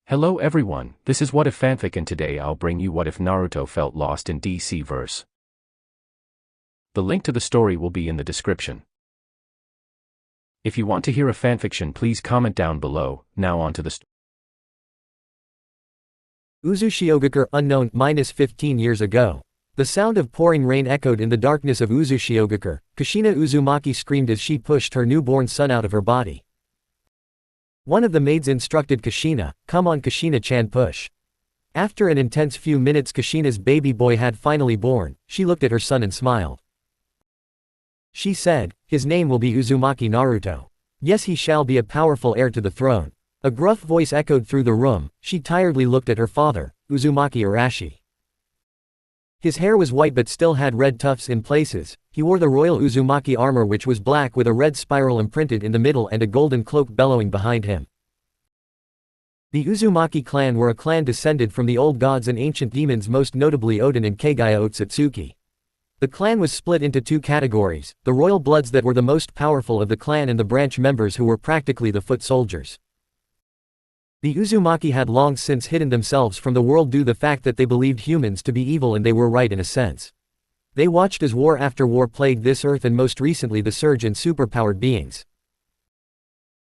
Hello everyone, this is What If Fanfic and today I'll bring you What If Naruto Felt Lost in DC Verse. The link to the story will be in the description. If you want to hear a fanfiction, please comment down below. Now on to the story. Uzushiogakure unknown -15 years ago. The sound of pouring rain echoed in the darkness of Uzushiogakure. Kushina Uzumaki screamed as she pushed her newborn son out of her body. One of the maids instructed Kushina, "Come on Kushina-chan, push." After an intense few minutes, Kushina's baby boy had finally born. She looked at her son and smiled. She said, "His name will be Uzumaki Naruto. Yes, he shall be a powerful heir to the throne." A gruff voice echoed through the room. She tiredly looked at her father, Uzumaki Arashi. His hair was white but still had red tufts in places. He wore the royal Uzumaki armor, which was black with a red spiral imprinted in the middle and a golden cloak bellowing behind him. The Uzumaki clan were a clan descended from the old gods and ancient demons, most notably Odin and Kagaya Otsutsuki. The clan was split into two categories: the royal bloods that were the most powerful of the clan and the branch members who were practically the foot soldiers. The Uzumaki had long since hidden themselves from the world due to the fact that they believed humans to be evil, and they were right in a sense. They watched as war after war plagued this earth, and most recently the surge in superpowered beings.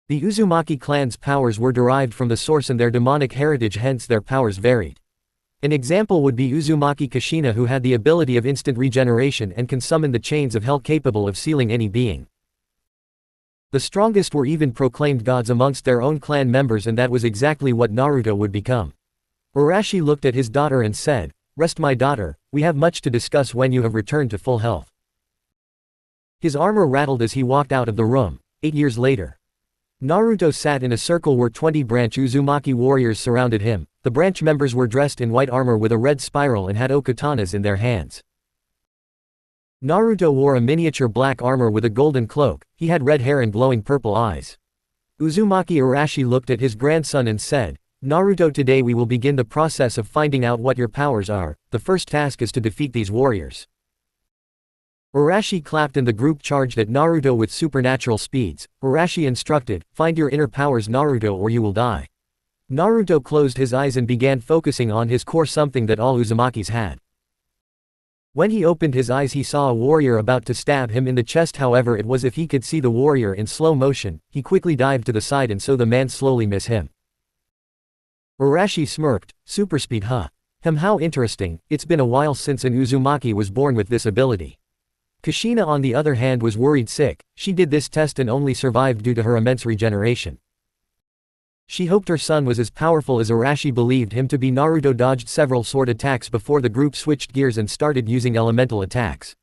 The Uzumaki clan's powers were derived from the source and their demonic heritage, hence their powers varied. An example would be Uzumaki Kushina, who had the ability of instant regeneration and can summon the chains of hell capable of sealing any being. The strongest were even proclaimed gods amongst their own clan members, and that was exactly what Naruto would become. Arashi looked at his daughter and said, "Rest, my daughter, we have much to discuss when you have returned to full health." His armor rattled as he walked out of the room. 8 years later. Naruto sat in a circle where 20 branch Uzumaki warriors surrounded him. The branch members were dressed in white armor with a red spiral and had okatanas in their hands. Naruto wore a miniature black armor with a golden cloak. He had red hair and glowing purple eyes. Uzumaki Arashi looked at his grandson and said, "Naruto, today we will begin the process of finding out what your powers are. The first task is to defeat these warriors." Arashi clapped and the group charged at Naruto with supernatural speeds. Arashi instructed, "Find your inner powers, Naruto, or you will die." Naruto closed his eyes and began focusing on his core, something that all Uzumakis had. When he opened his eyes, he saw a warrior about to stab him in the chest. However, it was as if he could see the warrior in slow motion. He quickly dived to the side and so the man slowly miss him. Arashi smirked, "Super speed, huh? How interesting. It's been a while since an Uzumaki was born with this ability." Kushina, on the other hand, was worried sick. She did this test and only survived due to her immense regeneration. She hoped her son was as powerful as Arashi believed him to be. Naruto dodged several sword attacks before the group switched gears and started using elemental attacks.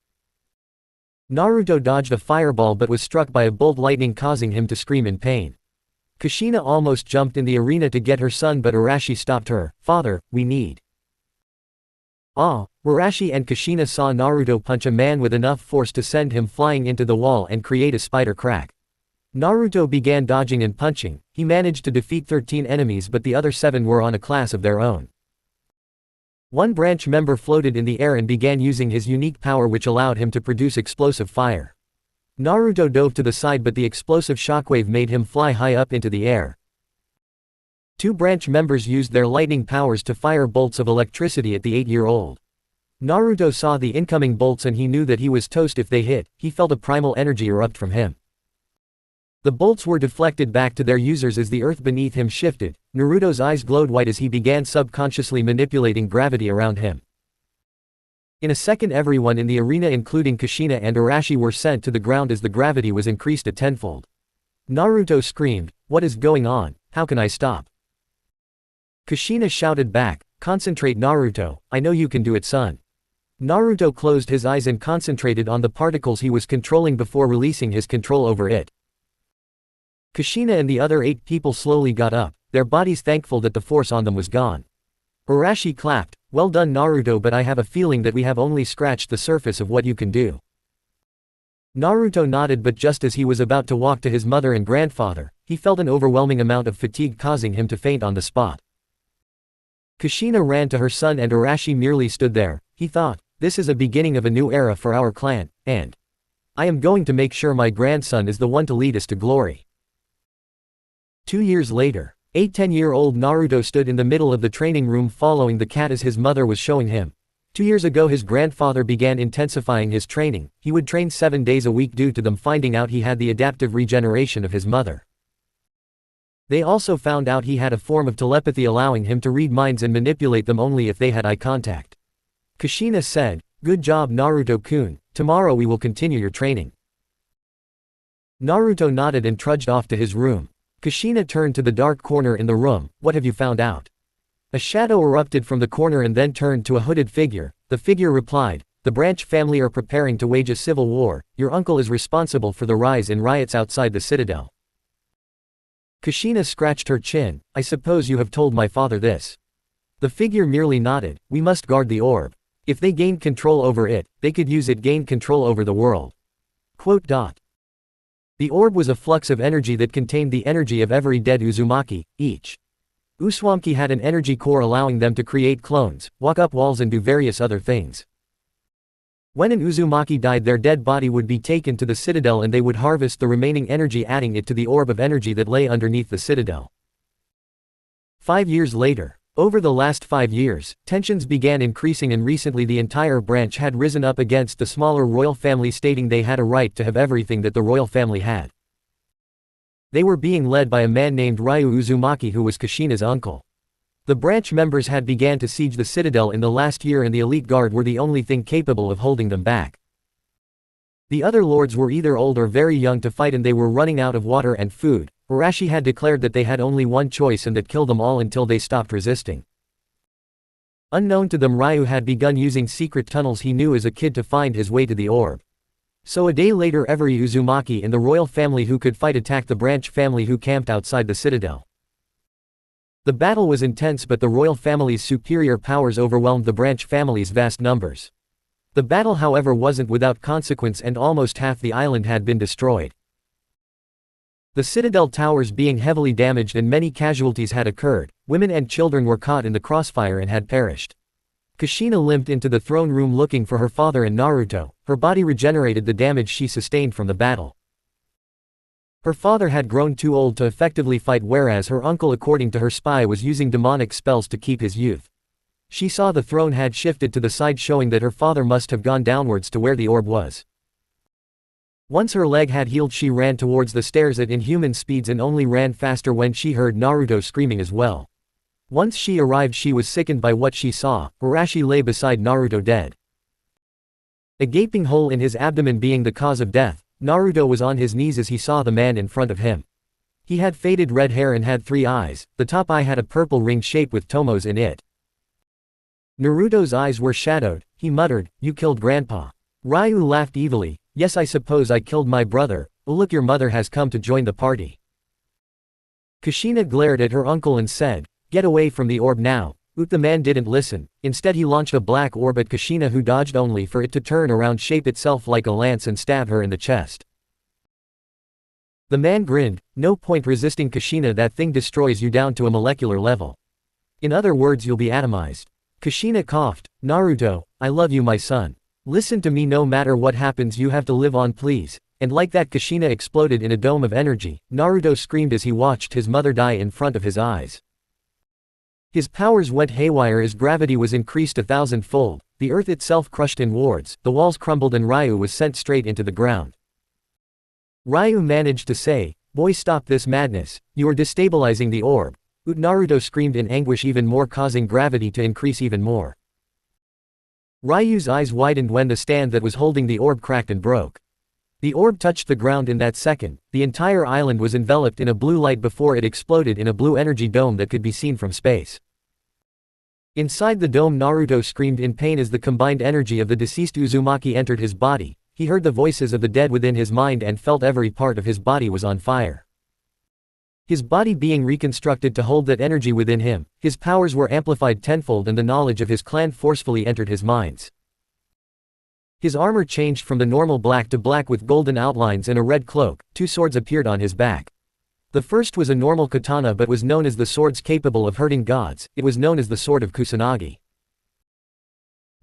Naruto dodged a fireball but was struck by a bolt lightning, causing him to scream in pain. Kushina almost jumped in the arena to get her son, but Arashi stopped her. "Father, we need." Arashi and Kushina saw Naruto punch a man with enough force to send him flying into the wall and create a spider crack. Naruto began dodging and punching. He managed to defeat 13 enemies, but the other 7 were on a class of their own. One branch member floated in the air and began using his unique power, which allowed him to produce explosive fire. Naruto dove to the side, but the explosive shockwave made him fly high up into the air. 2 branch members used their lightning powers to fire bolts of electricity at the 8-year-old. Naruto saw the incoming bolts and he knew that he was toast if they hit. He felt a primal energy erupt from him. The bolts were deflected back to their users as the earth beneath him shifted. Naruto's eyes glowed white as he began subconsciously manipulating gravity around him. In a second, everyone in the arena, including Kushina and Arashi, were sent to the ground as the gravity was increased a tenfold. Naruto screamed, "What is going on? How can I stop?" Kushina shouted back, "Concentrate, Naruto, I know you can do it, son." Naruto closed his eyes and concentrated on the particles he was controlling before releasing his control over it. Kushina and the other 8 people slowly got up, their bodies thankful that the force on them was gone. Arashi clapped, "Well done, Naruto, but I have a feeling that we have only scratched the surface of what you can do." Naruto nodded, but just as he was about to walk to his mother and grandfather, he felt an overwhelming amount of fatigue, causing him to faint on the spot. Kushina ran to her son and Arashi merely stood there. He thought, "This is a beginning of a new era for our clan, and I am going to make sure my grandson is the one to lead us to glory." 2 years later. A 10-year-old Naruto stood in the middle of the training room following the cat as his mother was showing him. 2 years ago his grandfather began intensifying his training. He would train 7 days a week due to them finding out he had the adaptive regeneration of his mother. They also found out he had a form of telepathy allowing him to read minds and manipulate them only if they had eye contact. Kushina said, "Good job Naruto-kun, tomorrow we will continue your training." Naruto nodded and trudged off to his room. Kushina turned to the dark corner in the room. "What have you found out?" A shadow erupted from the corner and then turned to a hooded figure. The figure replied, "The Branch family are preparing to wage a civil war. Your uncle is responsible for the rise in riots outside the citadel." Kushina scratched her chin. "I suppose you have told my father this." The figure merely nodded. "We must guard the orb. If they gained control over it, they could use it gain control over the world." The orb was a flux of energy that contained the energy of every dead Uzumaki. Each Uzumaki had an energy core allowing them to create clones, walk up walls and do various other things. When an Uzumaki died, their dead body would be taken to the citadel and they would harvest the remaining energy, adding it to the orb of energy that lay underneath the citadel. 5 years later. Over the last 5 years, tensions began increasing and recently the entire branch had risen up against the smaller royal family, stating they had a right to have everything that the royal family had. They were being led by a man named Ryu Uzumaki who was Kushina's uncle. The branch members had began to siege the citadel in the last year and the elite guard were the only thing capable of holding them back. The other lords were either old or very young to fight and they were running out of water and food. Arashi had declared that they had only one choice and that kill them all until they stopped resisting. Unknown to them, Ryu had begun using secret tunnels he knew as a kid to find his way to the orb. So a day later every Uzumaki in the royal family who could fight attacked the branch family who camped outside the citadel. The battle was intense but the royal family's superior powers overwhelmed the branch family's vast numbers. The battle however wasn't without consequence and almost half the island had been destroyed. The citadel towers being heavily damaged and many casualties had occurred. Women and children were caught in the crossfire and had perished. Kushina limped into the throne room looking for her father and Naruto. Her body regenerated the damage she sustained from the battle. Her father had grown too old to effectively fight, whereas her uncle, according to her spy, was using demonic spells to keep his youth. She saw the throne had shifted to the side, showing that her father must have gone downwards to where the orb was. Once her leg had healed, she ran towards the stairs at inhuman speeds and only ran faster when she heard Naruto screaming as well. Once she arrived, she was sickened by what she saw. Arashi lay beside Naruto dead. A gaping hole in his abdomen being the cause of death. Naruto was on his knees as he saw the man in front of him. He had faded red hair and had 3 eyes. The top eye had a purple ring shape with tomos in it. Naruto's eyes were shadowed. He muttered, "You killed Grandpa." Ryu laughed evilly. "Yes, I suppose I killed my brother. Oh look, your mother has come to join the party." Kushina glared at her uncle and said, "Get away from the orb now." The man didn't listen. Instead he launched a black orb at Kushina, who dodged only for it to turn around, shape itself like a lance and stab her in the chest. The man grinned. "No point resisting, Kushina, that thing destroys you down to a molecular level. In other words, you'll be atomized." Kushina coughed. "Naruto, I love you my son. Listen to me, no matter what happens you have to live on, please." And like that Kushina exploded in a dome of energy. Naruto screamed as he watched his mother die in front of his eyes. His powers went haywire as gravity was increased 1,000-fold, the earth itself crushed in wards, the walls crumbled and Ryu was sent straight into the ground. Ryu managed to say, "Boy, stop this madness, you are destabilizing the orb." Naruto screamed in anguish even more, causing gravity to increase even more. Ryu's eyes widened when the stand that was holding the orb cracked and broke. The orb touched the ground in that second. The entire island was enveloped in a blue light before it exploded in a blue energy dome that could be seen from space. Inside the dome, Naruto screamed in pain as the combined energy of the deceased Uzumaki entered his body. He heard the voices of the dead within his mind and felt every part of his body was on fire. His body being reconstructed to hold that energy within him, his powers were amplified tenfold and the knowledge of his clan forcefully entered his minds. His armor changed from the normal black to black with golden outlines and a red cloak. 2 swords appeared on his back. The first was a normal katana but was known as the swords capable of hurting gods. It was known as the sword of Kusanagi.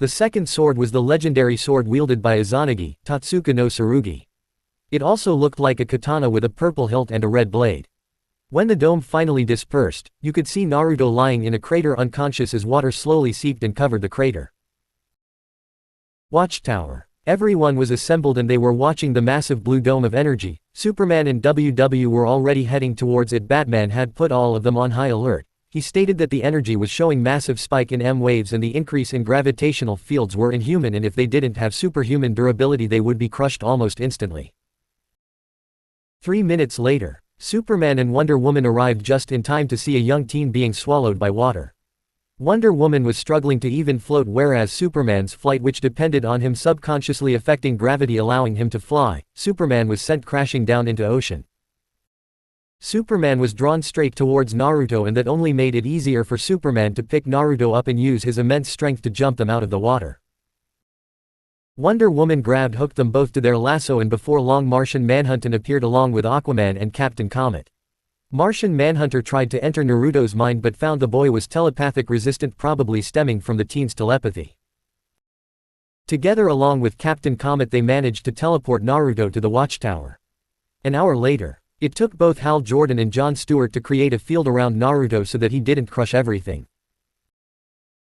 The second sword was the legendary sword wielded by Izanagi, Tatsuka no Tsurugi. It also looked like a katana with a purple hilt and a red blade. When the dome finally dispersed, you could see Naruto lying in a crater unconscious as water slowly seeped and covered the crater. Watchtower. Everyone was assembled and they were watching the massive blue dome of energy. Superman and WW were already heading towards it. Batman had put all of them on high alert. He stated that the energy was showing massive spike in M waves and the increase in gravitational fields were inhuman, and if they didn't have superhuman durability they would be crushed almost instantly. 3 minutes later, Superman and Wonder Woman arrived just in time to see a young teen being swallowed by water. Wonder Woman was struggling to even float, whereas Superman's flight, which depended on him subconsciously affecting gravity allowing him to fly, Superman was sent crashing down into ocean. Superman was drawn straight towards Naruto, and that only made it easier for Superman to pick Naruto up and use his immense strength to jump them out of the water. Wonder Woman hooked them both to their lasso, and before long Martian Manhunter appeared along with Aquaman and Captain Comet. Martian Manhunter tried to enter Naruto's mind but found the boy was telepathic resistant, probably stemming from the teen's telepathy. Together along with Captain Comet they managed to teleport Naruto to the Watchtower. An hour later, it took both Hal Jordan and Jon Stewart to create a field around Naruto so that he didn't crush everything.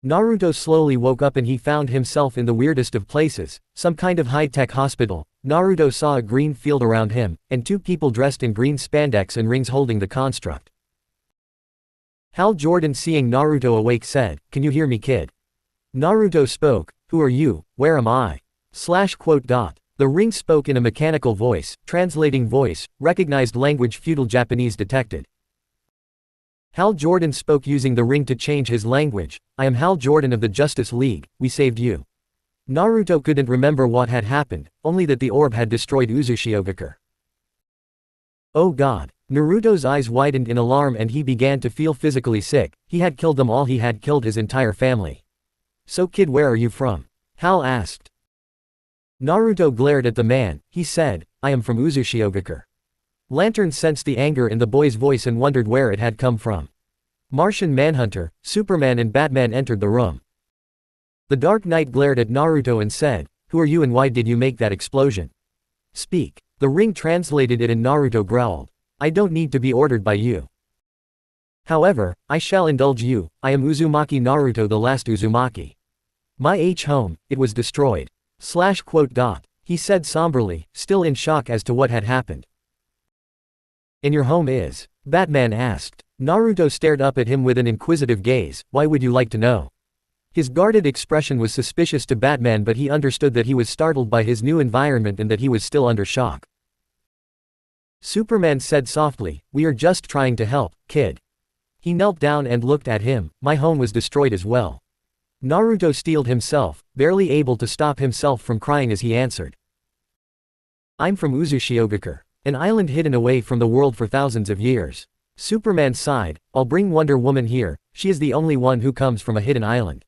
Naruto slowly woke up and he found himself in the weirdest of places, some kind of high-tech hospital. Naruto saw a green field around him, and 2 people dressed in green spandex and rings holding the construct. Hal Jordan, seeing Naruto awake, said, "Can you hear me, kid?" Naruto spoke, "Who are you, where am I?" The ring spoke in a mechanical voice, translating voice, recognized language, feudal Japanese detected. Hal Jordan spoke using the ring to change his language, "I am Hal Jordan of the Justice League, we saved you." Naruto couldn't remember what had happened, only that the orb had destroyed Uzushiogakure. Oh god. Naruto's eyes widened in alarm and he began to feel physically sick. He had killed them all, he had killed his entire family. "So kid, where are you from?" Hal asked. Naruto glared at the man. He said, "I am from Uzushiogakure." Lantern sensed the anger in the boy's voice and wondered where it had come from. Martian Manhunter, Superman and Batman entered the room. The Dark Knight glared at Naruto and said, "Who are you and why did you make that explosion? Speak." The ring translated it and Naruto growled, "I don't need to be ordered by you. However, I shall indulge you. I am Uzumaki Naruto, the last Uzumaki. My home, it was destroyed." He said somberly, still in shock as to what had happened. "And your home is?" Batman asked. Naruto stared up at him with an inquisitive gaze. "Why would you like to know?" His guarded expression was suspicious to Batman, but he understood that he was startled by his new environment and that he was still under shock. Superman said softly, "We are just trying to help, kid." He knelt down and looked at him. "My home was destroyed as well." Naruto steeled himself, barely able to stop himself from crying as he answered. "I'm from Uzushiogakure, an island hidden away from the world for thousands of years." Superman sighed, "I'll bring Wonder Woman here, she is the only one who comes from a hidden island."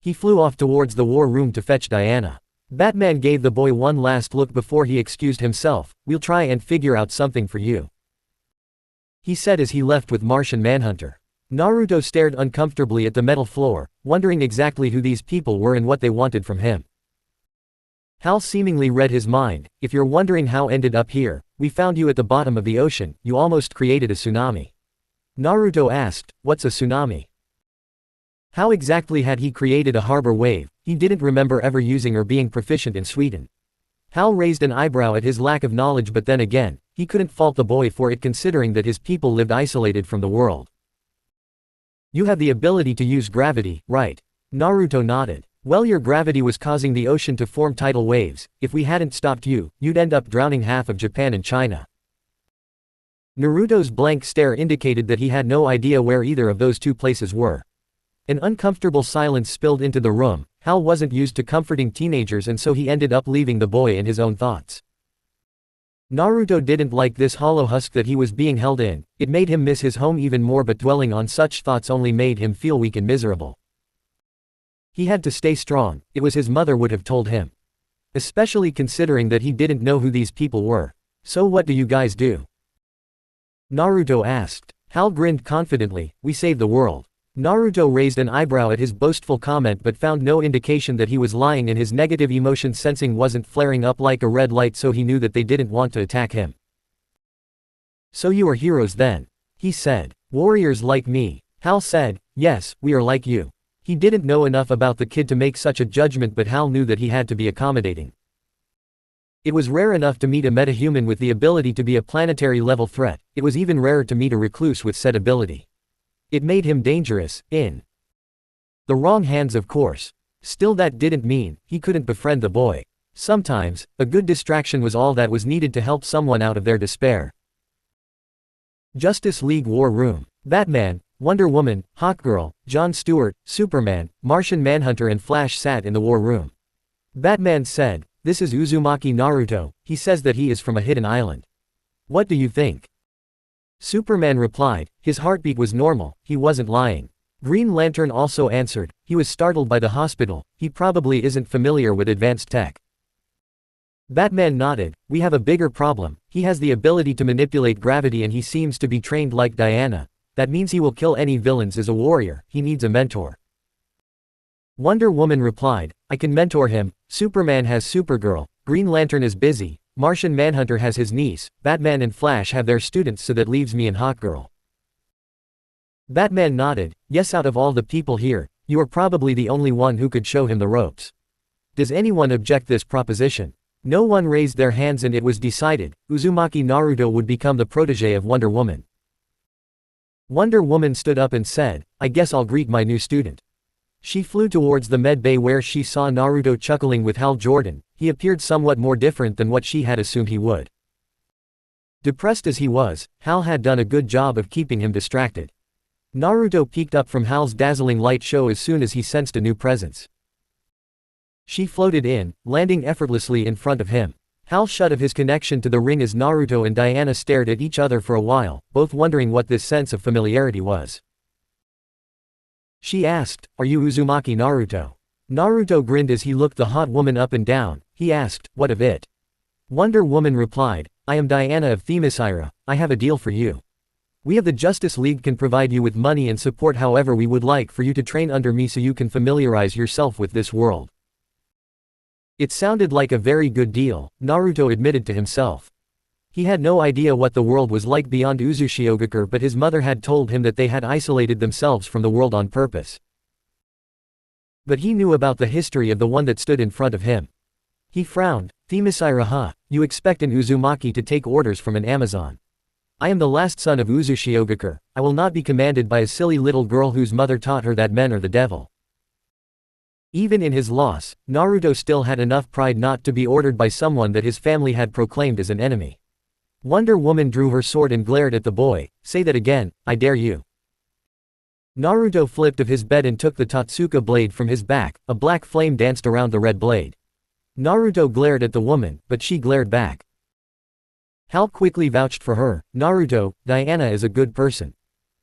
He flew off towards the war room to fetch Diana. Batman gave the boy one last look before he excused himself. "We'll try and figure out something for you," he said as he left with Martian Manhunter. Naruto stared uncomfortably at the metal floor, wondering exactly who these people were and what they wanted from him. Hal seemingly read his mind. "If you're wondering how ended up here, we found you at the bottom of the ocean, you almost created a tsunami." Naruto asked, "What's a tsunami?" How exactly had he created a harbor wave? He didn't remember ever using or being proficient in Sweden. Hal raised an eyebrow at his lack of knowledge, but then again, he couldn't fault the boy for it considering that his people lived isolated from the world. "You have the ability to use gravity, right?" Naruto nodded. "Well, your gravity was causing the ocean to form tidal waves. If we hadn't stopped you, you'd end up drowning half of Japan and China." Naruto's blank stare indicated that he had no idea where either of those two places were. An uncomfortable silence spilled into the room. Hal wasn't used to comforting teenagers and so he ended up leaving the boy in his own thoughts. Naruto didn't like this hollow husk that he was being held in. It made him miss his home even more, but dwelling on such thoughts only made him feel weak and miserable. He had to stay strong, it was his mother would have told him. Especially considering that he didn't know who these people were. "So what do you guys do?" Naruto asked. Hal grinned confidently, "We save the world." Naruto raised an eyebrow at his boastful comment but found no indication that he was lying, and his negative emotion sensing wasn't flaring up like a red light, so he knew that they didn't want to attack him. So you are heroes then? He said. Warriors like me. Hal said, yes, we are like you. He didn't know enough about the kid to make such a judgment, but Hal knew that he had to be accommodating. It was rare enough to meet a metahuman with the ability to be a planetary-level threat. It was even rarer to meet a recluse with said ability. It made him dangerous, in the wrong hands of course. Still, that didn't mean he couldn't befriend the boy. Sometimes, a good distraction was all that was needed to help someone out of their despair. Justice League War Room. Batman, Wonder Woman, Hawkgirl, Jon Stewart, Superman, Martian Manhunter and Flash sat in the war room. Batman said, "This is Uzumaki Naruto. He says that he is from a hidden island. What do you think?" Superman replied, his heartbeat was normal, he wasn't lying. Green Lantern also answered, he was startled by the hospital, he probably isn't familiar with advanced tech. Batman nodded, we have a bigger problem, he has the ability to manipulate gravity and he seems to be trained like Diana. That means he will kill any villains as a warrior, he needs a mentor. Wonder Woman replied, I can mentor him. Superman has Supergirl, Green Lantern is busy, Martian Manhunter has his niece, Batman and Flash have their students, so that leaves me and Hawkgirl. Batman nodded, yes, out of all the people here, you are probably the only one who could show him the ropes. Does anyone object this proposition? No one raised their hands and it was decided, Uzumaki Naruto would become the protege of Wonder Woman. Wonder Woman stood up and said, I guess I'll greet my new student. She flew towards the med bay where she saw Naruto chuckling with Hal Jordan. He appeared somewhat more different than what she had assumed he would. Depressed as he was, Hal had done a good job of keeping him distracted. Naruto peeked up from Hal's dazzling light show as soon as he sensed a new presence. She floated in, landing effortlessly in front of him. Hal shut of his connection to the ring as Naruto and Diana stared at each other for a while, both wondering what this sense of familiarity was. She asked, are you Uzumaki Naruto? Naruto grinned as he looked the hot woman up and down. He asked, what of it? Wonder Woman replied, I am Diana of Themyscira, I have a deal for you. We of the Justice League can provide you with money and support however we would like for you to train under me so you can familiarize yourself with this world. It sounded like a very good deal, Naruto admitted to himself. He had no idea what the world was like beyond Uzushiogakure, but his mother had told him that they had isolated themselves from the world on purpose. But he knew about the history of the one that stood in front of him. He frowned, Themyscira, huh? You expect an Uzumaki to take orders from an Amazon. I am the last son of Uzushiogakure, I will not be commanded by a silly little girl whose mother taught her that men are the devil. Even in his loss, Naruto still had enough pride not to be ordered by someone that his family had proclaimed as an enemy. Wonder Woman drew her sword and glared at the boy, say that again, I dare you. Naruto flipped of his bed and took the Totsuka blade from his back, a black flame danced around the red blade. Naruto glared at the woman, but she glared back. Hal quickly vouched for her, Naruto, Diana is a good person.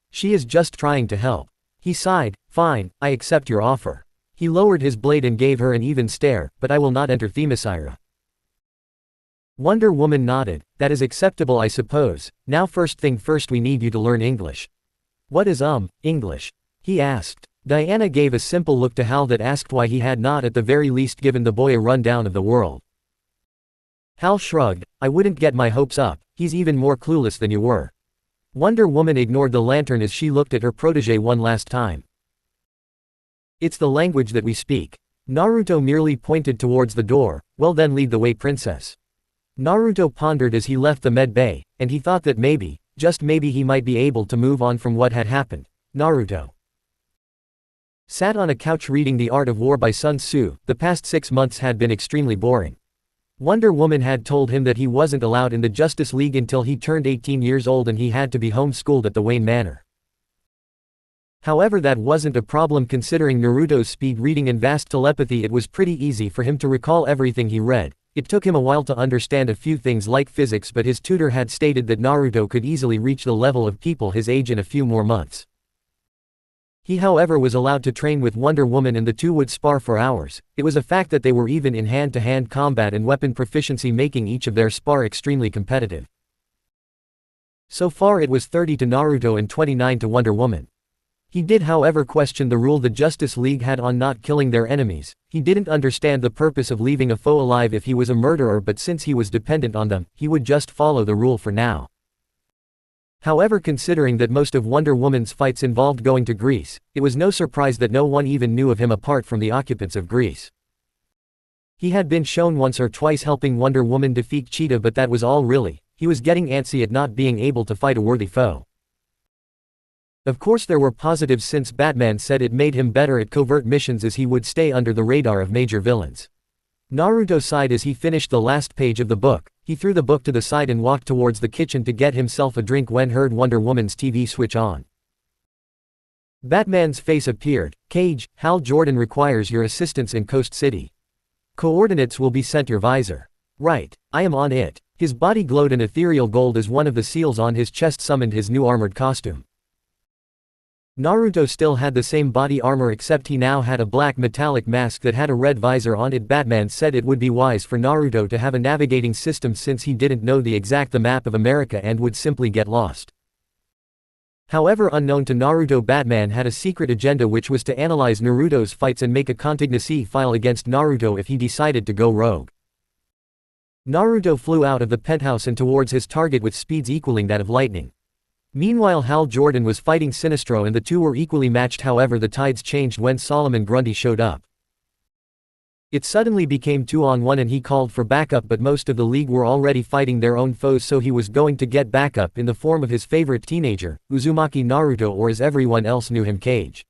She is just trying to help. He sighed, fine, I accept your offer. He lowered his blade and gave her an even stare, but I will not enter Themyscira. Wonder Woman nodded, that is acceptable I suppose. Now first thing first, we need you to learn English. What is English? He asked. Diana gave a simple look to Hal that asked why he had not at the very least given the boy a rundown of the world. Hal shrugged, I wouldn't get my hopes up, he's even more clueless than you were. Wonder Woman ignored the lantern as she looked at her protege one last time. It's the language that we speak. Naruto merely pointed towards the door, well then lead the way princess. Naruto pondered as he left the med bay, and he thought that maybe, just maybe he might be able to move on from what had happened. Naruto sat on a couch reading The Art of War by Sun Tzu. The past 6 months had been extremely boring. Wonder Woman had told him that he wasn't allowed in the Justice League until he turned 18 years old and he had to be homeschooled at the Wayne Manor. However, that wasn't a problem considering Naruto's speed reading and vast telepathy. It was pretty easy for him to recall everything he read. It took him a while to understand a few things like physics, but his tutor had stated that Naruto could easily reach the level of people his age in a few more months. He however was allowed to train with Wonder Woman and the two would spar for hours. It was a fact that they were even in hand-to-hand combat and weapon proficiency, making each of their spar extremely competitive. So far it was 30 to Naruto and 29 to Wonder Woman. He did however question the rule the Justice League had on not killing their enemies. He didn't understand the purpose of leaving a foe alive if he was a murderer, but since he was dependent on them, he would just follow the rule for now. However, considering that most of Wonder Woman's fights involved going to Greece, it was no surprise that no one even knew of him apart from the occupants of Greece. He had been shown once or twice helping Wonder Woman defeat Cheetah, but that was all really. He was getting antsy at not being able to fight a worthy foe. Of course there were positives, since Batman said it made him better at covert missions as he would stay under the radar of major villains. Naruto sighed as he finished the last page of the book. He threw the book to the side and walked towards the kitchen to get himself a drink when heard Wonder Woman's TV switch on. Batman's face appeared. Cage, Hal Jordan requires your assistance in Coast City. Coordinates will be sent your visor. Right, I am on it. His body glowed an ethereal gold as one of the seals on his chest summoned his new armored costume. Naruto still had the same body armor, except he now had a black metallic mask that had a red visor on it. Batman said it would be wise for Naruto to have a navigating system since he didn't know the exact map of America and would simply get lost. However, unknown to Naruto, Batman had a secret agenda, which was to analyze Naruto's fights and make a contingency file against Naruto if he decided to go rogue. Naruto flew out of the penthouse and towards his target with speeds equaling that of lightning. Meanwhile, Hal Jordan was fighting Sinestro and the two were equally matched. However, the tides changed when Solomon Grundy showed up. It suddenly became 2-on-1 and he called for backup, but most of the league were already fighting their own foes, so he was going to get backup in the form of his favorite teenager, Uzumaki Naruto, or as everyone else knew him, Cage.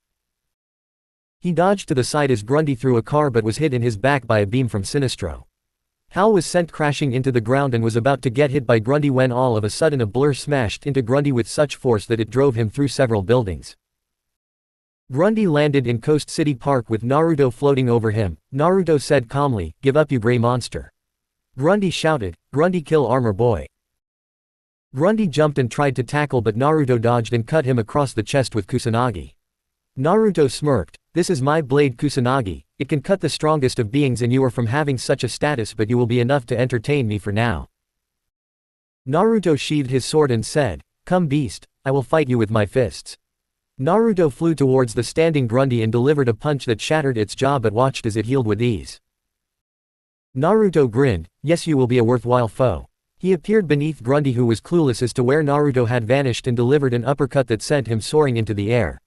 He dodged to the side as Grundy threw a car but was hit in his back by a beam from Sinestro. Hal was sent crashing into the ground and was about to get hit by Grundy when all of a sudden a blur smashed into Grundy with such force that it drove him through several buildings. Grundy landed in Coast City Park with Naruto floating over him. Naruto said calmly, "Give up, you gray monster." Grundy shouted, "Grundy, kill Armor Boy." Grundy jumped and tried to tackle, but Naruto dodged and cut him across the chest with Kusanagi. Naruto smirked, "This is my blade, Kusanagi. It can cut the strongest of beings, and you are from having such a status, but you will be enough to entertain me for now." Naruto sheathed his sword and said, "Come beast, I will fight you with my fists." Naruto flew towards the standing Grundy and delivered a punch that shattered its jaw but watched as it healed with ease. Naruto grinned, "Yes, you will be a worthwhile foe." He appeared beneath Grundy, who was clueless as to where Naruto had vanished, and delivered an uppercut that sent him soaring into the air.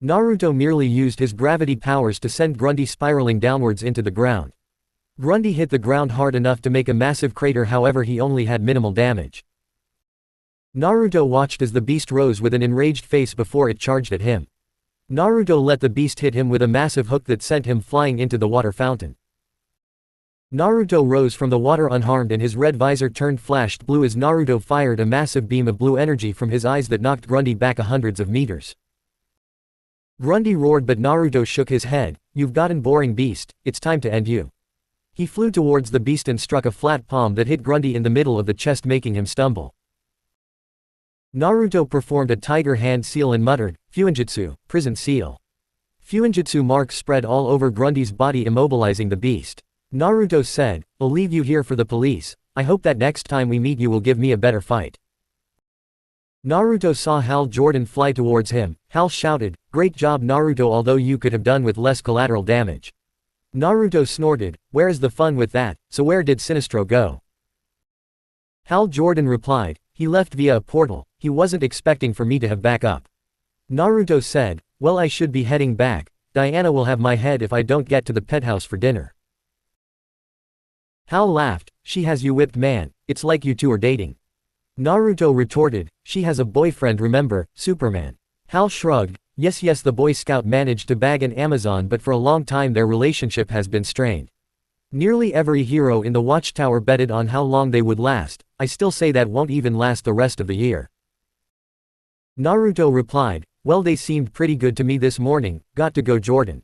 Naruto merely used his gravity powers to send Grundy spiraling downwards into the ground. Grundy hit the ground hard enough to make a massive crater, however he only had minimal damage. Naruto watched as the beast rose with an enraged face before it charged at him. Naruto let the beast hit him with a massive hook that sent him flying into the water fountain. Naruto rose from the water unharmed and his red visor turned flashed blue as Naruto fired a massive beam of blue energy from his eyes that knocked Grundy back hundreds of meters. Grundy roared, but Naruto shook his head, "You've gotten boring, beast, it's time to end you." He flew towards the beast and struck a flat palm that hit Grundy in the middle of the chest, making him stumble. Naruto performed a tiger hand seal and muttered, "Fuinjutsu, prison seal." Fuinjutsu marks spread all over Grundy's body, immobilizing the beast. Naruto said, "I'll leave you here for the police. I hope that next time we meet you will give me a better fight." Naruto saw Hal Jordan fly towards him. Hal shouted, "Great job, Naruto, although you could have done with less collateral damage." Naruto snorted, "Where is the fun with that? So where did Sinestro go?" Hal Jordan replied, "He left via a portal. He wasn't expecting for me to have backup." Naruto said, "Well, I should be heading back. Diana will have my head if I don't get to the penthouse for dinner." Hal laughed, "She has you whipped, man. It's like you two are dating." Naruto retorted, "She has a boyfriend, remember, Superman." Hal shrugged, yes, the Boy Scout managed to bag an Amazon, but for a long time their relationship has been strained. Nearly every hero in the Watchtower betted on how long they would last. I still say that won't even last the rest of the year. Naruto replied, "Well, they seemed pretty good to me this morning. Got to go, Jordan."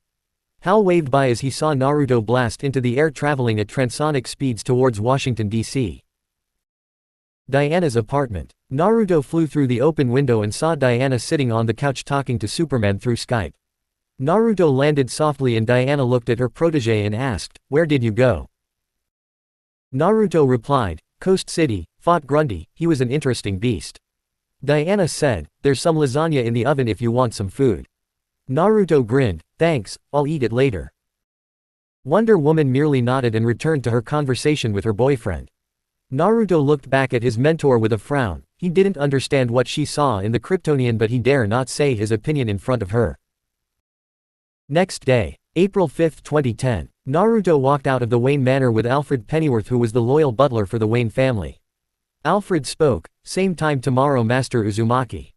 Hal waved by as he saw Naruto blast into the air, traveling at transonic speeds towards Washington, D.C. Diana's apartment. Naruto flew through the open window and saw Diana sitting on the couch talking to Superman through Skype. Naruto landed softly and Diana looked at her protege and asked, "Where did you go?" Naruto replied, "Coast City, fought Grundy, he was an interesting beast." Diana said, "There's some lasagna in the oven if you want some food." Naruto grinned, "Thanks, I'll eat it later." Wonder Woman merely nodded and returned to her conversation with her boyfriend. Naruto looked back at his mentor with a frown. He didn't understand what she saw in the Kryptonian, but he dare not say his opinion in front of her. Next day, April 5, 2010, Naruto walked out of the Wayne Manor with Alfred Pennyworth, who was the loyal butler for the Wayne family. Alfred spoke, "Same time tomorrow, Master Uzumaki."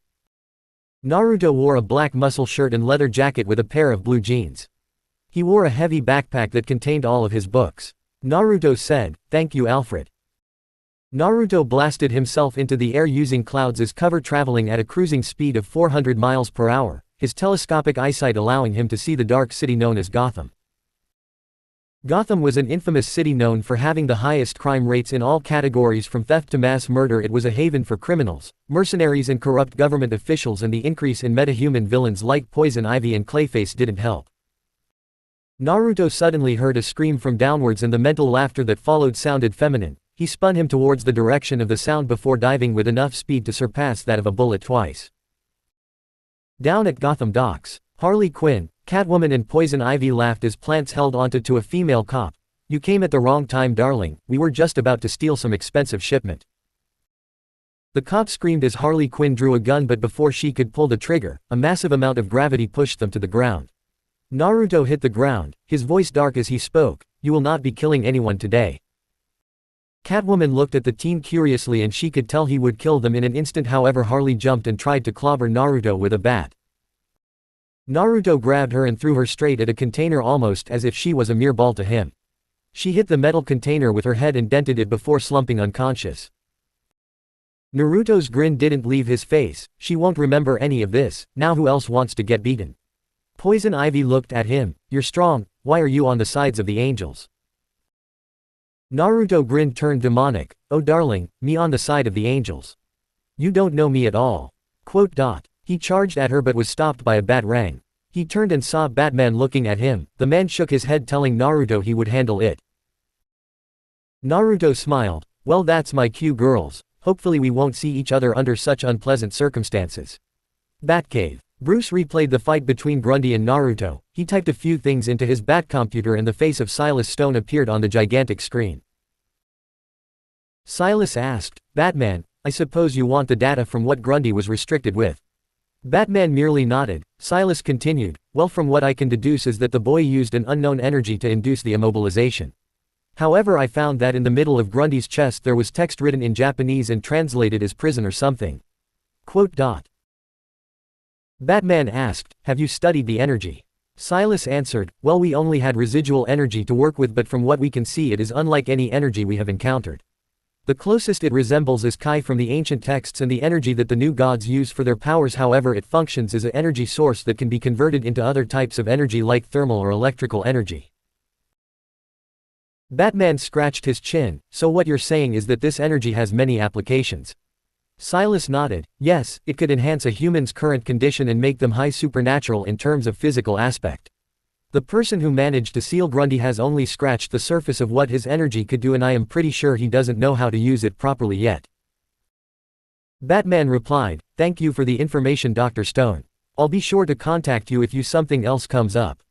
Naruto wore a black muscle shirt and leather jacket with a pair of blue jeans. He wore a heavy backpack that contained all of his books. Naruto said, "Thank you, Alfred." Naruto blasted himself into the air using clouds as cover, traveling at a cruising speed of 400 miles per hour, his telescopic eyesight allowing him to see the dark city known as Gotham. Gotham was an infamous city known for having the highest crime rates in all categories from theft to mass murder. It was a haven for criminals, mercenaries and corrupt government officials, and the increase in metahuman villains like Poison Ivy and Clayface didn't help. Naruto suddenly heard a scream from downwards, and the mental laughter that followed sounded feminine. He spun him towards the direction of the sound before diving with enough speed to surpass that of a bullet twice. Down at Gotham docks, Harley Quinn, Catwoman and Poison Ivy laughed as Plants held onto to a female cop. "You came at the wrong time, darling, we were just about to steal some expensive shipment." The cop screamed as Harley Quinn drew a gun, but before she could pull the trigger, a massive amount of gravity pushed them to the ground. Naruto hit the ground, his voice dark as he spoke, "You will not be killing anyone today." Catwoman looked at the teen curiously, and she could tell he would kill them in an instant. However, Harley jumped and tried to clobber Naruto with a bat. Naruto grabbed her and threw her straight at a container, almost as if she was a mere ball to him. She hit the metal container with her head and dented it before slumping unconscious. Naruto's grin didn't leave his face. "She won't remember any of this. Now who else wants to get beaten?" Poison Ivy looked at him. "You're strong, why are you on the sides of the angels?" Naruto grin turned demonic. "Oh darling, me on the side of the angels. You don't know me at all." He charged at her but was stopped by a batarang. He turned and saw Batman looking at him. The man shook his head, telling Naruto he would handle it. Naruto smiled. "Well, that's my cue, girls. Hopefully we won't see each other under such unpleasant circumstances." Batcave. Bruce replayed the fight between Grundy and Naruto. He typed a few things into his Batcomputer and the face of Silas Stone appeared on the gigantic screen. Silas asked, "Batman, I suppose you want the data from what Grundy was restricted with?" Batman merely nodded. Silas continued, "Well, from what I can deduce is that the boy used an unknown energy to induce the immobilization. However, I found that in the middle of Grundy's chest there was text written in Japanese and translated as prison or something." Batman asked, "Have you studied the energy?" Silas answered, "Well, we only had residual energy to work with, but from what we can see it is unlike any energy we have encountered. The closest it resembles is Kai from the ancient texts and the energy that the new gods use for their powers. However, it functions as an energy source that can be converted into other types of energy like thermal or electrical energy." Batman scratched his chin. "So what you're saying is that this energy has many applications?" Silas nodded. "Yes, it could enhance a human's current condition and make them high supernatural in terms of physical aspect. The person who managed to seal Grundy has only scratched the surface of what his energy could do, and I am pretty sure he doesn't know how to use it properly yet." Batman replied, "Thank you for the information, Dr. Stone. I'll be sure to contact you if something else comes up."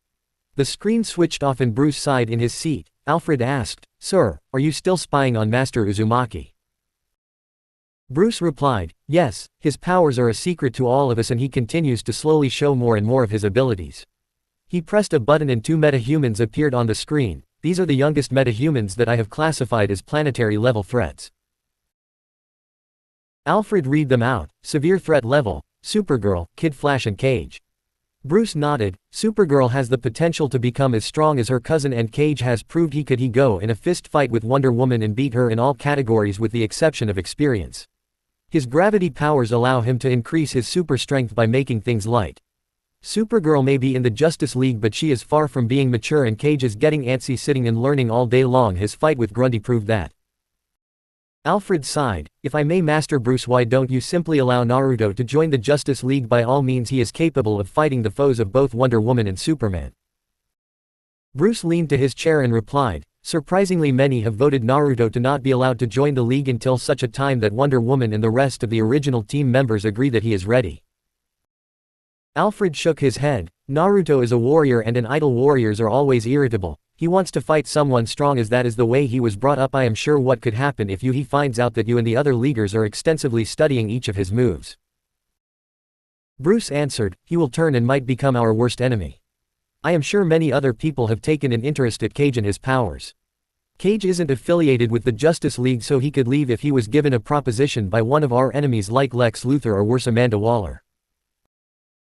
The screen switched off and Bruce sighed in his seat. Alfred asked, "Sir, are you still spying on Master Uzumaki?" Bruce replied, "Yes, his powers are a secret to all of us and he continues to slowly show more and more of his abilities." He pressed a button and two metahumans appeared on the screen. "These are the youngest metahumans that I have classified as planetary level threats." Alfred read them out. Severe threat level: Supergirl, Kid Flash and Cage. Bruce nodded. Supergirl has the potential to become as strong as her cousin, and Cage has proved he could go in a fist fight with Wonder Woman and beat her in all categories with the exception of experience. His gravity powers allow him to increase his super strength by making things light. Supergirl may be in the Justice League, but she is far from being mature, and Cage is getting antsy sitting and learning all day long. His fight with Grundy proved that. Alfred sighed. "If I may, Master Bruce, why don't you simply allow Naruto to join the Justice League? By all means, he is capable of fighting the foes of both Wonder Woman and Superman." Bruce leaned to his chair and replied, "Surprisingly, many have voted Naruto to not be allowed to join the League until such a time that Wonder Woman and the rest of the original team members agree that he is ready." Alfred shook his head. "Naruto is a warrior, and an idle warriors are always irritable. He wants to fight someone strong as that is the way he was brought up. I am sure what could happen if he finds out that you and the other leaguers are extensively studying each of his moves. Bruce answered, he will turn and might become our worst enemy. I am sure many other people have taken an interest at Cage and his powers. Cage isn't affiliated with the Justice League, so he could leave if he was given a proposition by one of our enemies like Lex Luthor or worse Amanda Waller.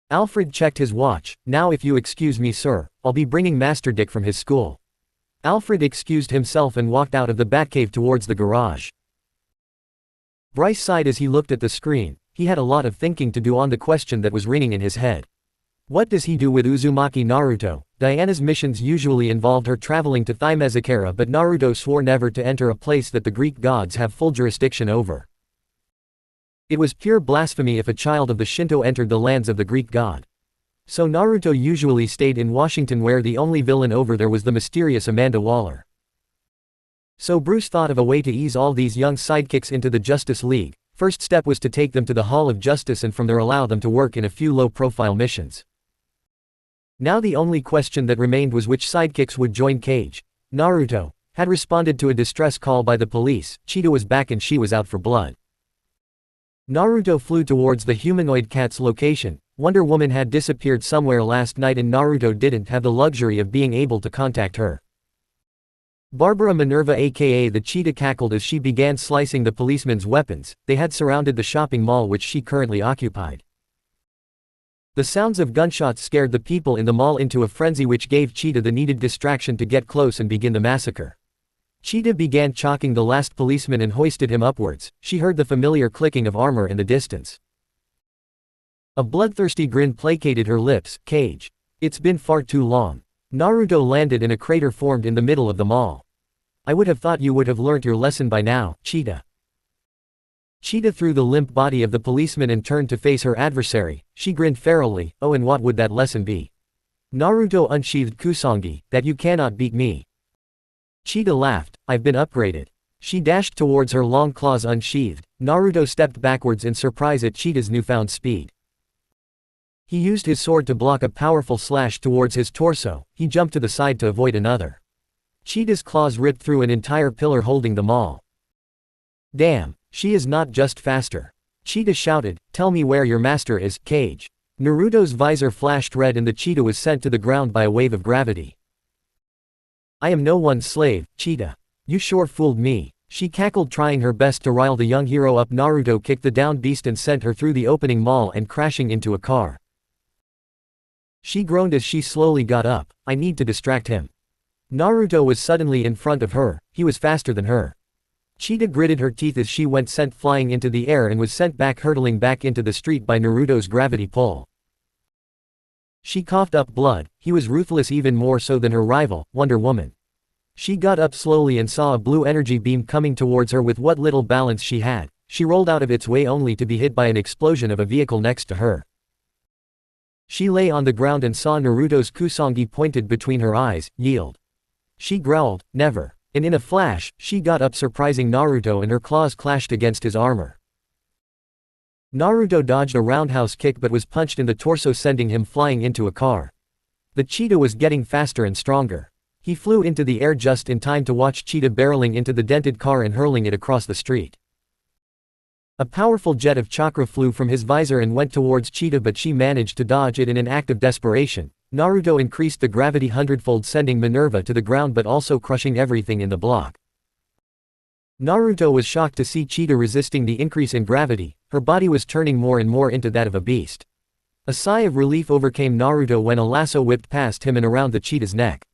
Alfred checked his watch. Now if you excuse me sir, I'll be bringing Master Dick from his school. Alfred excused himself and walked out of the Batcave towards the garage. Bryce sighed as he looked at the screen. He had a lot of thinking to do on the question that was ringing in his head. What does he do with Uzumaki Naruto? Diana's missions usually involved her traveling to Thymezakara, but Naruto swore never to enter a place that the Greek gods have full jurisdiction over. It was pure blasphemy if a child of the Shinto entered the lands of the Greek god. So Naruto usually stayed in Washington, where the only villain over there was the mysterious Amanda Waller. So Bruce thought of a way to ease all these young sidekicks into the Justice League. First step was to take them to the Hall of Justice and from there allow them to work in a few low-profile missions. Now the only question that remained was which sidekicks would join Cage. Naruto had responded to a distress call by the police. Cheetah was back and she was out for blood. Naruto flew towards the humanoid cat's location. Wonder Woman had disappeared somewhere last night and Naruto didn't have the luxury of being able to contact her. Barbara Minerva aka the Cheetah cackled as she began slicing the policeman's weapons. They had surrounded the shopping mall which she currently occupied. The sounds of gunshots scared the people in the mall into a frenzy, which gave Cheetah the needed distraction to get close and begin the massacre. Cheetah began chalking the last policeman and hoisted him upwards. She heard the familiar clicking of armor in the distance. A bloodthirsty grin placated her lips. Cage. It's been far too long. Naruto landed in a crater formed in the middle of the mall. I would have thought you would have learnt your lesson by now, Cheetah. Cheetah threw the limp body of the policeman and turned to face her adversary. She grinned ferally. Oh, and what would that lesson be? Naruto unsheathed Kusanagi, that you cannot beat me. Cheetah laughed. I've been upgraded. She dashed towards her, long claws unsheathed. Naruto stepped backwards in surprise at Cheetah's newfound speed. He used his sword to block a powerful slash towards his torso. He jumped to the side to avoid another. Cheetah's claws ripped through an entire pillar holding the mall. Damn, she is not just faster. Cheetah shouted, tell me where your master is, Cage. Naruto's visor flashed red and the cheetah was sent to the ground by a wave of gravity. I am no one's slave, Cheetah. You sure fooled me. She cackled, trying her best to rile the young hero up. Naruto kicked the downed beast and sent her through the opening mall and crashing into a car. She groaned as she slowly got up. I need to distract him. Naruto was suddenly in front of her. He was faster than her. Cheetah gritted her teeth as she went sent flying into the air and was sent back, hurtling back into the street by Naruto's gravity pull. She coughed up blood. He was ruthless, even more so than her rival, Wonder Woman. She got up slowly and saw a blue energy beam coming towards her. With what little balance she had, she rolled out of its way only to be hit by an explosion of a vehicle next to her. She lay on the ground and saw Naruto's Kusanagi pointed between her eyes. Yield. She growled, never. And in a flash, she got up, surprising Naruto, and her claws clashed against his armor. Naruto dodged a roundhouse kick but was punched in the torso, sending him flying into a car. The cheetah was getting faster and stronger. He flew into the air just in time to watch Cheetah barreling into the dented car and hurling it across the street. A powerful jet of chakra flew from his visor and went towards Cheetah, but she managed to dodge it in an act of desperation. Naruto increased the gravity hundredfold, sending Minerva to the ground but also crushing everything in the block. Naruto was shocked to see Cheetah resisting the increase in gravity. Her body was turning more and more into that of a beast. A sigh of relief overcame Naruto when a lasso whipped past him and around the cheetah's neck.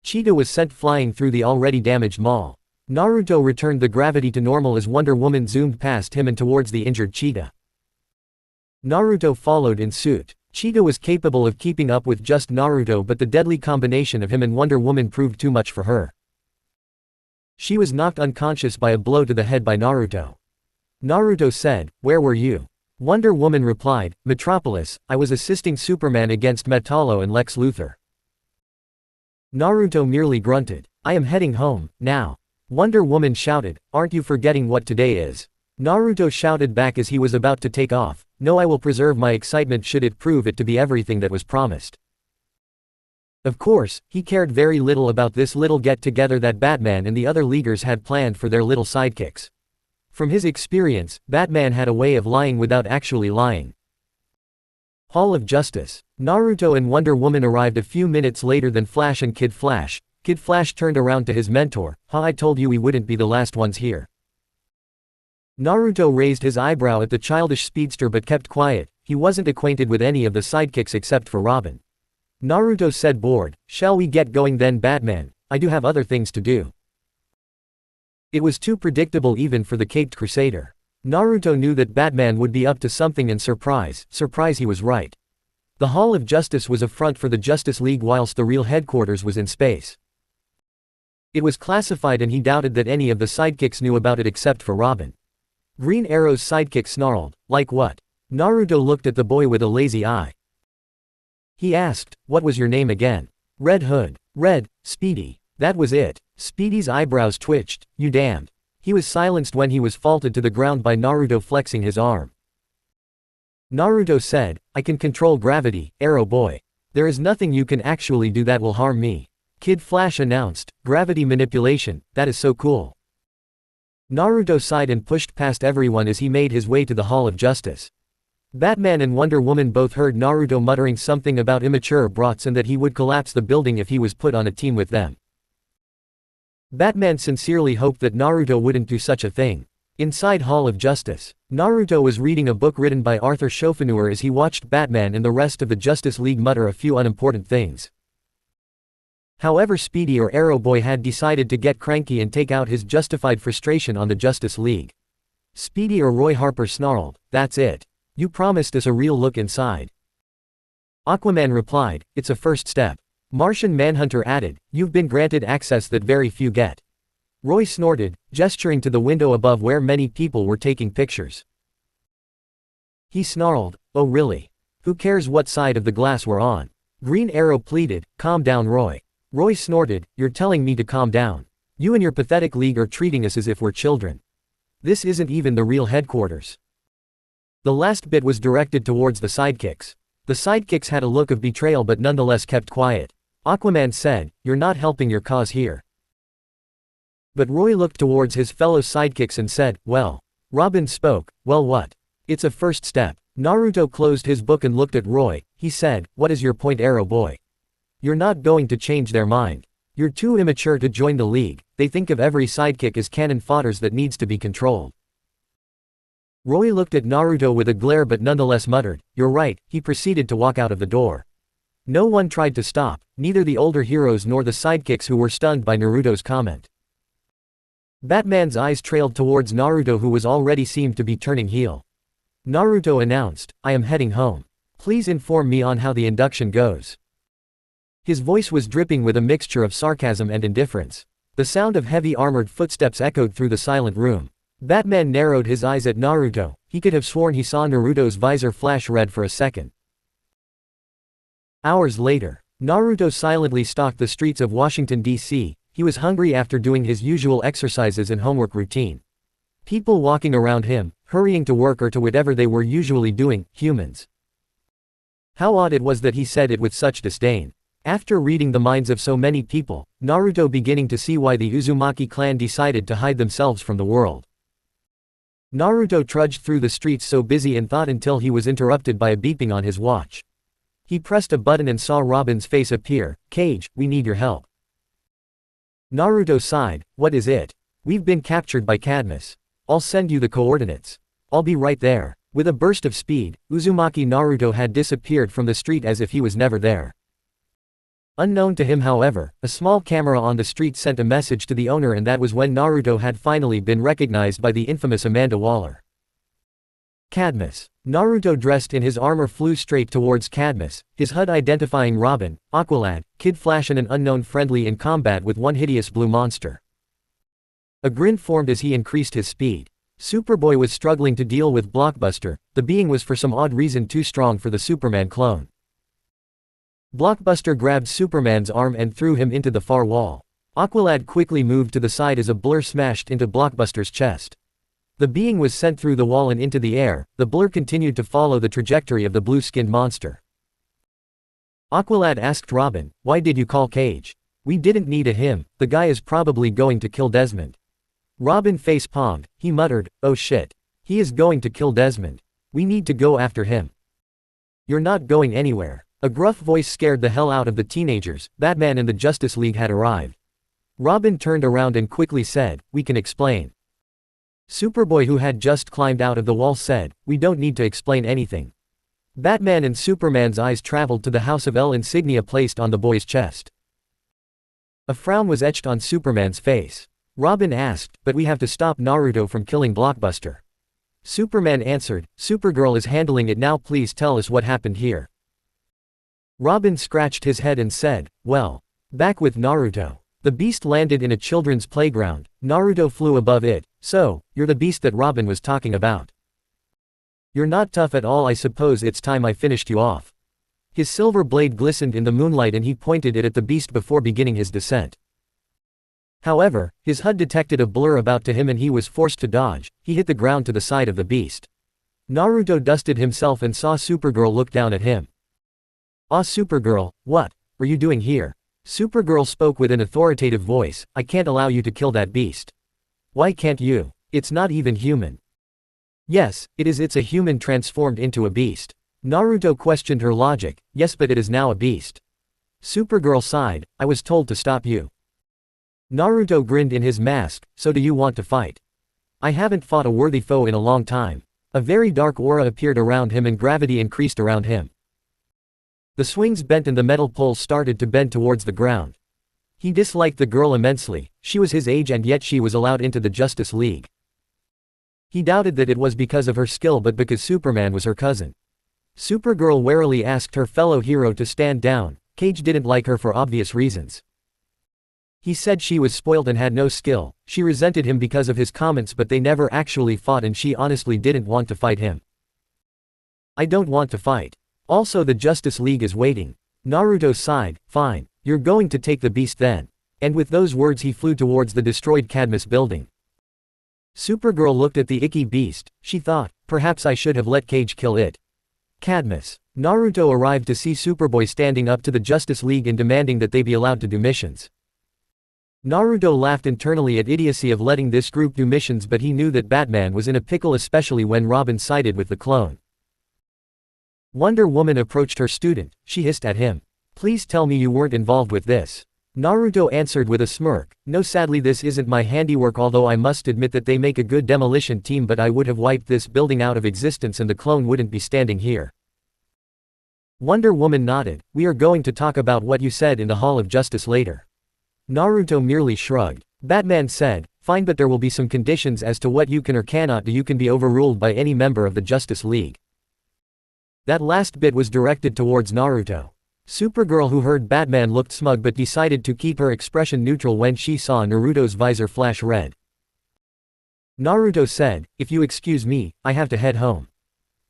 Cheetah was sent flying through the already damaged mall. Naruto returned the gravity to normal as Wonder Woman zoomed past him and towards the injured cheetah. Naruto followed in suit. Cheetah was capable of keeping up with just Naruto, but the deadly combination of him and Wonder Woman proved too much for her. She was knocked unconscious by a blow to the head by Naruto. Naruto said, "Where were you?" Wonder Woman replied, "Metropolis, I was assisting Superman against Metallo and Lex Luthor." Naruto merely grunted, "I am heading home, now." Wonder Woman shouted, "Aren't you forgetting what today is?" Naruto shouted back as he was about to take off, "No, I will preserve my excitement should it prove it to be everything that was promised." Of course, he cared very little about this little get-together that Batman and the other Leaguers had planned for their little sidekicks. From his experience, Batman had a way of lying without actually lying. Hall of Justice. Naruto and Wonder Woman arrived a few minutes later than Flash and Kid Flash. Kid Flash turned around to his mentor. I told you we wouldn't be the last ones here." Naruto raised his eyebrow at the childish speedster but kept quiet. He wasn't acquainted with any of the sidekicks except for Robin. Naruto said, bored. "Shall we get going then, Batman? I do have other things to do." It was too predictable even for the Caped Crusader. Naruto knew that Batman would be up to something and surprise he was right. The Hall of Justice was a front for the Justice League whilst the real headquarters was in space. It was classified and he doubted that any of the sidekicks knew about it except for Robin. Green Arrow's sidekick snarled, "Like what?" Naruto looked at the boy with a lazy eye. He asked, "What was your name again?" "Red Hood." "Red, Speedy. That was it." Speedy's eyebrows twitched. "You damned." He was silenced when he was faulted to the ground by Naruto flexing his arm. Naruto said, "I can control gravity, Arrow Boy. There is nothing you can actually do that will harm me." Kid Flash announced, "Gravity manipulation, that is so cool." Naruto sighed and pushed past everyone as he made his way to the Hall of Justice. Batman and Wonder Woman both heard Naruto muttering something about immature brats and that he would collapse the building if he was put on a team with them. Batman sincerely hoped that Naruto wouldn't do such a thing. Inside Hall of Justice, Naruto was reading a book written by Arthur Schopenhauer as he watched Batman and the rest of the Justice League mutter a few unimportant things. However, Speedy or Arrow Boy had decided to get cranky and take out his justified frustration on the Justice League. Speedy or Roy Harper snarled, "That's it. You promised us a real look inside." Aquaman replied, "It's a first step." Martian Manhunter added, "You've been granted access that very few get." Roy snorted, gesturing to the window above where many people were taking pictures. He snarled, "Oh really? Who cares what side of the glass we're on?" Green Arrow pleaded, "Calm down, Roy." Roy snorted, "You're telling me to calm down. You and your pathetic league are treating us as if we're children. This isn't even the real headquarters." The last bit was directed towards the sidekicks. The sidekicks had a look of betrayal but nonetheless kept quiet. Aquaman said, "You're not helping your cause here." But Roy looked towards his fellow sidekicks and said, "Well." Robin spoke, "Well what? It's a first step." Naruto closed his book and looked at Roy. He said, "What is your point, Arrow Boy? You're not going to change their mind. You're too immature to join the league. They think of every sidekick as cannon fodders that needs to be controlled." Roy looked at Naruto with a glare but nonetheless muttered, "You're right." He proceeded to walk out of the door. No one tried to stop, neither the older heroes nor the sidekicks who were stunned by Naruto's comment. Batman's eyes trailed towards Naruto who was already seemed to be turning heel. Naruto announced, "I am heading home. Please inform me on how the induction goes." His voice was dripping with a mixture of sarcasm and indifference. The sound of heavy armored footsteps echoed through the silent room. Batman narrowed his eyes at Naruto. He could have sworn he saw Naruto's visor flash red for a second. Hours later, Naruto silently stalked the streets of Washington, D.C. He was hungry after doing his usual exercises and homework routine. People walking around him, hurrying to work or to whatever they were usually doing, humans. How odd it was that he said it with such disdain. After reading the minds of so many people, Naruto beginning to see why the Uzumaki clan decided to hide themselves from the world. Naruto trudged through the streets so busy in thought until he was interrupted by a beeping on his watch. He pressed a button and saw Robin's face appear. "Cage, we need your help." Naruto sighed, "What is it?" "We've been captured by Cadmus. I'll send you the coordinates." "I'll be right there." With a burst of speed, Uzumaki Naruto had disappeared from the street as if he was never there. Unknown to him, however, a small camera on the street sent a message to the owner, and that was when Naruto had finally been recognized by the infamous Amanda Waller. Cadmus. Naruto, dressed in his armor, flew straight towards Cadmus, his HUD identifying Robin, Aqualad, Kid Flash and an unknown friendly in combat with one hideous blue monster. A grin formed as he increased his speed. Superboy was struggling to deal with Blockbuster. The being was for some odd reason too strong for the Superman clone. Blockbuster grabbed Superman's arm and threw him into the far wall. Aqualad quickly moved to the side as a blur smashed into Blockbuster's chest. The being was sent through the wall and into the air. The blur continued to follow the trajectory of the blue-skinned monster. Aqualad asked Robin, why did you call Cage? We didn't need him, the guy is probably going to kill Desmond. Robin face-palmed, he muttered, oh shit. He is going to kill Desmond. We need to go after him. You're not going anywhere. A gruff voice scared the hell out of the teenagers. Batman and the Justice League had arrived. Robin turned around and quickly said, we can explain. Superboy, who had just climbed out of the wall, said, we don't need to explain anything. Batman and Superman's eyes traveled to the House of L insignia placed on the boy's chest. A frown was etched on Superman's face. Robin asked, but we have to stop Naruto from killing Blockbuster. Superman answered, Supergirl is handling it now, please tell us what happened here. Robin scratched his head and said, well, back with Naruto. The beast landed in a children's playground, Naruto flew above it, so, you're the beast that Robin was talking about. You're not tough at all, I suppose it's time I finished you off. His silver blade glistened in the moonlight and he pointed it at the beast before beginning his descent. However, his HUD detected a blur about to him and he was forced to dodge. He hit the ground to the side of the beast. Naruto dusted himself and saw Supergirl look down at him. Ah, Supergirl, what are you doing here? Supergirl spoke with an authoritative voice, I can't allow you to kill that beast. Why can't you? It's not even human. Yes, it is, it's a human transformed into a beast. Naruto questioned her logic, yes, but it is now a beast. Supergirl sighed, I was told to stop you. Naruto grinned in his mask, so do you want to fight? I haven't fought a worthy foe in a long time. A very dark aura appeared around him and gravity increased around him. The swings bent and the metal poles started to bend towards the ground. He disliked the girl immensely, she was his age and yet she was allowed into the Justice League. He doubted that it was because of her skill but because Superman was her cousin. Supergirl warily asked her fellow hero to stand down. Cage didn't like her for obvious reasons. He said she was spoiled and had no skill. She resented him because of his comments, but they never actually fought and she honestly didn't want to fight him. I don't want to fight. Also, the Justice League is waiting. Naruto sighed, fine, you're going to take the beast then. And with those words he flew towards the destroyed Cadmus building. Supergirl looked at the icky beast, she thought, perhaps I should have let Cage kill it. Cadmus. Naruto arrived to see Superboy standing up to the Justice League and demanding that they be allowed to do missions. Naruto laughed internally at idiocy of letting this group do missions, but he knew that Batman was in a pickle, especially when Robin sided with the clone. Wonder Woman approached her student, she hissed at him. Please tell me you weren't involved with this. Naruto answered with a smirk, no, sadly this isn't my handiwork, although I must admit that they make a good demolition team, but I would have wiped this building out of existence and the clone wouldn't be standing here. Wonder Woman nodded, we are going to talk about what you said in the Hall of Justice later. Naruto merely shrugged. Batman said, fine, but there will be some conditions as to what you can or cannot do. You can be overruled by any member of the Justice League. That last bit was directed towards Naruto. Supergirl, who heard Batman, looked smug but decided to keep her expression neutral when she saw Naruto's visor flash red. Naruto said, if you excuse me, I have to head home.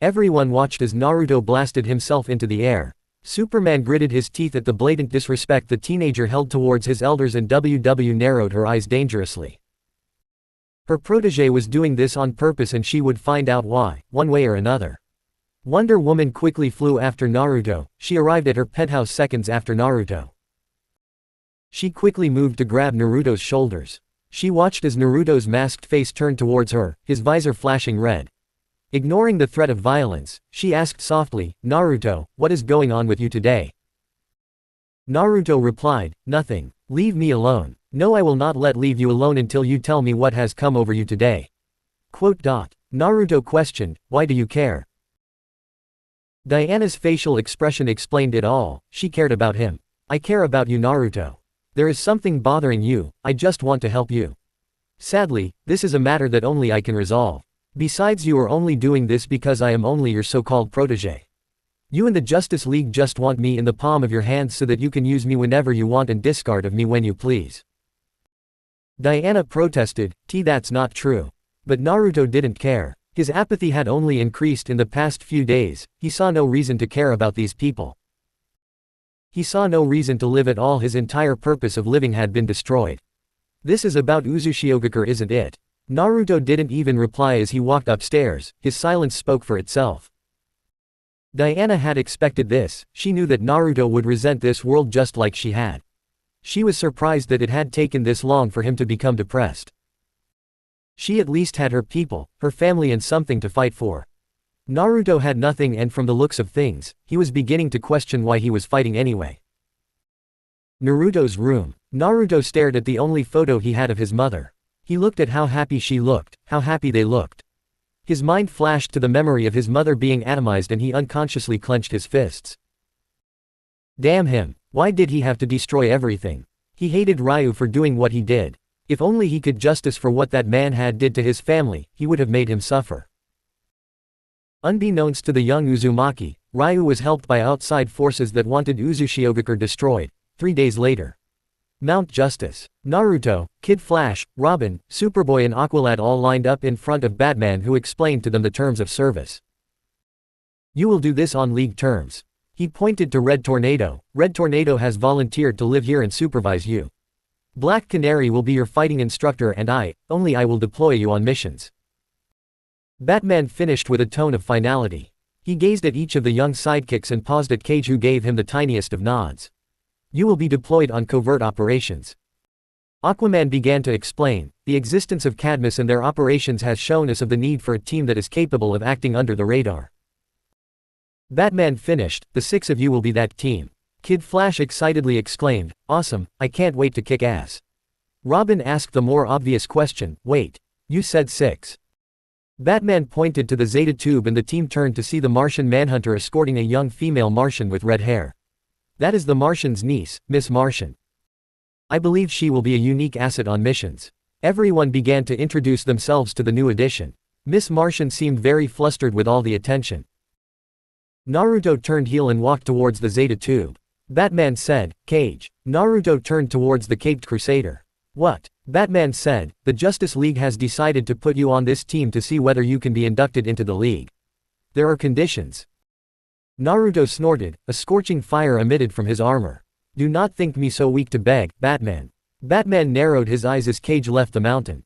Everyone watched as Naruto blasted himself into the air. Superman gritted his teeth at the blatant disrespect the teenager held towards his elders, and WW narrowed her eyes dangerously. Her protege was doing this on purpose and she would find out why, one way or another. Wonder Woman quickly flew after Naruto. She arrived at her penthouse seconds after Naruto. She quickly moved to grab Naruto's shoulders. She watched as Naruto's masked face turned towards her, his visor flashing red. Ignoring the threat of violence, she asked softly, Naruto, what is going on with you today? Naruto replied, nothing. Leave me alone. No, I will not leave you alone until you tell me what has come over you today. Naruto questioned, why do you care? Diana's facial expression explained it all, she cared about him. I care about you, Naruto. There is something bothering you, I just want to help you. Sadly, this is a matter that only I can resolve. Besides, you are only doing this because I am only your so-called protege. You and the Justice League just want me in the palm of your hands so that you can use me whenever you want and discard of me when you please. Diana protested, that's not true. But Naruto didn't care. His apathy had only increased in the past few days. He saw no reason to care about these people. He saw no reason to live at all. His entire purpose of living had been destroyed. This is about Uzushiogakure, isn't it? Naruto didn't even reply as he walked upstairs. His silence spoke for itself. Diana had expected this, she knew that Naruto would resent this world just like she had. She was surprised that it had taken this long for him to become depressed. She at least had her people, her family and something to fight for. Naruto had nothing and from the looks of things, he was beginning to question why he was fighting anyway. Naruto's room. Naruto stared at the only photo he had of his mother. He looked at how happy she looked, how happy they looked. His mind flashed to the memory of his mother being atomized and he unconsciously clenched his fists. Damn him, why did he have to destroy everything? He hated Ryu for doing what he did. If only he could justice for what that man had did to his family, he would have made him suffer. Unbeknownst to the young Uzumaki, Ryu was helped by outside forces that wanted Uzushiogakure destroyed. 3 days later. Mount Justice. Naruto, Kid Flash, Robin, Superboy and Aqualad all lined up in front of Batman who explained to them the terms of service. You will do this on league terms. He pointed to Red Tornado. Red Tornado has volunteered to live here and supervise you. Black Canary will be your fighting instructor and only I will deploy you on missions. Batman finished with a tone of finality. He gazed at each of the young sidekicks and paused at Cage who gave him the tiniest of nods. You will be deployed on covert operations. Aquaman began to explain, the existence of Cadmus and their operations has shown us of the need for a team that is capable of acting under the radar. Batman finished, the 6 of you will be that team. Kid Flash excitedly exclaimed, awesome, I can't wait to kick ass. Robin asked the more obvious question, wait, you said 6. Batman pointed to the Zeta tube and the team turned to see the Martian Manhunter escorting a young female Martian with red hair. That is the Martian's niece, Miss Martian. I believe she will be a unique asset on missions. Everyone began to introduce themselves to the new addition. Miss Martian seemed very flustered with all the attention. Naruto turned heel and walked towards the Zeta tube. Batman said, Cage. Naruto turned towards the Caped Crusader. What? Batman said, the Justice League has decided to put you on this team to see whether you can be inducted into the League. There are conditions. Naruto snorted, a scorching fire emitted from his armor. Do not think me so weak to beg, Batman. Batman narrowed his eyes as Cage left the mountain.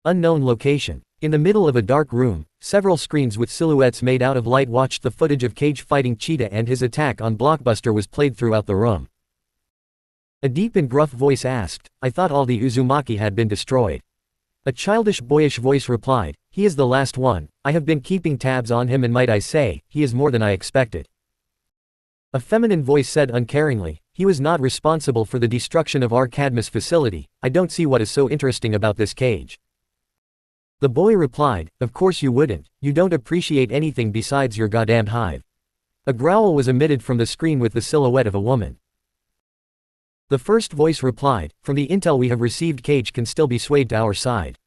Unknown location. In the middle of a dark room, several screens with silhouettes made out of light watched the footage of Cage fighting Cheetah and his attack on Blockbuster was played throughout the room. A deep and gruff voice asked, I thought all the Uzumaki had been destroyed. A childish boyish voice replied, he is the last one, I have been keeping tabs on him and might I say, he is more than I expected. A feminine voice said uncaringly, he was not responsible for the destruction of our Cadmus facility, I don't see what is so interesting about this Cage. The boy replied, of course you wouldn't, you don't appreciate anything besides your goddamned hive. A growl was emitted from the screen with the silhouette of a woman. The first voice replied, from the intel we have received Cage can still be swayed to our side.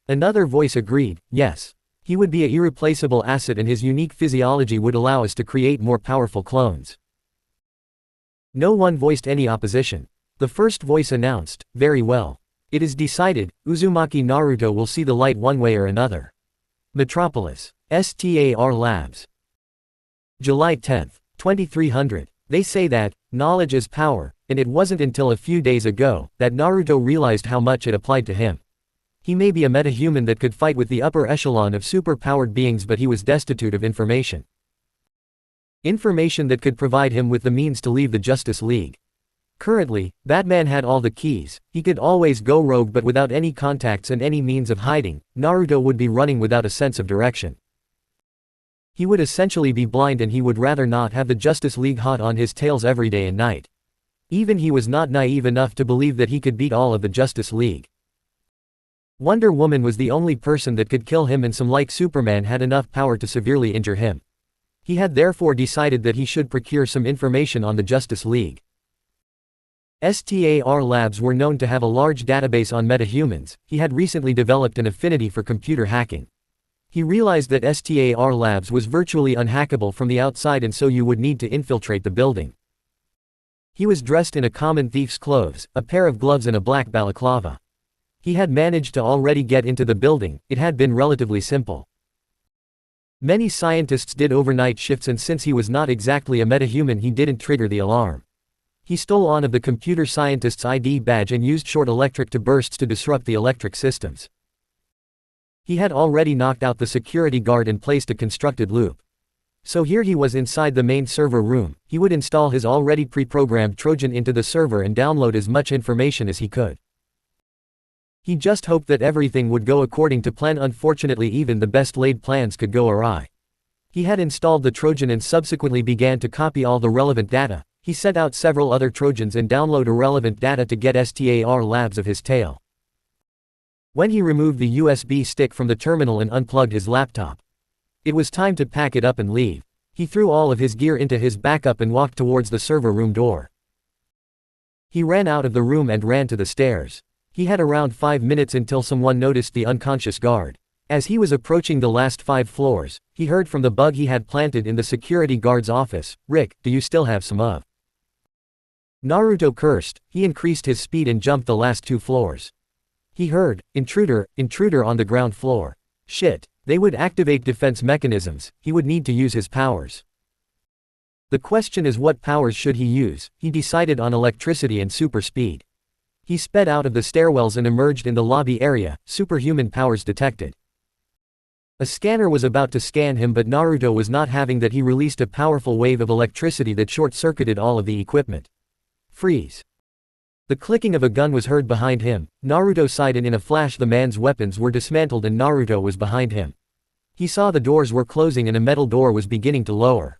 Another voice agreed, yes. He would be an irreplaceable asset and his unique physiology would allow us to create more powerful clones. No one voiced any opposition. The first voice announced, very well. It is decided, Uzumaki Naruto will see the light one way or another. Metropolis. STAR Labs. July 10, 2300. They say that, knowledge is power, and it wasn't until a few days ago, that Naruto realized how much it applied to him. He may be a metahuman that could fight with the upper echelon of super-powered beings but he was destitute of information. Information that could provide him with the means to leave the Justice League. Currently, Batman had all the keys, he could always go rogue but without any contacts and any means of hiding, Naruto would be running without a sense of direction. He would essentially be blind and he would rather not have the Justice League hot on his tails every day and night. Even he was not naive enough to believe that he could beat all of the Justice League. Wonder Woman was the only person that could kill him and some like Superman had enough power to severely injure him. He had therefore decided that he should procure some information on the Justice League. STAR Labs were known to have a large database on metahumans, he had recently developed an affinity for computer hacking. He realized that STAR Labs was virtually unhackable from the outside and so you would need to infiltrate the building. He was dressed in a common thief's clothes, a pair of gloves and a black balaclava. He had managed to already get into the building, it had been relatively simple. Many scientists did overnight shifts and since he was not exactly a metahuman he didn't trigger the alarm. He stole on of the computer scientist's ID badge and used short electric to bursts to disrupt the electric systems. He had already knocked out the security guard and placed a constructed loop. So here he was inside the main server room. He would install his already pre-programmed Trojan into the server and download as much information as he could. He just hoped that everything would go according to plan. Unfortunately, even the best laid plans could go awry. He had installed the Trojan and subsequently began to copy all the relevant data. He sent out several other Trojans and download irrelevant data to get STAR labs of his tail. When he removed the USB stick from the terminal and unplugged his laptop, it was time to pack it up and leave. He threw all of his gear into his backup and walked towards the server room door. He ran out of the room and ran to the stairs. He had around 5 minutes until someone noticed the unconscious guard. As he was approaching the last 5 floors, he heard from the bug he had planted in the security guard's office, "Rick, do you still have some of?" Naruto cursed. He increased his speed and jumped the last 2 floors. He heard, "Intruder, intruder on the ground floor." Shit. They would activate defense mechanisms. He would need to use his powers. The question is, what powers should he use? He decided on electricity and super speed. He sped out of the stairwells and emerged in the lobby area. Superhuman powers detected. A scanner was about to scan him, but Naruto was not having that. He released a powerful wave of electricity that short-circuited all of the equipment. Freeze. The clicking of a gun was heard behind him. Naruto sighed, and in a flash the man's weapons were dismantled and Naruto was behind him. He saw the doors were closing and a metal door was beginning to lower.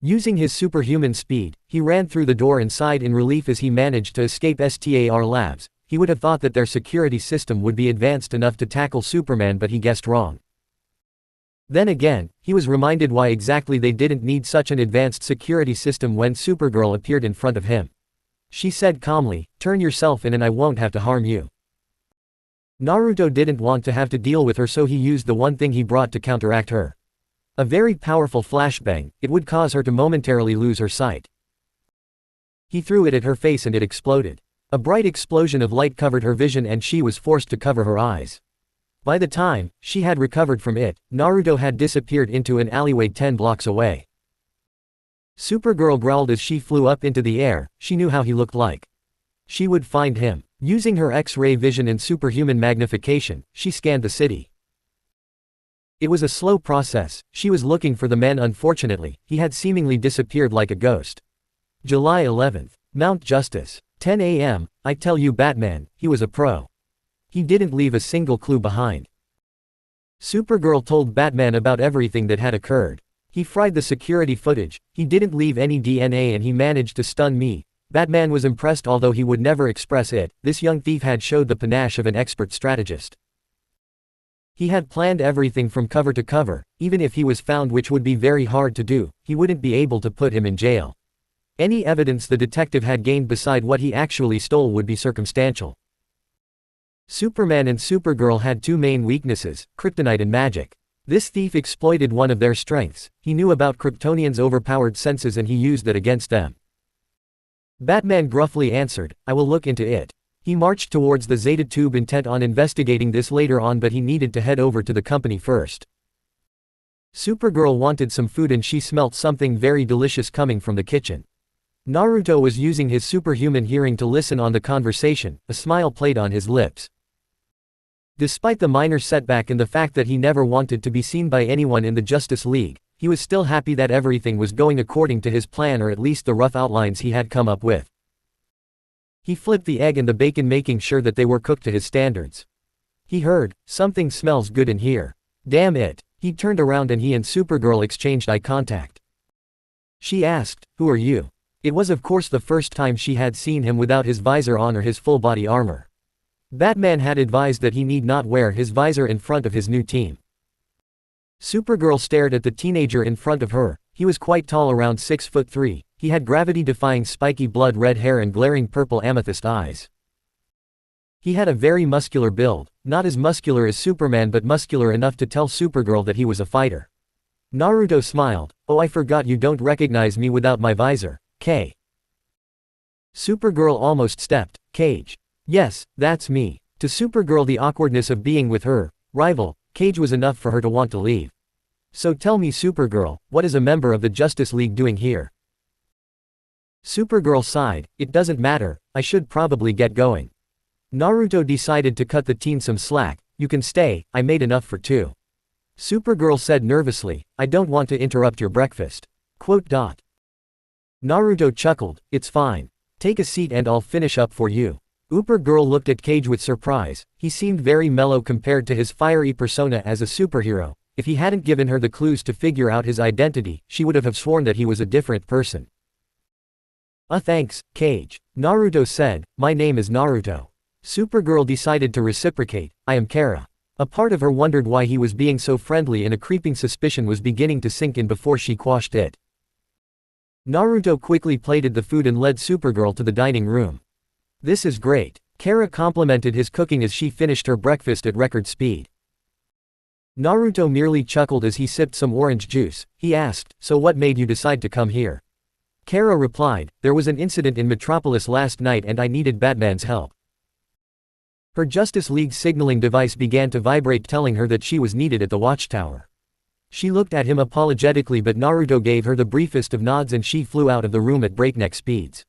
Using his superhuman speed, he ran through the door and sighed in relief as he managed to escape STAR labs. He would have thought that their security system would be advanced enough to tackle Superman, but he guessed wrong. Then again, he was reminded why exactly they didn't need such an advanced security system when Supergirl appeared in front of him. She said calmly, "Turn yourself in and I won't have to harm you." Naruto didn't want to have to deal with her, so he used the one thing he brought to counteract her. A very powerful flashbang. It would cause her to momentarily lose her sight. He threw it at her face and it exploded. A bright explosion of light covered her vision and she was forced to cover her eyes. By the time she had recovered from it, Naruto had disappeared into an alleyway 10 blocks away. Supergirl growled as she flew up into the air. She knew how he looked like. She would find him. Using her X-ray vision and superhuman magnification, she scanned the city. It was a slow process. She was looking for the man. Unfortunately, he had seemingly disappeared like a ghost. July 11th. Mount Justice. 10 a.m. I tell you, Batman, he was a pro. He didn't leave a single clue behind. Supergirl told Batman about everything that had occurred. He fried the security footage. He didn't leave any DNA and he managed to stun me. Batman was impressed, although he would never express it. This young thief had showed the panache of an expert strategist. He had planned everything from cover to cover. Even if he was found, which would be very hard to do, he wouldn't be able to put him in jail. Any evidence the detective had gained beside what he actually stole would be circumstantial. Superman and Supergirl had 2 main weaknesses, kryptonite and magic. This thief exploited one of their strengths. He knew about Kryptonians' overpowered senses and he used that against them. Batman gruffly answered, "I will look into it." He marched towards the Zeta Tube, intent on investigating this later on, but he needed to head over to the company first. Supergirl wanted some food and she smelt something very delicious coming from the kitchen. Naruto was using his superhuman hearing to listen on the conversation. A smile played on his lips. Despite the minor setback and the fact that he never wanted to be seen by anyone in the Justice League, he was still happy that everything was going according to his plan, or at least the rough outlines he had come up with. He flipped the egg and the bacon, making sure that they were cooked to his standards. He heard, "Something smells good in here." Damn it. He turned around and he and Supergirl exchanged eye contact. She asked, "Who are you?" It was of course the first time she had seen him without his visor on or his full body armor. Batman had advised that he need not wear his visor in front of his new team. Supergirl stared at the teenager in front of her. He was quite tall, around 6'3". He had gravity-defying spiky blood-red hair and glaring purple amethyst eyes. He had a very muscular build, not as muscular as Superman but muscular enough to tell Supergirl that he was a fighter. Naruto smiled. "Oh, I forgot you don't recognize me without my visor, K." Supergirl almost stepped. "Cage." "Yes, that's me." To Supergirl, the awkwardness of being with her rival, Cage, was enough for her to want to leave. "So tell me, Supergirl, what is a member of the Justice League doing here?" Supergirl sighed. "It doesn't matter, I should probably get going." Naruto decided to cut the teen some slack. "You can stay, I made enough for 2." Supergirl said nervously, I don't want to interrupt your breakfast. Naruto chuckled, it's fine. Take a seat and I'll finish up for you. Supergirl looked at Cage with surprise. He seemed very mellow compared to his fiery persona as a superhero. If he hadn't given her the clues to figure out his identity, she would have sworn that he was a different person. Thanks, Cage. Naruto said, my name is Naruto. Supergirl decided to reciprocate, I am Kara. A part of her wondered why he was being so friendly and a creeping suspicion was beginning to sink in before she quashed it. Naruto quickly plated the food and led Supergirl to the dining room. This is great. Kara complimented his cooking as she finished her breakfast at record speed. Naruto merely chuckled as he sipped some orange juice. He asked, so what made you decide to come here? Kara replied, there was an incident in Metropolis last night and I needed Batman's help. Her Justice League signaling device began to vibrate telling her that she was needed at the watchtower. She looked at him apologetically but Naruto gave her the briefest of nods and she flew out of the room at breakneck speeds.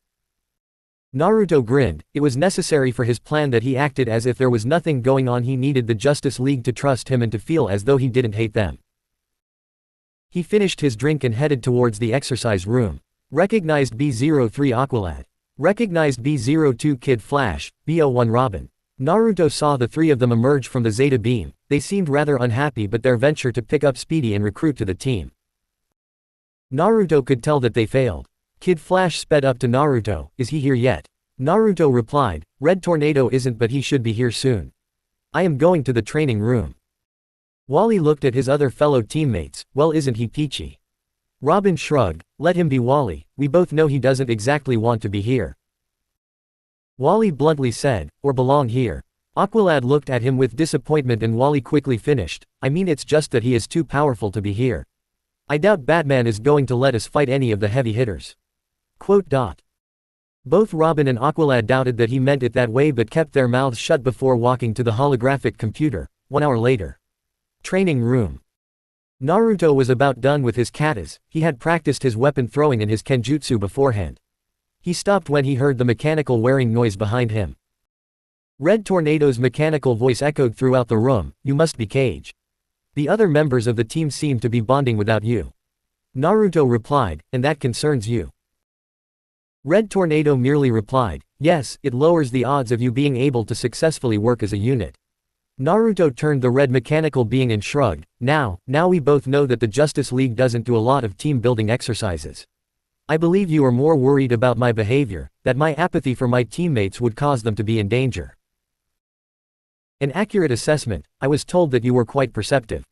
Naruto grinned. It was necessary for his plan that he acted as if there was nothing going on. He needed the Justice League to trust him and to feel as though he didn't hate them. He finished his drink and headed towards the exercise room. Recognized B03 Aqualad. Recognized B02 Kid Flash, B01 Robin. Naruto saw the three of them emerge from the Zeta beam. They seemed rather unhappy but their venture to pick up Speedy and recruit to the team. Naruto could tell that they failed. Kid Flash sped up to Naruto, is he here yet? Naruto replied, Red Tornado isn't but he should be here soon. I am going to the training room. Wally looked at his other fellow teammates, well isn't he peachy? Robin shrugged, let him be Wally, we both know he doesn't exactly want to be here. Wally bluntly said, or belong here. Aqualad looked at him with disappointment and Wally quickly finished, I mean it's just that he is too powerful to be here. I doubt Batman is going to let us fight any of the heavy hitters. Both Robin and Aqualad doubted that he meant it that way but kept their mouths shut before walking to the holographic computer. 1 hour later. Training room. Naruto was about done with his katas. He had practiced his weapon throwing and his kenjutsu beforehand. He stopped when he heard the mechanical whirring noise behind him. Red Tornado's mechanical voice echoed throughout the room, you must be Cage. The other members of the team seem to be bonding without you. Naruto replied, and that concerns you. Red Tornado merely replied, yes, it lowers the odds of you being able to successfully work as a unit. Naruto turned the red mechanical being and shrugged, now we both know that the Justice League doesn't do a lot of team building exercises. I believe you are more worried about my behavior, that my apathy for my teammates would cause them to be in danger. An accurate assessment, I was told that you were quite perceptive.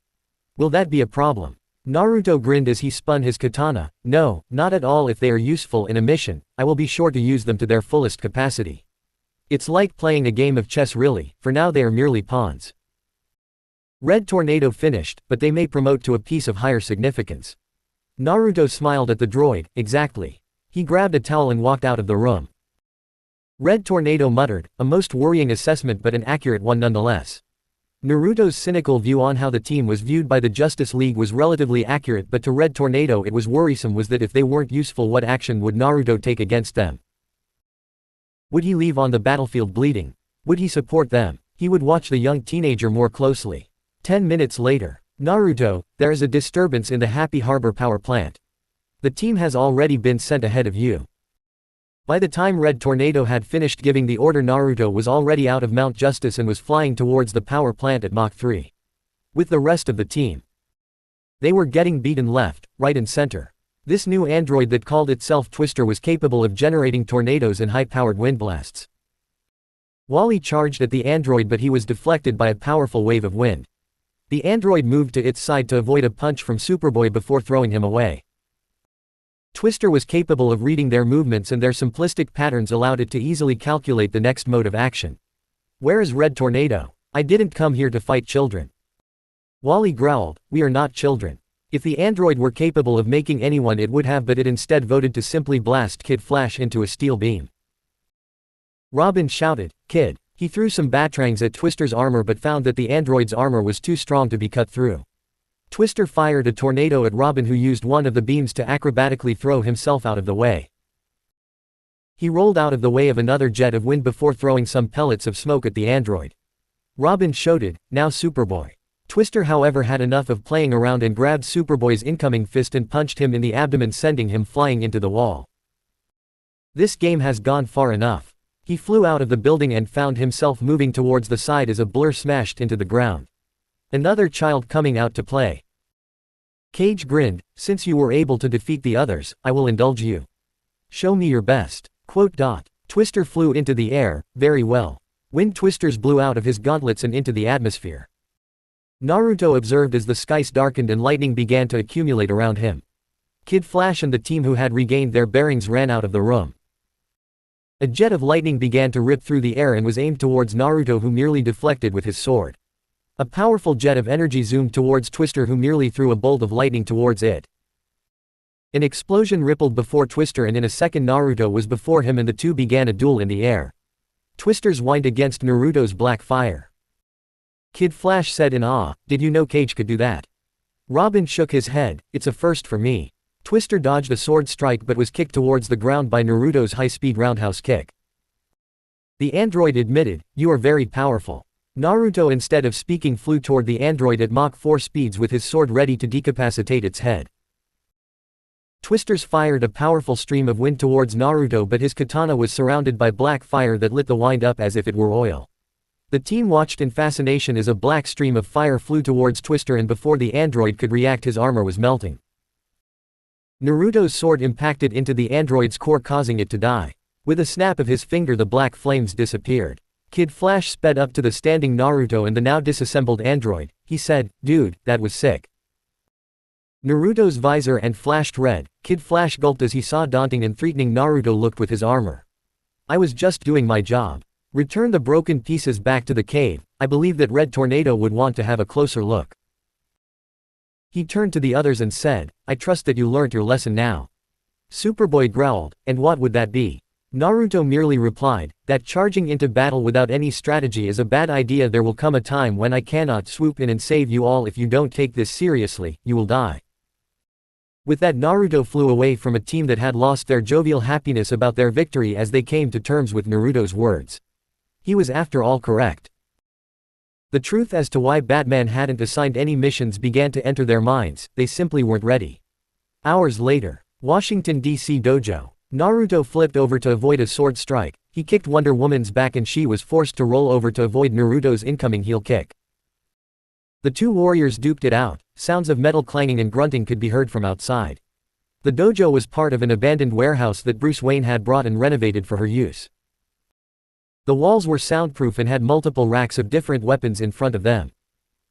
Will that be a problem? Naruto grinned as he spun his katana, no, not at all if they are useful in a mission, I will be sure to use them to their fullest capacity. It's like playing a game of chess really, for now they are merely pawns. Red Tornado finished, but they may promote to a piece of higher significance. Naruto smiled at the droid, exactly. He grabbed a towel and walked out of the room. Red Tornado muttered, a most worrying assessment but an accurate one nonetheless. Naruto's cynical view on how the team was viewed by the Justice League was relatively accurate but to Red Tornado it was worrisome was that if they weren't useful what action would Naruto take against them? Would he leave on the battlefield bleeding? Would he support them? He would watch the young teenager more closely. 10 minutes later. Naruto, there is a disturbance in the Happy Harbor power plant. The team has already been sent ahead of you. By the time Red Tornado had finished giving the order Naruto was already out of Mount Justice and was flying towards the power plant at Mach 3. With the rest of the team. They were getting beaten left, right and center. This new android that called itself Twister was capable of generating tornadoes and high-powered wind blasts. Wally charged at the android but he was deflected by a powerful wave of wind. The android moved to its side to avoid a punch from Superboy before throwing him away. Twister was capable of reading their movements and their simplistic patterns allowed it to easily calculate the next mode of action. Where is Red Tornado? I didn't come here to fight children. Wally growled, we are not children. If the android were capable of making anyone it would have but it instead voted to simply blast Kid Flash into a steel beam. Robin shouted, Kid. He threw some batarangs at Twister's armor but found that the android's armor was too strong to be cut through. Twister fired a tornado at Robin who used one of the beams to acrobatically throw himself out of the way. He rolled out of the way of another jet of wind before throwing some pellets of smoke at the android. Robin shouted, now Superboy. Twister however had enough of playing around and grabbed Superboy's incoming fist and punched him in the abdomen, sending him flying into the wall. This game has gone far enough. He flew out of the building and found himself moving towards the side as a blur smashed into the ground. Another child coming out to play. Cage grinned, "Since you were able to defeat the others, I will indulge you. Show me your best." Twister flew into the air, very well. Wind twisters blew out of his gauntlets and into the atmosphere. Naruto observed as the skies darkened and lightning began to accumulate around him. Kid Flash and the team who had regained their bearings ran out of the room. A jet of lightning began to rip through the air and was aimed towards Naruto, who merely deflected with his sword. A powerful jet of energy zoomed towards Twister, who merely threw a bolt of lightning towards it. An explosion rippled before Twister, and in a second Naruto was before him and the two began a duel in the air. Twister's whined against Naruto's black fire. Kid Flash said in awe, "Did you know Cage could do that?" Robin shook his head, "It's a first for me." Twister dodged a sword strike but was kicked towards the ground by Naruto's high-speed roundhouse kick. The android admitted, "You are very powerful." Naruto, instead of speaking, flew toward the android at Mach 4 speeds with his sword ready to decapacitate its head. Twisters fired a powerful stream of wind towards Naruto, but his katana was surrounded by black fire that lit the wind up as if it were oil. The team watched in fascination as a black stream of fire flew towards Twister, and before the android could react, his armor was melting. Naruto's sword impacted into the android's core, causing it to die. With a snap of his finger, the black flames disappeared. Kid Flash sped up to the standing Naruto and the now disassembled android. He said, "Dude, that was sick." Naruto's visor and flashed red. Kid Flash gulped as he saw daunting and threatening Naruto looked with his armor. "I was just doing my job. Return the broken pieces back to the cave. I believe that Red Tornado would want to have a closer look." He turned to the others and said, "I trust that you learnt your lesson now." Superboy growled, "And what would that be?" Naruto merely replied, "That charging into battle without any strategy is a bad idea. There will come a time when I cannot swoop in and save you all. If you don't take this seriously, you will die." With that, Naruto flew away from a team that had lost their jovial happiness about their victory as they came to terms with Naruto's words. He was after all correct. The truth as to why Batman hadn't assigned any missions began to enter their minds. They simply weren't ready. Hours later, Washington, D.C. dojo. Naruto flipped over to avoid a sword strike. He kicked Wonder Woman's back and she was forced to roll over to avoid Naruto's incoming heel kick. The two warriors duked it out. Sounds of metal clanging and grunting could be heard from outside. The dojo was part of an abandoned warehouse that Bruce Wayne had brought and renovated for her use. The walls were soundproof and had multiple racks of different weapons in front of them.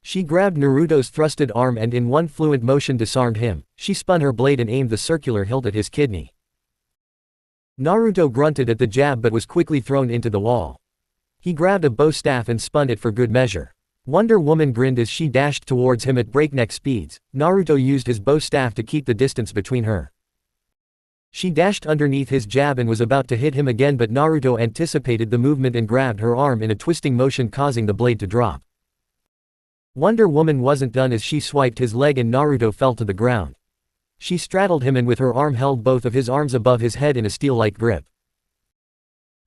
She grabbed Naruto's thrusted arm and in one fluent motion disarmed him. She spun her blade and aimed the circular hilt at his kidney. Naruto grunted at the jab but was quickly thrown into the wall. He grabbed a bow staff and spun it for good measure. Wonder Woman grinned as she dashed towards him at breakneck speeds. Naruto used his bow staff to keep the distance between her. She dashed underneath his jab and was about to hit him again, but Naruto anticipated the movement and grabbed her arm in a twisting motion, causing the blade to drop. Wonder Woman wasn't done as she swiped his leg and Naruto fell to the ground. She straddled him and with her arm held both of his arms above his head in a steel-like grip.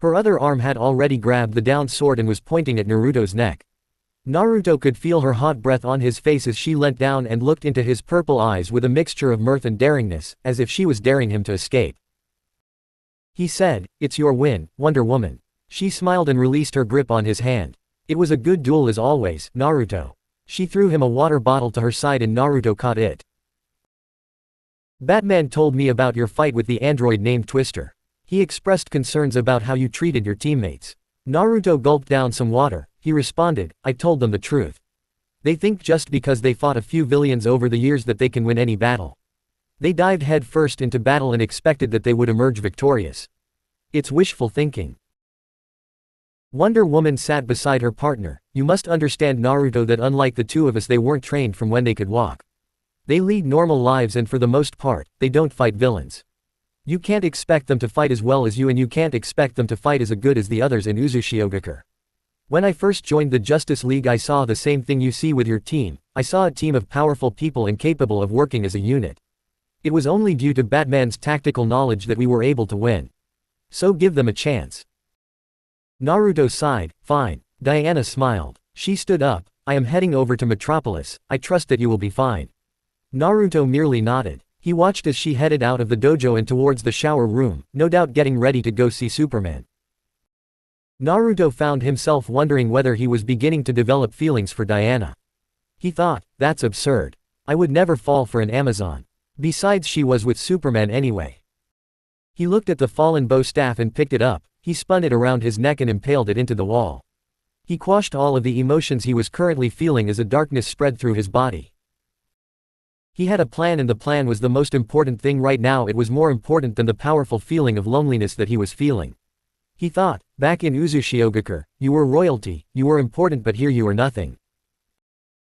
Her other arm had already grabbed the downed sword and was pointing at Naruto's neck. Naruto could feel her hot breath on his face as she leant down and looked into his purple eyes with a mixture of mirth and daringness, as if she was daring him to escape. He said, "It's your win, Wonder Woman." She smiled and released her grip on his hand. "It was a good duel as always, Naruto." She threw him a water bottle to her side and Naruto caught it. "Batman told me about your fight with the android named Twister. He expressed concerns about how you treated your teammates." Naruto gulped down some water. He responded, "I told them the truth. They think just because they fought a few villains over the years that they can win any battle. They dived head first into battle and expected that they would emerge victorious. It's wishful thinking." Wonder Woman sat beside her partner. "You must understand, Naruto, that unlike the two of us, they weren't trained from when they could walk. They lead normal lives and for the most part, they don't fight villains. You can't expect them to fight as well as you and you can't expect them to fight as good as the others in Uzushiogakure. When I first joined the Justice League, I saw the same thing you see with your team. I saw a team of powerful people and capable of working as a unit. It was only due to Batman's tactical knowledge that we were able to win. So give them a chance." Naruto sighed. "Fine." Diana smiled. She stood up. I am heading over to Metropolis, I trust that you will be fine. Naruto merely nodded. He watched as she headed out of the dojo and towards the shower room, no doubt getting ready to go see Superman. Naruto found himself wondering whether he was beginning to develop feelings for Diana. He thought, that's absurd. I would never fall for an Amazon. Besides, she was with Superman anyway. He looked at the fallen bow staff and picked it up. He spun it around his neck and impaled it into the wall. He quashed all of the emotions he was currently feeling as a darkness spread through his body. He had a plan, and the plan was the most important thing right now. It was more important than the powerful feeling of loneliness that he was feeling. He thought, back in Uzushiogakure, you were royalty, you were important, but here you are nothing.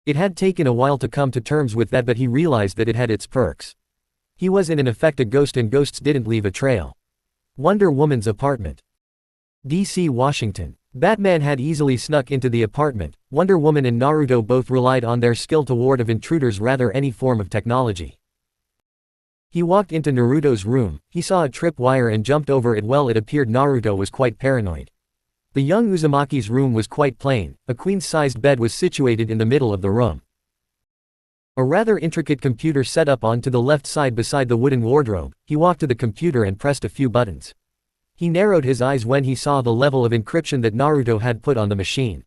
It had taken a while to come to terms with that, but he realized that it had its perks. He was in effect a ghost, and ghosts didn't leave a trail. Wonder Woman's apartment. DC, Washington. Batman had easily snuck into the apartment. Wonder Woman and Naruto both relied on their skill to ward off intruders rather any form of technology. He walked into Naruto's room, he saw a tripwire and jumped over it. Well, it appeared Naruto was quite paranoid. The young Uzumaki's room was quite plain. A queen-sized bed was situated in the middle of the room. A rather intricate computer set up onto the left side beside the wooden wardrobe. He walked to the computer and pressed a few buttons. He narrowed his eyes when he saw the level of encryption that Naruto had put on the machine.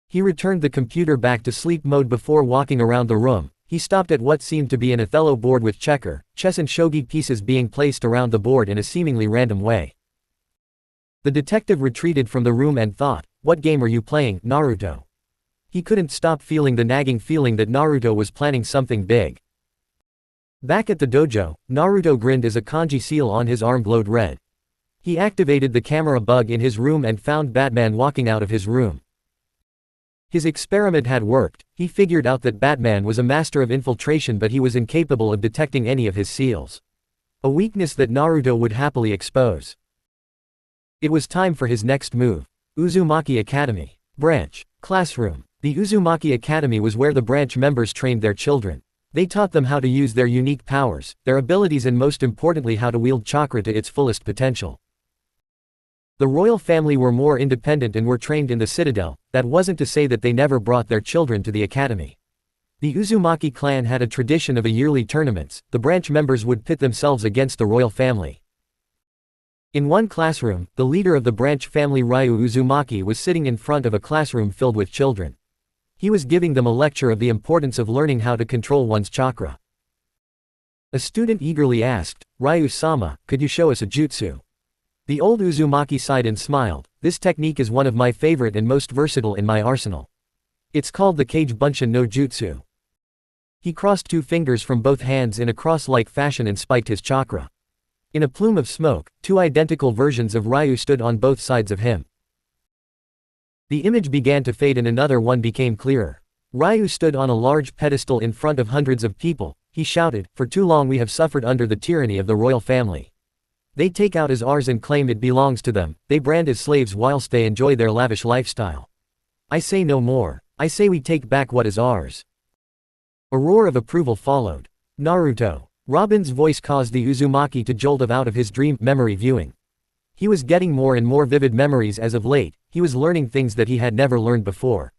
He returned the computer back to sleep mode before walking around the room. He stopped at what seemed to be an Othello board with checker, chess and shogi pieces being placed around the board in a seemingly random way. The detective retreated from the room and thought, what game are you playing, Naruto? He couldn't stop feeling the nagging feeling that Naruto was planning something big. Back at the dojo, Naruto grinned as a kanji seal on his arm glowed red. He activated the camera bug in his room and found Batman walking out of his room. His experiment had worked. He figured out that Batman was a master of infiltration, but he was incapable of detecting any of his seals. A weakness that Naruto would happily expose. It was time for his next move. Uzumaki Academy. Branch. Classroom. The Uzumaki Academy was where the branch members trained their children. They taught them how to use their unique powers, their abilities, and most importantly how to wield chakra to its fullest potential. The royal family were more independent and were trained in the citadel. That wasn't to say that they never brought their children to the academy. The Uzumaki clan had a tradition of a yearly tournaments. The branch members would pit themselves against the royal family. In one classroom, the leader of the branch family, Ryu Uzumaki, was sitting in front of a classroom filled with children. He was giving them a lecture of the importance of learning how to control one's chakra. A student eagerly asked, Ryu-sama, could you show us a jutsu? The old Uzumaki sighed and smiled. This technique is one of my favorite and most versatile in my arsenal. It's called the Kage Bunshin no Jutsu. He crossed two fingers from both hands in a cross-like fashion and spiked his chakra. In a plume of smoke, two identical versions of Ryu stood on both sides of him. The image began to fade and another one became clearer. Ryu stood on a large pedestal in front of hundreds of people. He shouted, for too long we have suffered under the tyranny of the royal family. They take out as ours and claim it belongs to them. They brand as slaves whilst they enjoy their lavish lifestyle. I say no more. I say we take back what is ours. A roar of approval followed. Naruto. Robin's voice caused the Uzumaki to jolt out of his dream memory viewing. He was getting more and more vivid memories as of late. He was learning things that he had never learned before.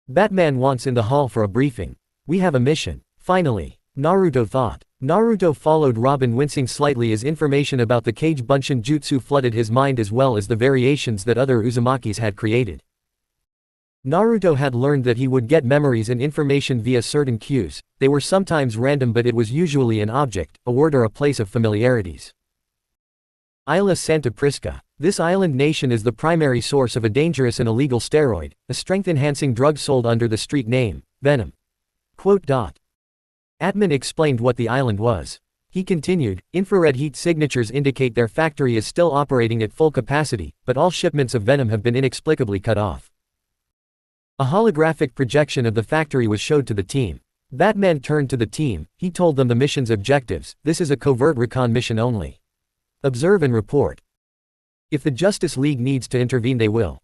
Batman wants in the hall for a briefing. We have a mission. Finally. Naruto thought. Naruto followed Robin, wincing slightly as information about the Kage Bunshin Jutsu flooded his mind, as well as the variations that other Uzumakis had created. Naruto had learned that he would get memories and information via certain cues. They were sometimes random, but it was usually an object, a word, or a place of familiarities. Isla Santa Prisa. This island nation is the primary source of a dangerous and illegal steroid, a strength-enhancing drug sold under the street name, Venom. Atman explained what the island was. He continued, infrared heat signatures indicate their factory is still operating at full capacity, but all shipments of Venom have been inexplicably cut off. A holographic projection of the factory was showed to the team. Batman turned to the team. He told them the mission's objectives. This is a covert recon mission only. Observe and report. If the Justice League needs to intervene, they will.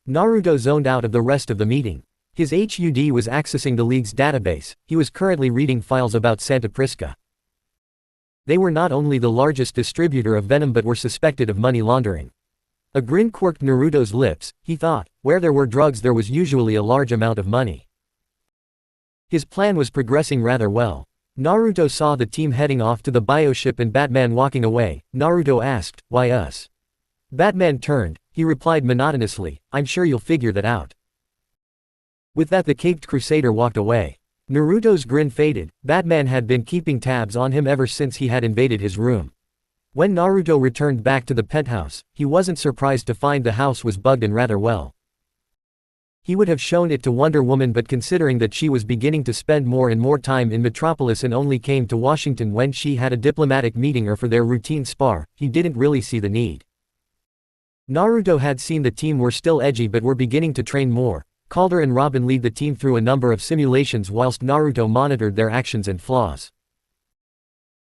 Naruto zoned out of the rest of the meeting. His HUD was accessing the League's database. He was currently reading files about Santa Prisa. They were not only the largest distributor of Venom but were suspected of money laundering. A grin quirked Naruto's lips. He thought, where there were drugs there was usually a large amount of money. His plan was progressing rather well. Naruto saw the team heading off to the bioship and Batman walking away. Naruto asked, "Why us?" Batman turned. He replied monotonously, "I'm sure you'll figure that out." With that the caped crusader walked away. Naruto's grin faded. Batman had been keeping tabs on him ever since he had invaded his room. When Naruto returned back to the penthouse, he wasn't surprised to find the house was bugged in rather well. He would have shown it to Wonder Woman, but considering that she was beginning to spend more and more time in Metropolis and only came to Washington when she had a diplomatic meeting or for their routine spar, he didn't really see the need. Naruto had seen the team were still edgy but were beginning to train more. Calder and Robin lead the team through a number of simulations whilst Naruto monitored their actions and flaws.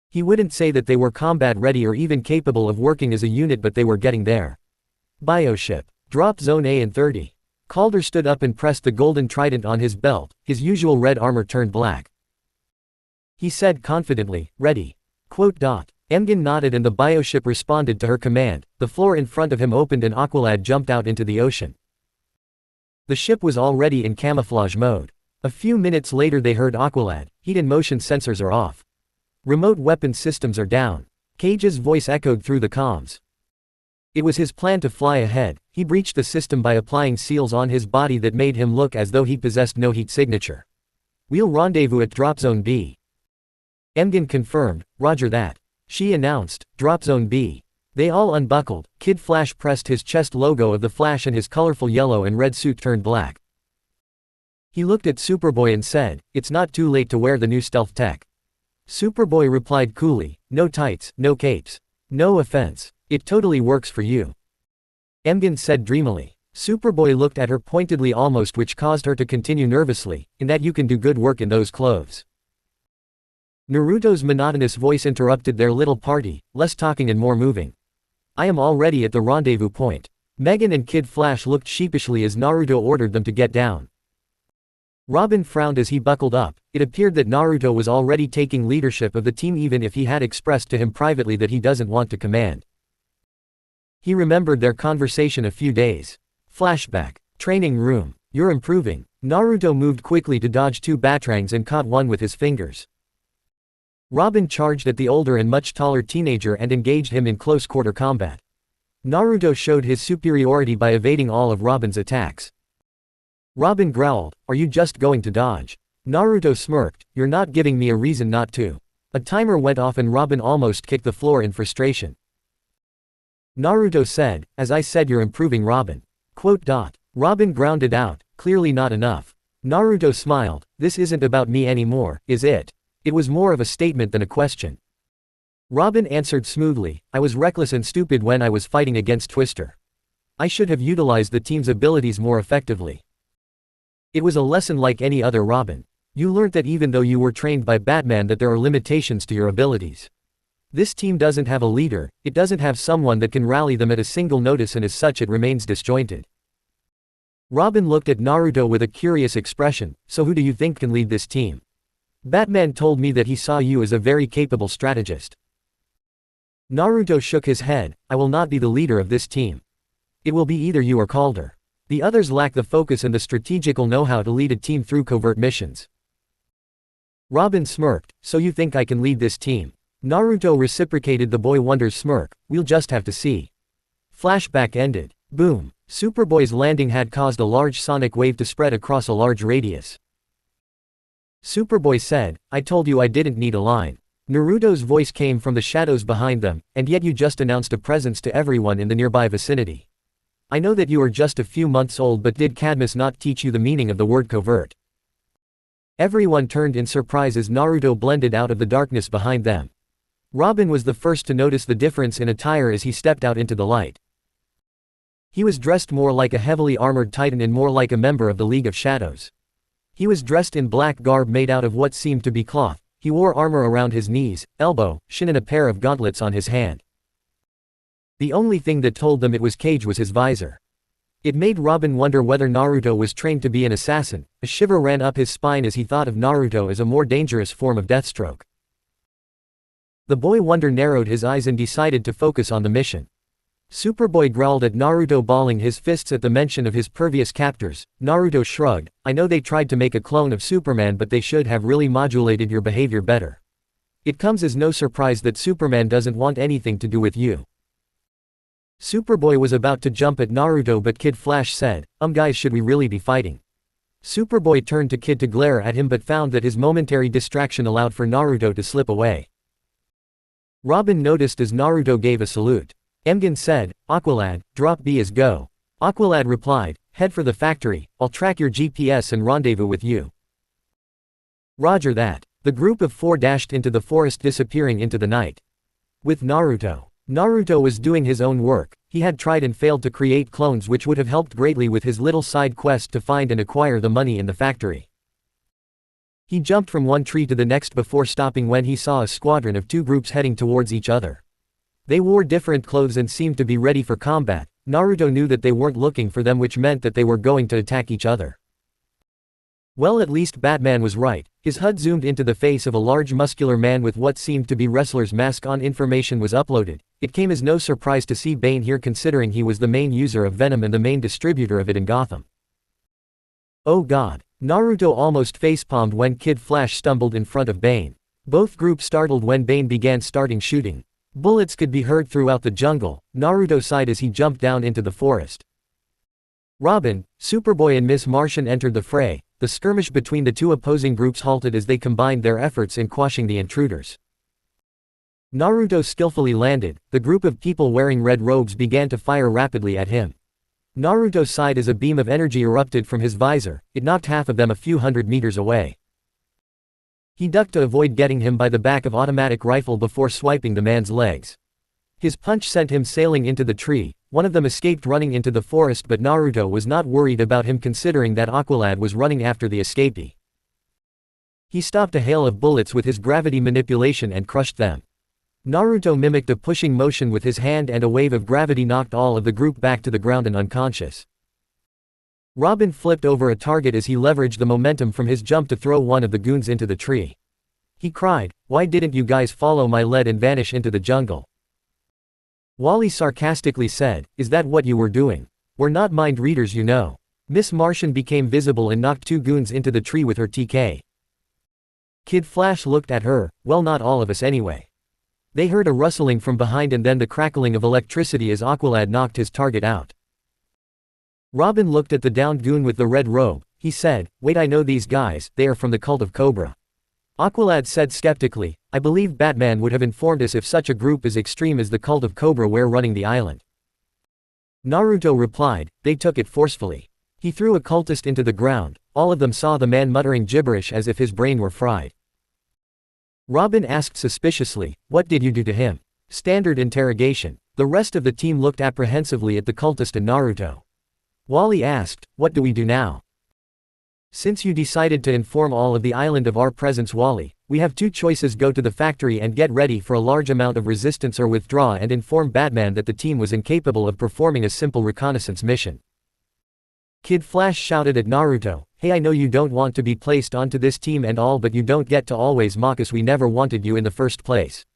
He wouldn't say that they were combat ready or even capable of working as a unit, but they were getting there. Bioship. Drop Zone A and 30. Calder stood up and pressed the golden trident on his belt. His usual red armor turned black. He said confidently, "Ready." Emgen nodded and the bioship responded to her command. The floor in front of him opened and Aqualad jumped out into the ocean. The ship was already in camouflage mode. A few minutes later they heard Aqualad, "Heat and motion sensors are off. Remote weapon systems are down." Cage's voice echoed through the comms. It was his plan to fly ahead. He breached the system by applying seals on his body that made him look as though he possessed no heat signature. "We'll rendezvous at Drop Zone B." Emgen confirmed, "Roger that." She announced, "Drop Zone B." They all unbuckled. Kid Flash pressed his chest logo of the Flash and his colorful yellow and red suit turned black. He looked at Superboy and said, "It's not too late to wear the new stealth tech." Superboy replied coolly, "No tights, no capes. No offense. It totally works for you." Emgen said dreamily. Superboy looked at her pointedly almost, which caused her to continue nervously, "In that you can do good work in those clothes." Naruto's monotonous voice interrupted their little party, less talking and more moving. "I am already at the rendezvous point." Megan and Kid Flash looked sheepishly as Naruto ordered them to get down. Robin frowned as he buckled up. It appeared that Naruto was already taking leadership of the team even if he had expressed to him privately that he doesn't want to command. He remembered their conversation a few days. Flashback. Training room. "You're improving." Naruto moved quickly to dodge two Batrangs and caught one with his fingers. Robin charged at the older and much taller teenager and engaged him in close-quarter combat. Naruto showed his superiority by evading all of Robin's attacks. Robin growled, "Are you just going to dodge?" Naruto smirked, "You're not giving me a reason not to." A timer went off and Robin almost kicked the floor in frustration. Naruto said, "As I said, you're improving, Robin." Robin grounded out, "Clearly not enough." Naruto smiled, "This isn't about me anymore, is it?" It was more of a statement than a question. Robin answered smoothly, "I was reckless and stupid when I was fighting against Twister. I should have utilized the team's abilities more effectively." It was a lesson like any other, Robin. You learned that even though you were trained by Batman that there are limitations to your abilities. This team doesn't have a leader, it doesn't have someone that can rally them at a single notice, and as such it remains disjointed. Robin looked at Naruto with a curious expression, "So who do you think can lead this team?" "Batman told me that he saw you as a very capable strategist." Naruto shook his head, "I will not be the leader of this team. It will be either you or Calder. The others lack the focus and the strategical know-how to lead a team through covert missions." Robin smirked, "So you think I can lead this team?" Naruto reciprocated the boy wonder's smirk, "We'll just have to see." Flashback ended. Boom. Superboy's landing had caused a large sonic wave to spread across a large radius. Superboy said, "I told you I didn't need a line." Naruto's voice came from the shadows behind them, "And yet you just announced a presence to everyone in the nearby vicinity. I know that you are just a few months old, but did Cadmus not teach you the meaning of the word covert?" Everyone turned in surprise as Naruto blended out of the darkness behind them. Robin was the first to notice the difference in attire as he stepped out into the light. He was dressed more like a heavily armored titan and more like a member of the League of Shadows. He was dressed in black garb made out of what seemed to be cloth. He wore armor around his knees, elbow, shin and a pair of gauntlets on his hand. The only thing that told them it was Cage was his visor. It made Robin wonder whether Naruto was trained to be an assassin. A shiver ran up his spine as he thought of Naruto as a more dangerous form of Deathstroke. The boy wonder narrowed his eyes and decided to focus on the mission. Superboy growled at Naruto, balling his fists at the mention of his previous captors. Naruto shrugged. I know they tried to make a clone of Superman, but they should have really modulated your behavior better. It comes as no surprise that Superman doesn't want anything to do with you. Superboy was about to jump at Naruto, but Kid Flash said, guys, should we really be fighting? Superboy turned to Kid to glare at him, but found that his momentary distraction allowed for Naruto to slip away. Robin noticed as Naruto gave a salute. Emgen said, Aqualad, drop B as go. Aqualad replied, head for the factory, I'll track your GPS and rendezvous with you. Roger that. The group of 4 dashed into the forest, disappearing into the night. With Naruto. Naruto was doing his own work. He had tried and failed to create clones, which would have helped greatly with his little side quest to find and acquire the money in the factory. He jumped from one tree to the next before stopping when he saw a squadron of 2 groups heading towards each other. They wore different clothes and seemed to be ready for combat. Naruto knew that they weren't looking for them, which meant that they were going to attack each other. Well, at least Batman was right. His HUD zoomed into the face of a large muscular man with what seemed to be wrestler's mask on. Information was uploaded. It came as no surprise to see Bane here, considering he was the main user of Venom and the main distributor of it in Gotham. Oh god. Naruto almost facepalmed when Kid Flash stumbled in front of Bane. Both groups startled when Bane began shooting. Bullets could be heard throughout the jungle. Naruto sighed as he jumped down into the forest. Robin, Superboy and Miss Martian entered the fray. The skirmish between the 2 opposing groups halted as they combined their efforts in quashing the intruders. Naruto skillfully landed. The group of people wearing red robes began to fire rapidly at him. Naruto sighed as a beam of energy erupted from his visor. It knocked half of them a few hundred meters away. He ducked to avoid getting him by the back of automatic rifle before swiping the man's legs. His punch sent him sailing into the tree. One of them escaped running into the forest, but Naruto was not worried about him, considering that Aqualad was running after the escapee. He stopped a hail of bullets with his gravity manipulation and crushed them. Naruto mimicked a pushing motion with his hand, and a wave of gravity knocked all of the group back to the ground and unconscious. Robin flipped over a target as he leveraged the momentum from his jump to throw one of the goons into the tree. He cried, "Why didn't you guys follow my lead and vanish into the jungle?" Wally sarcastically said, "Is that what you were doing? We're not mind readers, you know." Miss Martian became visible and knocked 2 goons into the tree with her TK. Kid Flash looked at her, "Well, not all of us anyway." They heard a rustling from behind and then the crackling of electricity as Aqualad knocked his target out. Robin looked at the downed goon with the red robe. He said, "Wait, I know these guys, they are from the cult of Cobra." Aqualad said skeptically, "I believe Batman would have informed us if such a group as extreme as the cult of Cobra were running the island." Naruto replied, "They took it forcefully." He threw a cultist into the ground. All of them saw the man muttering gibberish as if his brain were fried. Robin asked suspiciously, "What did you do to him?" Standard interrogation. The rest of the team looked apprehensively at the cultist and Naruto. Wally asked, "What do we do now?" "Since you decided to inform all of the island of our presence, Wally, we have 2 choices: go to the factory and get ready for a large amount of resistance, or withdraw and inform Batman that the team was incapable of performing a simple reconnaissance mission." Kid Flash shouted at Naruto, "Hey, I know you don't want to be placed onto this team and all, but you don't get to always mock us. We never wanted you in the first place."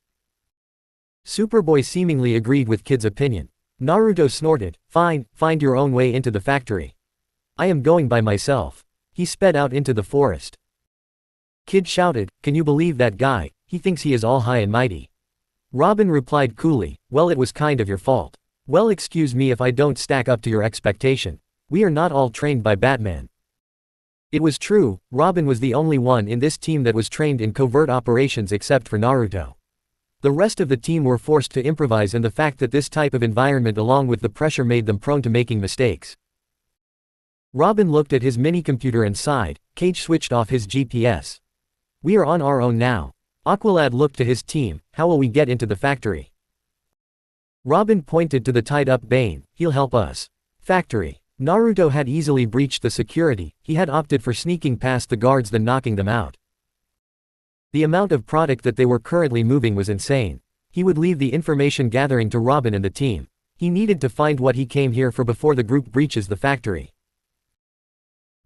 Superboy seemingly agreed with Kid's opinion. Naruto snorted, "Fine, find your own way into the factory. I am going by myself." He sped out into the forest. Kid shouted, "Can you believe that guy? He thinks he is all high and mighty." Robin replied coolly, "Well, it was kind of your fault." "Well, excuse me if I don't stack up to your expectation. We are not all trained by Batman." It was true, Robin was the only one in this team that was trained in covert operations except for Naruto. The rest of the team were forced to improvise, and the fact that this type of environment along with the pressure made them prone to making mistakes. Robin looked at his mini-computer and sighed. Cage switched off his GPS. "We are on our own now." Aqualad looked to his team, "How will we get into the factory?" Robin pointed to the tied-up Bane, "He'll help us." Factory. Naruto had easily breached the security. He had opted for sneaking past the guards than knocking them out. The amount of product that they were currently moving was insane. He would leave the information gathering to Robin and the team. He needed to find what he came here for before the group breaches the factory.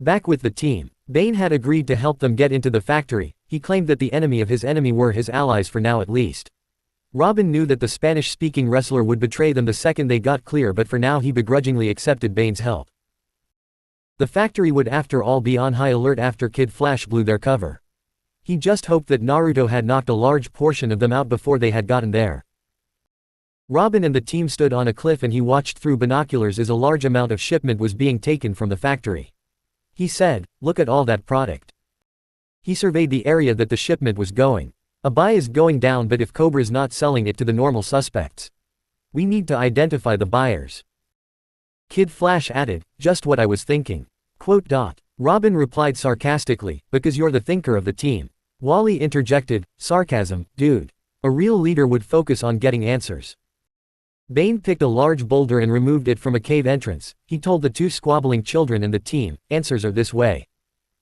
Back with the team, Bane had agreed to help them get into the factory. He claimed that the enemy of his enemy were his allies for now at least. Robin knew that the Spanish-speaking wrestler would betray them the second they got clear, but for now he begrudgingly accepted Bane's help. The factory would after all be on high alert after Kid Flash blew their cover. He just hoped that Naruto had knocked a large portion of them out before they had gotten there. Robin and the team stood on a cliff and he watched through binoculars as a large amount of shipment was being taken from the factory. He said, "Look at all that product." He surveyed the area that the shipment was going. A buy is going down, but if Cobra's not selling it to the normal suspects, we need to identify the buyers. Kid Flash added, "Just what I was thinking." Robin replied sarcastically, "Because you're the thinker of the team." Wally interjected, "Sarcasm, dude. A real leader would focus on getting answers." Bane picked a large boulder and removed it from a cave entrance. He told the two squabbling children and the team, "Answers are this way."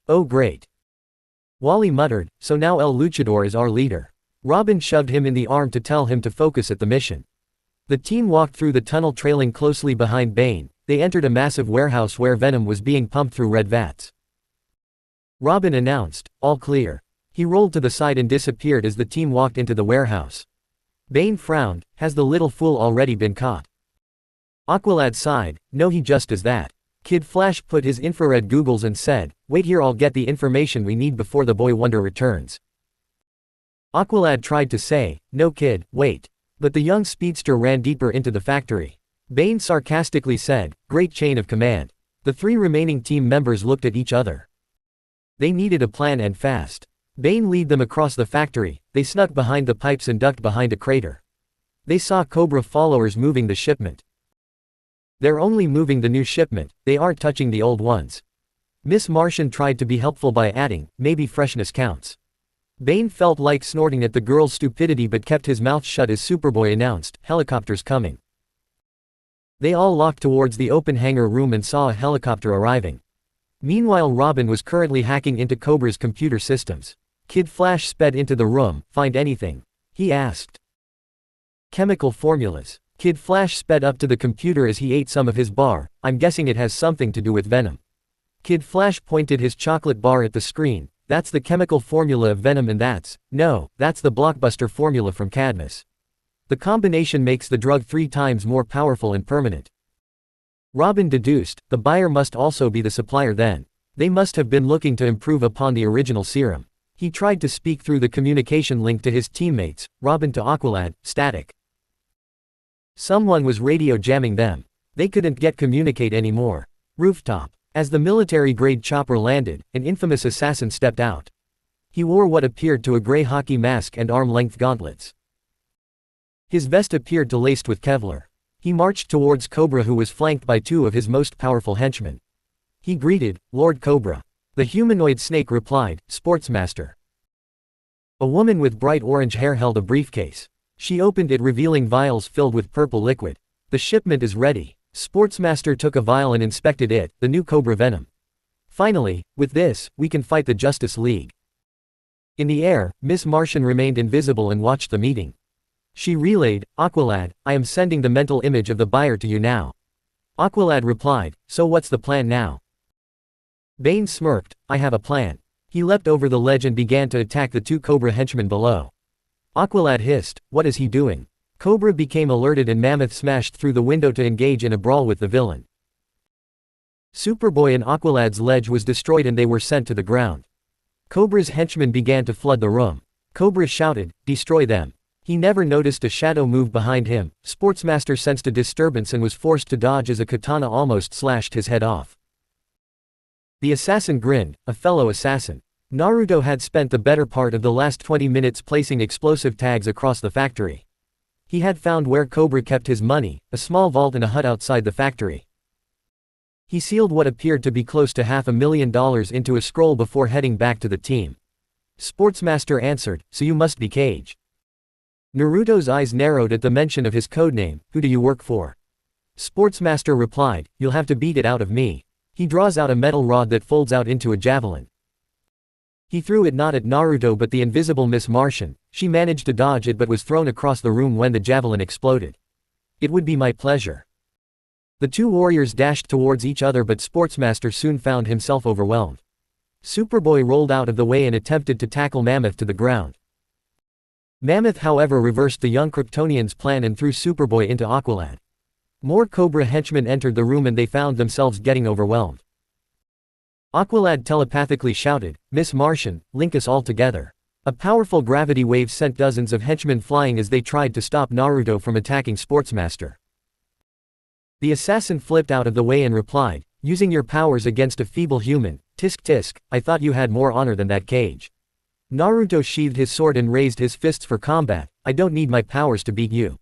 "Oh great." Wally muttered, "So now El Luchador is our leader." Robin shoved him in the arm to tell him to focus at the mission. The team walked through the tunnel trailing closely behind Bane. They entered a massive warehouse where venom was being pumped through red vats. Robin announced, "All clear." He rolled to the side and disappeared as the team walked into the warehouse. Bane frowned. Has the little fool already been caught? Aqualad sighed, "No, he just does that." Kid Flash put his infrared goggles and said, "Wait here, I'll get the information we need before the boy wonder returns." Aqualad tried to say, "No kid, wait." But the young speedster ran deeper into the factory. Bane sarcastically said, "Great chain of command." The three remaining team members looked at each other. They needed a plan and fast. Bane led them across the factory. They snuck behind the pipes and ducked behind a crater. They saw Cobra followers moving the shipment. "They're only moving the new shipment, they aren't touching the old ones." Miss Martian tried to be helpful by adding, "Maybe freshness counts." Bane felt like snorting at the girl's stupidity but kept his mouth shut as Superboy announced, "Helicopter's coming." They all walked towards the open hangar room and saw a helicopter arriving. Meanwhile, Robin was currently hacking into Cobra's computer systems. Kid Flash sped into the room. "Find anything?" he asked. "Chemical formulas." Kid Flash sped up to the computer as he ate some of his bar. "I'm guessing it has something to do with venom." Kid Flash pointed his chocolate bar at the screen. "That's the chemical formula of venom, and that's the blockbuster formula from Cadmus. The combination makes the drug 3 times more powerful and permanent." Robin deduced, "The buyer must also be the supplier then. They must have been looking to improve upon the original serum." He tried to speak through the communication link to his teammates, Robin to Aqualad, static. Someone was radio jamming them. They couldn't communicate anymore. Rooftop. As the military-grade chopper landed, an infamous assassin stepped out. He wore what appeared to a gray hockey mask and arm-length gauntlets. His vest appeared to laced with Kevlar. He marched towards Cobra, who was flanked by 2 of his most powerful henchmen. He greeted, "Lord Cobra." The humanoid snake replied, "Sportsmaster." A woman with bright orange hair held a briefcase. She opened it, revealing vials filled with purple liquid. "The shipment is ready." Sportsmaster took a vial and inspected it, the new Cobra venom. "Finally, with this, we can fight the Justice League." In the air, Miss Martian remained invisible and watched the meeting. She relayed, "Aqualad, I am sending the mental image of the buyer to you now." Aqualad replied, "So what's the plan now?" Bane smirked, "I have a plan." He leapt over the ledge and began to attack the 2 Cobra henchmen below. Aqualad hissed, "What is he doing?" Cobra became alerted and Mammoth smashed through the window to engage in a brawl with the villain. Superboy and Aqualad's ledge was destroyed and they were sent to the ground. Cobra's henchmen began to flood the room. Cobra shouted, "Destroy them." He never noticed a shadow move behind him. Sportsmaster sensed a disturbance and was forced to dodge as a katana almost slashed his head off. The assassin grinned, a fellow assassin. Naruto had spent the better part of the last 20 minutes placing explosive tags across the factory. He had found where Cobra kept his money, a small vault in a hut outside the factory. He sealed what appeared to be close to $500,000 into a scroll before heading back to the team. Sportsmaster answered, "So you must be Cage." Naruto's eyes narrowed at the mention of his codename. "Who do you work for?" Sportsmaster replied, "You'll have to beat it out of me." He draws out a metal rod that folds out into a javelin. He threw it not at Naruto but the invisible Miss Martian. She managed to dodge it but was thrown across the room when the javelin exploded. "It would be my pleasure." The 2 warriors dashed towards each other but Sportsmaster soon found himself overwhelmed. Superboy rolled out of the way and attempted to tackle Mammoth to the ground. Mammoth however reversed the young Kryptonian's plan and threw Superboy into Aqualad. More Cobra henchmen entered the room and they found themselves getting overwhelmed. Aqualad telepathically shouted, "Miss Martian, link us all together." A powerful gravity wave sent dozens of henchmen flying as they tried to stop Naruto from attacking Sportsmaster. The assassin flipped out of the way and replied, "Using your powers against a feeble human, tisk tisk, I thought you had more honor than that cage." Naruto sheathed his sword and raised his fists for combat. "I don't need my powers to beat you."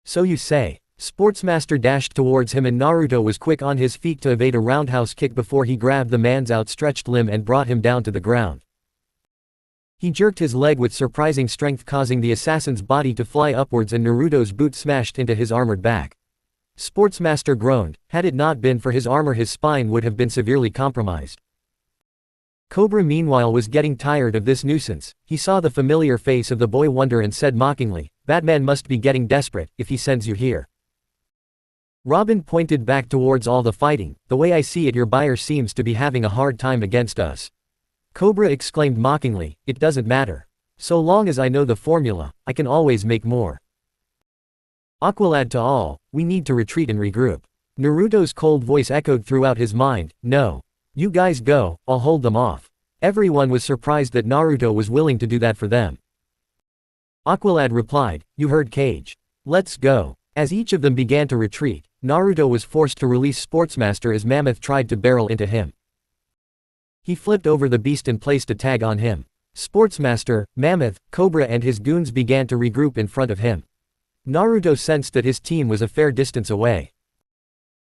"So you say." Sportsmaster dashed towards him and Naruto was quick on his feet to evade a roundhouse kick before he grabbed the man's outstretched limb and brought him down to the ground. He jerked his leg with surprising strength, causing the assassin's body to fly upwards and Naruto's boot smashed into his armored back. Sportsmaster groaned. Had it not been for his armor his spine would have been severely compromised. Cobra meanwhile was getting tired of this nuisance. He saw the familiar face of the boy wonder and said mockingly, "Batman must be getting desperate, if he sends you here." Robin pointed back towards all the fighting. "The way I see it your buyer seems to be having a hard time against us." Cobra exclaimed mockingly, "It doesn't matter. So long as I know the formula, I can always make more." Aqualad to all, "We need to retreat and regroup." Naruto's cold voice echoed throughout his mind, "No. You guys go, I'll hold them off." Everyone was surprised that Naruto was willing to do that for them. Aqualad replied, "You heard Cage. Let's go." As each of them began to retreat, Naruto was forced to release Sportsmaster as Mammoth tried to barrel into him. He flipped over the beast and placed a tag on him. Sportsmaster, Mammoth, Cobra and his goons began to regroup in front of him. Naruto sensed that his team was a fair distance away.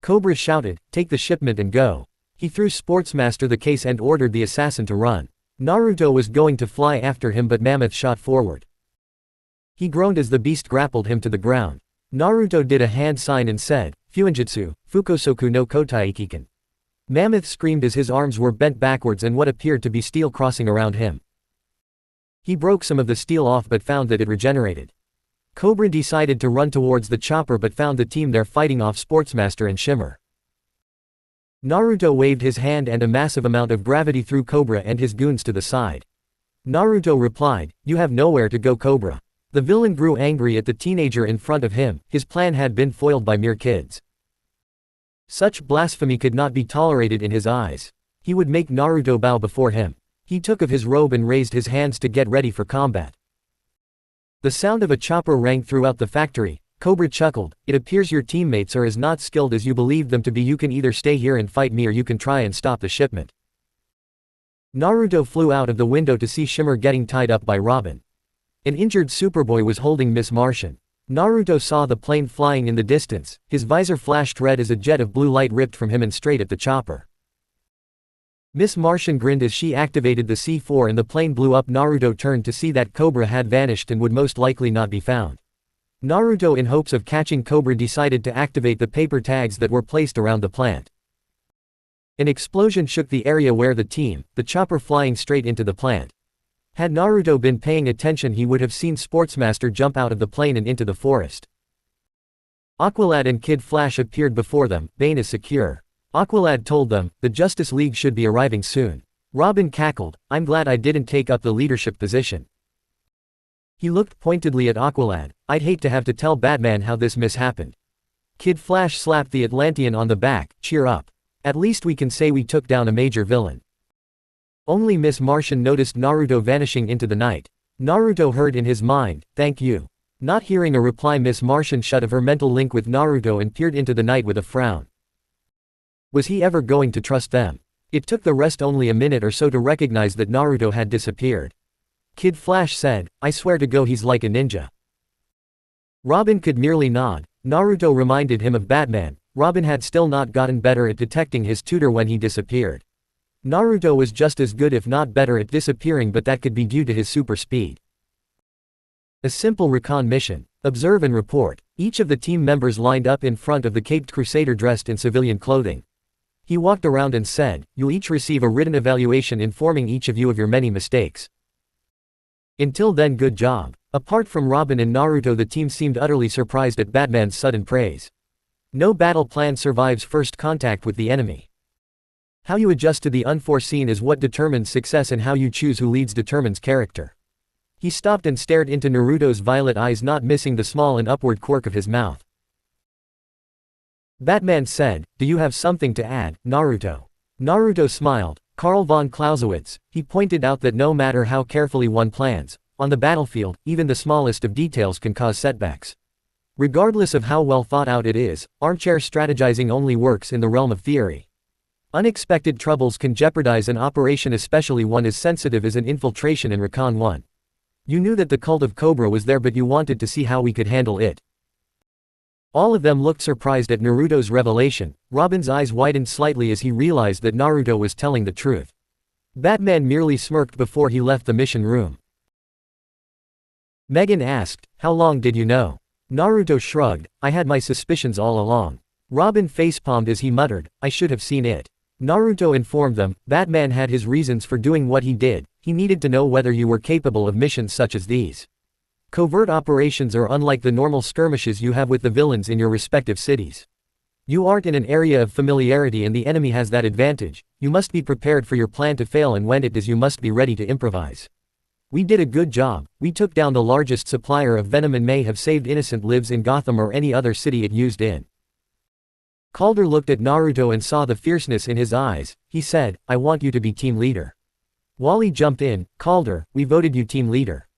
Cobra shouted, "Take the shipment and go." He threw Sportsmaster the case and ordered the assassin to run. Naruto was going to fly after him but Mammoth shot forward. He groaned as the beast grappled him to the ground. Naruto did a hand sign and said, "Fuinjutsu, Fukosoku no Kotaikiken." Mammoth screamed as his arms were bent backwards and what appeared to be steel crossing around him. He broke some of the steel off but found that it regenerated. Cobra decided to run towards the chopper but found the team there fighting off Sportsmaster and Shimmer. Naruto waved his hand and a massive amount of gravity threw Cobra and his goons to the side. Naruto replied, "You have nowhere to go, Cobra." The villain grew angry at the teenager in front of him. His plan had been foiled by mere kids. Such blasphemy could not be tolerated in his eyes. He would make Naruto bow before him. He took off his robe and raised his hands to get ready for combat. The sound of a chopper rang throughout the factory. Cobra chuckled, "It appears your teammates are as not skilled as you believed them to be. You can either stay here and fight me or you can try and stop the shipment." Naruto flew out of the window to see Shimmer getting tied up by Robin. An injured Superboy was holding Miss Martian. Naruto saw the plane flying in the distance. His visor flashed red as a jet of blue light ripped from him and straight at the chopper. Miss Martian grinned as she activated the C4 and the plane blew up. Naruto turned to see that Cobra had vanished and would most likely not be found. Naruto, in hopes of catching Cobra, decided to activate the paper tags that were placed around the plant. An explosion shook the area where the chopper flying straight into the plant. Had Naruto been paying attention he would have seen Sportsmaster jump out of the plane and into the forest. Aqualad and Kid Flash appeared before them. "Bane is secure." Aqualad told them, "The Justice League should be arriving soon." Robin cackled, "I'm glad I didn't take up the leadership position." He looked pointedly at Aqualad, "I'd hate to have to tell Batman how this happened." Kid Flash slapped the Atlantean on the back, "Cheer up. At least we can say we took down a major villain." Only Miss Martian noticed Naruto vanishing into the night. Naruto heard in his mind, "Thank you." Not hearing a reply, Miss Martian shut off her mental link with Naruto and peered into the night with a frown. Was he ever going to trust them? It took the rest only a minute or so to recognize that Naruto had disappeared. Kid Flash said, "I swear to go he's like a ninja." Robin could merely nod. Naruto reminded him of Batman. Robin had still not gotten better at detecting his tutor when he disappeared. Naruto was just as good if not better at disappearing, but that could be due to his super speed. A simple recon mission. Observe and report. Each of the team members lined up in front of the caped crusader dressed in civilian clothing. He walked around and said, "You'll each receive a written evaluation informing each of you of your many mistakes. Until then, good job." Apart from Robin and Naruto, the team seemed utterly surprised at Batman's sudden praise. No battle plan survives first contact with the enemy. How you adjust to the unforeseen is what determines success, and how you choose who leads determines character. He stopped and stared into Naruto's violet eyes, not missing the small and upward quirk of his mouth. Batman said, "Do you have something to add, Naruto?" Naruto smiled. Karl von Clausewitz, he pointed out that no matter how carefully one plans, on the battlefield, even the smallest of details can cause setbacks. Regardless of how well thought out it is, armchair strategizing only works in the realm of theory. Unexpected troubles can jeopardize an operation, especially one as sensitive as an infiltration in Recon 1. You knew that the cult of Cobra was there, but you wanted to see how we could handle it. All of them looked surprised at Naruto's revelation. Robin's eyes widened slightly as he realized that Naruto was telling the truth. Batman merely smirked before he left the mission room. Megan asked, "How long did you know?" Naruto shrugged, "I had my suspicions all along." Robin facepalmed as he muttered, "I should have seen it." Naruto informed them, Batman had his reasons for doing what he did. He needed to know whether you were capable of missions such as these. Covert operations are unlike the normal skirmishes you have with the villains in your respective cities. You aren't in an area of familiarity and the enemy has that advantage. You must be prepared for your plan to fail, and when it does you must be ready to improvise. We did a good job. We took down the largest supplier of venom and may have saved innocent lives in Gotham or any other city it used in. Calder looked at Naruto and saw the fierceness in his eyes. He said, "I want you to be team leader." Wally jumped in, "Calder, we voted you team leader."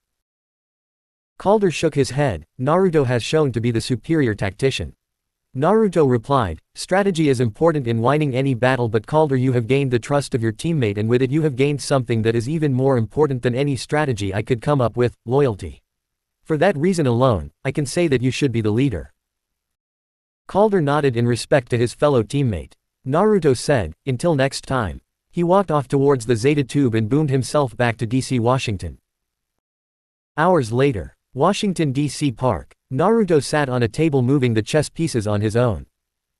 Calder shook his head. Naruto has shown to be the superior tactician. Naruto replied, "Strategy is important in winning any battle, but Calder, you have gained the trust of your teammate, and with it you have gained something that is even more important than any strategy I could come up with, loyalty. For that reason alone, I can say that you should be the leader." Calder nodded in respect to his fellow teammate. Naruto said, "Until next time." He walked off towards the Zeta Tube and boomed himself back to DC, Washington. Hours later, Washington, D.C. Park. Naruto sat on a table moving the chess pieces on his own.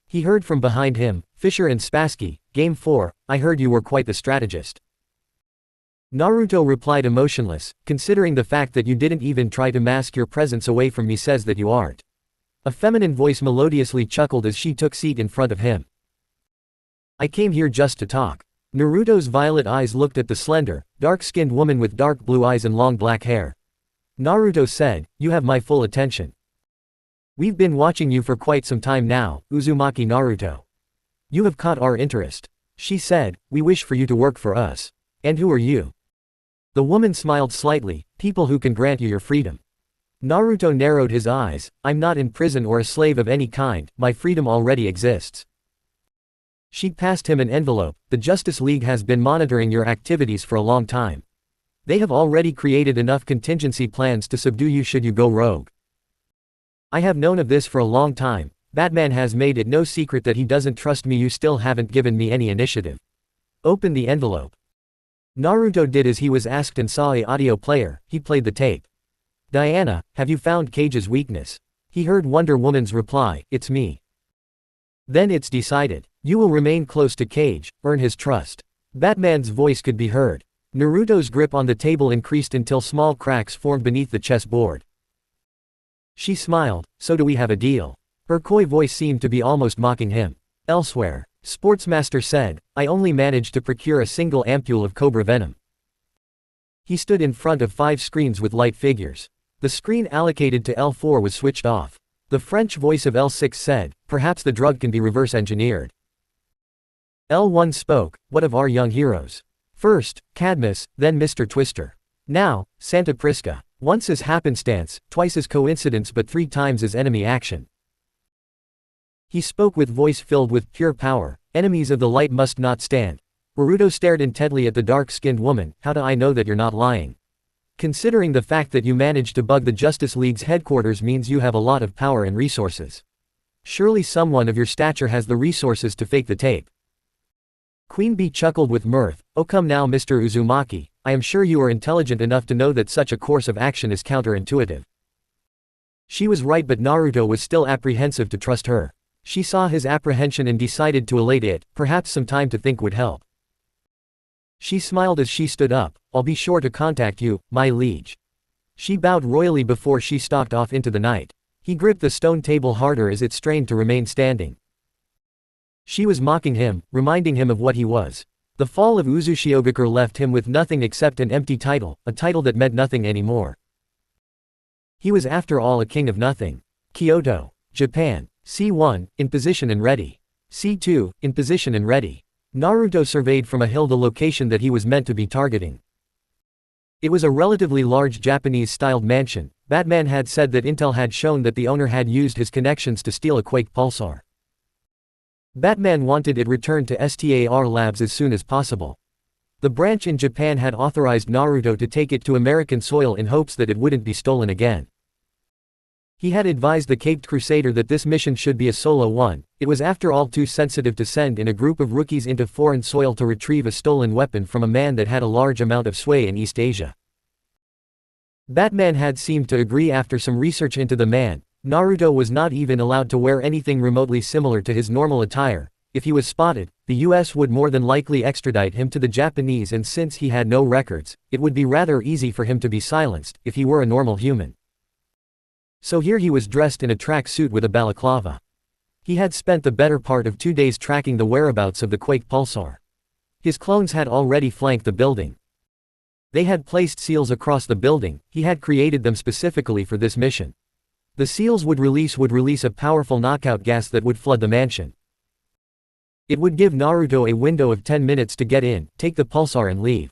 He heard from behind him, "Fisher and Spassky, Game 4, I heard you were quite the strategist." Naruto replied emotionless, "Considering the fact that you didn't even try to mask your presence away from me says that you aren't." A feminine voice melodiously chuckled as she took seat in front of him. "I came here just to talk." Naruto's violet eyes looked at the slender, dark-skinned woman with dark blue eyes and long black hair. Naruto said, "You have my full attention. We've been watching you for quite some time now, Uzumaki Naruto. You have caught our interest." She said, "We wish for you to work for us." "And who are you?" The woman smiled slightly, "People who can grant you your freedom." Naruto narrowed his eyes, "I'm not in prison or a slave of any kind, my freedom already exists." She passed him an envelope. "The Justice League has been monitoring your activities for a long time. They have already created enough contingency plans to subdue you should you go rogue. I have known of this for a long time. Batman has made it no secret that he doesn't trust me. You still haven't given me any initiative. Open the envelope." Naruto did as he was asked and saw a audio player. He played the tape. "Diana, have you found Cage's weakness?" He heard Wonder Woman's reply, "It's me." "Then it's decided. You will remain close to Cage, earn his trust." Batman's voice could be heard. Naruto's grip on the table increased until small cracks formed beneath the chessboard. She smiled, "So do we have a deal?" Her coy voice seemed to be almost mocking him. Elsewhere, Sportsmaster said, "I only managed to procure a single ampule of Cobra venom." He stood in front of 5 screens with light figures. The screen allocated to L4 was switched off. The French voice of L6 said, "Perhaps the drug can be reverse engineered." L1 spoke, "What of our young heroes? First, Cadmus, then Mr. Twister. Now, Santa Prisa. Once as happenstance, twice as coincidence, but 3 times as enemy action." He spoke with voice filled with pure power. "Enemies of the light must not stand." Naruto stared intently at the dark-skinned woman. "How do I know that you're not lying? Considering the fact that you managed to bug the Justice League's headquarters means you have a lot of power and resources. Surely someone of your stature has the resources to fake the tape." Queen Bee chuckled with mirth. "Oh come now, Mr. Uzumaki, I am sure you are intelligent enough to know that such a course of action is counterintuitive." She was right, but Naruto was still apprehensive to trust her. She saw his apprehension and decided to allay it. Perhaps some time to think would help. She smiled as she stood up. "I'll be sure to contact you, my liege." She bowed royally before she stalked off into the night. He gripped the stone table harder as it strained to remain standing. She was mocking him, reminding him of what he was. The fall of Uzushiogakure left him with nothing except an empty title, a title that meant nothing anymore. He was after all a king of nothing. Kyoto, Japan. C1, in position and ready. C2, in position and ready. Naruto surveyed from a hill the location that he was meant to be targeting. It was a relatively large Japanese-styled mansion. Batman had said that intel had shown that the owner had used his connections to steal a Quake pulsar. Batman wanted it returned to STAR Labs as soon as possible. The branch in Japan had authorized Naruto to take it to American soil in hopes that it wouldn't be stolen again. He had advised the Caped Crusader that this mission should be a solo one. It was after all too sensitive to send in a group of rookies into foreign soil to retrieve a stolen weapon from a man that had a large amount of sway in East Asia. Batman had seemed to agree after some research into the man. Naruto was not even allowed to wear anything remotely similar to his normal attire. If he was spotted, the US would more than likely extradite him to the Japanese, and since he had no records, it would be rather easy for him to be silenced if he were a normal human. So here he was dressed in a track suit with a balaclava. He had spent the better part of 2 days tracking the whereabouts of the Quake pulsar. His clones had already flanked the building. They had placed seals across the building. He had created them specifically for this mission. The seals would release a powerful knockout gas that would flood the mansion. It would give Naruto a window of 10 minutes to get in, take the pulsar and leave.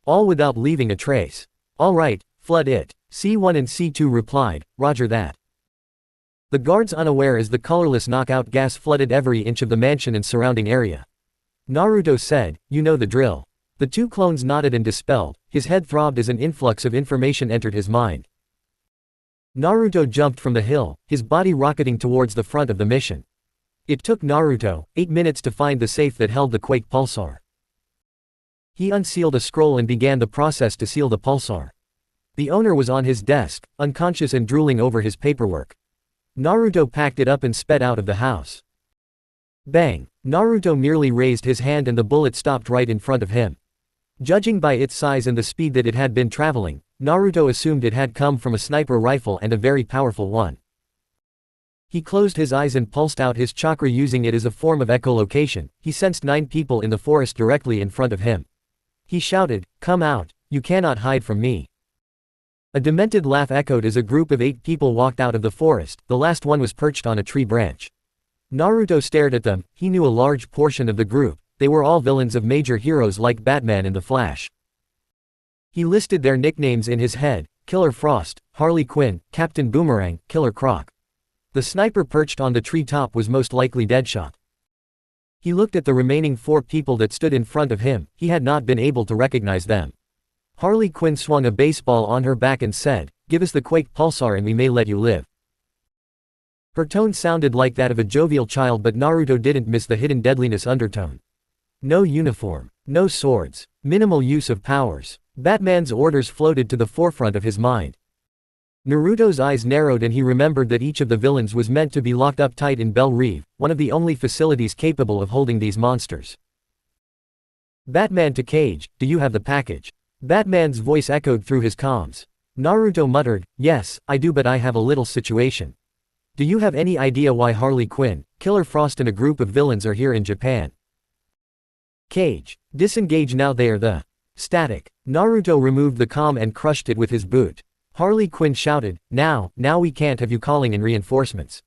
All without leaving a trace. All right, flood it. C1 and C2 replied, roger that. The guards, unaware as the colorless knockout gas flooded every inch of the mansion and surrounding area. Naruto said, you know the drill. The two clones nodded and dispelled. His head throbbed as an influx of information entered his mind. Naruto jumped from the hill, his body rocketing towards the front of the mission. It took Naruto 8 minutes to find the safe that held the Quake pulsar. He unsealed a scroll and began the process to seal the pulsar. The owner was on his desk, unconscious and drooling over his paperwork. Naruto packed it up and sped out of the house. Bang! Naruto merely raised his hand and the bullet stopped right in front of him. Judging by its size and the speed that it had been traveling, Naruto assumed it had come from a sniper rifle, and a very powerful one. He closed his eyes and pulsed out his chakra using it as a form of echolocation. He sensed 9 people in the forest directly in front of him. He shouted, come out, you cannot hide from me. A demented laugh echoed as a group of 8 people walked out of the forest. The last one was perched on a tree branch. Naruto stared at them. He knew a large portion of the group. They were all villains of major heroes like Batman and the Flash. He listed their nicknames in his head: Killer Frost, Harley Quinn, Captain Boomerang, Killer Croc. The sniper perched on the tree top was most likely Deadshot. He looked at the remaining 4 people that stood in front of him. He had not been able to recognize them. Harley Quinn swung a baseball on her back and said, give us the Quake pulsar and we may let you live. Her tone sounded like that of a jovial child, but Naruto didn't miss the hidden deadliness undertone. No uniform. No swords. Minimal use of powers. Batman's orders floated to the forefront of his mind. Naruto's eyes narrowed and he remembered that each of the villains was meant to be locked up tight in Belle Reve, one of the only facilities capable of holding these monsters. Batman to Cage, do you have the package? Batman's voice echoed through his comms. Naruto muttered, yes, I do, but I have a little situation. Do you have any idea why Harley Quinn, Killer Frost and a group of villains are here in Japan? Cage, disengage now, they are the static. Naruto removed the comm and crushed it with his boot. Harley Quinn shouted, now we can't have you calling in reinforcements.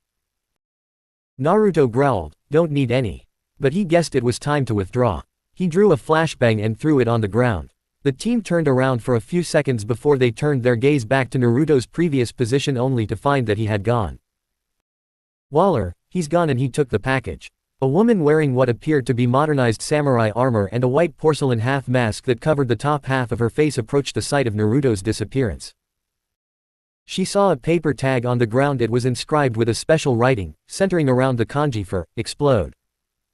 Naruto growled, don't need any. But he guessed it was time to withdraw. He drew a flashbang and threw it on the ground. The team turned around for a few seconds before they turned their gaze back to Naruto's previous position only to find that he had gone. Waller, he's gone, and he took the package. A woman wearing what appeared to be modernized samurai armor and a white porcelain half mask that covered the top half of her face approached the site of Naruto's disappearance. She saw a paper tag on the ground. It was inscribed with a special writing, centering around the kanji for explode.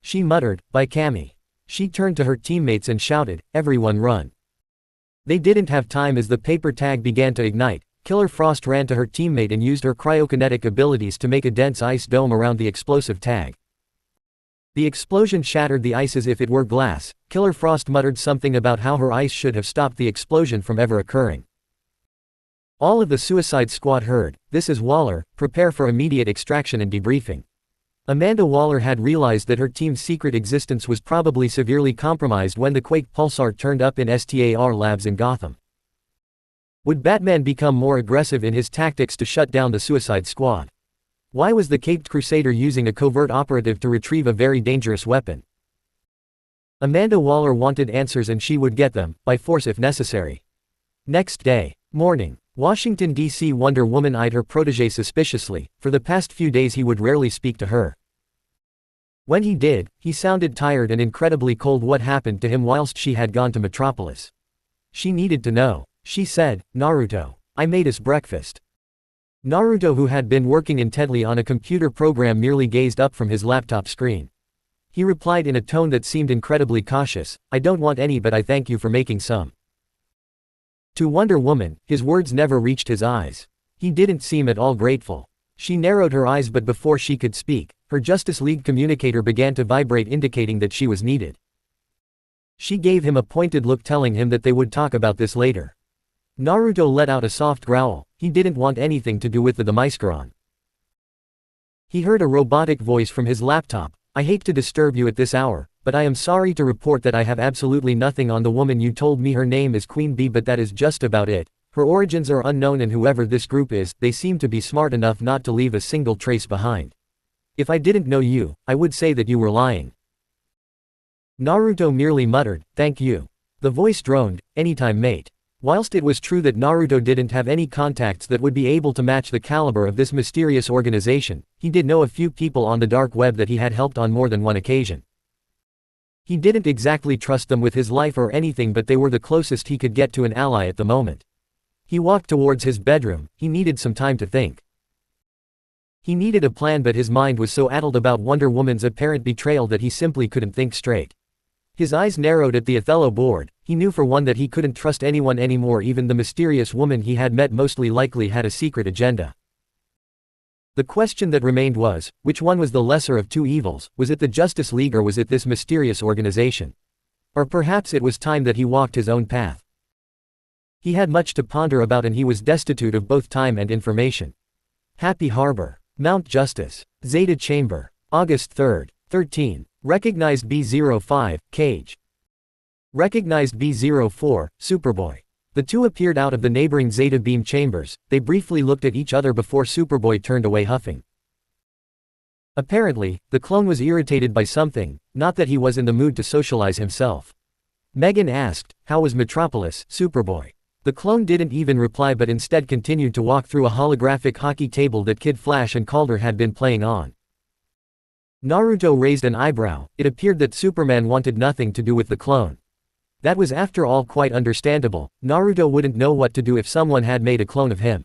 She muttered, by Kami. She turned to her teammates and shouted, everyone run. They didn't have time as the paper tag began to ignite. Killer Frost ran to her teammate and used her cryokinetic abilities to make a dense ice dome around the explosive tag. The explosion shattered the ice as if it were glass. Killer Frost muttered something about how her ice should have stopped the explosion from ever occurring. All of the Suicide Squad heard, this is Waller, prepare for immediate extraction and debriefing. Amanda Waller had realized that her team's secret existence was probably severely compromised when the Quake pulsar turned up in STAR labs in Gotham. Would Batman become more aggressive in his tactics to shut down the Suicide Squad? Why was the Caped Crusader using a covert operative to retrieve a very dangerous weapon? Amanda Waller wanted answers and she would get them, by force if necessary. Next day. Morning. Washington, D.C. Wonder Woman eyed her protégé suspiciously. For the past few days he would rarely speak to her. When he did, he sounded tired and incredibly cold. What happened to him whilst she had gone to Metropolis? She needed to know. She said, "Naruto. I made us breakfast." Naruto, who had been working intently on a computer program, merely gazed up from his laptop screen. He replied in a tone that seemed incredibly cautious, "I don't want any, but I thank you for making some." To Wonder Woman, his words never reached his eyes. He didn't seem at all grateful. She narrowed her eyes, but before she could speak, her Justice League communicator began to vibrate, indicating that she was needed. She gave him a pointed look, telling him that they would talk about this later. Naruto let out a soft growl. He didn't want anything to do with the Demaiscaron. He heard a robotic voice from his laptop. "I hate to disturb you at this hour, but I am sorry to report that I have absolutely nothing on the woman you told me. Her name is Queen Bee, but that is just about it. Her origins are unknown, and whoever this group is, they seem to be smart enough not to leave a single trace behind. If I didn't know you, I would say that you were lying." Naruto merely muttered, "Thank you." The voice droned, "Anytime, mate." Whilst it was true that Naruto didn't have any contacts that would be able to match the caliber of this mysterious organization, he did know a few people on the dark web that he had helped on more than one occasion. He didn't exactly trust them with his life or anything, but they were the closest he could get to an ally at the moment. He walked towards his bedroom. He needed some time to think. He needed a plan, but his mind was so addled about Wonder Woman's apparent betrayal that he simply couldn't think straight. His eyes narrowed at the Othello board. He knew for one that he couldn't trust anyone anymore. Even the mysterious woman he had met mostly likely had a secret agenda. The question that remained was, which one was the lesser of two evils? Was it the Justice League, or was it this mysterious organization? Or perhaps it was time that he walked his own path. He had much to ponder about, and he was destitute of both time and information. Happy Harbor. Mount Justice. Zeta Chamber. August 3rd. 13. Recognized B05, Cage. Recognized B04, Superboy. The two appeared out of the neighboring Zeta beam chambers. They briefly looked at each other before Superboy turned away, huffing. Apparently, the clone was irritated by something, not that he was in the mood to socialize himself. Megan asked, "How was Metropolis, Superboy?" The clone didn't even reply, but instead continued to walk through a holographic hockey table that Kid Flash and Calder had been playing on. Naruto raised an eyebrow. It appeared that Superman wanted nothing to do with the clone. That was after all quite understandable. Naruto wouldn't know what to do if someone had made a clone of him.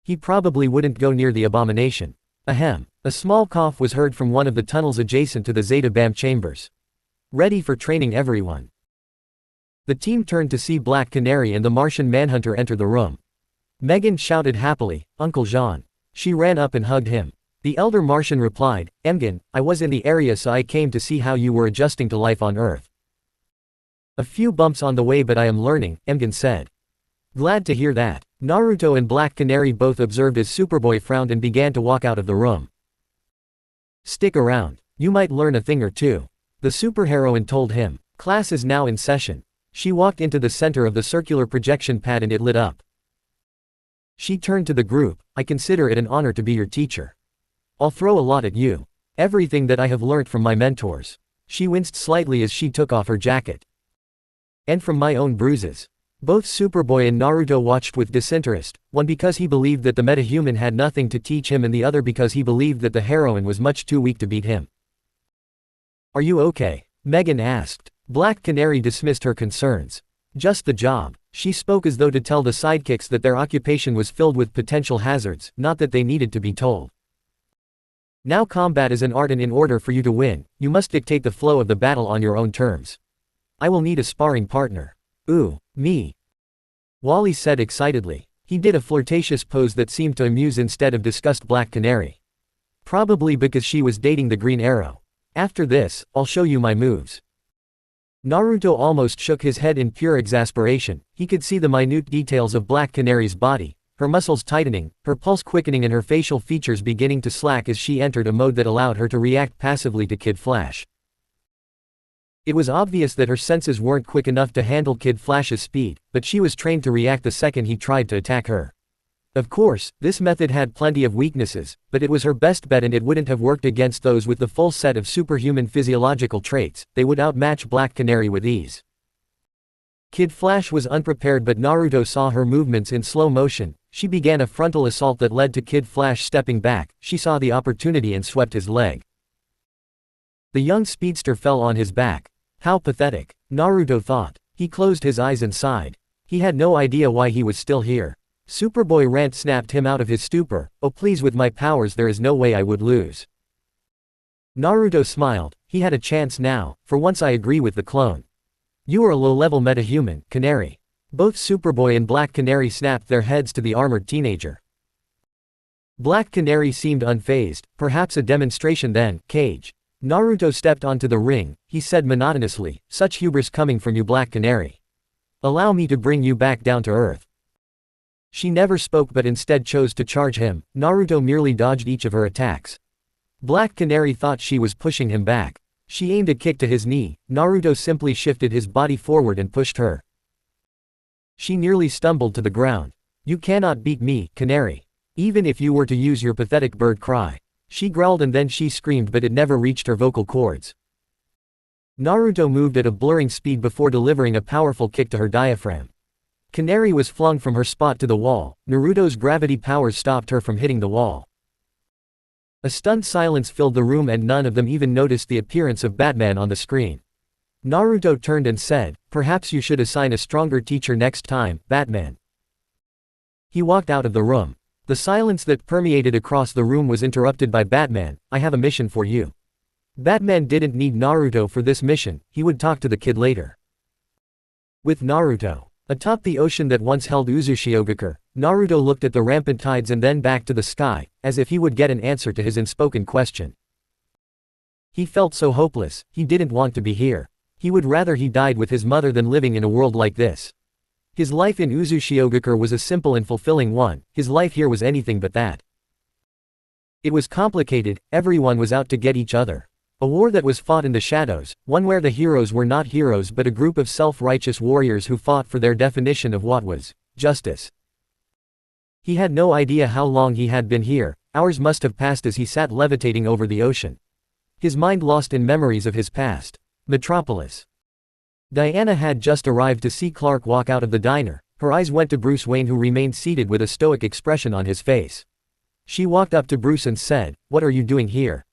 He probably wouldn't go near the abomination. Ahem. A small cough was heard from one of the tunnels adjacent to the Zeta BAM chambers. Ready for training, everyone. The team turned to see Black Canary and the Martian Manhunter enter the room. Megan shouted happily, "Uncle Jean." She ran up and hugged him. The elder Martian replied, "Emgen, I was in the area, so I came to see how you were adjusting to life on Earth." "A few bumps on the way, but I am learning," Emgen said. "Glad to hear that." Naruto and Black Canary both observed as Superboy frowned and began to walk out of the room. "Stick around. You might learn a thing or two," the superheroine told him. "Class is now in session." She walked into the center of the circular projection pad and it lit up. She turned to the group, "I consider it an honor to be your teacher. I'll throw a lot at you. Everything that I have learnt from my mentors." She winced slightly as she took off her jacket. "And from my own bruises." Both Superboy and Naruto watched with disinterest, one because he believed that the metahuman had nothing to teach him and the other because he believed that the heroine was much too weak to beat him. "Are you okay?" Megan asked. Black Canary dismissed her concerns. "Just the job." She spoke as though to tell the sidekicks that their occupation was filled with potential hazards, not that they needed to be told. "Now combat is an art, and in order for you to win, you must dictate the flow of the battle on your own terms. I will need a sparring partner." "Ooh, me," Wally said excitedly. He did a flirtatious pose that seemed to amuse instead of disgust Black Canary. Probably because she was dating the Green Arrow. "After this, I'll show you my moves." Naruto almost shook his head in pure exasperation. He could see the minute details of Black Canary's body, her muscles tightening, her pulse quickening and her facial features beginning to slack as she entered a mode that allowed her to react passively to Kid Flash. It was obvious that her senses weren't quick enough to handle Kid Flash's speed, but she was trained to react the second he tried to attack her. Of course, this method had plenty of weaknesses, but it was her best bet and it wouldn't have worked against those with the full set of superhuman physiological traits. They would outmatch Black Canary with ease. Kid Flash was unprepared, but Naruto saw her movements in slow motion. She began a frontal assault that led to Kid Flash stepping back. She saw the opportunity and swept his leg. The young speedster fell on his back. How pathetic, Naruto thought. He closed his eyes and sighed. He had no idea why he was still here. Superboy Rant snapped him out of his stupor. Oh please, with my powers there is no way I would lose. Naruto smiled. He had a chance now. For once I agree with the clone. You are a low-level metahuman, Canary. Both Superboy and Black Canary snapped their heads to the armored teenager. Black Canary seemed unfazed. Perhaps a demonstration then, Cage. Naruto stepped onto the ring. He said monotonously, such hubris coming from you, Black Canary. Allow me to bring you back down to earth. She never spoke but instead chose to charge him. Naruto merely dodged each of her attacks. Black Canary thought she was pushing him back. She aimed a kick to his knee. Naruto simply shifted his body forward and pushed her. She nearly stumbled to the ground. You cannot beat me, Canary. Even if you were to use your pathetic bird cry. She growled and then she screamed, but it never reached her vocal cords. Naruto moved at a blurring speed before delivering a powerful kick to her diaphragm. Canary was flung from her spot to the wall. Naruto's gravity powers stopped her from hitting the wall. A stunned silence filled the room and none of them even noticed the appearance of Batman on the screen. Naruto turned and said, perhaps you should assign a stronger teacher next time, Batman. He walked out of the room. The silence that permeated across the room was interrupted by Batman. I have a mission for you. Batman didn't need Naruto for this mission. He would talk to the kid later. With Naruto atop the ocean that once held Uzushiogakure, Naruto looked at the rampant tides and then back to the sky, as if he would get an answer to his unspoken question. He felt so hopeless. He didn't want to be here. He would rather he died with his mother than living in a world like this. His life in Uzushiogakure was a simple and fulfilling one. His life here was anything but that. It was complicated. Everyone was out to get each other. A war that was fought in the shadows, one where the heroes were not heroes but a group of self-righteous warriors who fought for their definition of what was justice. He had no idea how long he had been here. Hours must have passed as he sat levitating over the ocean. His mind lost in memories of his past. Metropolis. Diana had just arrived to see Clark walk out of the diner. Her eyes went to Bruce Wayne, who remained seated with a stoic expression on his face. She walked up to Bruce and said, "What are you doing here?"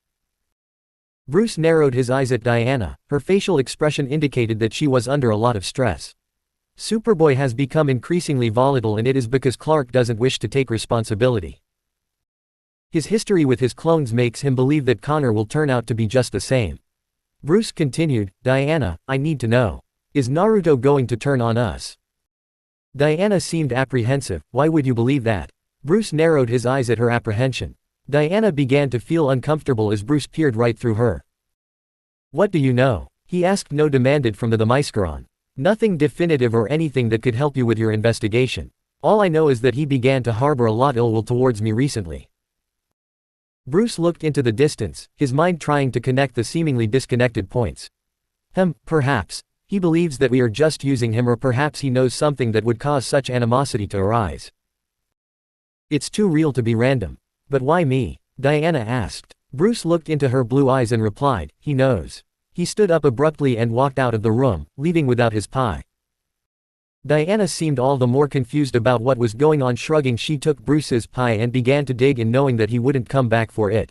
Bruce narrowed his eyes at Diana. Her facial expression indicated that she was under a lot of stress. Superboy has become increasingly volatile, and it is because Clark doesn't wish to take responsibility. His history with his clones makes him believe that Connor will turn out to be just the same. Bruce continued, "Diana, I need to know. Is Naruto going to turn on us?" Diana seemed apprehensive. "Why would you believe that?" Bruce narrowed his eyes at her apprehension. Diana began to feel uncomfortable as Bruce peered right through her. "What do you know?" he asked. "No," demanded from the Themysceron. "Nothing definitive or anything that could help you with your investigation. All I know is that he began to harbor a lot ill will towards me recently." Bruce looked into the distance, his mind trying to connect the seemingly disconnected points. Perhaps. He believes that we are just using him, or perhaps he knows something that would cause such animosity to arise. It's too real to be random. But why me? Diana asked. Bruce looked into her blue eyes and replied, "He knows." He stood up abruptly and walked out of the room, leaving without his pie. Diana seemed all the more confused about what was going on. Shrugging, she took Bruce's pie and began to dig in, knowing that he wouldn't come back for it.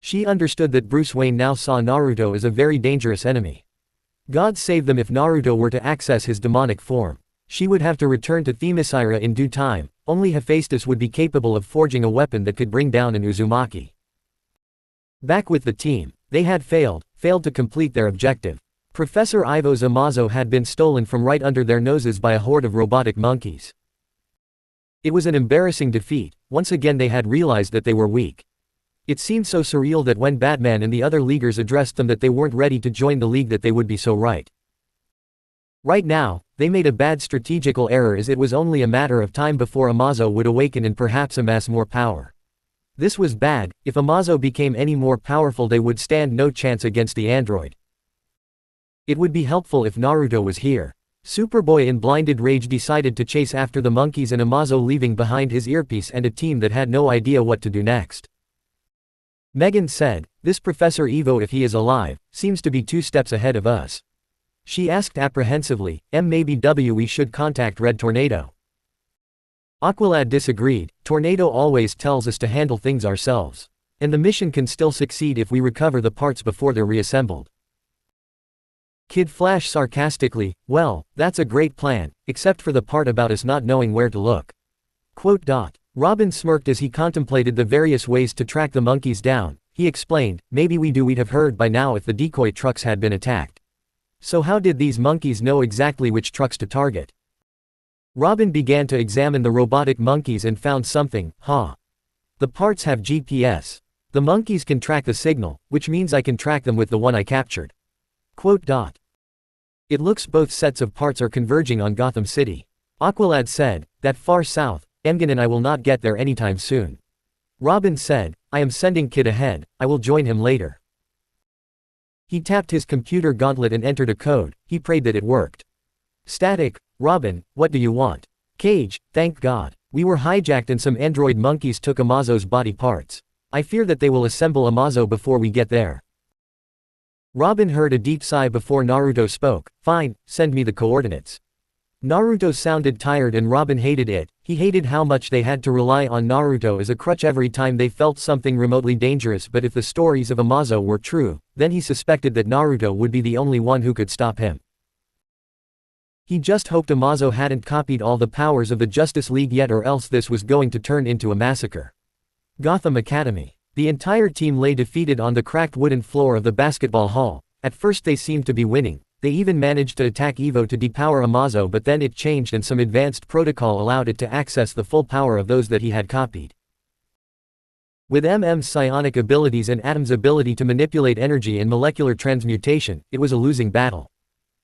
She understood that Bruce Wayne now saw Naruto as a very dangerous enemy. God save them if Naruto were to access his demonic form. She would have to return to Themyscira in due time. Only Hephaestus would be capable of forging a weapon that could bring down an Uzumaki. Back with the team, they had failed to complete their objective. Professor Ivo's Amazo had been stolen from right under their noses by a horde of robotic monkeys. It was an embarrassing defeat. Once again they had realized that they were weak. It seemed so surreal that when Batman and the other Leaguers addressed them that they weren't ready to join the League, that they would be so right. Right now, they made a bad strategical error as it was only a matter of time before Amazo would awaken and perhaps amass more power. This was bad. If Amazo became any more powerful they would stand no chance against the android. It would be helpful if Naruto was here. Superboy in blinded rage decided to chase after the monkeys and Amazo leaving behind his earpiece and a team that had no idea what to do next. Megan said, "This Professor Evo, if he is alive, seems to be 2 steps ahead of us." She asked apprehensively, maybe we should contact Red Tornado." Aqualad disagreed. "Tornado always tells us to handle things ourselves. And the mission can still succeed if we recover the parts before they're reassembled." Kid Flash sarcastically, "Well, that's a great plan, except for the part about us not knowing where to look." Robin smirked as he contemplated the various ways to track the monkeys down. He explained, "Maybe we'd have heard by now if the decoy trucks had been attacked. So how did these monkeys know exactly which trucks to target?" Robin began to examine the robotic monkeys and found something. The parts have GPS. The monkeys can track the signal, which means I can track them with the one I captured. It looks both sets of parts are converging on Gotham City. Aqualad said, "That far south, Emgen and I will not get there anytime soon." Robin said, "I am sending Kid ahead, I will join him later." He tapped his computer gauntlet and entered a code. He prayed that it worked. Static. "Robin, what do you want?" Cage, "Thank God. We were hijacked and some android monkeys took Amazo's body parts. I fear that they will assemble Amazo before we get there." Robin heard a deep sigh before Naruto spoke. "Fine, send me the coordinates." Naruto sounded tired and Robin hated it. He hated how much they had to rely on Naruto as a crutch every time they felt something remotely dangerous, but if the stories of Amazo were true, then he suspected that Naruto would be the only one who could stop him. He just hoped Amazo hadn't copied all the powers of the Justice League yet, or else this was going to turn into a massacre. Gotham Academy. The entire team lay defeated on the cracked wooden floor of the basketball hall. At first they seemed to be winning. They even managed to attack Evo to depower Amazo, but then it changed and some advanced protocol allowed it to access the full power of those that he had copied. With MM's psionic abilities and Atom's ability to manipulate energy and molecular transmutation, it was a losing battle.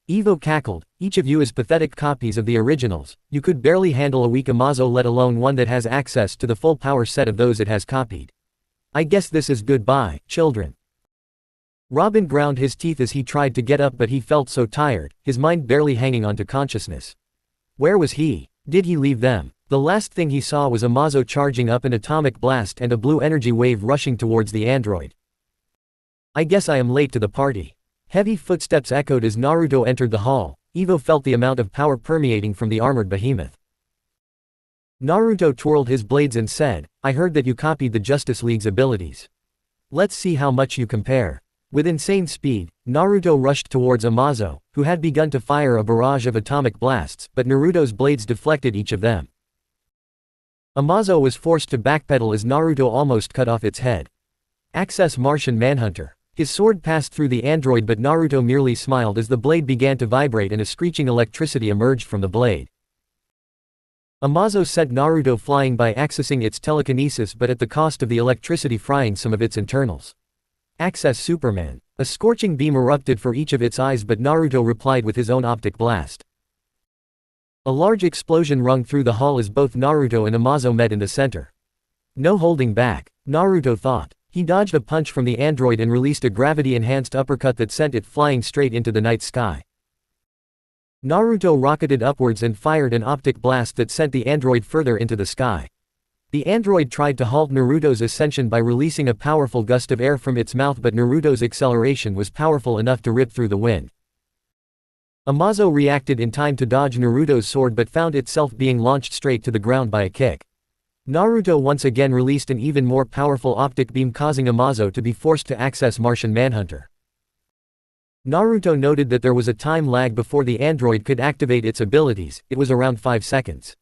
Evo cackled, "Each of you is pathetic copies of the originals. You could barely handle a weak Amazo, let alone one that has access to the full power set of those it has copied. I guess this is goodbye, children." Robin ground his teeth as he tried to get up, but he felt so tired, his mind barely hanging on to consciousness. Where was he? Did he leave them? The last thing he saw was Amazo charging up an atomic blast and a blue energy wave rushing towards the android. "I guess I am late to the party." Heavy footsteps echoed as Naruto entered the hall. Evo felt the amount of power permeating from the armored behemoth. Naruto twirled his blades and said, "I heard that you copied the Justice League's abilities. Let's see how much you compare." With insane speed, Naruto rushed towards Amazo, who had begun to fire a barrage of atomic blasts, but Naruto's blades deflected each of them. Amazo was forced to backpedal as Naruto almost cut off its head. Access Martian Manhunter. His sword passed through the android, but Naruto merely smiled as the blade began to vibrate and a screeching electricity emerged from the blade. Amazo sent Naruto flying by accessing its telekinesis, but at the cost of the electricity frying some of its internals. Access Superman. A scorching beam erupted for each of its eyes, but Naruto replied with his own optic blast. A large explosion rung through the hall as both Naruto and Amazo met in the center. No holding back, Naruto thought. He dodged a punch from the android and released a gravity-enhanced uppercut that sent it flying straight into the night sky. Naruto rocketed upwards and fired an optic blast that sent the android further into the sky. The android tried to halt Naruto's ascension by releasing a powerful gust of air from its mouth, but Naruto's acceleration was powerful enough to rip through the wind. Amazo reacted in time to dodge Naruto's sword but found itself being launched straight to the ground by a kick. Naruto once again released an even more powerful optic beam, causing Amazo to be forced to access Martian Manhunter. Naruto noted that there was a time lag before the android could activate its abilities. It was around 5 seconds.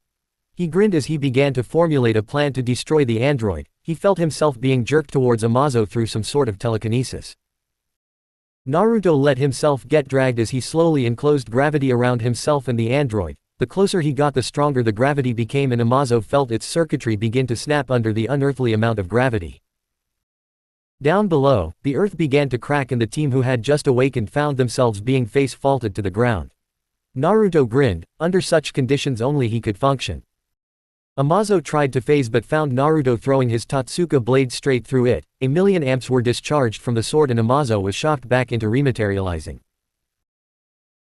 He grinned as he began to formulate a plan to destroy the android. He felt himself being jerked towards Amazo through some sort of telekinesis. Naruto let himself get dragged as he slowly enclosed gravity around himself and the android. The closer he got, the stronger the gravity became, and Amazo felt its circuitry begin to snap under the unearthly amount of gravity. Down below, the earth began to crack and the team who had just awakened found themselves being face-faulted to the ground. Naruto grinned, under such conditions only he could function. Amazo tried to phase but found Naruto throwing his Totsuka blade straight through it. A million amps were discharged from the sword and Amazo was shocked back into rematerializing.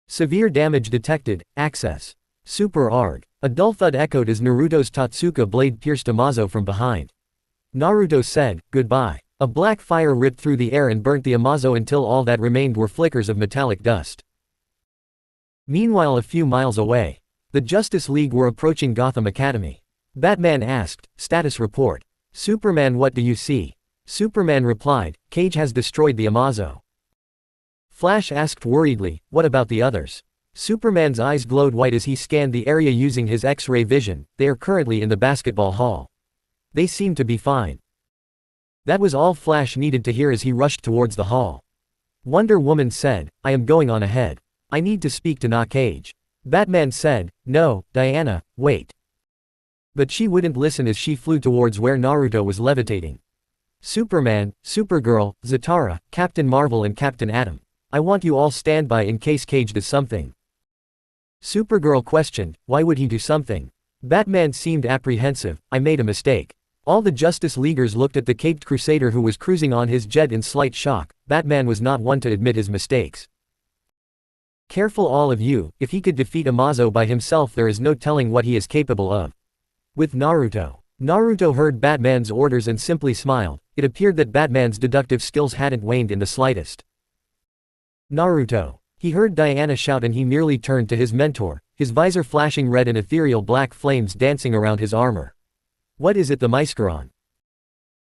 Severe damage detected, access. Super ARG. A dull thud echoed as Naruto's Totsuka blade pierced Amazo from behind. Naruto said, "Goodbye." A black fire ripped through the air and burnt the Amazo until all that remained were flickers of metallic dust. Meanwhile, a few miles away, the Justice League were approaching Gotham Academy. Batman asked, "Status report." Superman, "What do you see?" Superman replied, "Cage has destroyed the Amazo." Flash asked worriedly, "What about the others?" Superman's eyes glowed white as he scanned the area using his X-ray vision. "They are currently in the basketball hall. They seem to be fine." That was all Flash needed to hear as he rushed towards the hall. Wonder Woman said, "I am going on ahead. I need to speak to Cage." Batman said, "No, Diana, wait." But she wouldn't listen as she flew towards where Naruto was levitating. "Superman, Supergirl, Zatara, Captain Marvel and Captain Atom. I want you all stand by in case Cage does something." Supergirl questioned, "Why would he do something?" Batman seemed apprehensive, "I made a mistake." All the Justice Leaguers looked at the caped Crusader who was cruising on his jet in slight shock. Batman was not one to admit his mistakes. "Careful all of you, if he could defeat Amazo by himself there is no telling what he is capable of." With Naruto. Naruto heard Batman's orders and simply smiled. It appeared that Batman's deductive skills hadn't waned in the slightest. "Naruto." He heard Diana shout and he merely turned to his mentor, his visor flashing red and ethereal black flames dancing around his armor. "What is it, the Maiscaron?"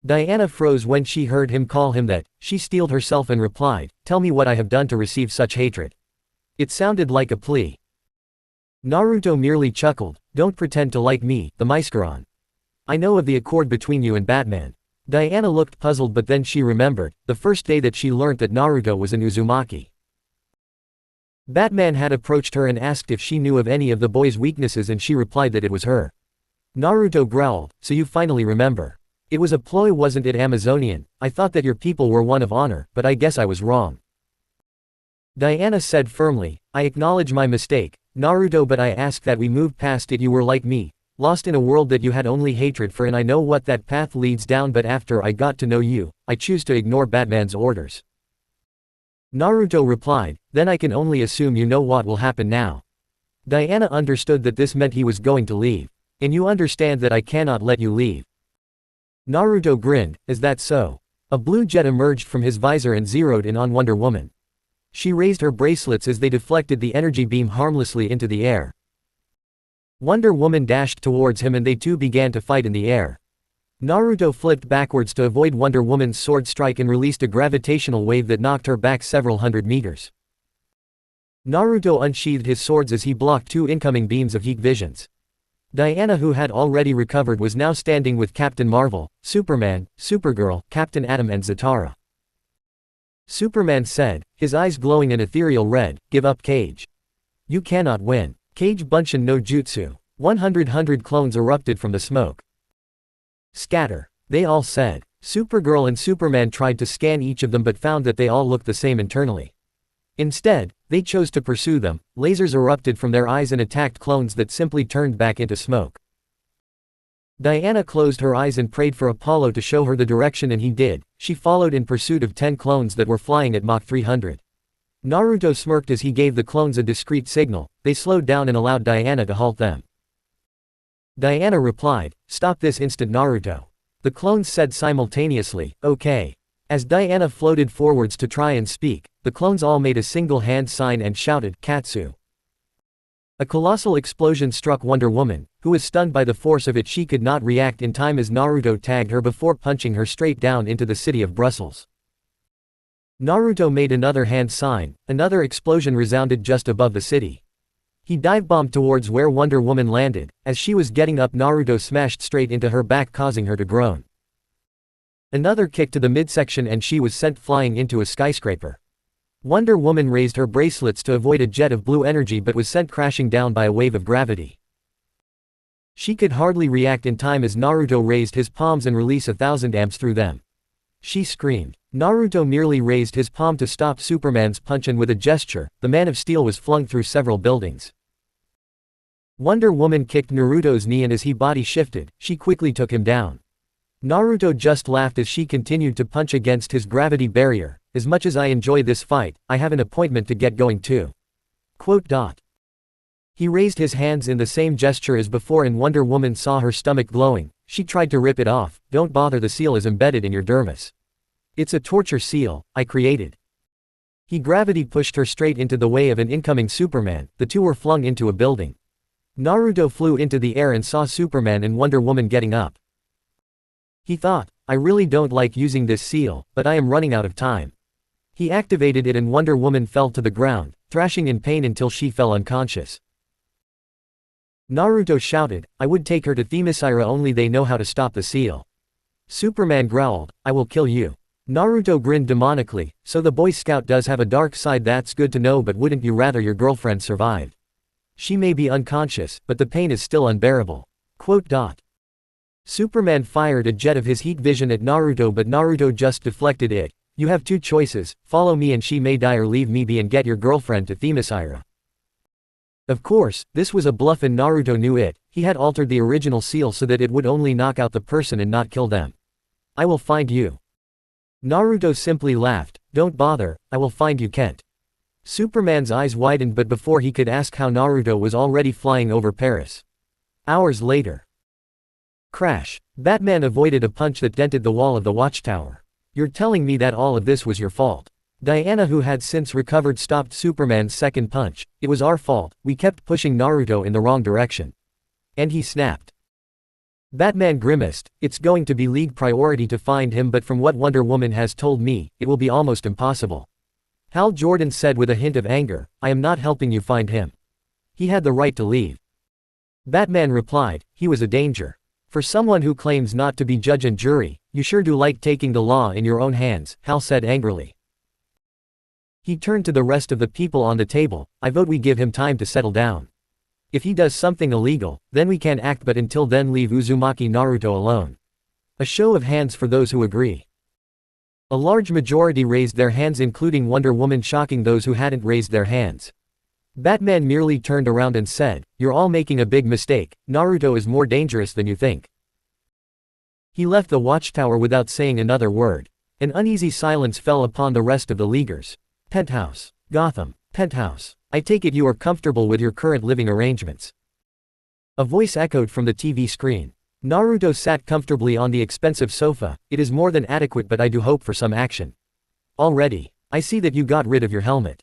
Diana froze when she heard him call him that. She steeled herself and replied, "Tell me what I have done to receive such hatred." It sounded like a plea. Naruto merely chuckled, "Don't pretend to like me, the Maiscaron. I know of the accord between you and Batman." Diana looked puzzled but then she remembered, the first day that she learnt that Naruto was an Uzumaki. Batman had approached her and asked if she knew of any of the boy's weaknesses and she replied that it was her. Naruto growled, "So you finally remember. It was a ploy, wasn't it, Amazonian? I thought that your people were one of honor, but I guess I was wrong." Diana said firmly, "I acknowledge my mistake, Naruto, but I ask that we move past it. You were like me, lost in a world that you had only hatred for, and I know what that path leads down, but after I got to know you, I choose to ignore Batman's orders." Naruto replied, "Then I can only assume you know what will happen now." Diana understood that this meant he was going to leave. "And you understand that I cannot let you leave." Naruto grinned, "Is that so?" A blue jet emerged from his visor and zeroed in on Wonder Woman. She raised her bracelets as they deflected the energy beam harmlessly into the air. Wonder Woman dashed towards him and they two began to fight in the air. Naruto flipped backwards to avoid Wonder Woman's sword strike and released a gravitational wave that knocked her back several hundred meters. Naruto unsheathed his swords as he blocked two incoming beams of heat visions. Diana, who had already recovered, was now standing with Captain Marvel, Superman, Supergirl, Captain Atom and Zatara. Superman said, his eyes glowing an ethereal red, "Give up, Cage. You cannot win." Cage Bunshin no Jutsu. 100 clones erupted from the smoke. "Scatter," they all said. Supergirl and Superman tried to scan each of them but found that they all looked the same internally. Instead, they chose to pursue them. Lasers erupted from their eyes and attacked clones that simply turned back into smoke. Diana closed her eyes and prayed for Apollo to show her the direction, and he did. She followed in pursuit of 10 clones that were flying at Mach 300. Naruto smirked as he gave the clones a discreet signal. They slowed down and allowed Diana to halt them. Diana replied, "Stop this instant, Naruto." The clones said simultaneously, "Okay." As Diana floated forwards to try and speak, the clones all made a single hand sign and shouted, "Katsu." A colossal explosion struck Wonder Woman, who was stunned by the force of it. She could not react in time as Naruto tagged her before punching her straight down into the city of Brussels. Naruto made another hand sign. Another explosion resounded just above the city. He dive-bombed towards where Wonder Woman landed. As she was getting up, Naruto smashed straight into her back, causing her to groan. Another kick to the midsection and she was sent flying into a skyscraper. Wonder Woman raised her bracelets to avoid a jet of blue energy but was sent crashing down by a wave of gravity. She could hardly react in time as Naruto raised his palms and released 1,000 amps through them. She screamed. Naruto merely raised his palm to stop Superman's punch, and with a gesture, the Man of Steel was flung through several buildings. Wonder Woman kicked Naruto's knee, and as he body shifted, she quickly took him down. Naruto just laughed as she continued to punch against his gravity barrier. As much as I enjoy this fight, I have an appointment to get going too. He raised his hands in the same gesture as before, and Wonder Woman saw her stomach glowing. She tried to rip it off. Don't bother, the seal is embedded in your dermis. It's a torture seal I created. He gravity pushed her straight into the way of an incoming Superman. The two were flung into a building. Naruto flew into the air and saw Superman and Wonder Woman getting up. He thought, I really don't like using this seal, but I am running out of time. He activated it and Wonder Woman fell to the ground, thrashing in pain until she fell unconscious. Naruto shouted, I would take her to Themyscira, only they know how to stop the seal. Superman growled, I will kill you. Naruto grinned demonically, so the Boy Scout does have a dark side, that's good to know, but wouldn't you rather your girlfriend survived? She may be unconscious, but the pain is still unbearable. Superman fired a jet of his heat vision at Naruto, but Naruto just deflected it. You have two choices, follow me and she may die, or leave me be and get your girlfriend to Themyscira. Of course, this was a bluff and Naruto knew it. He had altered the original seal so that it would only knock out the person and not kill them. I will find you. Naruto simply laughed, don't bother, I will find you, Kent. Superman's eyes widened, but before he could ask how, Naruto was already flying over Paris. Hours later. Crash. Batman avoided a punch that dented the wall of the watchtower. You're telling me that all of this was your fault? Diana, who had since recovered, stopped Superman's second punch. It was our fault, we kept pushing Naruto in the wrong direction. And he snapped. Batman grimaced, it's going to be league priority to find him, but from what Wonder Woman has told me, it will be almost impossible. Hal Jordan said with a hint of anger, I am not helping you find him. He had the right to leave. Batman replied, he was a danger. For someone who claims not to be judge and jury, you sure do like taking the law in your own hands, Hal said angrily. He turned to the rest of the people on the table, I vote we give him time to settle down. If he does something illegal, then we can act, but until then leave Uzumaki Naruto alone. A show of hands for those who agree. A large majority raised their hands, including Wonder Woman, shocking those who hadn't raised their hands. Batman merely turned around and said, you're all making a big mistake, Naruto is more dangerous than you think. He left the watchtower without saying another word. An uneasy silence fell upon the rest of the Leaguers. Penthouse. Gotham. Penthouse. I take it you are comfortable with your current living arrangements. A voice echoed from the TV screen. Naruto sat comfortably on the expensive sofa. It is more than adequate, but I do hope for some action. Already. I see that you got rid of your helmet.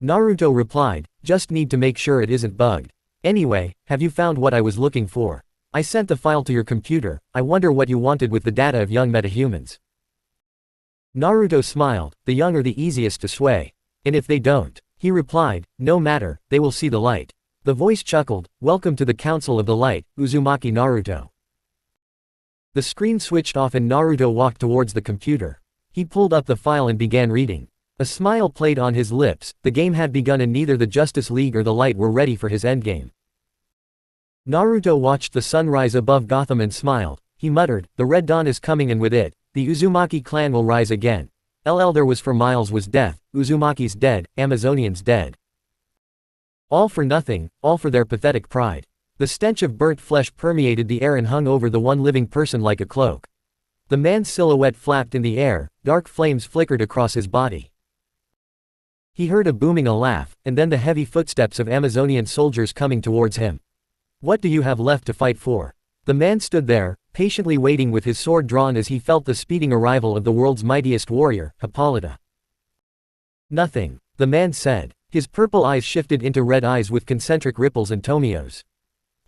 Naruto replied, just need to make sure it isn't bugged. Anyway, have you found what I was looking for? I sent the file to your computer. I wonder what you wanted with the data of young metahumans. Naruto smiled, the young are the easiest to sway. And if they don't? He replied, no matter, they will see the light. The voice chuckled, welcome to the Council of the Light, Uzumaki Naruto. The screen switched off and Naruto walked towards the computer. He pulled up the file and began reading. A smile played on his lips. The game had begun and neither the Justice League or the Light were ready for his endgame. Naruto watched the sun rise above Gotham and smiled. He muttered, the Red Dawn is coming, and with it, the Uzumaki clan will rise again. There was for Miles was death, Uzumaki's dead, Amazonians dead. All for nothing, all for their pathetic pride. The stench of burnt flesh permeated the air and hung over the one living person like a cloak. The man's silhouette flapped in the air, dark flames flickered across his body. He heard a booming laugh, and then the heavy footsteps of Amazonian soldiers coming towards him. What do you have left to fight for? The man stood there, patiently waiting with his sword drawn as he felt the speeding arrival of the world's mightiest warrior, Hippolyta. Nothing, the man said. His purple eyes shifted into red eyes with concentric ripples and tomios.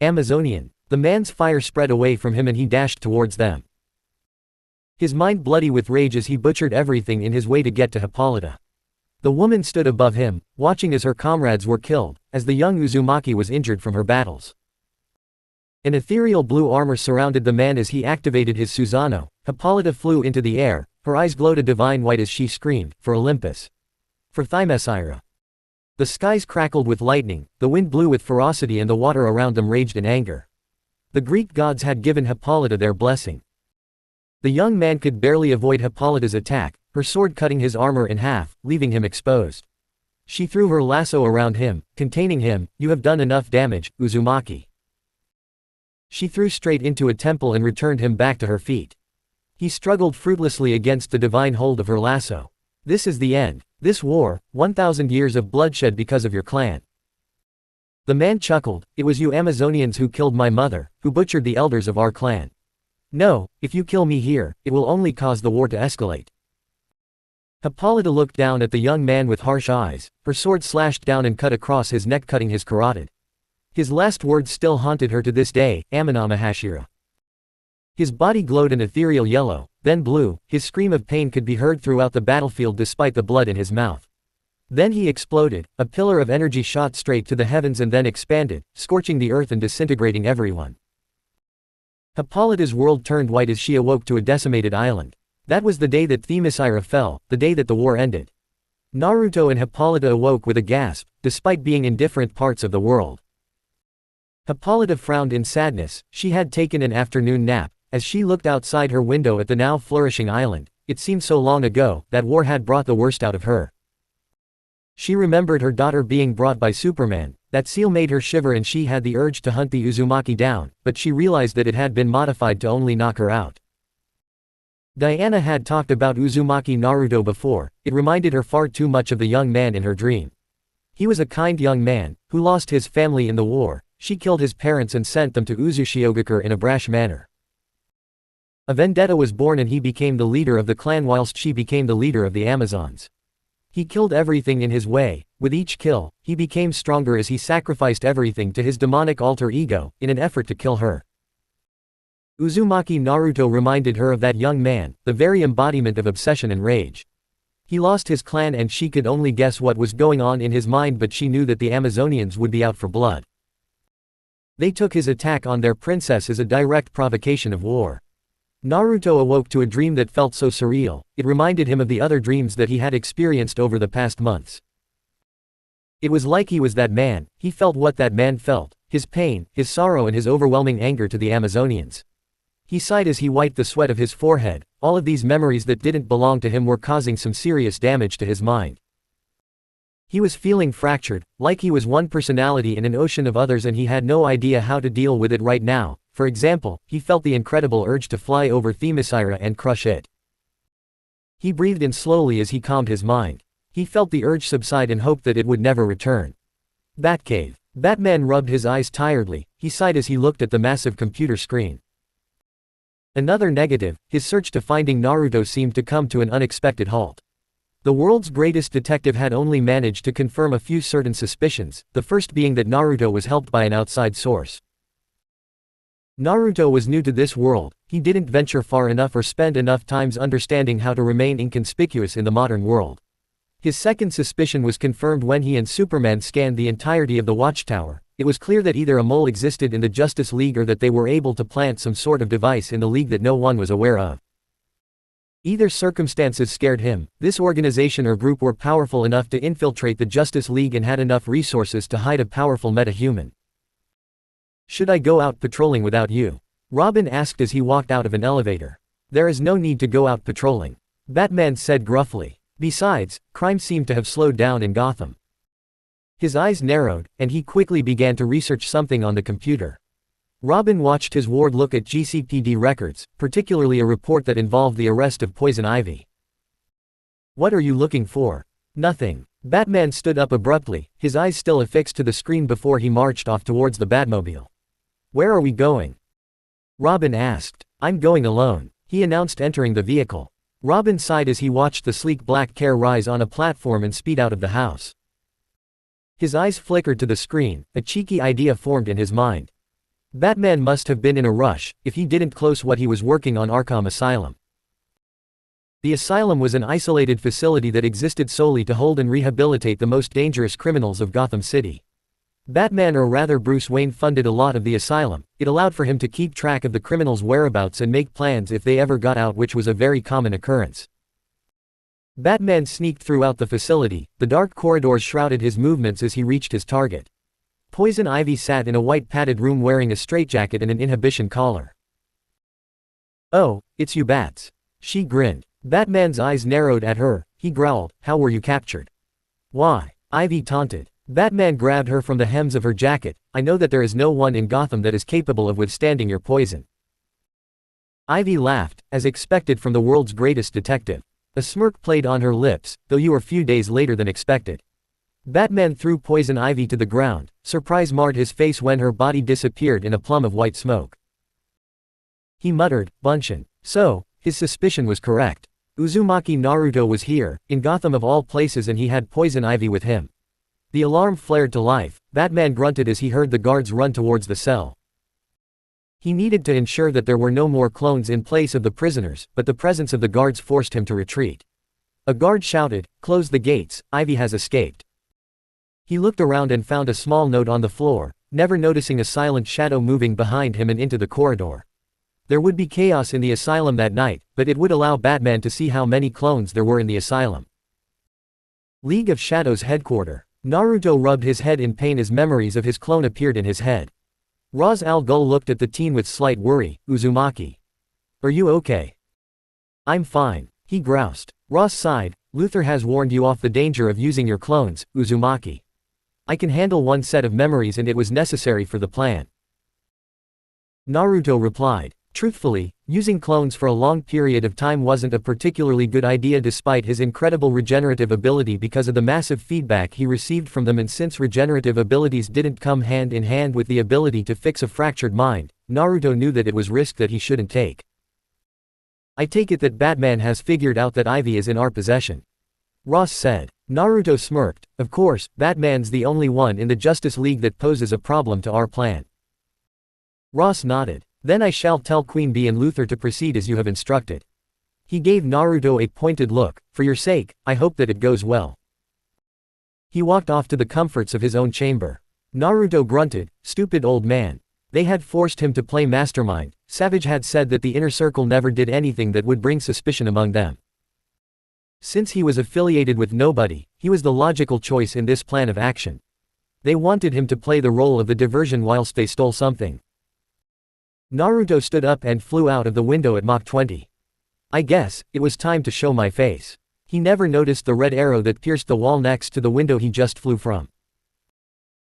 Amazonian. The man's fire spread away from him and he dashed towards them. His mind bloody with rage as he butchered everything in his way to get to Hippolyta. The woman stood above him, watching as her comrades were killed, as the young Uzumaki was injured from her battles. An ethereal blue armor surrounded the man as he activated his Susanoo. Hippolyta flew into the air, her eyes glowed a divine white as she screamed, for Olympus. For Themyscira. The skies crackled with lightning, the wind blew with ferocity and the water around them raged in anger. The Greek gods had given Hippolyta their blessing. The young man could barely avoid Hippolyta's attack, her sword cutting his armor in half, leaving him exposed. She threw her lasso around him, containing him. "You have done enough damage, Uzumaki." She threw straight into a temple and returned him back to her feet. He struggled fruitlessly against the divine hold of her lasso. "This is the end. This war, 1,000 years of bloodshed because of your clan." The man chuckled. "It was you Amazonians who killed my mother, who butchered the elders of our clan. No, if you kill me here, it will only cause the war to escalate." Hippolyta looked down at the young man with harsh eyes, her sword slashed down and cut across his neck, cutting his carotid. His last words still haunted her to this day, "Amanamahashira." His body glowed an ethereal yellow, then blue. His scream of pain could be heard throughout the battlefield despite the blood in his mouth. Then he exploded, a pillar of energy shot straight to the heavens and then expanded, scorching the earth and disintegrating everyone. Hippolyta's world turned white as she awoke to a decimated island. That was the day that Themyscira fell, the day that the war ended. Naruto and Hippolyta awoke with a gasp, despite being in different parts of the world. Hippolyta frowned in sadness. She had taken an afternoon nap. As she looked outside her window at the now flourishing island, it seemed so long ago that war had brought the worst out of her. She remembered her daughter being brought by Superman. That seal made her shiver and she had the urge to hunt the Uzumaki down, but she realized that it had been modified to only knock her out. Diana had talked about Uzumaki Naruto before. It reminded her far too much of the young man in her dream. He was a kind young man, who lost his family in the war. She killed his parents and sent them to Uzushiogakure in a brash manner. A vendetta was born and he became the leader of the clan whilst she became the leader of the Amazons. He killed everything in his way. With each kill, he became stronger as he sacrificed everything to his demonic alter ego, in an effort to kill her. Uzumaki Naruto reminded her of that young man, the very embodiment of obsession and rage. He lost his clan and she could only guess what was going on in his mind, but she knew that the Amazonians would be out for blood. They took his attack on their princess as a direct provocation of war. Naruto awoke to a dream that felt so surreal. It reminded him of the other dreams that he had experienced over the past months. It was like he was that man. He felt what that man felt, his pain, his sorrow and his overwhelming anger to the Amazonians. He sighed as he wiped the sweat of his forehead. All of these memories that didn't belong to him were causing some serious damage to his mind. He was feeling fractured, like he was one personality in an ocean of others and he had no idea how to deal with it right now. For example, he felt the incredible urge to fly over Themyscira and crush it. He breathed in slowly as he calmed his mind. He felt the urge subside and hoped that it would never return. Batcave. Batman rubbed his eyes tiredly. He sighed as he looked at the massive computer screen. Another negative, his search to finding Naruto seemed to come to an unexpected halt. The world's greatest detective had only managed to confirm a few certain suspicions, the first being that Naruto was helped by an outside source. Naruto was new to this world. He didn't venture far enough or spend enough time understanding how to remain inconspicuous in the modern world. His second suspicion was confirmed when he and Superman scanned the entirety of the Watchtower. It was clear that either a mole existed in the Justice League or that they were able to plant some sort of device in the League that no one was aware of. Either circumstances scared him. This organization or group were powerful enough to infiltrate the Justice League and had enough resources to hide a powerful metahuman. "Should I go out patrolling without you?" Robin asked as he walked out of an elevator. "There is no need to go out patrolling," Batman said gruffly. Besides, crime seemed to have slowed down in Gotham. His eyes narrowed, and he quickly began to research something on the computer. Robin watched his ward look at GCPD records, particularly a report that involved the arrest of Poison Ivy. "What are you looking for?" "Nothing." Batman stood up abruptly, his eyes still affixed to the screen before he marched off towards the Batmobile. "Where are we going?" Robin asked. "I'm going alone," he announced, entering the vehicle. Robin sighed as he watched the sleek black car rise on a platform and speed out of the house. His eyes flickered to the screen, a cheeky idea formed in his mind. Batman must have been in a rush, if he didn't close what he was working on Arkham Asylum. The asylum was an isolated facility that existed solely to hold and rehabilitate the most dangerous criminals of Gotham City. Batman, or rather Bruce Wayne, funded a lot of the asylum. It allowed for him to keep track of the criminals' whereabouts and make plans if they ever got out, which was a very common occurrence. Batman sneaked throughout the facility. The dark corridors shrouded his movements as he reached his target. Poison Ivy sat in a white padded room wearing a straitjacket and an inhibition collar. Oh, it's you bats. She grinned. Batman's eyes narrowed at her. He growled, how were you captured? Why? Ivy taunted. Batman grabbed her from the hems of her jacket. I know that there is no one in Gotham that is capable of withstanding your poison. Ivy laughed, as expected from the world's greatest detective. A smirk played on her lips, though you were few days later than expected. Batman threw Poison Ivy to the ground. Surprise marred his face when her body disappeared in a plume of white smoke. He muttered, Bunshin. So, his suspicion was correct. Uzumaki Naruto was here, in Gotham of all places, and he had Poison Ivy with him. The alarm flared to life. Batman grunted as he heard the guards run towards the cell. He needed to ensure that there were no more clones in place of the prisoners, but the presence of the guards forced him to retreat. A guard shouted, close the gates, Ivy has escaped. He looked around and found a small note on the floor, never noticing a silent shadow moving behind him and into the corridor. There would be chaos in the asylum that night, but it would allow Batman to see how many clones there were in the asylum. League of Shadows headquarters. Naruto rubbed his head in pain as memories of his clone appeared in his head. Ra's al Ghul looked at the teen with slight worry. Uzumaki. Are you okay? I'm fine, he groused. Ra's sighed. Luther has warned you off the danger of using your clones, Uzumaki. I can handle one set of memories and it was necessary for the plan. Naruto replied. Truthfully, using clones for a long period of time wasn't a particularly good idea despite his incredible regenerative ability because of the massive feedback he received from them, and since regenerative abilities didn't come hand in hand with the ability to fix a fractured mind, Naruto knew that it was risk that he shouldn't take. I take it that Batman has figured out that Ivy is in our possession. Ross said. Naruto smirked. Of course, Batman's the only one in the Justice League that poses a problem to our plan. Ross nodded. Then I shall tell Queen Bee and Luther to proceed as you have instructed. He gave Naruto a pointed look. For your sake, I hope that it goes well. He walked off to the comforts of his own chamber. Naruto grunted, stupid old man. They had forced him to play mastermind. Savage had said that the inner circle never did anything that would bring suspicion among them. Since he was affiliated with nobody, he was the logical choice in this plan of action. They wanted him to play the role of the diversion whilst they stole something. Naruto stood up and flew out of the window at Mach 20. I guess, it was time to show my face. He never noticed the red arrow that pierced the wall next to the window he just flew from.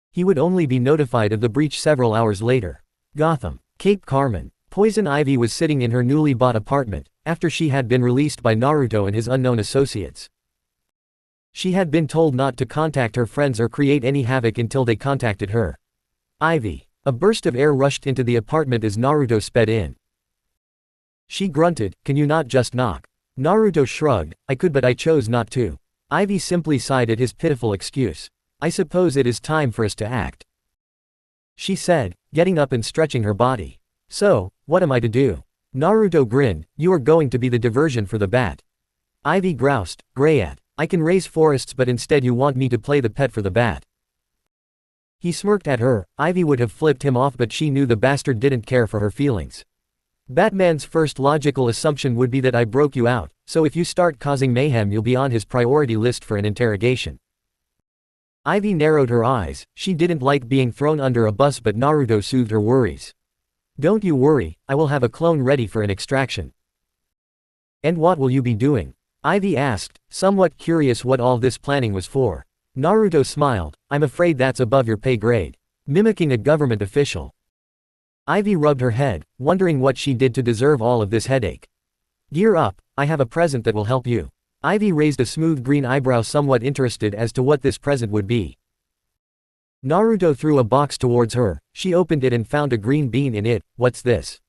He would only be notified of the breach several hours later. Gotham. Cape Carmen. Poison Ivy was sitting in her newly bought apartment, after she had been released by Naruto and his unknown associates. She had been told not to contact her friends or create any havoc until they contacted her. Ivy. A burst of air rushed into the apartment as Naruto sped in. She grunted, can you not just knock? Naruto shrugged, I could but I chose not to. Ivy simply sighed at his pitiful excuse. I suppose it is time for us to act. She said, getting up and stretching her body. So, what am I to do? Naruto grinned, you are going to be the diversion for the bat. Ivy groused, Grayat, I can raise forests but instead you want me to play the pet for the bat. He smirked at her. Ivy would have flipped him off but she knew the bastard didn't care for her feelings. Batman's first logical assumption would be that I broke you out, so if you start causing mayhem you'll be on his priority list for an interrogation. Ivy narrowed her eyes. She didn't like being thrown under a bus but Naruto soothed her worries. Don't you worry, I will have a clone ready for an extraction. And what will you be doing? Ivy asked, somewhat curious what all this planning was for. Naruto smiled, I'm afraid that's above your pay grade. Mimicking a government official. Ivy rubbed her head, wondering what she did to deserve all of this headache. Gear up, I have a present that will help you. Ivy raised a smooth green eyebrow, somewhat interested as to what this present would be. Naruto threw a box towards her. She opened it and found a green bean in it. What's this?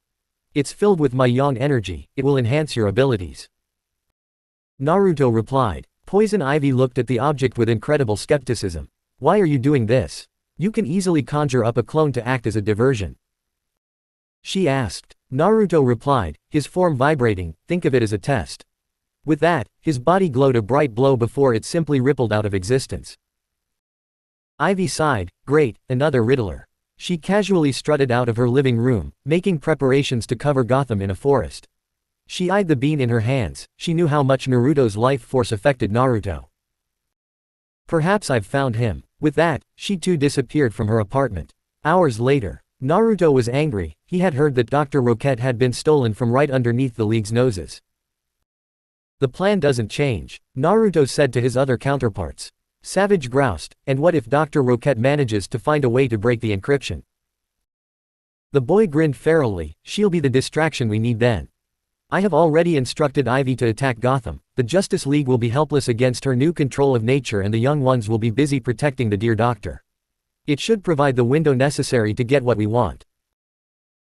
It's filled with my yang energy, it will enhance your abilities. Naruto replied. Poison Ivy looked at the object with incredible skepticism. Why are you doing this? You can easily conjure up a clone to act as a diversion. She asked. Naruto replied, his form vibrating, think of it as a test. With that, his body glowed a bright glow before it simply rippled out of existence. Ivy sighed, great, another Riddler. She casually strutted out of her living room, making preparations to cover Gotham in a forest. She eyed the bean in her hands. She knew how much Naruto's life force affected Naruto. Perhaps I've found him. With that, she too disappeared from her apartment. Hours later. Naruto was angry. He had heard that Dr. Roquette had been stolen from right underneath the League's noses. The plan doesn't change, Naruto said to his other counterparts. Savage groused, and what if Dr. Roquette manages to find a way to break the encryption? The boy grinned ferally. She'll be the distraction we need then. I have already instructed Ivy to attack Gotham. The Justice League will be helpless against her new control of nature and the young ones will be busy protecting the dear doctor. It should provide the window necessary to get what we want.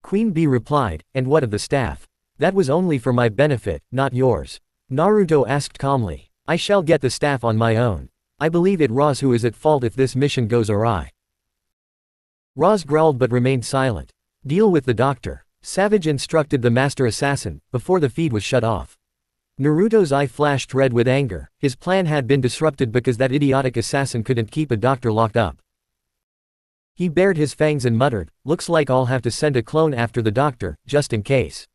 Queen Bee replied, and what of the staff? That was only for my benefit, not yours. Naruto asked calmly. I shall get the staff on my own. I believe it Roz who is at fault if this mission goes awry. Roz growled but remained silent. Deal with the doctor. Savage instructed the master assassin, before the feed was shut off. Naruto's eye flashed red with anger. His plan had been disrupted because that idiotic assassin couldn't keep a doctor locked up. He bared his fangs and muttered, looks like I'll have to send a clone after the doctor, just in case.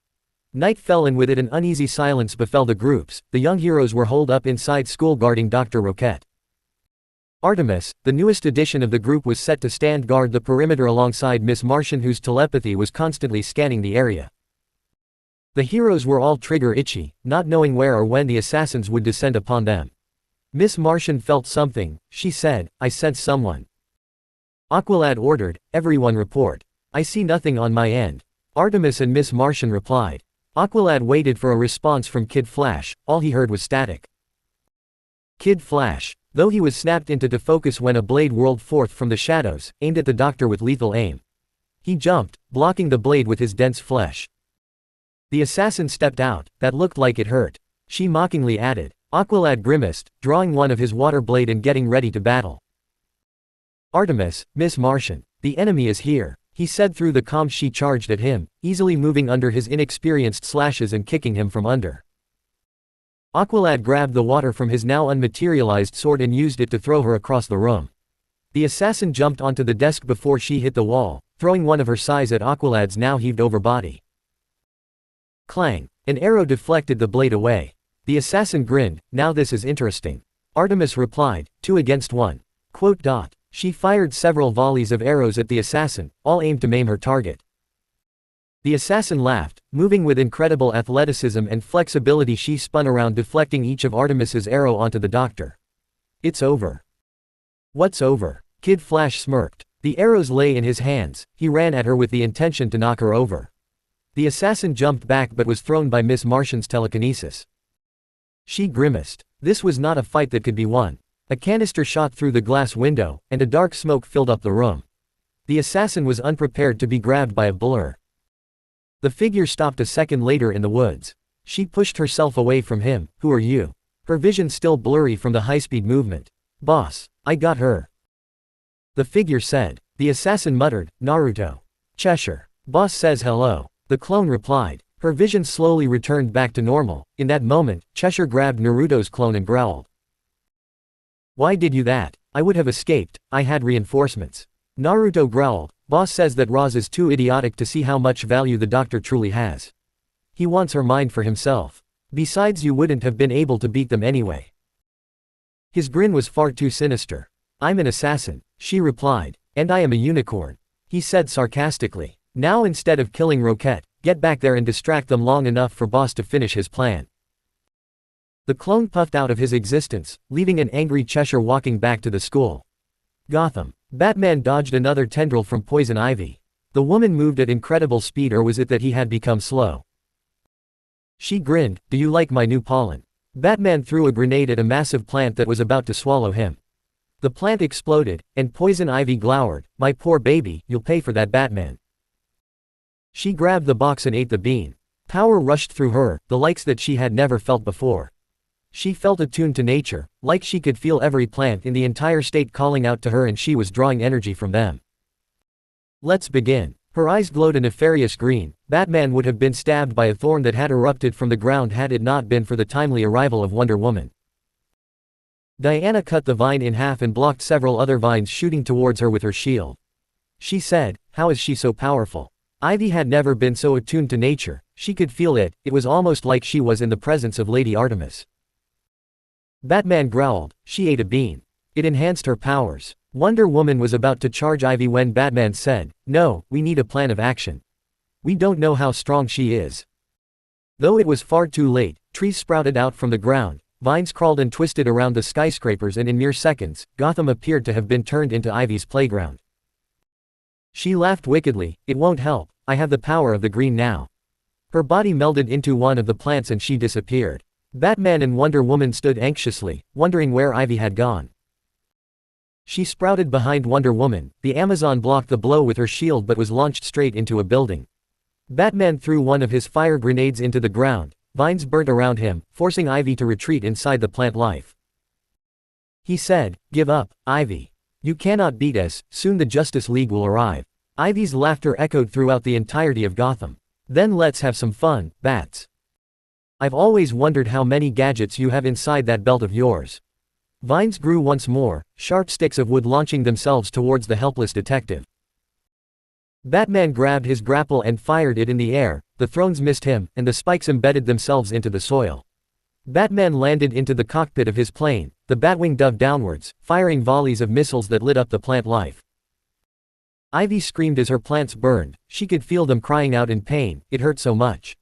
Night fell and with it an uneasy silence befell the groups. The young heroes were holed up inside school guarding Dr. Roquette. Artemis, the newest addition of the group, was set to stand guard the perimeter alongside Miss Martian, whose telepathy was constantly scanning the area. The heroes were all trigger itchy, not knowing where or when the assassins would descend upon them. Miss Martian felt something. She said, I sense someone. Aqualad ordered, everyone report. I see nothing on my end. Artemis and Miss Martian replied. Aqualad waited for a response from Kid Flash. All he heard was static. Kid Flash, though he was snapped into focus when a blade whirled forth from the shadows, aimed at the doctor with lethal aim. He jumped, blocking the blade with his dense flesh. The assassin stepped out. That looked like it hurt. She mockingly added. Aqualad grimaced, drawing one of his water blade and getting ready to battle. Artemis, Miss Martian, the enemy is here, he said through the comms. She charged at him, easily moving under his inexperienced slashes and kicking him from under. Aqualad grabbed the water from his now unmaterialized sword and used it to throw her across the room. The assassin jumped onto the desk before she hit the wall, throwing one of her sais at Aqualad's now heaved-over body. Clang! An arrow deflected the blade away. The assassin grinned, now this is interesting. Artemis replied, 2 against 1. She fired several volleys of arrows at the assassin, all aimed to maim her target. The assassin laughed, moving with incredible athleticism and flexibility. She spun around, deflecting each of Artemis's arrow onto the doctor. It's over. What's over? Kid Flash smirked. The arrows lay in his hands. He ran at her with the intention to knock her over. The assassin jumped back but was thrown by Miss Martian's telekinesis. She grimaced. This was not a fight that could be won. A canister shot through the glass window, and a dark smoke filled up the room. The assassin was unprepared to be grabbed by a blur. The figure stopped a second later in the woods. She pushed herself away from him. Who are you? Her vision still blurry from the high-speed movement. Boss, I got her. The figure said. The assassin muttered, Naruto. Cheshire. Boss says hello. The clone replied. Her vision slowly returned back to normal. In that moment, Cheshire grabbed Naruto's clone and growled. Why did you that? I would have escaped. I had reinforcements. Naruto growled. Boss says that Roz is too idiotic to see how much value the doctor truly has. He wants her mind for himself. Besides, you wouldn't have been able to beat them anyway. His grin was far too sinister. I'm an assassin, she replied. And I am a unicorn, he said sarcastically. Now instead of killing Roquette, get back there and distract them long enough for Boss to finish his plan. The clone puffed out of his existence, leaving an angry Cheshire walking back to the school. Gotham. Batman dodged another tendril from Poison Ivy. The woman moved at incredible speed, or was it that he had become slow? She grinned. Do you like my new pollen? Batman threw a grenade at a massive plant that was about to swallow him. The plant exploded, and Poison Ivy glowered. My poor baby, you'll pay for that, Batman. She grabbed the box and ate the bean. Power rushed through her, the likes that she had never felt before. She felt attuned to nature, like she could feel every plant in the entire state calling out to her, and she was drawing energy from them. Let's begin. Her eyes glowed a nefarious green. Batman would have been stabbed by a thorn that had erupted from the ground had it not been for the timely arrival of Wonder Woman. Diana cut the vine in half and blocked several other vines shooting towards her with her shield. She said, how is she so powerful? Ivy had never been so attuned to nature. She could feel it. It was almost like she was in the presence of Lady Artemis. Batman growled. She ate a bean. It enhanced her powers. Wonder Woman was about to charge Ivy when Batman said, "No, we need a plan of action. We don't know how strong she is." Though it was far too late, trees sprouted out from the ground, vines crawled and twisted around the skyscrapers, and in mere seconds, Gotham appeared to have been turned into Ivy's playground. She laughed wickedly. "It won't help, I have the power of the green now." Her body melded into one of the plants and she disappeared. Batman and Wonder Woman stood anxiously, wondering where Ivy had gone. She sprouted behind Wonder Woman. The Amazon blocked the blow with her shield but was launched straight into a building. Batman threw one of his fire grenades into the ground. Vines burnt around him, forcing Ivy to retreat inside the plant life. He said, "Give up, Ivy. You cannot beat us, soon the Justice League will arrive." Ivy's laughter echoed throughout the entirety of Gotham. "Then let's have some fun, Bats. I've always wondered how many gadgets you have inside that belt of yours." Vines grew once more, sharp sticks of wood launching themselves towards the helpless detective. Batman grabbed his grapple and fired it in the air. The thrones missed him, and the spikes embedded themselves into the soil. Batman landed into the cockpit of his plane. The Batwing dove downwards, firing volleys of missiles that lit up the plant life. Ivy screamed as her plants burned. She could feel them crying out in pain, it hurt so much.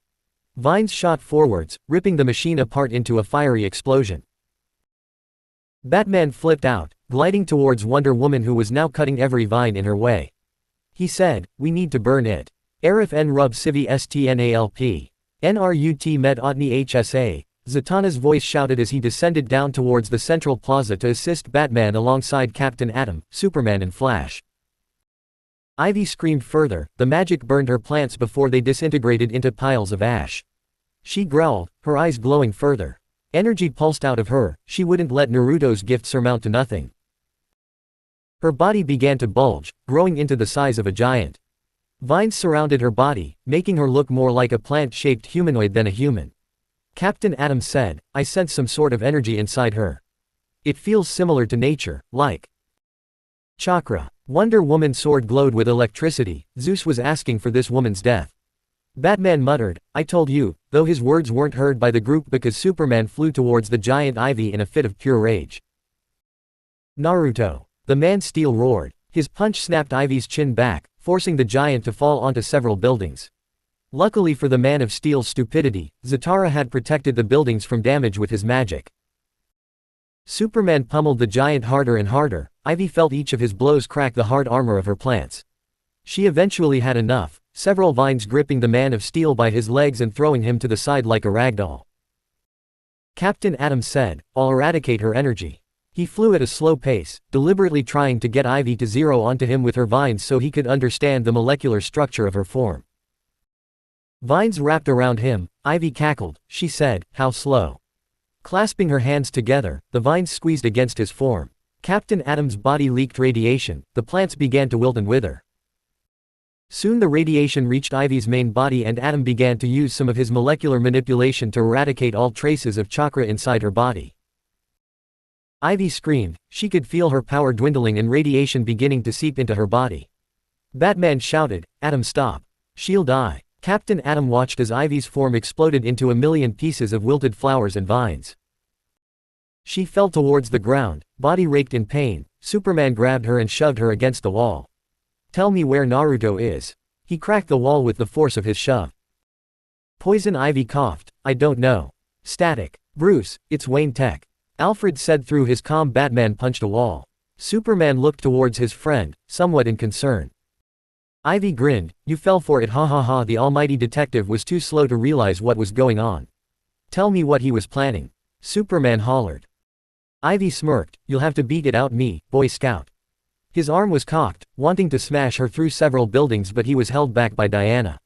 Vines shot forwards, ripping the machine apart into a fiery explosion. Batman flipped out, gliding towards Wonder Woman, who was now cutting every vine in her way. He said, "We need to burn it. Arif n rub civi stnalp. Nrut med otni hsa." Zatanna's voice shouted as he descended down towards the central plaza to assist Batman alongside Captain Atom, Superman and Flash. Ivy screamed further. The magic burned her plants before they disintegrated into piles of ash. She growled, her eyes glowing further. Energy pulsed out of her. She wouldn't let Naruto's gift surmount to nothing. Her body began to bulge, growing into the size of a giant. Vines surrounded her body, making her look more like a plant-shaped humanoid than a human. Captain Atom said, "I sense some sort of energy inside her. It feels similar to nature, like chakra." Wonder Woman's sword glowed with electricity. Zeus was asking for this woman's death. Batman muttered, "I told you," though his words weren't heard by the group because Superman flew towards the giant Ivy in a fit of pure rage. "Naruto!" The Man-Steel roared. His punch snapped Ivy's chin back, forcing the giant to fall onto several buildings. Luckily for the Man of Steel's stupidity, Zatara had protected the buildings from damage with his magic. Superman pummeled the giant harder and harder. Ivy felt each of his blows crack the hard armor of her plants. She eventually had enough, several vines gripping the Man of Steel by his legs and throwing him to the side like a ragdoll. Captain Atom said, "I'll eradicate her energy." He flew at a slow pace, deliberately trying to get Ivy to zero onto him with her vines so he could understand the molecular structure of her form. Vines wrapped around him. Ivy cackled. She said, "How slow." Clasping her hands together, the vines squeezed against his form. Captain Atom's body leaked radiation. The plants began to wilt and wither. Soon the radiation reached Ivy's main body and Atom began to use some of his molecular manipulation to eradicate all traces of chakra inside her body. Ivy screamed. She could feel her power dwindling and radiation beginning to seep into her body. Batman shouted, "Atom, stop. She'll die." Captain Atom watched as Ivy's form exploded into a million pieces of wilted flowers and vines. She fell towards the ground, body raked in pain. Superman grabbed her and shoved her against the wall. "Tell me where Naruto is." He cracked the wall with the force of his shove. Poison Ivy coughed, "I don't know." Static. "Bruce, it's Wayne Tech," Alfred said through his calm. Batman punched a wall. Superman looked towards his friend, somewhat in concern. Ivy grinned, "You fell for it, ha ha ha." The almighty detective was too slow to realize what was going on. "Tell me what he was planning," Superman hollered. Ivy smirked, "You'll have to beat it out me, Boy Scout." His arm was cocked, wanting to smash her through several buildings, but he was held back by Diana.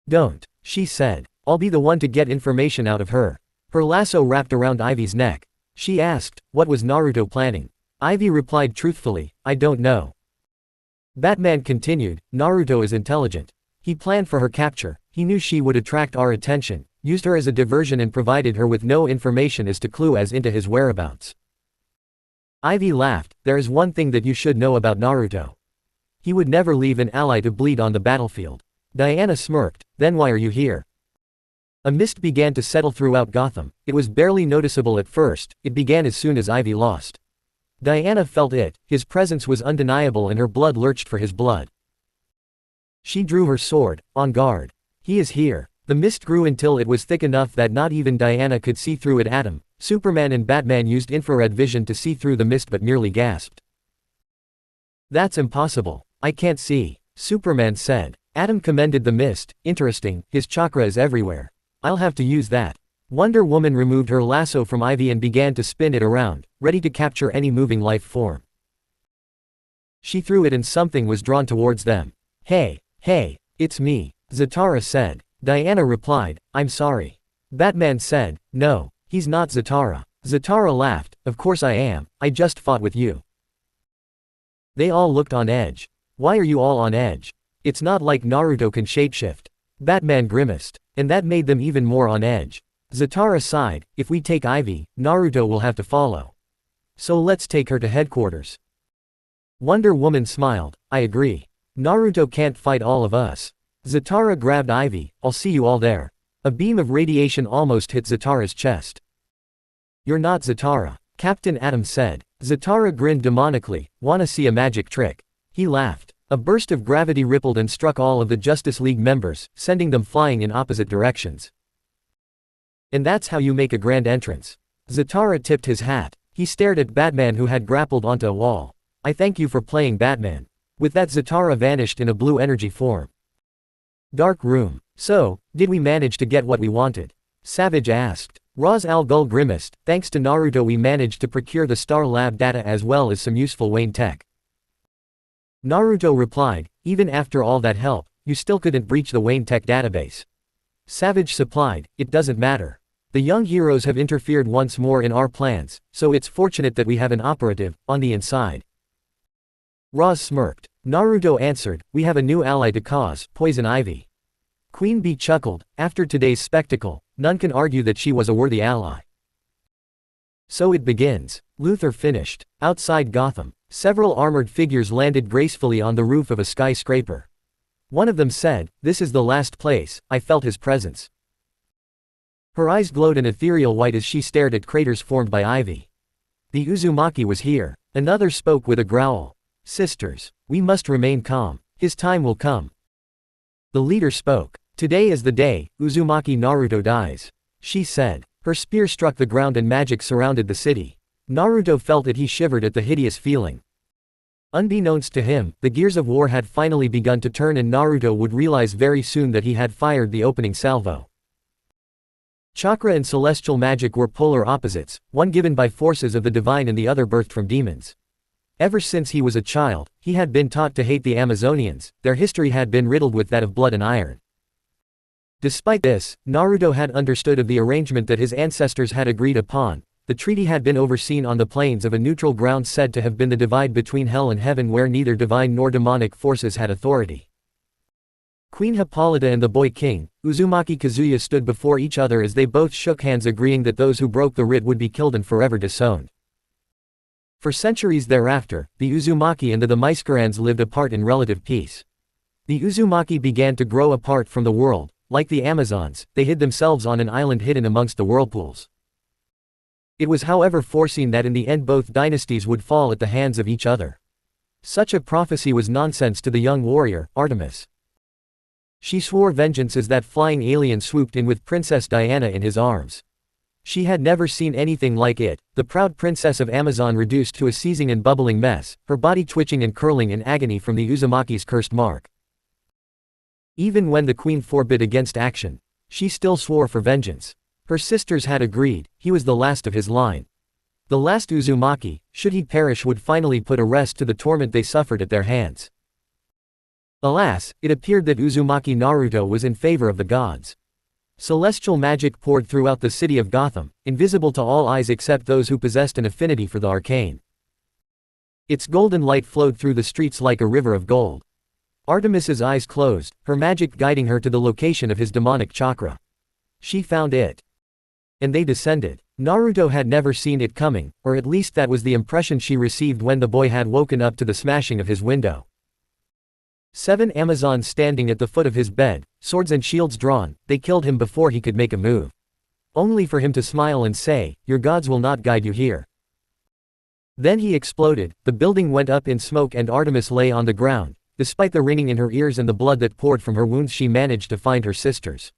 "Don't," she said. "I'll be the one to get information out of her." Her lasso wrapped around Ivy's neck. She asked, "What was Naruto planning?" Ivy replied truthfully, "I don't know." Batman continued, "Naruto is intelligent. He planned for her capture. He knew she would attract our attention, used her as a diversion and provided her with no information as to clue as into his whereabouts." Ivy laughed, "There is one thing that you should know about Naruto. He would never leave an ally to bleed on the battlefield." Diana smirked, "Then why are you here?" A mist began to settle throughout Gotham. It was barely noticeable at first. It began as soon as Ivy lost. Diana felt it, his presence was undeniable and her blood lurched for his blood. She drew her sword, on guard. He is here. The mist grew until it was thick enough that not even Diana could see through it. Adam, Superman and Batman used infrared vision to see through the mist but merely gasped. That's impossible. I can't see, Superman said. Adam commended the mist. Interesting, his chakra is everywhere. I'll have to use that. Wonder Woman removed her lasso from Ivy and began to spin it around, ready to capture any moving life form. She threw it and something was drawn towards them. Hey, it's me, Zatara said. Diana replied, I'm sorry. Batman said, no, he's not Zatara. Zatara laughed, of course I am, I just fought with you. They all looked on edge. Why are you all on edge? It's not like Naruto can shapeshift. Batman grimaced. And that made them even more on edge. Zatara sighed, if we take Ivy, Naruto will have to follow. So let's take her to headquarters. Wonder Woman smiled, I agree. Naruto can't fight all of us. Zatara grabbed Ivy, I'll see you all there. A beam of radiation almost hit Zatara's chest. You're not Zatara, Captain Atom said. Zatara grinned demonically, wanna see a magic trick? He laughed. A burst of gravity rippled and struck all of the Justice League members, sending them flying in opposite directions. And that's how you make a grand entrance. Zatara tipped his hat. He stared at Batman who had grappled onto a wall. I thank you for playing Batman. With that Zatara vanished in a blue energy form. Dark room. So, did we manage to get what we wanted? Savage asked. Ra's al Ghul grimaced, thanks to Naruto we managed to procure the Star Lab data as well as some useful Wayne tech. Naruto replied, even after all that help, you still couldn't breach the Wayne tech database. Savage supplied, it doesn't matter. The young heroes have interfered once more in our plans, so it's fortunate that we have an operative, on the inside. Ra's smirked. Naruto answered, we have a new ally to cause, Poison Ivy. Queen Bee chuckled, after today's spectacle, none can argue that she was a worthy ally. So it begins. Luthor finished. Outside Gotham, several armored figures landed gracefully on the roof of a skyscraper. One of them said, this is the last place, I felt his presence. Her eyes glowed an ethereal white as she stared at craters formed by Ivy. The Uzumaki was here. Another spoke with a growl. Sisters, we must remain calm, his time will come. The leader spoke. Today is the day, Uzumaki Naruto dies. She said. Her spear struck the ground and magic surrounded the city. Naruto felt it. He shivered at the hideous feeling. Unbeknownst to him, the gears of war had finally begun to turn and Naruto would realize very soon that he had fired the opening salvo. Chakra and celestial magic were polar opposites, one given by forces of the divine and the other birthed from demons. Ever since he was a child, he had been taught to hate the Amazonians, their history had been riddled with that of blood and iron. Despite this, Naruto had understood of the arrangement that his ancestors had agreed upon. The treaty had been overseen on the plains of a neutral ground said to have been the divide between hell and heaven where neither divine nor demonic forces had authority. Queen Hippolyta and the boy king, Uzumaki Kazuya stood before each other as they both shook hands agreeing that those who broke the writ would be killed and forever disowned. For centuries thereafter, the Uzumaki and the Maiskarans lived apart in relative peace. The Uzumaki began to grow apart from the world. Like the Amazons, they hid themselves on an island hidden amongst the whirlpools. It was however foreseen that in the end both dynasties would fall at the hands of each other. Such a prophecy was nonsense to the young warrior, Artemis. She swore vengeance as that flying alien swooped in with Princess Diana in his arms. She had never seen anything like it, the proud princess of Amazon reduced to a seething and bubbling mess, her body twitching and curling in agony from the Uzumaki's cursed mark. Even when the queen forbid against action, she still swore for vengeance. Her sisters had agreed, he was the last of his line. The last Uzumaki, should he perish, would finally put a rest to the torment they suffered at their hands. Alas, it appeared that Uzumaki Naruto was in favor of the gods. Celestial magic poured throughout the city of Gotham, invisible to all eyes except those who possessed an affinity for the arcane. Its golden light flowed through the streets like a river of gold. Artemis's eyes closed, her magic guiding her to the location of his demonic chakra. She found it. And they descended. Naruto had never seen it coming, or at least that was the impression she received when the boy had woken up to the smashing of his window. 7 Amazons standing at the foot of his bed, swords and shields drawn, they killed him before he could make a move. Only for him to smile and say, your gods will not guide you here. Then he exploded, the building went up in smoke and Artemis lay on the ground. Despite the ringing in her ears and the blood that poured from her wounds, she managed to find her sisters.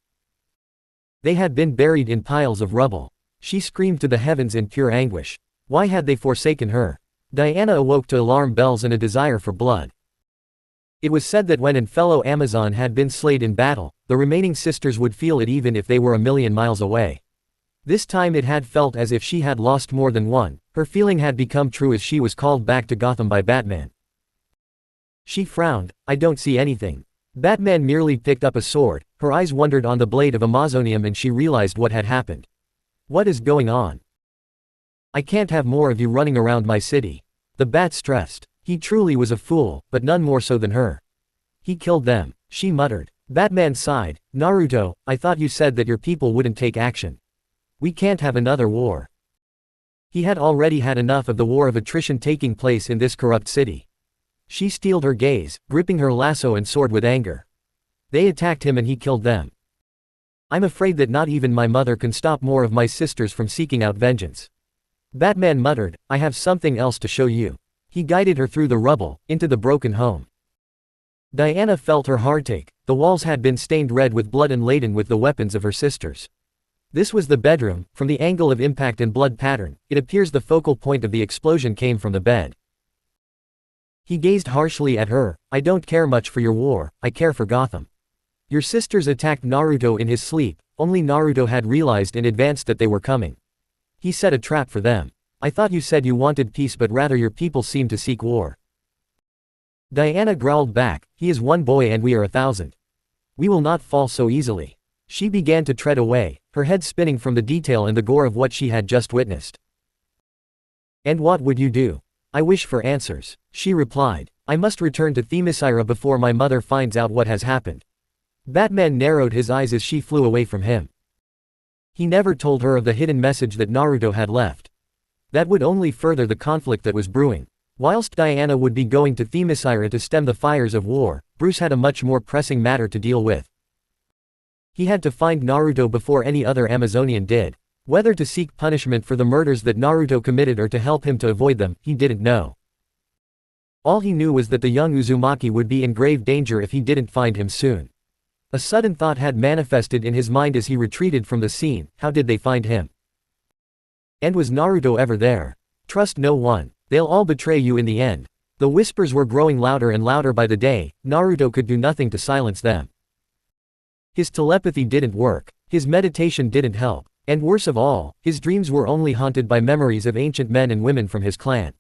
They had been buried in piles of rubble. She screamed to the heavens in pure anguish. Why had they forsaken her? Diana awoke to alarm bells and a desire for blood. It was said that when a fellow Amazon had been slayed in battle, the remaining sisters would feel it even if they were a million miles away. This time it had felt as if she had lost more than one. Her feeling had become true as she was called back to Gotham by Batman. She frowned. I don't see anything. Batman merely picked up a sword. Her eyes wandered on the blade of Amazonium and she realized what had happened. What is going on? I can't have more of you running around my city. The Bat stressed. He truly was a fool, but none more so than her. He killed them, she muttered. Batman sighed. Naruto, I thought you said that your people wouldn't take action. We can't have another war. He had already had enough of the war of attrition taking place in this corrupt city. She steeled her gaze, gripping her lasso and sword with anger. They attacked him and he killed them. I'm afraid that not even my mother can stop more of my sisters from seeking out vengeance. Batman muttered, I have something else to show you. He guided her through the rubble, into the broken home. Diana felt her heart ache. The walls had been stained red with blood and laden with the weapons of her sisters. This was the bedroom. From the angle of impact and blood pattern, it appears the focal point of the explosion came from the bed. He gazed harshly at her. I don't care much for your war, I care for Gotham. Your sisters attacked Naruto in his sleep. Only Naruto had realized in advance that they were coming. He set a trap for them. I thought you said you wanted peace, but rather your people seem to seek war. Diana growled back, he is one boy and we are 1,000. We will not fall so easily. She began to tread away, her head spinning from the detail and the gore of what she had just witnessed. And what would you do? I wish for answers, she replied. I must return to Themyscira before my mother finds out what has happened. Batman narrowed his eyes as she flew away from him. He never told her of the hidden message that Naruto had left. That would only further the conflict that was brewing. Whilst Diana would be going to Themyscira to stem the fires of war, Bruce had a much more pressing matter to deal with. He had to find Naruto before any other Amazonian did. Whether to seek punishment for the murders that Naruto committed or to help him to avoid them, he didn't know. All he knew was that the young Uzumaki would be in grave danger if he didn't find him soon. A sudden thought had manifested in his mind as he retreated from the scene. How did they find him? And was Naruto ever there? Trust no one. They'll all betray you in the end. The whispers were growing louder and louder by the day. Naruto could do nothing to silence them. His telepathy didn't work. His meditation didn't help. And worse of all, his dreams were only haunted by memories of ancient men and women from his clan.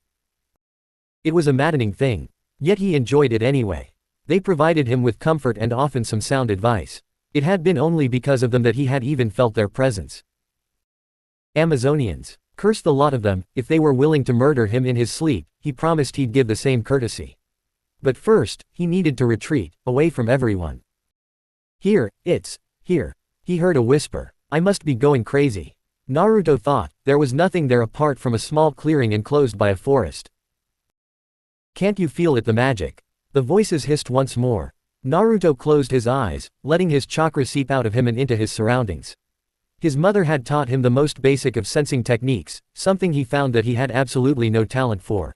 It was a maddening thing. Yet he enjoyed it anyway. They provided him with comfort and often some sound advice. It had been only because of them that he had even felt their presence. Amazonians. Curse the lot of them. If they were willing to murder him in his sleep, he promised he'd give the same courtesy. But first, he needed to retreat, away from everyone. Here. He heard a whisper. I must be going crazy. Naruto thought. There was nothing there apart from a small clearing enclosed by a forest. Can't you feel it, the magic? The voices hissed once more. Naruto closed his eyes, letting his chakra seep out of him and into his surroundings. His mother had taught him the most basic of sensing techniques, something he found that he had absolutely no talent for.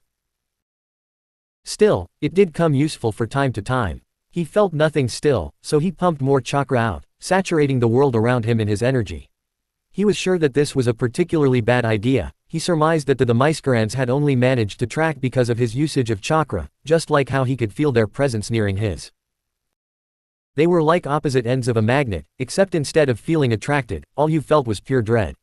Still, it did come useful for time to time. He felt nothing still, so he pumped more chakra out, saturating the world around him in his energy. He was sure that this was a particularly bad idea. He surmised that the Myskirans had only managed to track because of his usage of chakra, just like how he could feel their presence nearing his. They were like opposite ends of a magnet, except instead of feeling attracted, all you felt was pure dread.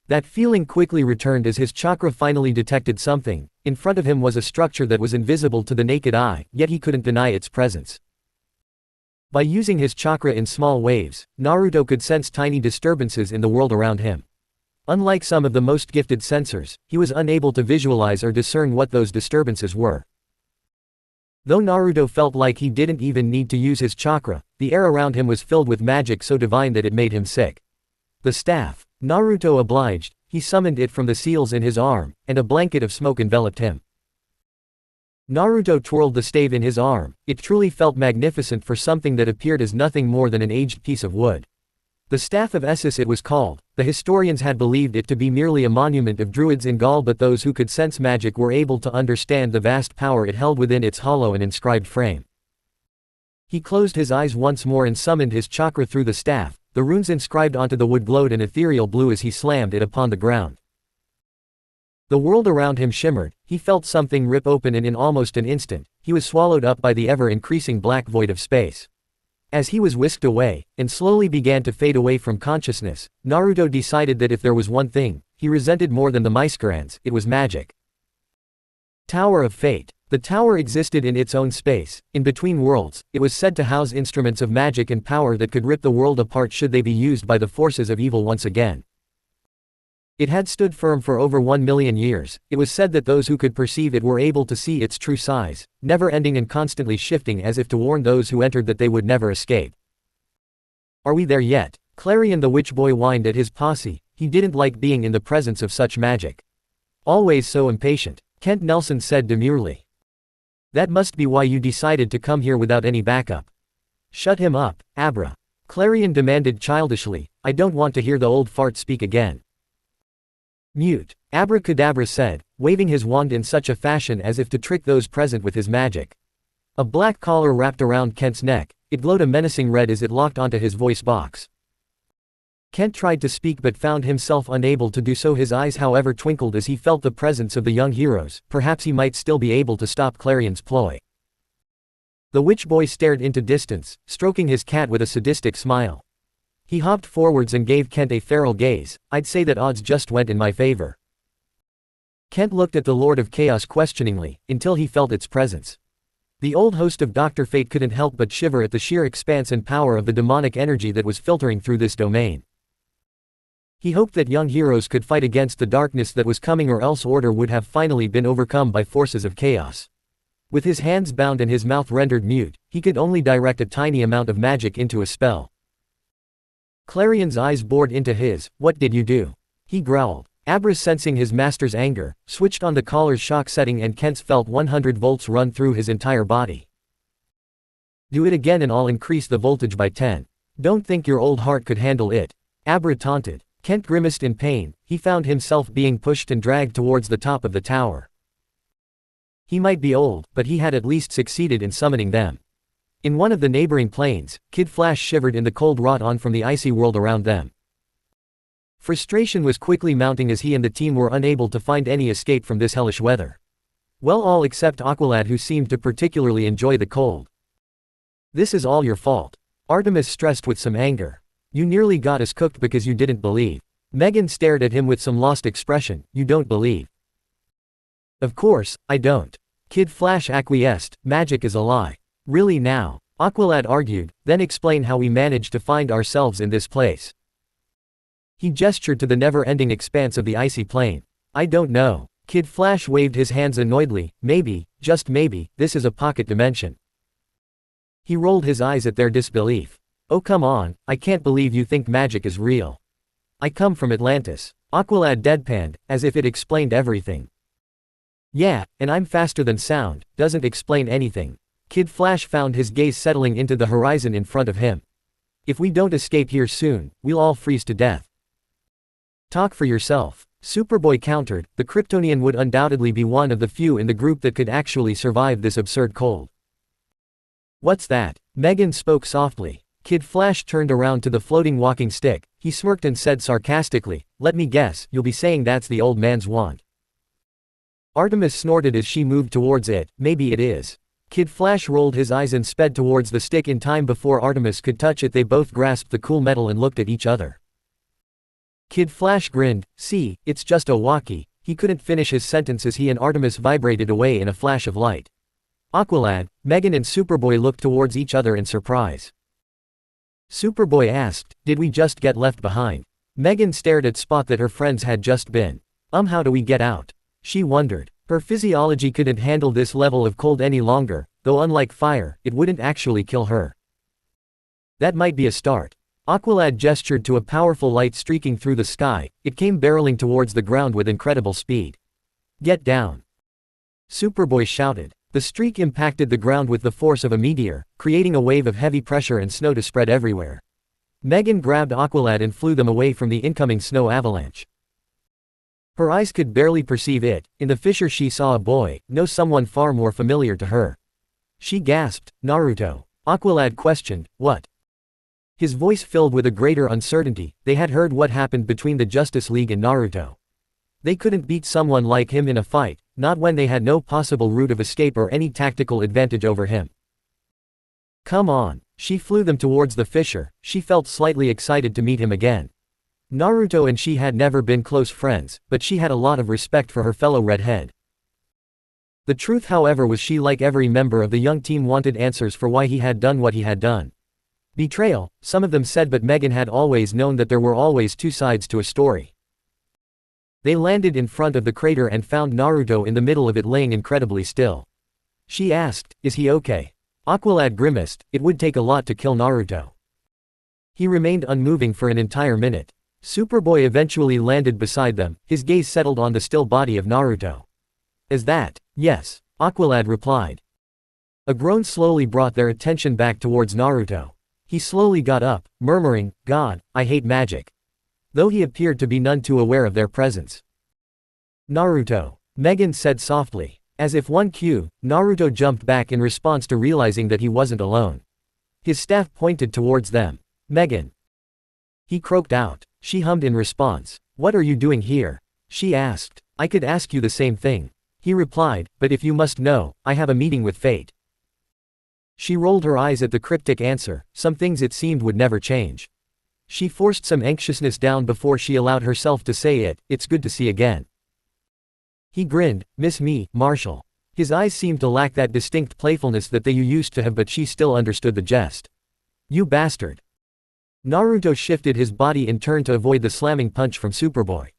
That feeling quickly returned as his chakra finally detected something. In front of him was a structure that was invisible to the naked eye, yet he couldn't deny its presence. By using his chakra in small waves, Naruto could sense tiny disturbances in the world around him. Unlike some of the most gifted sensors, he was unable to visualize or discern what those disturbances were. Though Naruto felt like he didn't even need to use his chakra, the air around him was filled with magic so divine that it made him sick. The staff. Naruto obliged. He summoned it from the seals in his arm, and a blanket of smoke enveloped him. Naruto twirled the stave in his arm. It truly felt magnificent for something that appeared as nothing more than an aged piece of wood. The Staff of Essus it was called. The historians had believed it to be merely a monument of druids in Gaul, but those who could sense magic were able to understand the vast power it held within its hollow and inscribed frame. He closed his eyes once more and summoned his chakra through the staff. The runes inscribed onto the wood glowed an ethereal blue as he slammed it upon the ground. The world around him shimmered. He felt something rip open, and in almost an instant, he was swallowed up by the ever-increasing black void of space. As he was whisked away, and slowly began to fade away from consciousness, Naruto decided that if there was one thing he resented more than the Myscarans, it was magic. Tower of Fate. The tower existed in its own space, in between worlds. It was said to house instruments of magic and power that could rip the world apart should they be used by the forces of evil once again. It had stood firm for over 1 million years. It was said that those who could perceive it were able to see its true size, never ending and constantly shifting, as if to warn those who entered that they would never escape. Are we there yet? Clarion the witch boy whined at his posse. He didn't like being in the presence of such magic. Always so impatient, Kent Nelson said demurely. That must be why you decided to come here without any backup. Shut him up, Abra. Clarion demanded childishly. I don't want to hear the old fart speak again. Mute, Abracadabra said, waving his wand in such a fashion as if to trick those present with his magic. A black collar wrapped around Kent's neck. It glowed a menacing red as it locked onto his voice box. Kent tried to speak but found himself unable to do so. His eyes however twinkled as he felt the presence of the young heroes. Perhaps he might still be able to stop Clarion's ploy. The witch boy stared into distance, stroking his cat with a sadistic smile. He hopped forwards and gave Kent a feral gaze. I'd say that odds just went in my favor. Kent looked at the Lord of Chaos questioningly, until he felt its presence. The old host of Dr. Fate couldn't help but shiver at the sheer expanse and power of the demonic energy that was filtering through this domain. He hoped that young heroes could fight against the darkness that was coming, or else order would have finally been overcome by forces of chaos. With his hands bound and his mouth rendered mute, he could only direct a tiny amount of magic into a spell. Clarion's eyes bored into his. What did you do? He growled. Abra, sensing his master's anger, switched on the collar's shock setting and Kent felt 100 volts run through his entire body. Do it again and I'll increase the voltage by 10. Don't think your old heart could handle it. Abra taunted. Kent grimaced in pain. He found himself being pushed and dragged towards the top of the tower. He might be old, but he had at least succeeded in summoning them. In one of the neighboring planes, Kid Flash shivered in the cold wrought on from the icy world around them. Frustration was quickly mounting as he and the team were unable to find any escape from this hellish weather. Well, all except Aqualad, who seemed to particularly enjoy the cold. This is all your fault. Artemis stressed with some anger. You nearly got us cooked because you didn't believe. Megan stared at him with some lost expression. You don't believe. Of course, I don't. Kid Flash acquiesced. Magic is a lie. Really now? Aqualad argued. Then explain how we managed to find ourselves in this place. He gestured to the never-ending expanse of the icy plain. I don't know. Kid Flash waved his hands annoyedly. Maybe, just maybe, this is a pocket dimension. He rolled his eyes at their disbelief. Oh come on, I can't believe you think magic is real. I come from Atlantis. Aqualad deadpanned, as if it explained everything. Yeah, and I'm faster than sound, doesn't explain anything. Kid Flash found his gaze settling into the horizon in front of him. If we don't escape here soon, we'll all freeze to death. Talk for yourself. Superboy countered. The Kryptonian would undoubtedly be one of the few in the group that could actually survive this absurd cold. What's that? Megan spoke softly. Kid Flash turned around to the floating walking stick. He smirked and said sarcastically, let me guess, you'll be saying that's the old man's wand. Artemis snorted as she moved towards it. Maybe it is. Kid Flash rolled his eyes and sped towards the stick. In time before Artemis could touch it, they both grasped the cool metal and looked at each other. Kid Flash grinned. See, it's just a walkie. He couldn't finish his sentence as he and Artemis vibrated away in a flash of light. Aqualad, Megan and Superboy looked towards each other in surprise. Superboy asked, did we just get left behind? Megan stared at Spot that her friends had just been. How do we get out? She wondered. Her physiology couldn't handle this level of cold any longer, though unlike fire, it wouldn't actually kill her. That might be a start. Aqualad gestured to a powerful light streaking through the sky. It came barreling towards the ground with incredible speed. Get down. Superboy shouted. The streak impacted the ground with the force of a meteor, creating a wave of heavy pressure and snow to spread everywhere. Megan grabbed Aqualad and flew them away from the incoming snow avalanche. Her eyes could barely perceive it. In the fissure she saw a boy, no, someone far more familiar to her. She gasped, "Naruto." Aqualad questioned, "What?" His voice filled with a greater uncertainty. They had heard what happened between the Justice League and Naruto. They couldn't beat someone like him in a fight, not when they had no possible route of escape or any tactical advantage over him. "Come on." She flew them towards the fissure. She felt slightly excited to meet him again. Naruto and she had never been close friends, but she had a lot of respect for her fellow redhead. The truth, however, was she, like every member of the young team, wanted answers for why he had done what he had done. Betrayal, some of them said, but Megan had always known that there were always two sides to a story. They landed in front of the crater and found Naruto in the middle of it, laying incredibly still. She asked, "Is he okay?" Aqualad grimaced. It would take a lot to kill Naruto. He remained unmoving for an entire minute. Superboy eventually landed beside them. His gaze settled on the still body of Naruto. "Is that?" "Yes," Aqualad replied. A groan slowly brought their attention back towards Naruto. He slowly got up, murmuring, "God, I hate magic." Though he appeared to be none too aware of their presence. "Naruto," Megan said softly. As if one cue, Naruto jumped back in response to realizing that he wasn't alone. His staff pointed towards them. "Megan." He croaked out. She hummed in response. "What are you doing here?" She asked. "I could ask you the same thing." He replied, "But if you must know, I have a meeting with fate." She rolled her eyes at the cryptic answer. Some things it seemed would never change. She forced some anxiousness down before she allowed herself to say it. "It's good to see again." He grinned. "Miss me, Marshall." His eyes seemed to lack that distinct playfulness that they used to have, but she still understood the jest. "You bastard." Naruto shifted his body in turn to avoid the slamming punch from Superboy.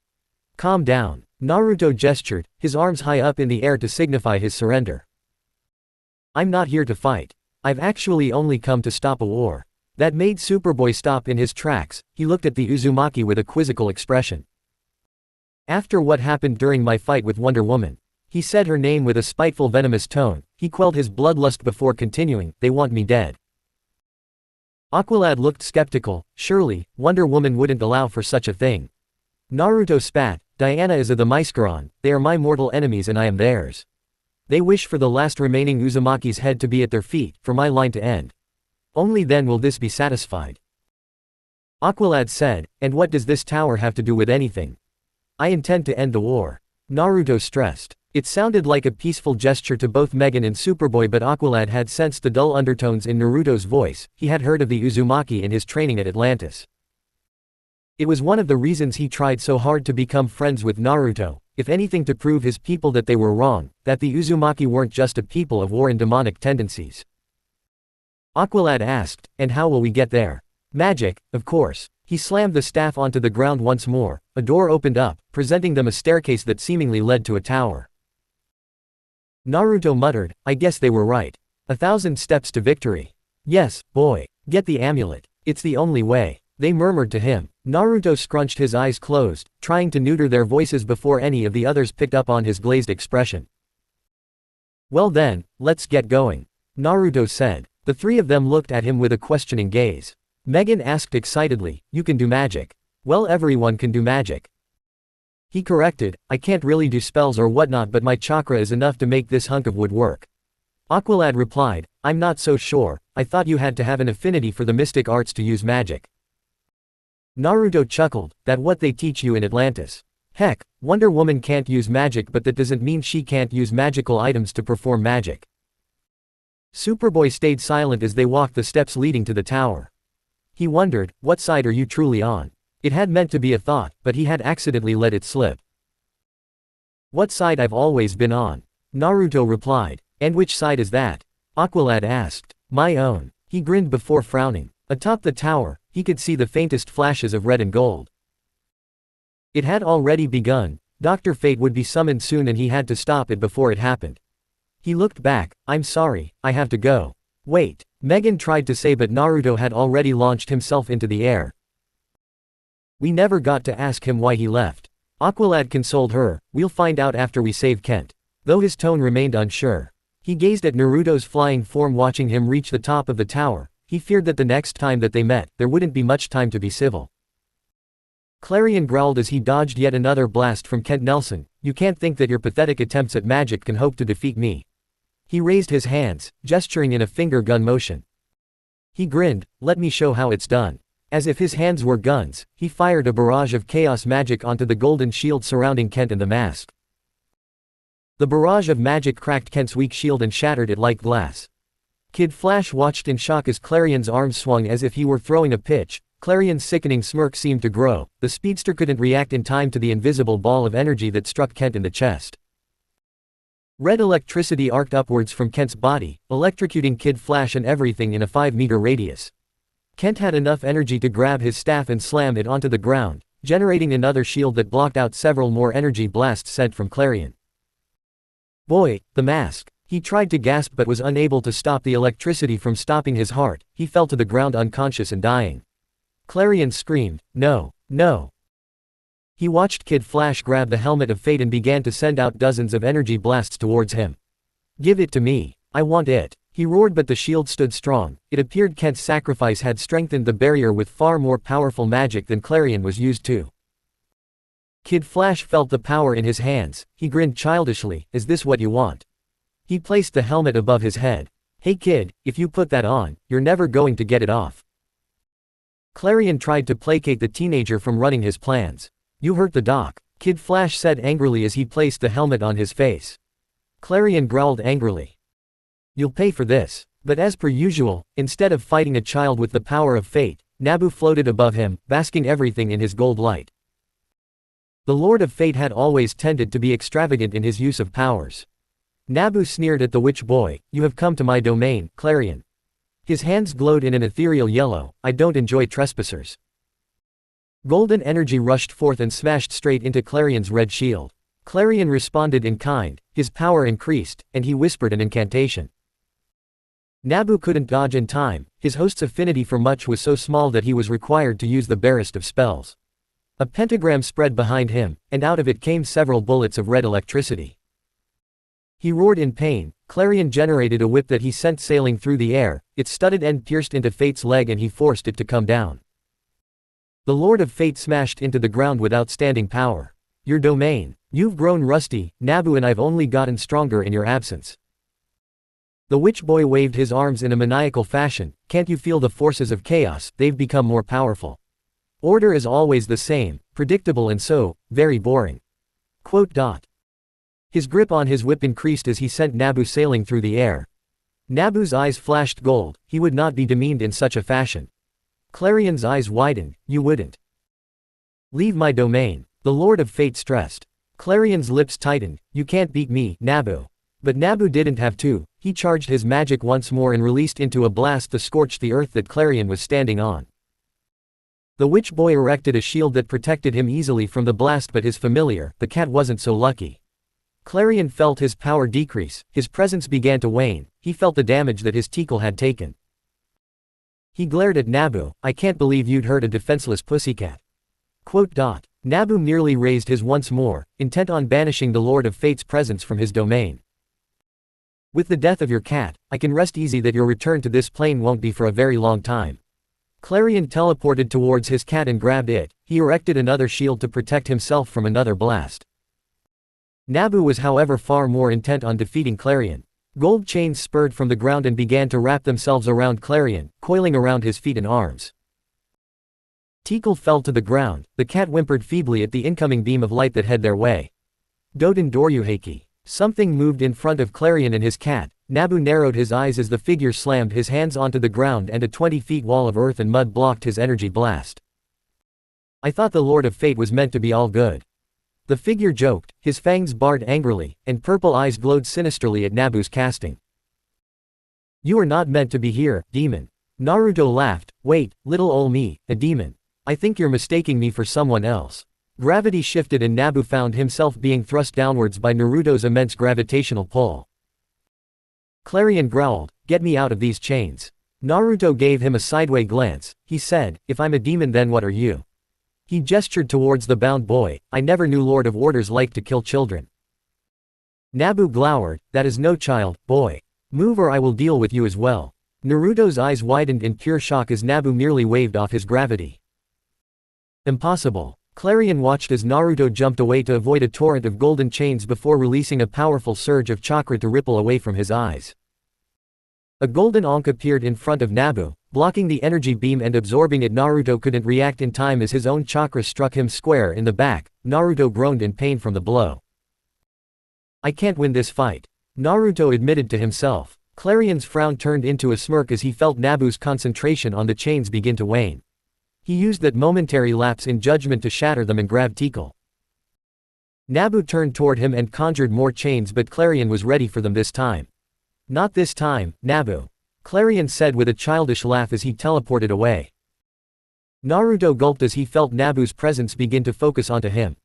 "Calm down." Naruto gestured, his arms high up in the air to signify his surrender. "I'm not here to fight. I've actually only come to stop a war." That made Superboy stop in his tracks. He looked at the Uzumaki with a quizzical expression. "After what happened during my fight with Wonder Woman," he said her name with a spiteful, venomous tone. He quelled his bloodlust before continuing, "They want me dead." Aqualad looked skeptical. Surely, Wonder Woman wouldn't allow for such a thing. Naruto spat. "Diana is of the Myskaron. They are my mortal enemies and I am theirs. They wish for the last remaining Uzumaki's head to be at their feet, for my line to end. Only then will this be satisfied." Aqualad said, "And what does this tower have to do with anything?" "I intend to end the war." Naruto stressed. It sounded like a peaceful gesture to both Megan and Superboy, but Aqualad had sensed the dull undertones in Naruto's voice. He had heard of the Uzumaki in his training at Atlantis. It was one of the reasons he tried so hard to become friends with Naruto, if anything to prove his people that they were wrong, that the Uzumaki weren't just a people of war and demonic tendencies. Aqualad asked, "And how will we get there?" "Magic, of course." He slammed the staff onto the ground once more. A door opened up, presenting them a staircase that seemingly led to a tower. Naruto muttered, "I guess they were right. 1,000 steps to victory." "Yes, boy. Get the amulet. It's the only way." They murmured to him. Naruto scrunched his eyes closed, trying to neuter their voices before any of the others picked up on his glazed expression. "Well then, let's get going," Naruto said. The three of them looked at him with a questioning gaze. Megan asked excitedly, "You can do magic?" "Well, everyone can do magic." He corrected, "I can't really do spells or whatnot, but my chakra is enough to make this hunk of wood work." Aqualad replied, "I'm not so sure. I thought you had to have an affinity for the mystic arts to use magic." Naruto chuckled, "That what they teach you in Atlantis. Heck, Wonder Woman can't use magic, but that doesn't mean she can't use magical items to perform magic." Superboy stayed silent as they walked the steps leading to the tower. He wondered, what side are you truly on? It had meant to be a thought, but he had accidentally let it slip. "What side I've always been on," Naruto replied. "And which side is that?" Aqualad asked. "My own." He grinned before frowning. Atop the tower, he could see the faintest flashes of red and gold. It had already begun. Dr. Fate would be summoned soon and he had to stop it before it happened. He looked back. "I'm sorry, I have to go." "Wait," Megan tried to say, but Naruto had already launched himself into the air. "We never got to ask him why he left." Aqualad consoled her, "We'll find out after we save Kent." Though his tone remained unsure. He gazed at Naruto's flying form, watching him reach the top of the tower. He feared that the next time that they met, there wouldn't be much time to be civil. Clarion growled as he dodged yet another blast from Kent Nelson. You can't think that your pathetic attempts at magic can hope to defeat me. He raised his hands, gesturing in a finger gun motion. He grinned, let me show how it's done. As if his hands were guns, he fired a barrage of chaos magic onto the golden shield surrounding Kent and the mask. The barrage of magic cracked Kent's weak shield and shattered it like glass. Kid Flash watched in shock as Clarion's arms swung as if he were throwing a pitch. Clarion's sickening smirk seemed to grow. The speedster couldn't react in time to the invisible ball of energy that struck Kent in the chest. Red electricity arced upwards from Kent's body, electrocuting Kid Flash and everything in a 5-meter radius. Kent had enough energy to grab his staff and slam it onto the ground, generating another shield that blocked out several more energy blasts sent from Clarion. Boy, the mask. He tried to gasp but was unable to stop the electricity from stopping his heart. He fell to the ground unconscious and dying. Clarion screamed, no, no. He watched Kid Flash grab the helmet of fate and began to send out dozens of energy blasts towards him. Give it to me. I want it. He roared, but the shield stood strong. It appeared Kent's sacrifice had strengthened the barrier with far more powerful magic than Clarion was used to. Kid Flash felt the power in his hands. He grinned childishly. Is this what you want? He placed the helmet above his head. Hey kid, if you put that on, you're never going to get it off. Clarion tried to placate the teenager from running his plans. You hurt the doc, Kid Flash said angrily as he placed the helmet on his face. Clarion growled angrily. You'll pay for this. But as per usual, instead of fighting a child with the power of fate, Nabu floated above him, basking everything in his gold light. The Lord of Fate had always tended to be extravagant in his use of powers. Nabu sneered at the witch boy. You have come to my domain, Clarion. His hands glowed in an ethereal yellow. I don't enjoy trespassers. Golden energy rushed forth and smashed straight into Clarion's red shield. Clarion responded in kind, his power increased, and he whispered an incantation. Nabu couldn't dodge in time. His host's affinity for much was so small that he was required to use the barest of spells. A pentagram spread behind him, and out of it came several bullets of red electricity. He roared in pain. Clarion generated a whip that he sent sailing through the air. Its studded end pierced into Fate's leg and he forced it to come down. The Lord of Fate smashed into the ground with outstanding power. Your domain. You've grown rusty, Nabu, and I've only gotten stronger in your absence. The witch boy waved his arms in a maniacal fashion. Can't you feel the forces of chaos? They've become more powerful. Order is always the same, predictable and so, very boring. Quote. His grip on his whip increased as he sent Nabu sailing through the air. Nabu's eyes flashed gold. He would not be demeaned in such a fashion. Clarion's eyes widened. You wouldn't. Leave my domain. The Lord of Fate stressed. Clarion's lips tightened. You can't beat me, Nabu. But Nabu didn't have to. He charged his magic once more and released into a blast to scorch the earth that Clarion was standing on. The witch boy erected a shield that protected him easily from the blast, but his familiar, the cat, wasn't so lucky. Clarion felt his power decrease, his presence began to wane, he felt the damage that his tickle had taken. He glared at Nabu. I can't believe you'd hurt a defenseless pussycat. Quote. Nabu merely raised his once more, intent on banishing the Lord of Fate's presence from his domain. With the death of your cat, I can rest easy that your return to this plane won't be for a very long time. Clarion teleported towards his cat and grabbed it. He erected another shield to protect himself from another blast. Nabu was however far more intent on defeating Clarion. Gold chains spurred from the ground and began to wrap themselves around Clarion, coiling around his feet and arms. Tickle fell to the ground. The cat whimpered feebly at the incoming beam of light that headed their way. Doden Doryuheki. Something moved in front of Clarion and his cat. Nabu narrowed his eyes as the figure slammed his hands onto the ground and a 20-foot wall of earth and mud blocked his energy blast. I thought the Lord of Fate was meant to be all good. The figure joked, his fangs bared angrily, and purple eyes glowed sinisterly at Nabu's casting. You are not meant to be here, demon. Naruto laughed. Wait, little ol' me, a demon. I think you're mistaking me for someone else. Gravity shifted and Nabu found himself being thrust downwards by Naruto's immense gravitational pull. Clarion growled, get me out of these chains. Naruto gave him a sideway glance. He said, if I'm a demon then what are you? He gestured towards the bound boy. I never knew Lord of Orders liked to kill children. Nabu glowered, that is no child, boy. Move or I will deal with you as well. Naruto's eyes widened in pure shock as Nabu merely waved off his gravity. Impossible. Clarion watched as Naruto jumped away to avoid a torrent of golden chains before releasing a powerful surge of chakra to ripple away from his eyes. A golden ankh appeared in front of Nabu, blocking the energy beam and absorbing it. Naruto couldn't react in time as his own chakra struck him square in the back. Naruto groaned in pain from the blow. I can't win this fight, Naruto admitted to himself. Clarion's frown turned into a smirk as he felt Nabu's concentration on the chains begin to wane. He used that momentary lapse in judgment to shatter them and grab Tikal. Nabu turned toward him and conjured more chains, but Clarion was ready for them this time. Not this time, Nabu, Clarion said with a childish laugh as he teleported away. Naruto gulped as he felt Nabu's presence begin to focus onto him.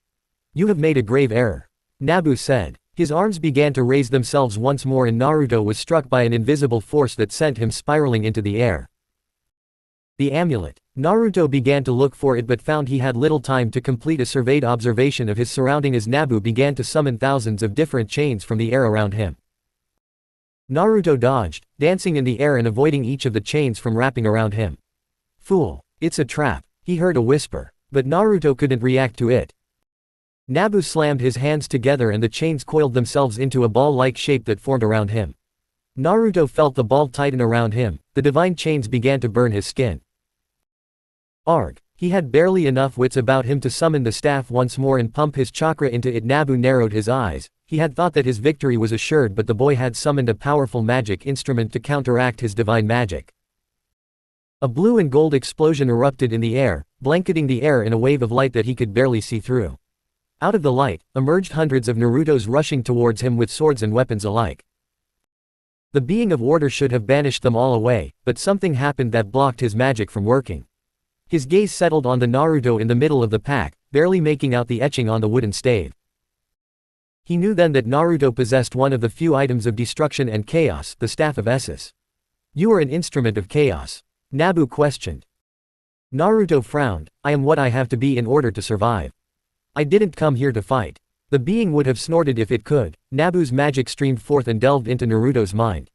You have made a grave error, Nabu said. His arms began to raise themselves once more and Naruto was struck by an invisible force that sent him spiraling into the air. The amulet. Naruto began to look for it but found he had little time to complete a surveyed observation of his surrounding as Nabu began to summon thousands of different chains from the air around him. Naruto dodged, dancing in the air and avoiding each of the chains from wrapping around him. Fool, it's a trap, he heard a whisper, but Naruto couldn't react to it. Nabu slammed his hands together and the chains coiled themselves into a ball-like shape that formed around him. Naruto felt the ball tighten around him, the divine chains began to burn his skin. Arg. He had barely enough wits about him to summon the staff once more and pump his chakra into it. Nabu narrowed his eyes. He had thought that his victory was assured, but the boy had summoned a powerful magic instrument to counteract his divine magic. A blue and gold explosion erupted in the air, blanketing the air in a wave of light that he could barely see through. Out of the light, emerged hundreds of Narutos rushing towards him with swords and weapons alike. The being of order should have banished them all away, but something happened that blocked his magic from working. His gaze settled on the Naruto in the middle of the pack, barely making out the etching on the wooden stave. He knew then that Naruto possessed one of the few items of destruction and chaos, the Staff of Essus. You are an instrument of chaos, Nabu questioned. Naruto frowned. I am what I have to be in order to survive. I didn't come here to fight. The being would have snorted if it could. Nabu's magic streamed forth and delved into Naruto's mind.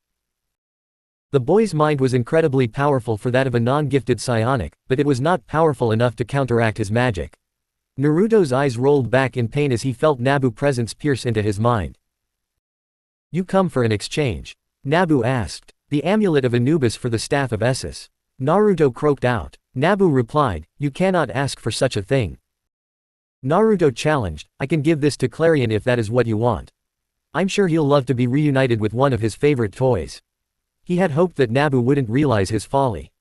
The boy's mind was incredibly powerful for that of a non-gifted psionic, but it was not powerful enough to counteract his magic. Naruto's eyes rolled back in pain as he felt Nabu's presence pierce into his mind. You come for an exchange? Nabu asked. The amulet of Anubis for the Staff of Essus. Naruto croaked out. Nabu replied, you cannot ask for such a thing. Naruto challenged, I can give this to Clarion if that is what you want. I'm sure he'll love to be reunited with one of his favorite toys. He had hoped that Nabu wouldn't realize his folly.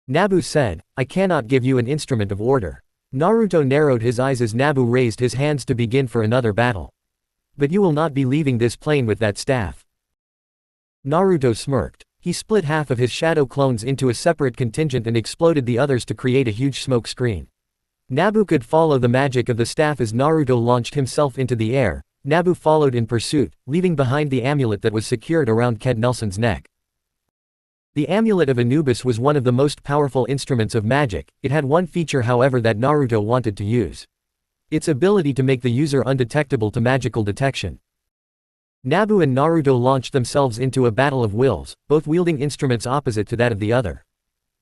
Nabu said, I cannot give you an instrument of order. Naruto narrowed his eyes as Nabu raised his hands to begin for another battle. But you will not be leaving this plane with that staff. Naruto smirked. He split half of his shadow clones into a separate contingent and exploded the others to create a huge smoke screen. Nabu could follow the magic of the staff as Naruto launched himself into the air. Nabu followed in pursuit, leaving behind the amulet that was secured around Ked Nelson's neck. The amulet of Anubis was one of the most powerful instruments of magic. It had one feature however that Naruto wanted to use. Its ability to make the user undetectable to magical detection. Nabu and Naruto launched themselves into a battle of wills, both wielding instruments opposite to that of the other.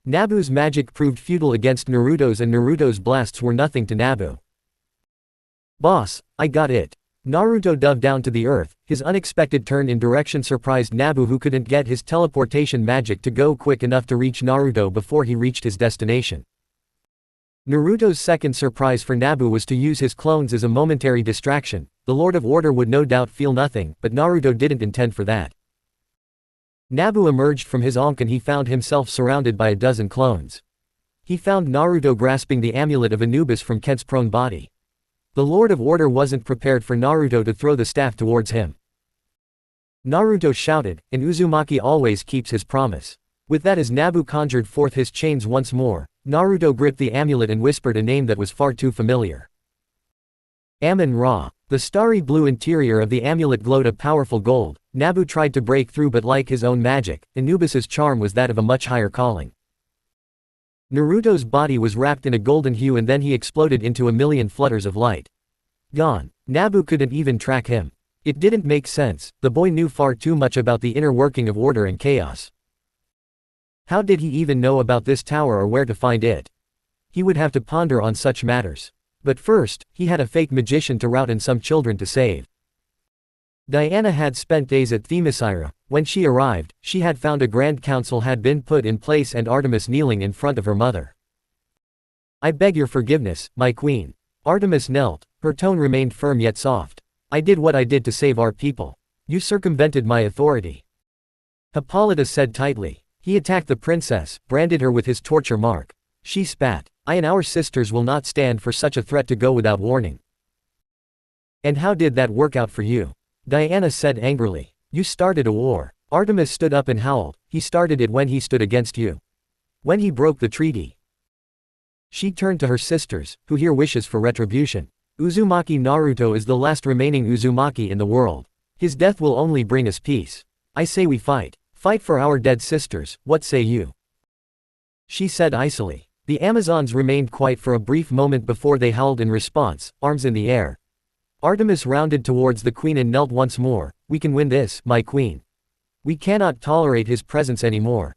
Nabu's magic proved futile against Naruto's and Naruto's blasts were nothing to Nabu. Boss, I got it. Naruto dove down to the earth. His unexpected turn in direction surprised Nabu, who couldn't get his teleportation magic to go quick enough to reach Naruto before he reached his destination. Naruto's second surprise for Nabu was to use his clones as a momentary distraction. The Lord of Order would no doubt feel nothing, but Naruto didn't intend for that. Nabu emerged from his ankh and he found himself surrounded by a dozen clones. He found Naruto grasping the amulet of Anubis from Ked's prone body. The Lord of Order wasn't prepared for Naruto to throw the staff towards him. Naruto shouted, and Uzumaki always keeps his promise. With that, as Nabu conjured forth his chains once more, Naruto gripped the amulet and whispered a name that was far too familiar. Amun-Ra. The starry blue interior of the amulet glowed a powerful gold. Nabu tried to break through, but like his own magic, Anubis's charm was that of a much higher calling. Naruto's body was wrapped in a golden hue and then he exploded into a million flutters of light. Gone. Nabu couldn't even track him. It didn't make sense. The boy knew far too much about the inner working of order and chaos. How did he even know about this tower or where to find it? He would have to ponder on such matters. But first, he had a fake magician to rout and some children to save. Diana had spent days at Themyscira. When she arrived, she had found a grand council had been put in place and Artemis kneeling in front of her mother. "I beg your forgiveness, my queen." Artemis knelt, her tone remained firm yet soft. "I did what I did to save our people. You circumvented my authority." Hippolyta said tightly. He attacked the princess, branded her with his torture mark. She spat. "I and our sisters will not stand for such a threat to go without warning." "And how did that work out for you?" Diana said angrily. "You started a war." Artemis stood up and howled. "He started it when he stood against you. When he broke the treaty." She turned to her sisters, who here wishes for retribution. "Uzumaki Naruto is the last remaining Uzumaki in the world. His death will only bring us peace. I say we fight. Fight for our dead sisters, what say you?" She said icily. The Amazons remained quiet for a brief moment before they howled in response, arms in the air. Artemis rounded towards the queen and knelt once more. "We can win this, my queen. We cannot tolerate his presence anymore.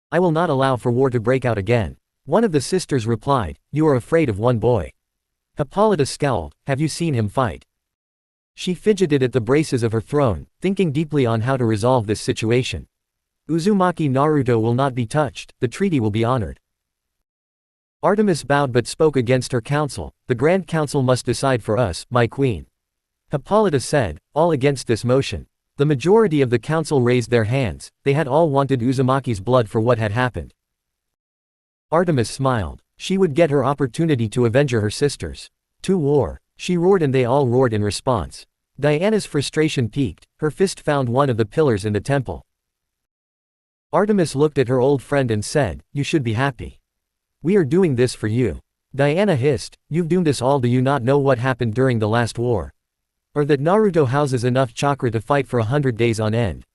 I will not allow for war to break out again." One of the sisters replied, "You are afraid of one boy." Hippolyta scowled. "Have you seen him fight?" She fidgeted at the braces of her throne, thinking deeply on how to resolve this situation. "Uzumaki Naruto will not be touched, the treaty will be honored." Artemis bowed but spoke against her council. "The Grand Council must decide for us, my queen." Hippolyta said, "All against this motion." The majority of the council raised their hands. They had all wanted Uzumaki's blood for what had happened. Artemis smiled. She would get her opportunity to avenge her sisters. "To war!" She roared and they all roared in response. Diana's frustration peaked. Her fist found one of the pillars in the temple. Artemis looked at her old friend and said, "You should be happy. We are doing this for you." Diana hissed, "You've doomed us all. Do you not know what happened during the last war? Or that Naruto houses enough chakra to fight for 100 days on end?"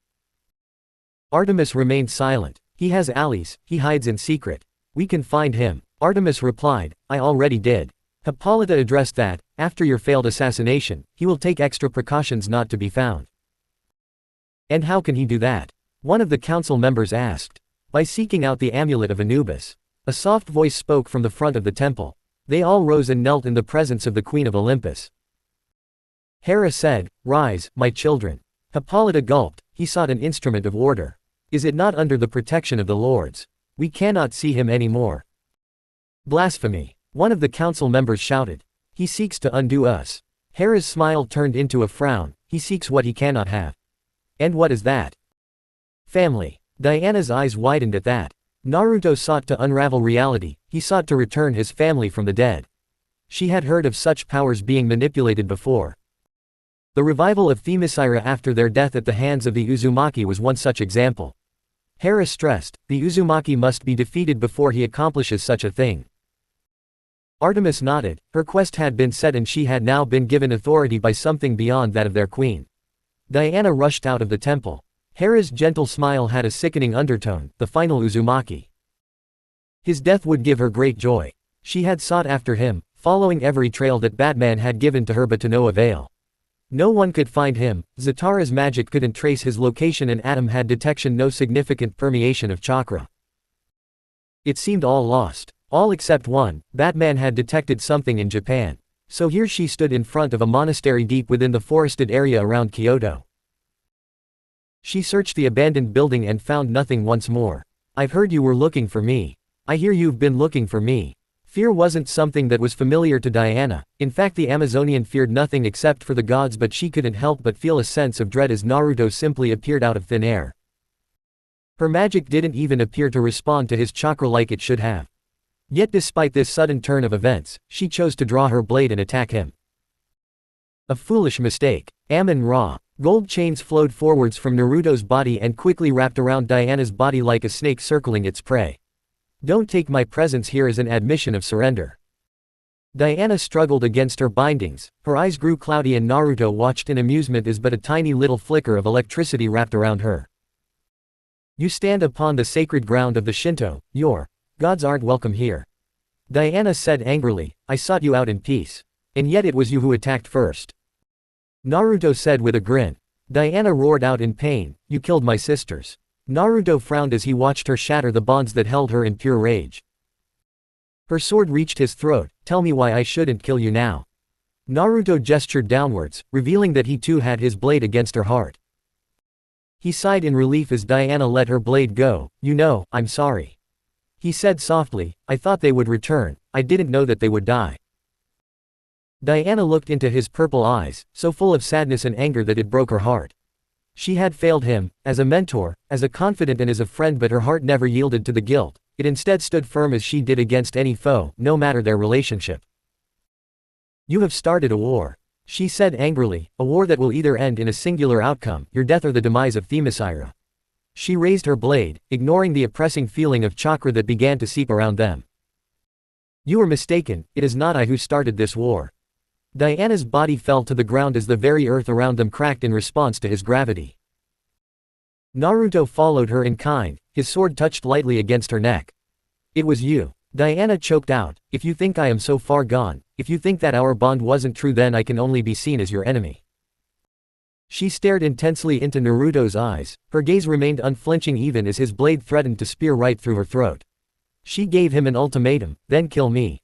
Artemis remained silent. "He has allies, he hides in secret. We can find him." Artemis replied, "I already did." Hippolyta addressed that, after your failed assassination, he will take extra precautions not to be found. "And how can he do that?" One of the council members asked. "By seeking out the amulet of Anubis." A soft voice spoke from the front of the temple. They all rose and knelt in the presence of the Queen of Olympus. Hera said, "Rise, my children." Hippolyta gulped. He sought an instrument of order. "Is it not under the protection of the lords? We cannot see him anymore." "Blasphemy!" One of the council members shouted. "He seeks to undo us." Hera's smile turned into a frown. "He seeks what he cannot have." "And what is that?" "Family." Diana's eyes widened at that. Naruto sought to unravel reality. He sought to return his family from the dead. She had heard of such powers being manipulated before. The revival of Themyscira after their death at the hands of the Uzumaki was one such example. Hera stressed, the Uzumaki must be defeated before he accomplishes such a thing. Artemis nodded. Her quest had been set and she had now been given authority by something beyond that of their queen. Diana rushed out of the temple. Hera's gentle smile had a sickening undertone, the final Uzumaki. His death would give her great joy. She had sought after him, following every trail that Batman had given to her but to no avail. No one could find him, Zatara's magic couldn't trace his location and Atom had detection no significant permeation of chakra. It seemed all lost. All except one, Batman had detected something in Japan. So here she stood in front of a monastery deep within the forested area around Kyoto. She searched the abandoned building and found nothing once more. "I've heard you were looking for me. I hear you've been looking for me." Fear wasn't something that was familiar to Diana. In fact, the Amazonian feared nothing except for the gods, but she couldn't help but feel a sense of dread as Naruto simply appeared out of thin air. Her magic didn't even appear to respond to his chakra like it should have. Yet despite this sudden turn of events, she chose to draw her blade and attack him. A foolish mistake. Amun-Ra. Gold chains flowed forwards from Naruto's body and quickly wrapped around Diana's body like a snake circling its prey. "Don't take my presence here as an admission of surrender." Diana struggled against her bindings, her eyes grew cloudy and Naruto watched in amusement as but a tiny little flicker of electricity wrapped around her. "You stand upon the sacred ground of the Shinto, your gods aren't welcome here." Diana said angrily, "I sought you out in peace. And yet it was you who attacked first." Naruto said with a grin. Diana roared out in pain, "You killed my sisters. Naruto frowned as he watched her shatter the bonds that held her in pure rage. Her sword reached his throat. Tell me why I shouldn't kill you now. Naruto gestured downwards, revealing that he too had his blade against her heart. He sighed in relief as Diana let her blade go. You know, I'm sorry. He said softly, I thought they would return, I didn't know that they would die. Diana looked into his purple eyes, so full of sadness and anger that it broke her heart. She had failed him, as a mentor, as a confidant and as a friend, but her heart never yielded to the guilt. It instead stood firm as she did against any foe, no matter their relationship. You have started a war. She said angrily, a war that will either end in a singular outcome, your death or the demise of Themyscira. She raised her blade, ignoring the oppressing feeling of chakra that began to seep around them. You are mistaken, it is not I who started this war. Diana's body fell to the ground as the very earth around them cracked in response to his gravity. Naruto followed her in kind, his sword touched lightly against her neck. It was you. Diana choked out, if you think I am so far gone, if you think that our bond wasn't true, then I can only be seen as your enemy. She stared intensely into Naruto's eyes, her gaze remained unflinching even as his blade threatened to spear right through her throat. She gave him an ultimatum, then kill me.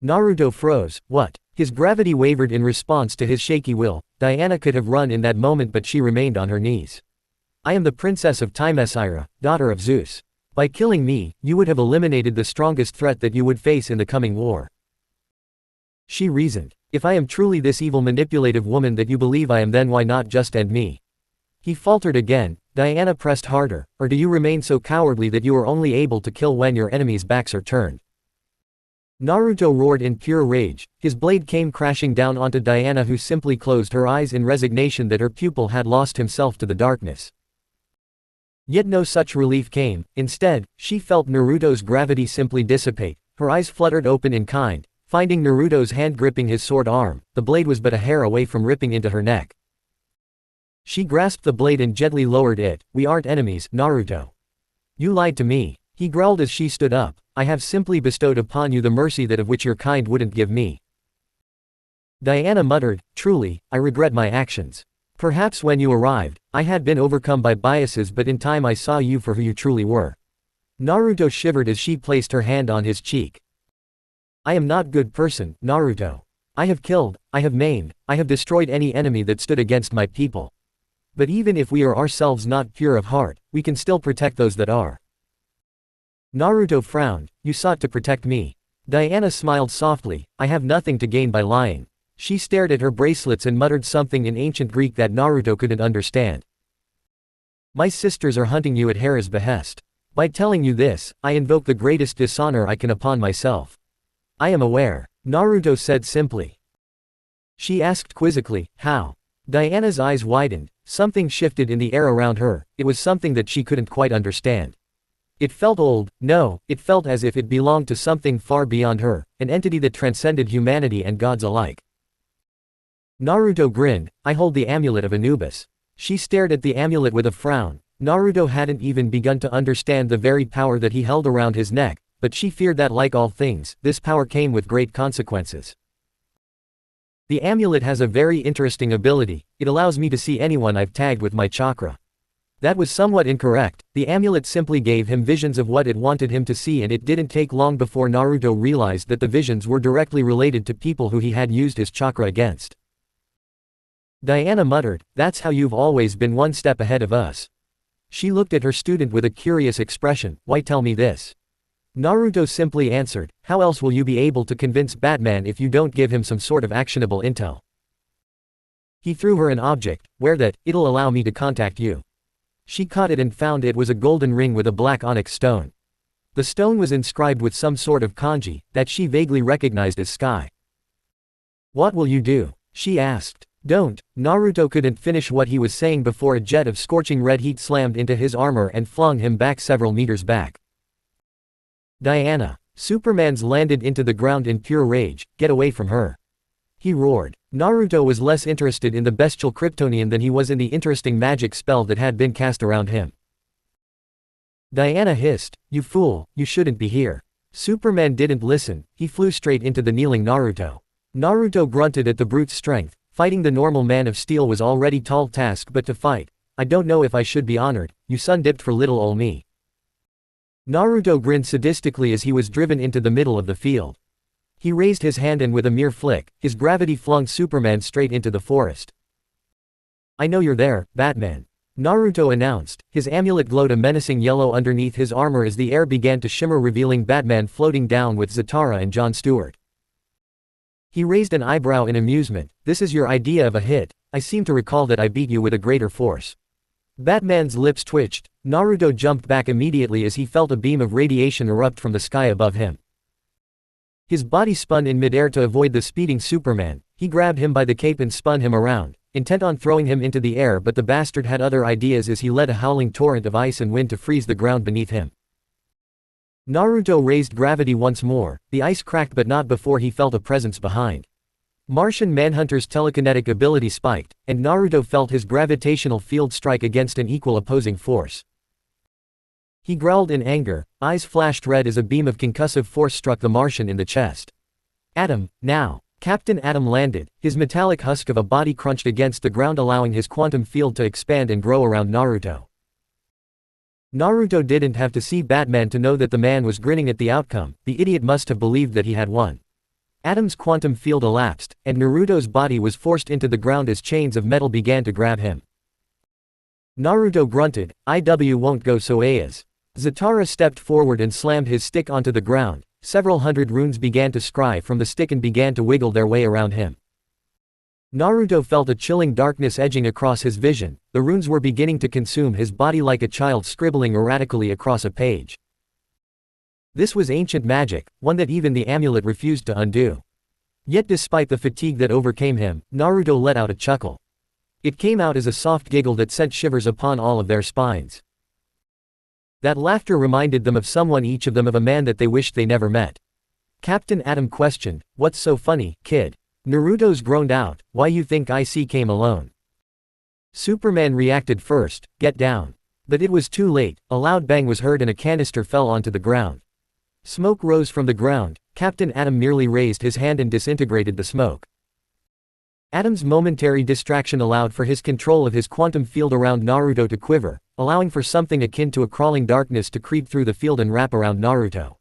Naruto froze, what? His gravity wavered in response to his shaky will. Diana could have run in that moment, but she remained on her knees. I am the princess of Themyscira, daughter of Zeus. By killing me, you would have eliminated the strongest threat that you would face in the coming war. She reasoned. If I am truly this evil manipulative woman that you believe I am, then why not just end me? He faltered again. Diana pressed harder, or do you remain so cowardly that you are only able to kill when your enemies' backs are turned? Naruto roared in pure rage, his blade came crashing down onto Diana, who simply closed her eyes in resignation that her pupil had lost himself to the darkness. Yet no such relief came. Instead, she felt Naruto's gravity simply dissipate, her eyes fluttered open in kind, finding Naruto's hand gripping his sword arm. The blade was but a hair away from ripping into her neck. She grasped the blade and gently lowered it. We aren't enemies, Naruto. You lied to me. He growled as she stood up. I have simply bestowed upon you the mercy that of which your kind wouldn't give me. Diana muttered, truly, I regret my actions. Perhaps when you arrived, I had been overcome by biases, but in time I saw you for who you truly were. Naruto shivered as she placed her hand on his cheek. I am not good person, Naruto. I have killed, I have maimed, I have destroyed any enemy that stood against my people. But even if we are ourselves not pure of heart, we can still protect those that are. Naruto frowned, you sought to protect me. Diana smiled softly, I have nothing to gain by lying. She stared at her bracelets and muttered something in ancient Greek that Naruto couldn't understand. My sisters are hunting you at Hera's behest. By telling you this, I invoke the greatest dishonor I can upon myself. I am aware, Naruto said simply. She asked quizzically, how? Diana's eyes widened, something shifted in the air around her, it was something that she couldn't quite understand. It felt old, no, it felt as if it belonged to something far beyond her, an entity that transcended humanity and gods alike. Naruto grinned, I hold the amulet of Anubis. She stared at the amulet with a frown. Naruto hadn't even begun to understand the very power that he held around his neck, but she feared that like all things, this power came with great consequences. The amulet has a very interesting ability, it allows me to see anyone I've tagged with my chakra. That was somewhat incorrect, the amulet simply gave him visions of what it wanted him to see, and it didn't take long before Naruto realized that the visions were directly related to people who he had used his chakra against. Diana muttered, that's how you've always been one step ahead of us. She looked at her student with a curious expression, why tell me this? Naruto simply answered, how else will you be able to convince Batman if you don't give him some sort of actionable intel? He threw her an object, wear that, it'll allow me to contact you. She caught it and found it was a golden ring with a black onyx stone. The stone was inscribed with some sort of kanji, that she vaguely recognized as sky. What will you do? She asked. Don't. Naruto couldn't finish what he was saying before a jet of scorching red heat slammed into his armor and flung him back several meters back. Diana. Superman's landed into the ground in pure rage, get away from her. He roared. Naruto was less interested in the bestial Kryptonian than he was in the interesting magic spell that had been cast around him. Diana hissed, you fool, you shouldn't be here. Superman didn't listen, he flew straight into the kneeling Naruto. Naruto grunted at the brute's strength. Fighting the normal man of steel was already tall task, but to fight I don't know if I should be honored, you sun-dipped for little ol' me. Naruto grinned sadistically as he was driven into the middle of the field. He raised his hand and with a mere flick, his gravity flung Superman straight into the forest. I know you're there, Batman. Naruto announced, his amulet glowed a menacing yellow underneath his armor as the air began to shimmer revealing Batman floating down with Zatara and Jon Stewart. He raised an eyebrow in amusement, this is your idea of a hit, I seem to recall that I beat you with a greater force. Batman's lips twitched, Naruto jumped back immediately as he felt a beam of radiation erupt from the sky above him. His body spun in midair to avoid the speeding Superman, he grabbed him by the cape and spun him around, intent on throwing him into the air but the bastard had other ideas as he led a howling torrent of ice and wind to freeze the ground beneath him. Naruto raised gravity once more, the ice cracked but not before he felt a presence behind. Martian Manhunter's telekinetic ability spiked, and Naruto felt his gravitational field strike against an equal opposing force. He growled in anger, eyes flashed red as a beam of concussive force struck the Martian in the chest. Atom, now! Captain Atom landed, his metallic husk of a body crunched against the ground allowing his quantum field to expand and grow around Naruto. Naruto didn't have to see Batman to know that the man was grinning at the outcome, the idiot must have believed that he had won. Atom's quantum field elapsed, and Naruto's body was forced into the ground as chains of metal began to grab him. Naruto grunted, IW won't go so Ayaz. Zatara stepped forward and slammed his stick onto the ground, several hundred runes began to scry from the stick and began to wiggle their way around him. Naruto felt a chilling darkness edging across his vision, the runes were beginning to consume his body like a child scribbling erratically across a page. This was ancient magic, one that even the amulet refused to undo. Yet despite the fatigue that overcame him, Naruto let out a chuckle. It came out as a soft giggle that sent shivers upon all of their spines. That laughter reminded them of someone, each of them of a man that they wished they never met. Captain Atom questioned, what's so funny, kid? Naruto's groaned out, why you think IC came alone? Superman reacted first, get down. But it was too late, a loud bang was heard and a canister fell onto the ground. Smoke rose from the ground, Captain Atom merely raised his hand and disintegrated the smoke. Atom's momentary distraction allowed for his control of his quantum field around Naruto to quiver, allowing for something akin to a crawling darkness to creep through the field and wrap around Naruto.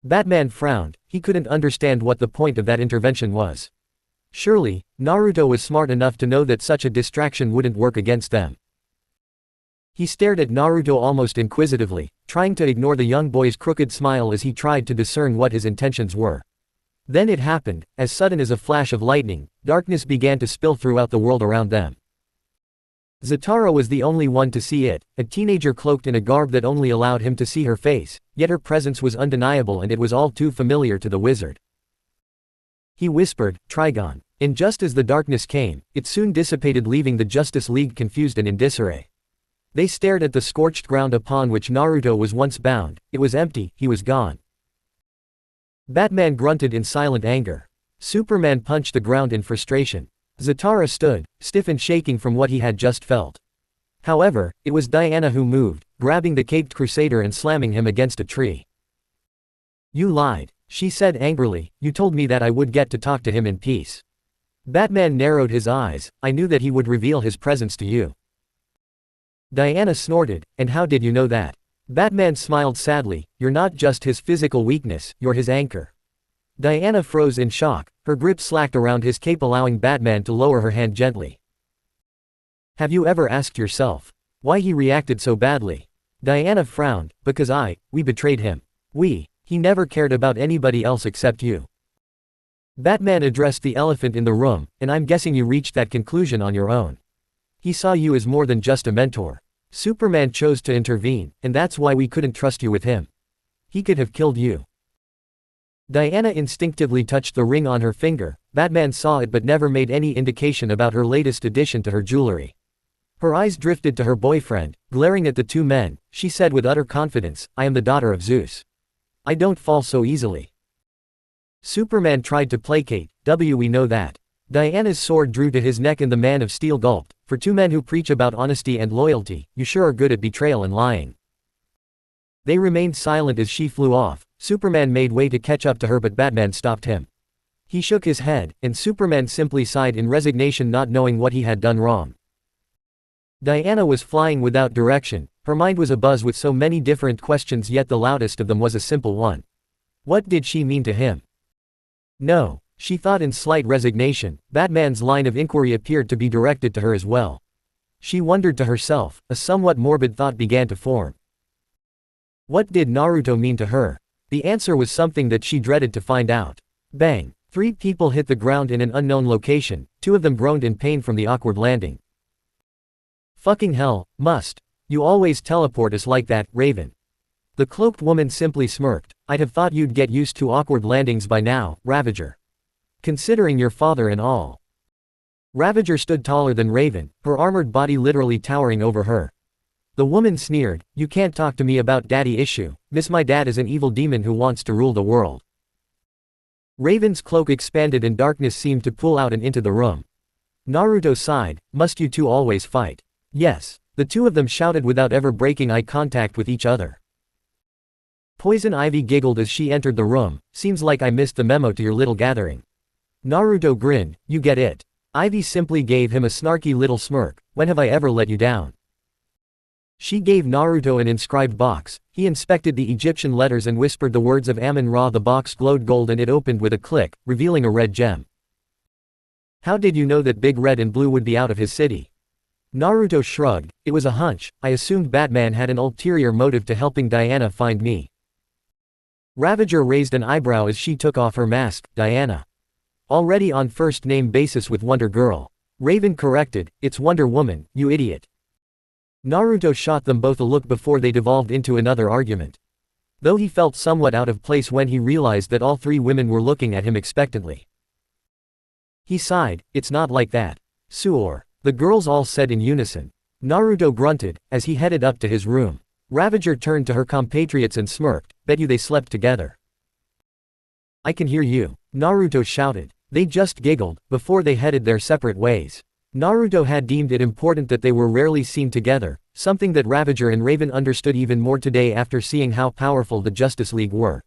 Batman frowned, he couldn't understand what the point of that intervention was. Surely, Naruto was smart enough to know that such a distraction wouldn't work against them. He stared at Naruto almost inquisitively, trying to ignore the young boy's crooked smile as he tried to discern what his intentions were. Then it happened, as sudden as a flash of lightning, darkness began to spill throughout the world around them. Zatara was the only one to see it, a teenager cloaked in a garb that only allowed him to see her face, yet her presence was undeniable and it was all too familiar to the wizard. He whispered, Trigon. And just as the darkness came, it soon dissipated leaving the Justice League confused and in disarray. They stared at the scorched ground upon which Naruto was once bound, it was empty, he was gone. Batman grunted in silent anger. Superman punched the ground in frustration. Zatara stood, stiff and shaking from what he had just felt. However, it was Diana who moved, grabbing the caped crusader and slamming him against a tree. You lied, she said angrily, you told me that I would get to talk to him in peace. Batman narrowed his eyes, I knew that he would reveal his presence to you. Diana snorted, and how did you know that? Batman smiled sadly, you're not just his physical weakness, you're his anchor. Diana froze in shock, her grip slacked around his cape allowing Batman to lower her hand gently. Have you ever asked yourself why he reacted so badly? Diana frowned, because we betrayed him. He never cared about anybody else except you. Batman addressed the elephant in the room, and I'm guessing you reached that conclusion on your own. He saw you as more than just a mentor. Superman chose to intervene, and that's why we couldn't trust you with him. He could have killed you. Diana instinctively touched the ring on her finger, Batman saw it but never made any indication about her latest addition to her jewelry. Her eyes drifted to her boyfriend, glaring at the two men, she said with utter confidence, I am the daughter of Zeus. I don't fall so easily. Superman tried to placate, we know that. Diana's sword drew to his neck and the Man of Steel gulped, for two men who preach about honesty and loyalty, you sure are good at betrayal and lying. They remained silent as she flew off. Superman made way to catch up to her but Batman stopped him. He shook his head, and Superman simply sighed in resignation not knowing what he had done wrong. Diana was flying without direction, her mind was abuzz with so many different questions, yet the loudest of them was a simple one. What did she mean to him? No, she thought in slight resignation. Batman's line of inquiry appeared to be directed to her as well. She wondered to herself, a somewhat morbid thought began to form. What did Naruto mean to her? The answer was something that she dreaded to find out. Bang! 3 people hit the ground in an unknown location, 2 of them groaned in pain from the awkward landing. Fucking hell, must. You always teleport us like that, Raven. The cloaked woman simply smirked. I'd have thought you'd get used to awkward landings by now, Ravager. Considering your father and all. Ravager stood taller than Raven, her armored body literally towering over her. The woman sneered, you can't talk to me about daddy issue, miss my dad is an evil demon who wants to rule the world. Raven's cloak expanded and darkness seemed to pull out and into the room. Naruto sighed, must you two always fight? Yes, the 2 of them shouted without ever breaking eye contact with each other. Poison Ivy giggled as she entered the room, seems like I missed the memo to your little gathering. Naruto grinned, you get it. Ivy simply gave him a snarky little smirk, when have I ever let you down? She gave Naruto an inscribed box. He inspected the Egyptian letters and whispered the words of Amun-Ra. The box glowed gold and it opened with a click, revealing a red gem. How did you know that Big Red and Blue would be out of his city? Naruto shrugged, it was a hunch, I assumed Batman had an ulterior motive to helping Diana find me. Ravager raised an eyebrow as she took off her mask, Diana. Already on first name basis with Wonder Girl. Raven corrected, it's Wonder Woman, you idiot. Naruto shot them both a look before they devolved into another argument. Though he felt somewhat out of place when he realized that all 3 women were looking at him expectantly. He sighed, it's not like that. Suor. The girls all said in unison. Naruto grunted, as he headed up to his room. Ravager turned to her compatriots and smirked, bet you they slept together. I can hear you. Naruto shouted. They just giggled, before they headed their separate ways. Naruto had deemed it important that they were rarely seen together, something that Ravager and Raven understood even more today after seeing how powerful the Justice League were.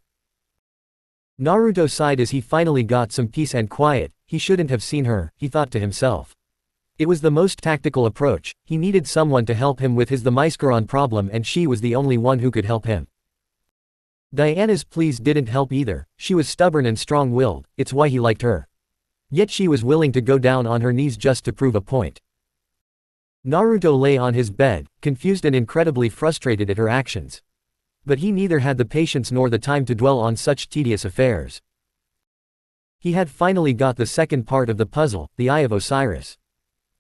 Naruto sighed as he finally got some peace and quiet. He shouldn't have seen her, he thought to himself. It was the most tactical approach, he needed someone to help him with his Themysceron problem and she was the only one who could help him. Diana's pleas didn't help either, she was stubborn and strong-willed, it's why he liked her. Yet she was willing to go down on her knees just to prove a point. Naruto lay on his bed, confused and incredibly frustrated at her actions. But he neither had the patience nor the time to dwell on such tedious affairs. He had finally got the second part of the puzzle, the Eye of Osiris.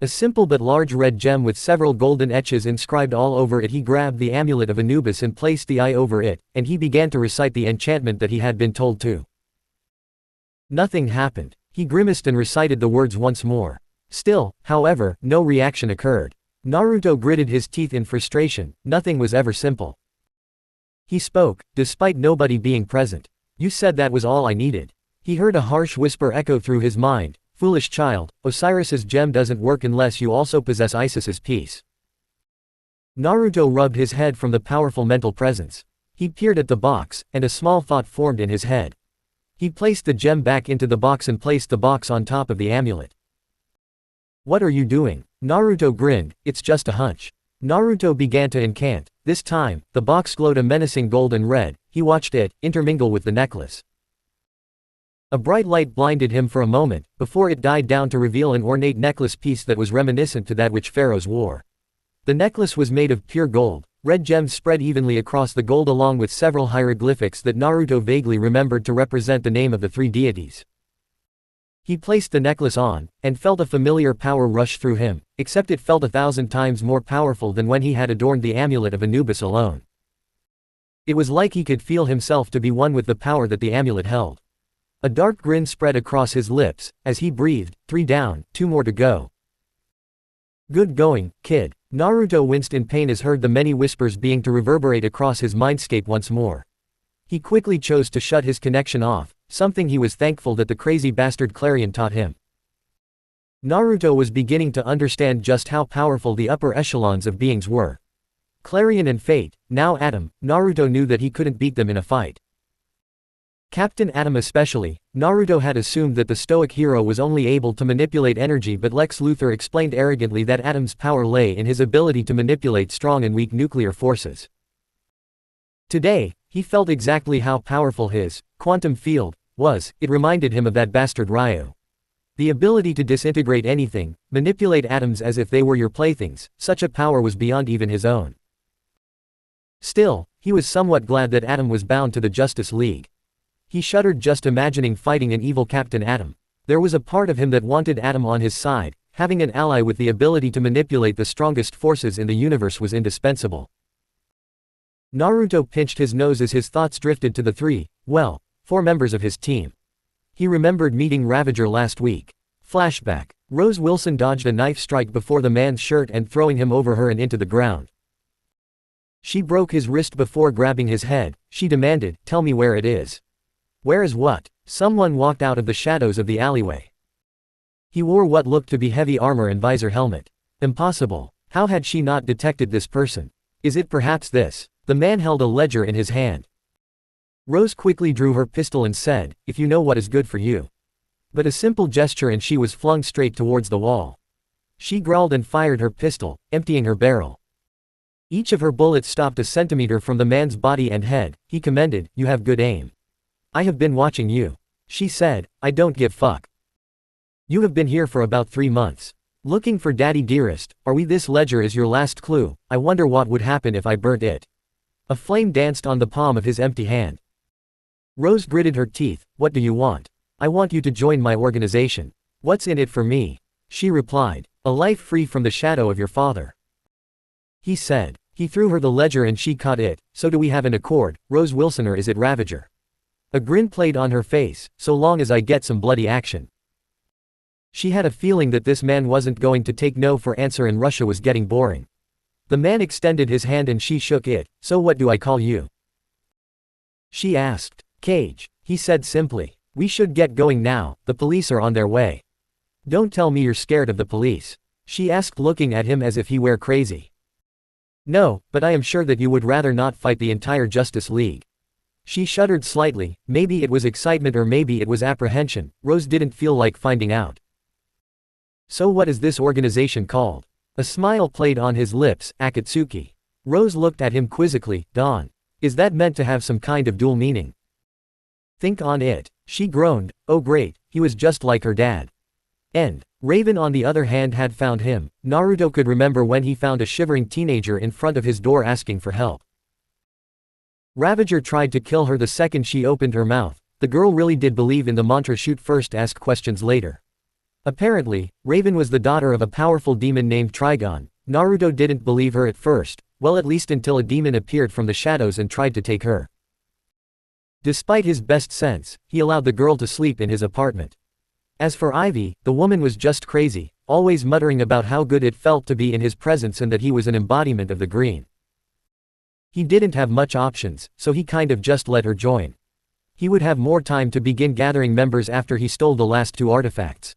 A simple but large red gem with several golden etches inscribed all over it. He grabbed the amulet of Anubis and placed the eye over it, and he began to recite the enchantment that he had been told to. Nothing happened. He grimaced and recited the words once more. Still, however, no reaction occurred. Naruto gritted his teeth in frustration, nothing was ever simple. He spoke, despite nobody being present. You said that was all I needed. He heard a harsh whisper echo through his mind, foolish child, Osiris's gem doesn't work unless you also possess Isis's piece. Naruto rubbed his head from the powerful mental presence. He peered at the box, and a small thought formed in his head. He placed the gem back into the box and placed the box on top of the amulet. What are you doing? Naruto grinned, it's just a hunch. Naruto began to incant. This time, the box glowed a menacing gold and red. He watched it intermingle with the necklace. A bright light blinded him for a moment, before it died down to reveal an ornate necklace piece that was reminiscent to that which pharaohs wore. The necklace was made of pure gold. Red gems spread evenly across the gold along with several hieroglyphics that Naruto vaguely remembered to represent the name of the 3 deities. He placed the necklace on, and felt a familiar power rush through him, except it felt 1,000 times more powerful than when he had adorned the amulet of Anubis alone. It was like he could feel himself to be one with the power that the amulet held. A dark grin spread across his lips, as he breathed, 3 down, 2 more to go. Good going, kid. Naruto winced in pain as heard the many whispers being to reverberate across his mindscape once more. He quickly chose to shut his connection off, something he was thankful that the crazy bastard Clarion taught him. Naruto was beginning to understand just how powerful the upper echelons of beings were. Clarion and Fate, now Atom, Naruto knew that he couldn't beat them in a fight. Captain Atom especially. Naruto had assumed that the stoic hero was only able to manipulate energy, but Lex Luthor explained arrogantly that Atom's power lay in his ability to manipulate strong and weak nuclear forces. Today, he felt exactly how powerful his quantum field was. It reminded him of that bastard Ryu. The ability to disintegrate anything, manipulate atoms as if they were your playthings, such a power was beyond even his own. Still, he was somewhat glad that Atom was bound to the Justice League. He shuddered just imagining fighting an evil Captain Atom. There was a part of him that wanted Atom on his side. Having an ally with the ability to manipulate the strongest forces in the universe was indispensable. Naruto pinched his nose as his thoughts drifted to the four members of his team. He remembered meeting Ravager last week. Flashback. Rose Wilson dodged a knife strike before the man's shirt and throwing him over her and into the ground. She broke his wrist before grabbing his head. She demanded, "Tell me where it is." "Where is what?" Someone walked out of the shadows of the alleyway. He wore what looked to be heavy armor and visor helmet. Impossible. How had she not detected this person? Is it perhaps this? The man held a ledger in his hand. Rose quickly drew her pistol and said, "If you know what is good for you." But a simple gesture and she was flung straight towards the wall. She growled and fired her pistol, emptying her barrel. Each of her bullets stopped a centimeter from the man's body and head. He commended, "You have good aim." "I have been watching you." She said, "I don't give fuck. You have been here for about 3 months. Looking for Daddy Dearest. Are we? This ledger is your last clue. I wonder what would happen if I burnt it." A flame danced on the palm of his empty hand. Rose gritted her teeth. "What do you want?" "I want you to join my organization." "What's in it for me?" She replied, "A life free from the shadow of your father." He said. He threw her the ledger and she caught it. "So do we have an accord, Rose Wilson, or is it Ravager?" A grin played on her face. "So long as I get some bloody action." She had a feeling that this man wasn't going to take no for answer and Russia was getting boring. The man extended his hand and she shook it. "So what do I call you?" She asked. "Cage." He said simply. "We should get going now, the police are on their way." "Don't tell me you're scared of the police." She asked, looking at him as if he were crazy. "No, but I am sure that you would rather not fight the entire Justice League." She shuddered slightly. Maybe it was excitement or maybe it was apprehension. Rose didn't feel like finding out. "So what is this organization called?" A smile played on his lips. "Akatsuki." Rose looked at him quizzically. "Dawn. Is that meant to have some kind of dual meaning?" "Think on it." She groaned. "Oh great, he was just like her dad." Raven on the other hand had found him. Naruto could remember when he found a shivering teenager in front of his door asking for help. Ravager tried to kill her the second she opened her mouth. The girl really did believe in the mantra shoot first, ask questions later. Apparently, Raven was the daughter of a powerful demon named Trigon. Naruto didn't believe her at first, well, at least until a demon appeared from the shadows and tried to take her. Despite his best sense, he allowed the girl to sleep in his apartment. As for Ivy, the woman was just crazy, always muttering about how good it felt to be in his presence and that he was an embodiment of the green. He didn't have much options, so he kind of just let her join. He would have more time to begin gathering members after he stole the last 2 artifacts.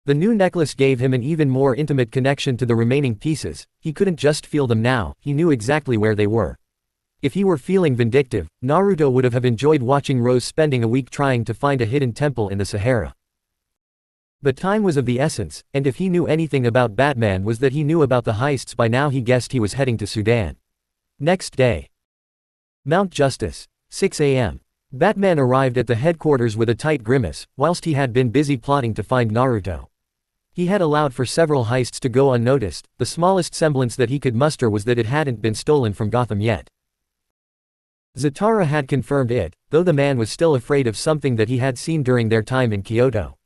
The new necklace gave him an even more intimate connection to the remaining pieces. He couldn't just feel them now, he knew exactly where they were. If he were feeling vindictive, Naruto would have enjoyed watching Rose spending a week trying to find a hidden temple in the Sahara. But time was of the essence, and if he knew anything about Batman was that he knew about the heists by now. He guessed he was heading to Sudan. Next day. Mount Justice. 6 a.m. Batman arrived at the headquarters with a tight grimace, whilst he had been busy plotting to find Naruto. He had allowed for several heists to go unnoticed. The smallest semblance that he could muster was that it hadn't been stolen from Gotham yet. Zatara had confirmed it, though the man was still afraid of something that he had seen during their time in Kyoto.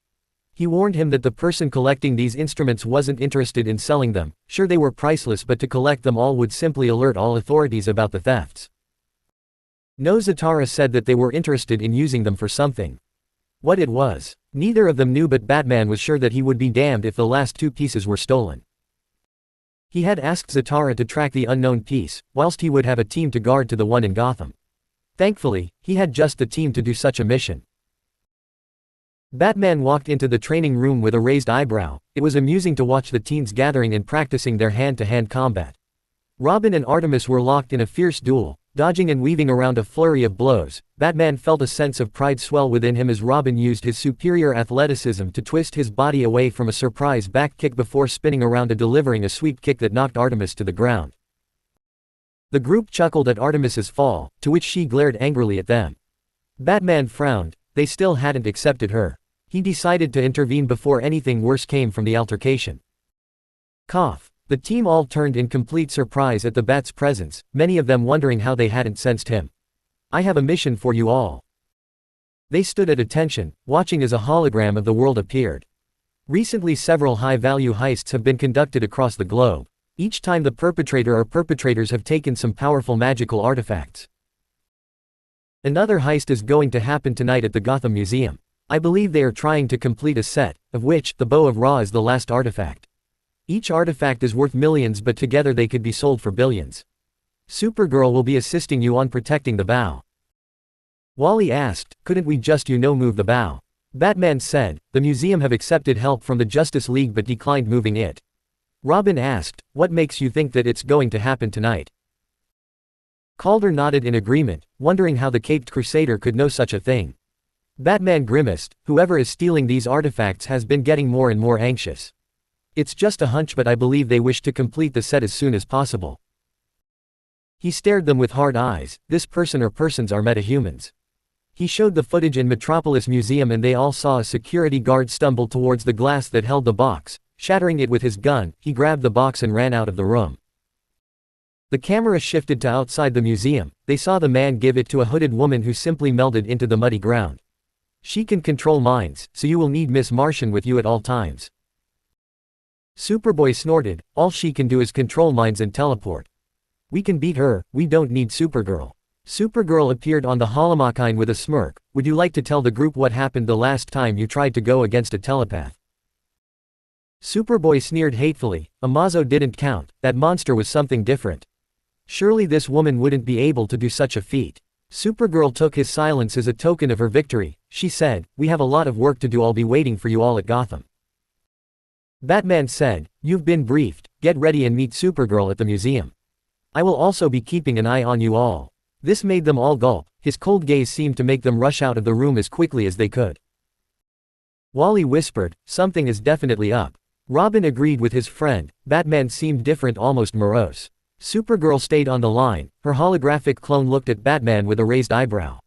He warned him that the person collecting these instruments wasn't interested in selling them. Sure, they were priceless, but to collect them all would simply alert all authorities about the thefts. No, Zatara said that they were interested in using them for something. What it was, neither of them knew, but Batman was sure that he would be damned if the last 2 pieces were stolen. He had asked Zatara to track the unknown piece, whilst he would have a team to guard to the one in Gotham. Thankfully, he had just the team to do such a mission. Batman walked into the training room with a raised eyebrow. It was amusing to watch the teens gathering and practicing their hand-to-hand combat. Robin and Artemis were locked in a fierce duel, dodging and weaving around a flurry of blows. Batman felt a sense of pride swell within him as Robin used his superior athleticism to twist his body away from a surprise back kick before spinning around and delivering a sweep kick that knocked Artemis to the ground. The group chuckled at Artemis's fall, to which she glared angrily at them. Batman frowned. They still hadn't accepted her. He decided to intervene before anything worse came from the altercation. Cough. The team all turned in complete surprise at the Bat's presence, many of them wondering how they hadn't sensed him. "I have a mission for you all." They stood at attention, watching as a hologram of the world appeared. Recently several high-value heists have been conducted across the globe. Each time the perpetrator or perpetrators have taken some powerful magical artifacts. Another heist is going to happen tonight at the Gotham Museum. I believe they are trying to complete a set, of which the Bow of Ra is the last artifact. Each artifact is worth millions, but together they could be sold for billions. Supergirl will be assisting you on protecting the bow. Wally asked, "Couldn't we just move the bow?" Batman said, "The museum have accepted help from the Justice League but declined moving it." Robin asked, "What makes you think that it's going to happen tonight?" Calder nodded in agreement, wondering how the Caped Crusader could know such a thing. Batman grimaced. "Whoever is stealing these artifacts has been getting more and more anxious. It's just a hunch, but I believe they wish to complete the set as soon as possible." He stared them with hard eyes. This person or persons are metahumans. He showed the footage in Metropolis Museum and they all saw a security guard stumble towards the glass that held the box, shattering it with his gun. He grabbed the box and ran out of the room. The camera shifted to outside the museum. They saw the man give it to a hooded woman who simply melded into the muddy ground. "She can control minds, so you will need Miss Martian with you at all times." Superboy snorted, "All she can do is control minds and teleport. We can beat her, we don't need Supergirl." Supergirl appeared on the holomakine with a smirk. "Would you like to tell the group what happened the last time you tried to go against a telepath?" Superboy sneered hatefully. "Amazo didn't count, that monster was something different. Surely this woman wouldn't be able to do such a feat." Supergirl took his silence as a token of her victory. She said, "We have a lot of work to do, I'll be waiting for you all at Gotham." Batman said, "You've been briefed, get ready and meet Supergirl at the museum. I will also be keeping an eye on you all." This made them all gulp. His cold gaze seemed to make them rush out of the room as quickly as they could. Wally whispered, "Something is definitely up." Robin agreed with his friend. Batman seemed different, almost morose. Supergirl stayed on the line. Her holographic clone looked at Batman with a raised eyebrow.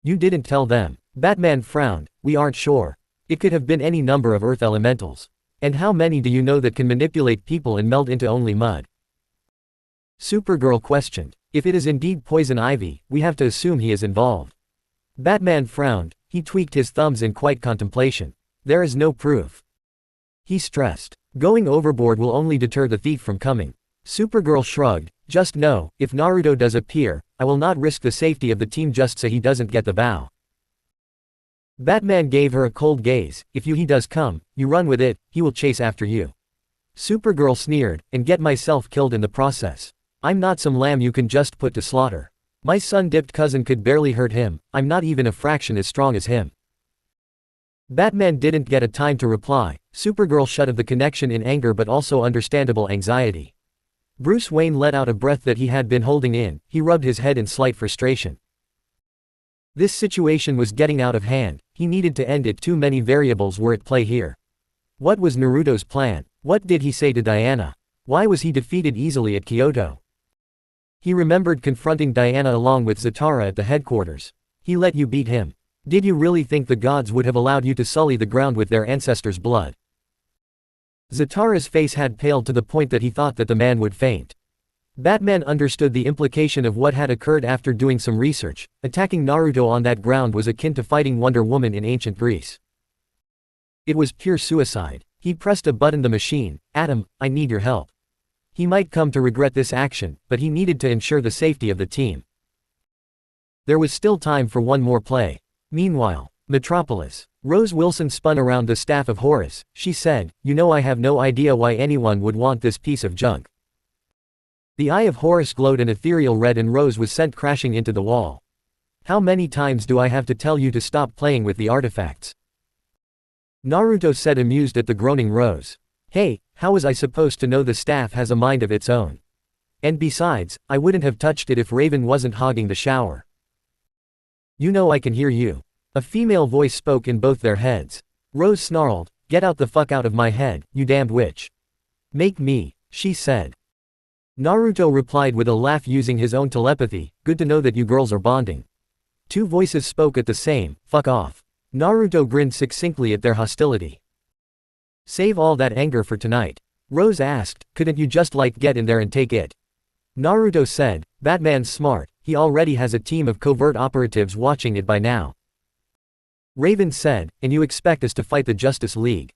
"You didn't tell them." Batman frowned. "We aren't sure. It could have been any number of Earth elementals. And how many do you know that can manipulate people and meld into only mud?" Supergirl questioned. "If it is indeed Poison Ivy, we have to assume he is involved." Batman frowned. He tweaked his thumbs in quiet contemplation. "There is no proof." He stressed. "Going overboard will only deter the thief from coming." Supergirl shrugged. "Just know, if Naruto does appear, I will not risk the safety of the team just so he doesn't get the bow." Batman gave her a cold gaze. "If he does come, you run with it, he will chase after you." Supergirl sneered, "And get myself killed in the process. I'm not some lamb you can just put to slaughter. My sun-dipped cousin could barely hurt him, I'm not even a fraction as strong as him." Batman didn't get a time to reply. Supergirl shut off the connection in anger but also understandable anxiety. Bruce Wayne let out a breath that he had been holding in. He rubbed his head in slight frustration. This situation was getting out of hand. He needed to end it. Too many variables were at play here. What was Naruto's plan? What did he say to Diana? Why was he defeated easily at Kyoto? He remembered confronting Diana along with Zatara at the headquarters. He let you beat him. Did you really think the gods would have allowed you to sully the ground with their ancestors' blood? Zatara's face had paled to the point that he thought that the man would faint. Batman understood the implication of what had occurred after doing some research. Attacking Naruto on that ground was akin to fighting Wonder Woman in ancient Greece. It was pure suicide. He pressed a button. The machine. "Adam, I need your help." He might come to regret this action, but he needed to ensure the safety of the team. There was still time for one more play. Meanwhile, Metropolis. Rose Wilson spun around the staff of Horus. She said, I have no idea why anyone would want this piece of junk." The eye of Horus glowed an ethereal red and Rose was sent crashing into the wall. "How many times do I have to tell you to stop playing with the artifacts?" Naruto said, amused at the groaning Rose. "Hey, how was I supposed to know the staff has a mind of its own? And besides, I wouldn't have touched it if Raven wasn't hogging the shower. You know I can hear you. A female voice spoke in both their heads. Rose snarled, "Get out the fuck out of my head, you damned witch." "Make me," she said. Naruto replied with a laugh using his own telepathy, "Good to know that you girls are bonding." Two voices spoke at the same, "Fuck off." Naruto grinned succinctly at their hostility. "Save all that anger for tonight." Rose asked, "Couldn't you just get in there and take it?" Naruto said, "Batman's smart, he already has a team of covert operatives watching it by now." Raven said, "And you expect us to fight the Justice League?"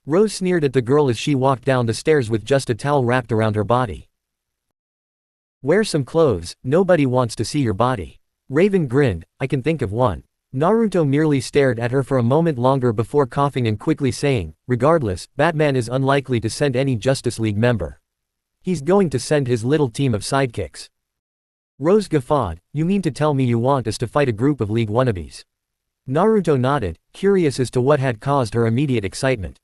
Rose sneered at the girl as she walked down the stairs with just a towel wrapped around her body. "Wear some clothes, nobody wants to see your body." Raven grinned, "I can think of one." Naruto merely stared at her for a moment longer before coughing and quickly saying, "Regardless, Batman is unlikely to send any Justice League member. He's going to send his little team of sidekicks." Rose guffawed, "You mean to tell me you want us to fight a group of League wannabes?" Naruto nodded, curious as to what had caused her immediate excitement.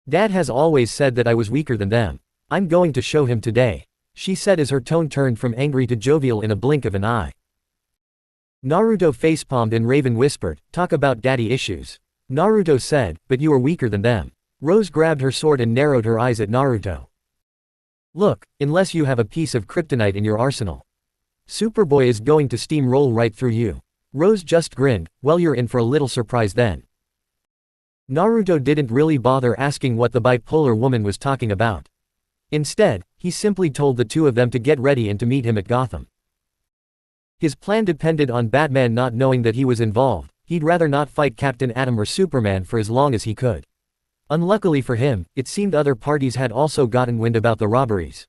"Dad has always said that I was weaker than them. I'm going to show him today," she said as her tone turned from angry to jovial in a blink of an eye. Naruto facepalmed and Raven whispered, "Talk about daddy issues." Naruto said, "But you are weaker than them." Rose grabbed her sword and narrowed her eyes at Naruto. "Look, unless you have a piece of kryptonite in your arsenal, Superboy is going to steamroll right through you." Rose just grinned, "Well, you're in for a little surprise then." Naruto didn't really bother asking what the bipolar woman was talking about. Instead, he simply told the two of them to get ready and to meet him at Gotham. His plan depended on Batman not knowing that he was involved. He'd rather not fight Captain Atom or Superman for as long as he could. Unluckily for him, it seemed other parties had also gotten wind about the robberies.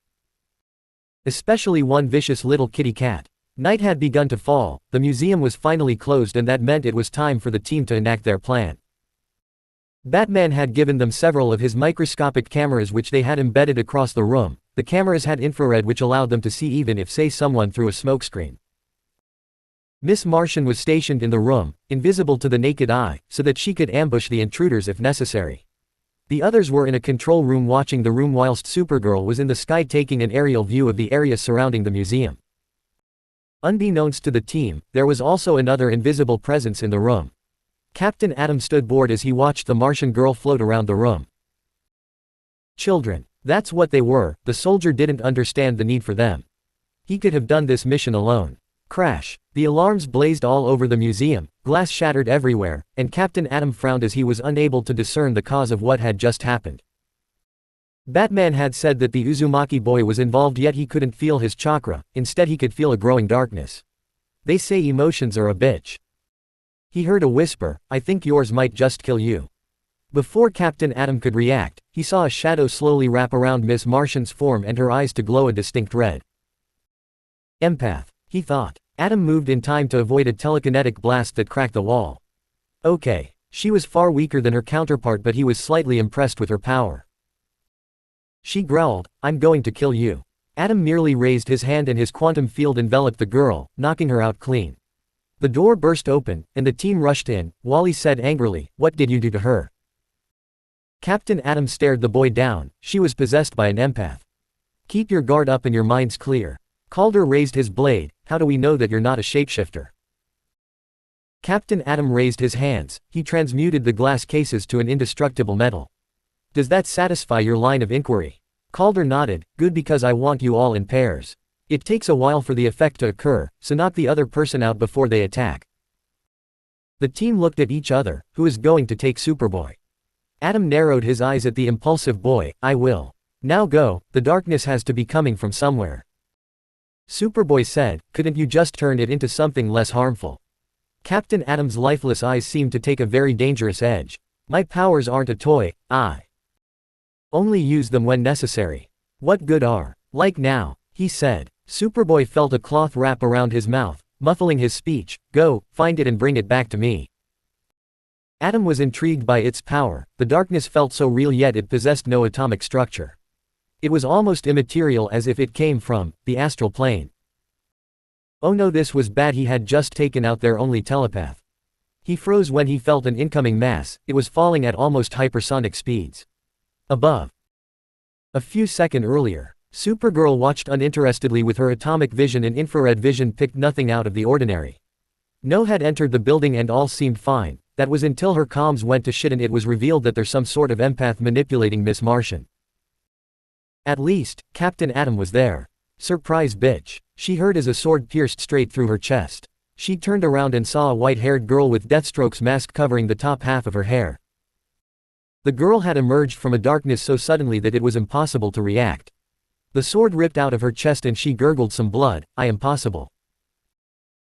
Especially one vicious little kitty cat. Night had begun to fall, the museum was finally closed, and that meant it was time for the team to enact their plan. Batman had given them several of his microscopic cameras which they had embedded across the room. The cameras had infrared which allowed them to see even if say someone through a smokescreen. Miss Martian was stationed in the room, invisible to the naked eye, so that she could ambush the intruders if necessary. The others were in a control room watching the room whilst Supergirl was in the sky taking an aerial view of the area surrounding the museum. Unbeknownst to the team, there was also another invisible presence in the room. Captain Atom stood bored as he watched the Martian girl float around the room. Children. That's what they were. The soldier didn't understand the need for them. He could have done this mission alone. Crash. The alarms blazed all over the museum, glass shattered everywhere, and Captain Atom frowned as he was unable to discern the cause of what had just happened. Batman had said that the Uzumaki boy was involved, yet he couldn't feel his chakra, instead he could feel a growing darkness. They say emotions are a bitch. He heard a whisper, "I think yours might just kill you." Before Captain Atom could react, he saw a shadow slowly wrap around Miss Martian's form and her eyes to glow a distinct red. Empath, he thought. Atom moved in time to avoid a telekinetic blast that cracked the wall. Okay. She was far weaker than her counterpart, but he was slightly impressed with her power. She growled, "I'm going to kill you." Atom merely raised his hand and his quantum field enveloped the girl, knocking her out clean. The door burst open, and the team rushed in. Wally said angrily, "What did you do to her?" Captain Atom stared the boy down. "She was possessed by an empath." "Keep your guard up and your minds clear." Calder raised his blade. "How do we know that you're not a shapeshifter?" Captain Atom raised his hands. He transmuted the glass cases to an indestructible metal. "Does that satisfy your line of inquiry?" Calder nodded. "Good, because I want you all in pairs. It takes a while for the effect to occur, so knock the other person out before they attack." The team looked at each other. Who is going to take Superboy? Atom narrowed his eyes at the impulsive boy. "I will. Now go, the darkness has to be coming from somewhere." Superboy said, "Couldn't you just turn it into something less harmful?" Captain Atom's lifeless eyes seemed to take a very dangerous edge. "My powers aren't a toy, I only use them when necessary." "What good are? Like now," he said. Superboy felt a cloth wrap around his mouth, muffling his speech. "Go, find it and bring it back to me." Atom was intrigued by its power. The darkness felt so real, yet it possessed no atomic structure. It was almost immaterial, as if it came from the astral plane. Oh no, this was bad. He had just taken out their only telepath. He froze when he felt an incoming mass. It was falling at almost hypersonic speeds. Above. A few seconds earlier, Supergirl watched uninterestedly with her atomic vision and infrared vision picked nothing out of the ordinary. No had entered the building and all seemed fine. That was until her comms went to shit and it was revealed that there's some sort of empath manipulating Miss Martian. At least, Captain Atom was there. Surprise bitch, she heard as a sword pierced straight through her chest. She turned around and saw a white-haired girl with Deathstroke's mask covering the top half of her hair. The girl had emerged from a darkness so suddenly that it was impossible to react. The sword ripped out of her chest and she gurgled some blood. "I am possible,"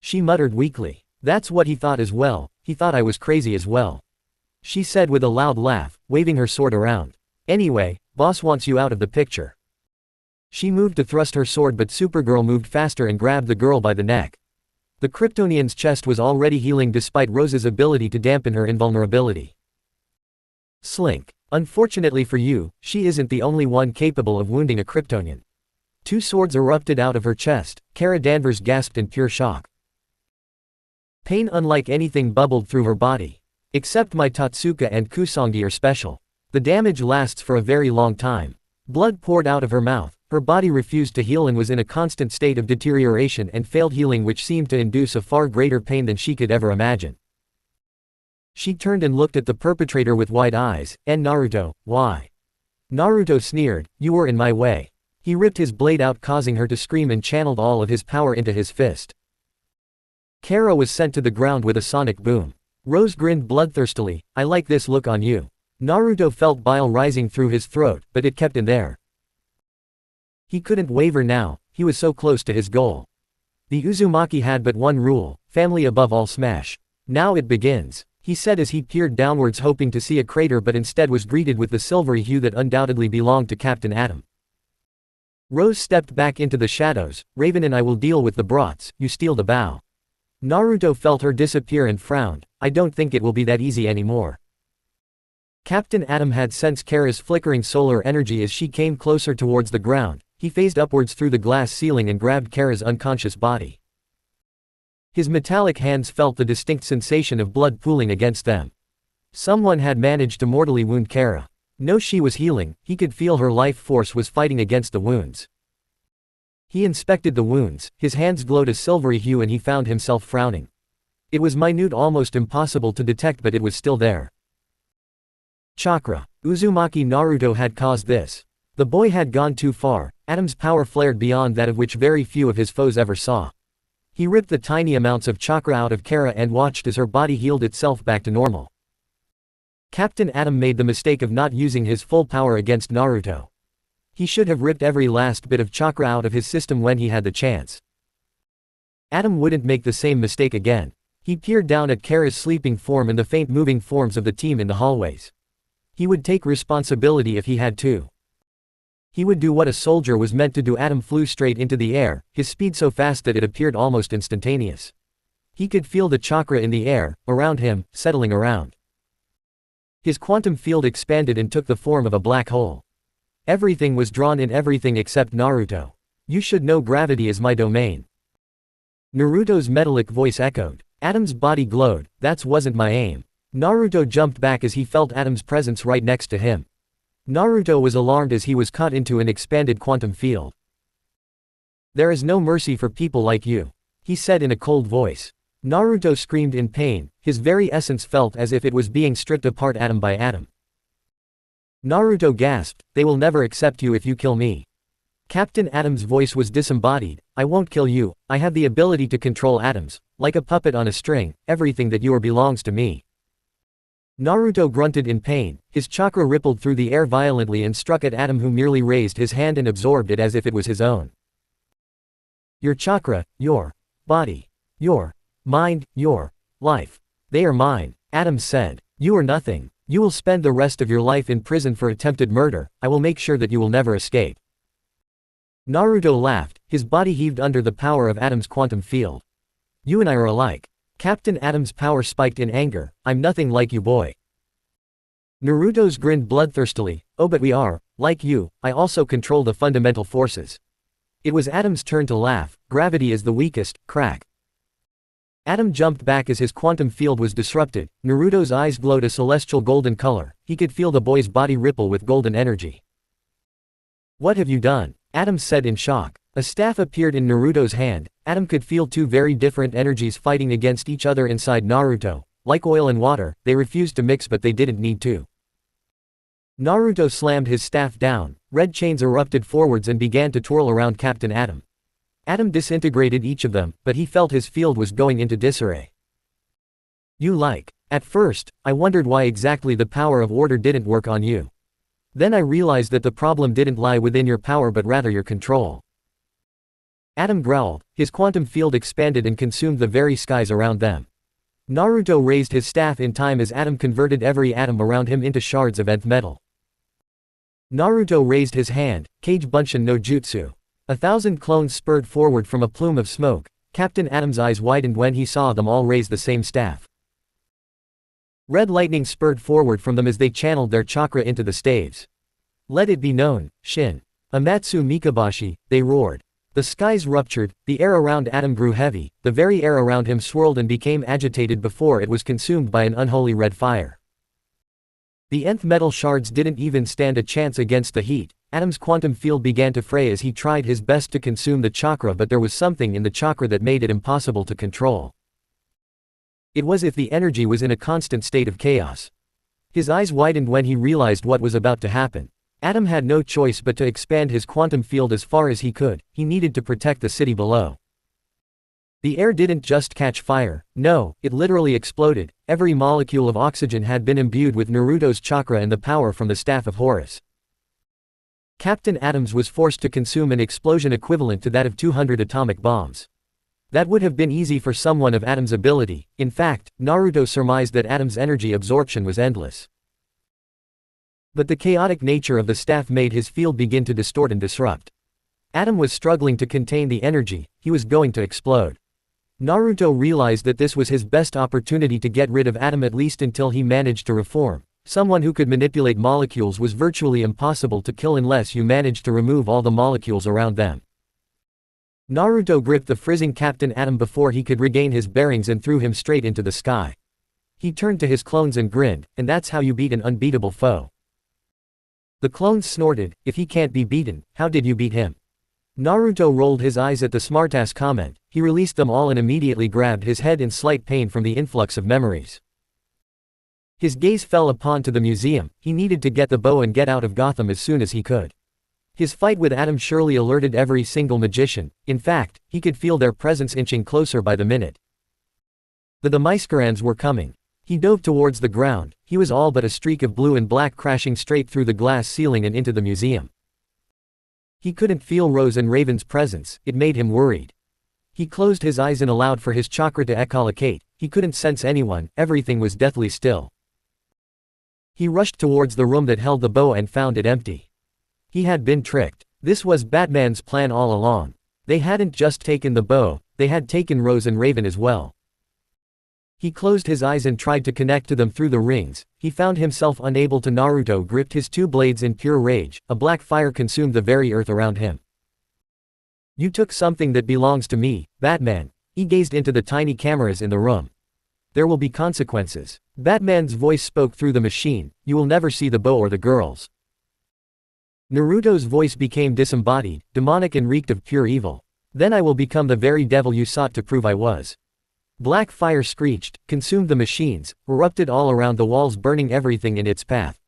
she muttered weakly. "That's what he thought as well, he thought I was crazy as well," she said with a loud laugh, waving her sword around. "Anyway, boss wants you out of the picture." She moved to thrust her sword but Supergirl moved faster and grabbed the girl by the neck. The Kryptonian's chest was already healing despite Rose's ability to dampen her invulnerability. Slink. Unfortunately for you, she isn't the only one capable of wounding a Kryptonian. Two swords erupted out of her chest. Kara Danvers gasped in pure shock. Pain unlike anything bubbled through her body. Except my Tatsuka and Kusangi are special. The damage lasts for a very long time. Blood poured out of her mouth. Her body refused to heal and was in a constant state of deterioration and failed healing, which seemed to induce a far greater pain than she could ever imagine. She turned and looked at the perpetrator with wide eyes. Naruto, why?" Naruto sneered, "You were in my way." He ripped his blade out, causing her to scream, and channeled all of his power into his fist. Kara was sent to the ground with a sonic boom. Rose grinned bloodthirstily, "I like this look on you." Naruto felt bile rising through his throat, but it kept in there. He couldn't waver now, he was so close to his goal. The Uzumaki had but one rule: family above all. Smash. "Now it begins," he said as he peered downwards hoping to see a crater, but instead was greeted with the silvery hue that undoubtedly belonged to Captain Atom. Rose stepped back into the shadows. "Raven and I will deal with the brats, you steal the bow." Naruto felt her disappear and frowned. "I don't think it will be that easy anymore." Captain Atom had sensed Kara's flickering solar energy as she came closer towards the ground. He phased upwards through the glass ceiling and grabbed Kara's unconscious body. His metallic hands felt the distinct sensation of blood pooling against them. Someone had managed to mortally wound Kara. No, she was healing, he could feel her life force was fighting against the wounds. He inspected the wounds, his hands glowed a silvery hue and he found himself frowning. It was minute, almost impossible to detect, but it was still there. Chakra. Uzumaki Naruto had caused this. The boy had gone too far. Atom's power flared beyond that of which very few of his foes ever saw. He ripped the tiny amounts of chakra out of Kara and watched as her body healed itself back to normal. Captain Atom made the mistake of not using his full power against Naruto. He should have ripped every last bit of chakra out of his system when he had the chance. Atom wouldn't make the same mistake again. He peered down at Kara's sleeping form and the faint moving forms of the team in the hallways. He would take responsibility if he had to. He would do what a soldier was meant to do. Atom flew straight into the air, his speed so fast that it appeared almost instantaneous. He could feel the chakra in the air, around him, settling around. His quantum field expanded and took the form of a black hole. Everything was drawn in, everything except Naruto. "You should know gravity is my domain." Naruto's metallic voice echoed. Atom's body glowed. "That wasn't my aim." Naruto jumped back as he felt Atom's presence right next to him. Naruto was alarmed as he was caught into an expanded quantum field. "There is no mercy for people like you," he said in a cold voice. Naruto screamed in pain, his very essence felt as if it was being stripped apart atom by atom. Naruto gasped, "They will never accept you if you kill me." Captain Atom's voice was disembodied. "I won't kill you, I have the ability to control atoms. Like a puppet on a string, everything that you are belongs to me." Naruto grunted in pain, his chakra rippled through the air violently and struck at Atom, who merely raised his hand and absorbed it as if it was his own. "Your chakra, your body, your mind, your life. They are mine," Atom said. "You are nothing. You will spend the rest of your life in prison for attempted murder. I will make sure that you will never escape." Naruto laughed, his body heaved under the power of Atom's quantum field. "You and I are alike." Captain Atom's power spiked in anger. "I'm nothing like you, boy." Naruto's grinned bloodthirstily. "Oh, but we are. Like you, I also control the fundamental forces." It was Atom's turn to laugh. "Gravity is the weakest, crack." Atom jumped back as his quantum field was disrupted. Naruto's eyes glowed a celestial golden color. He could feel the boy's body ripple with golden energy. "What have you done?" Adam said in shock. A staff appeared in Naruto's hand. Adam could feel two very different energies fighting against each other inside Naruto. Like oil and water, they refused to mix but they didn't need to. Naruto slammed his staff down. Red chains erupted forwards and began to twirl around Captain Adam. Adam disintegrated each of them, but he felt his field was going into disarray. At first, I wondered why exactly the power of order didn't work on you. Then I realized that the problem didn't lie within your power but rather your control. Adam growled. His quantum field expanded and consumed the very skies around them. Naruto raised his staff in time as Adam converted every atom around him into shards of nth metal. Naruto raised his hand, Kage Bunshin no Jutsu. 1,000 clones spurred forward from a plume of smoke. Captain Adam's eyes widened when he saw them all raise the same staff. Red lightning spurred forward from them as they channeled their chakra into the staves. Let it be known, Shin. Amatsu Mikabashi, they roared. The skies ruptured, the air around Adam grew heavy, the very air around him swirled and became agitated before it was consumed by an unholy red fire. The nth metal shards didn't even stand a chance against the heat. Adam's quantum field began to fray as he tried his best to consume the chakra, but there was something in the chakra that made it impossible to control. It was as if the energy was in a constant state of chaos. His eyes widened when he realized what was about to happen. Adam had no choice but to expand his quantum field as far as he could. He needed to protect the city below. The air didn't just catch fire, no, it literally exploded. Every molecule of oxygen had been imbued with Naruto's chakra and the power from the staff of Horus. Captain Adams was forced to consume an explosion equivalent to that of 200 atomic bombs. That would have been easy for someone of Adam's ability. In fact, Naruto surmised that Adam's energy absorption was endless. But the chaotic nature of the staff made his field begin to distort and disrupt. Adam was struggling to contain the energy, he was going to explode. Naruto realized that this was his best opportunity to get rid of Adam, at least until he managed to reform. Someone who could manipulate molecules was virtually impossible to kill unless you managed to remove all the molecules around them. Naruto gripped the freezing Captain Adam before he could regain his bearings and threw him straight into the sky. He turned to his clones and grinned, and that's how you beat an unbeatable foe. The clones snorted, if he can't be beaten, how did you beat him? Naruto rolled his eyes at the smartass comment. He released them all and immediately grabbed his head in slight pain from the influx of memories. His gaze fell upon to the museum. He needed to get the bow and get out of Gotham as soon as he could. His fight with Adam surely alerted every single magician. In fact, he could feel their presence inching closer by the minute. The Demiscarans were coming. He dove towards the ground. He was all but a streak of blue and black crashing straight through the glass ceiling and into the museum. He couldn't feel Rose and Raven's presence. It made him worried. He closed his eyes and allowed for his chakra to echolocate. He couldn't sense anyone. Everything was deathly still. He rushed towards the room that held the bow and found it empty. He had been tricked. This was Batman's plan all along. They hadn't just taken the bow, they had taken Rose and Raven as well. He closed his eyes and tried to connect to them through the rings. He found himself unable to. Naruto gripped his two blades in pure rage. A black fire consumed the very earth around him. You took something that belongs to me, Batman. He gazed into the tiny cameras in the room. There will be consequences. Batman's voice spoke through the machine. You will never see the bow or the girls. Naruto's voice became disembodied, demonic and reeked of pure evil. Then I will become the very devil you sought to prove I was. Black fire screeched, consumed the machines, erupted all around the walls, burning everything in its path.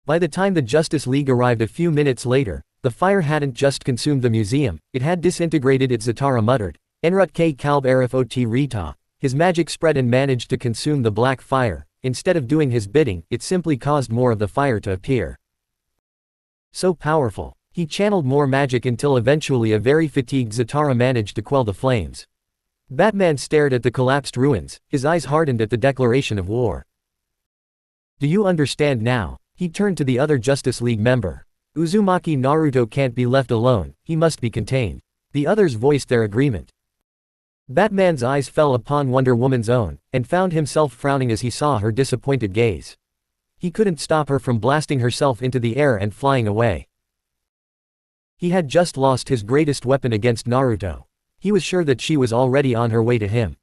By the time the Justice League arrived a few minutes later, the fire hadn't just consumed the museum, it had disintegrated it. Zatara muttered, Enrut K Kalb Arif Rita. His magic spread and managed to consume the black fire. Instead of doing his bidding, it simply caused more of the fire to appear. So powerful. He channeled more magic until eventually a very fatigued Zatara managed to quell the flames. Batman stared at the collapsed ruins, his eyes hardened at the declaration of war. Do you understand now? He turned to the other Justice League member. Uzumaki Naruto can't be left alone, he must be contained. The others voiced their agreement. Batman's eyes fell upon Wonder Woman's own, and found himself frowning as he saw her disappointed gaze. He couldn't stop her from blasting herself into the air and flying away. He had just lost his greatest weapon against Naruto. He was sure that she was already on her way to him.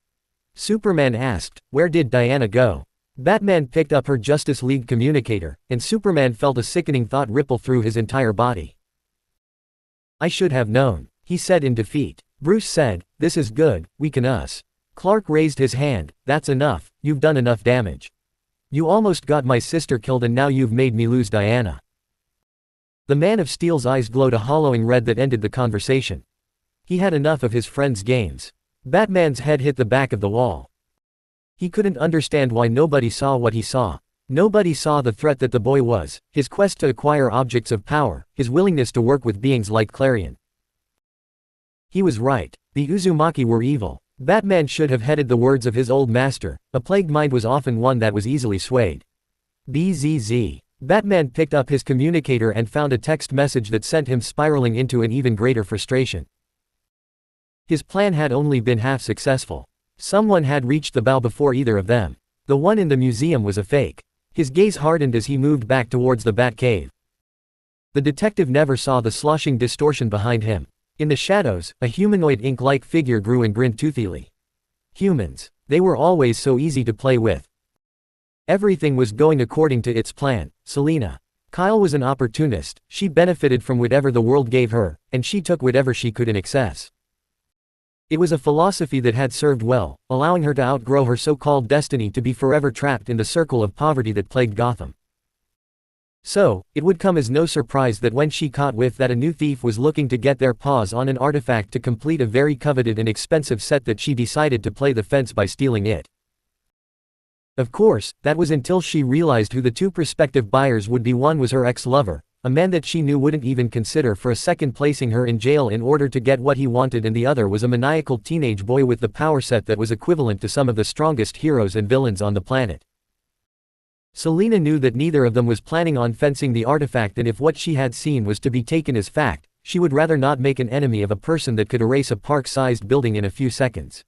Superman asked, where did Diana go? Batman picked up her Justice League communicator, and Superman felt a sickening thought ripple through his entire body. I should have known, he said in defeat. Bruce said, this is good, we can us. Clark raised his hand, that's enough, you've done enough damage. You almost got my sister killed and now you've made me lose Diana. The Man of Steel's eyes glowed a hollowing red that ended the conversation. He had enough of his friend's games. Batman's head hit the back of the wall. He couldn't understand why nobody saw what he saw. Nobody saw the threat that the boy was, his quest to acquire objects of power, his willingness to work with beings like Clarion. He was right. The Uzumaki were evil. Batman should have heeded the words of his old master, a plagued mind was often one that was easily swayed. BZZ. Batman picked up his communicator and found a text message that sent him spiraling into an even greater frustration. His plan had only been half successful. Someone had reached the bow before either of them. The one in the museum was a fake. His gaze hardened as he moved back towards the Batcave. The detective never saw the sloshing distortion behind him. In the shadows, a humanoid ink-like figure grew and grinned toothily. Humans. They were always so easy to play with. Everything was going according to its plan. Selina. Kyle was an opportunist, she benefited from whatever the world gave her, and she took whatever she could in excess. It was a philosophy that had served well, allowing her to outgrow her so-called destiny to be forever trapped in the circle of poverty that plagued Gotham. So, it would come as no surprise that when she caught whiff that a new thief was looking to get their paws on an artifact to complete a very coveted and expensive set that she decided to play the fence by stealing it. Of course, that was until she realized who the two prospective buyers would be. One was her ex-lover, a man that she knew wouldn't even consider for a second placing her in jail in order to get what he wanted, and the other was a maniacal teenage boy with the power set that was equivalent to some of the strongest heroes and villains on the planet. Selina knew that neither of them was planning on fencing the artifact, and if what she had seen was to be taken as fact, she would rather not make an enemy of a person that could erase a park-sized building in a few seconds.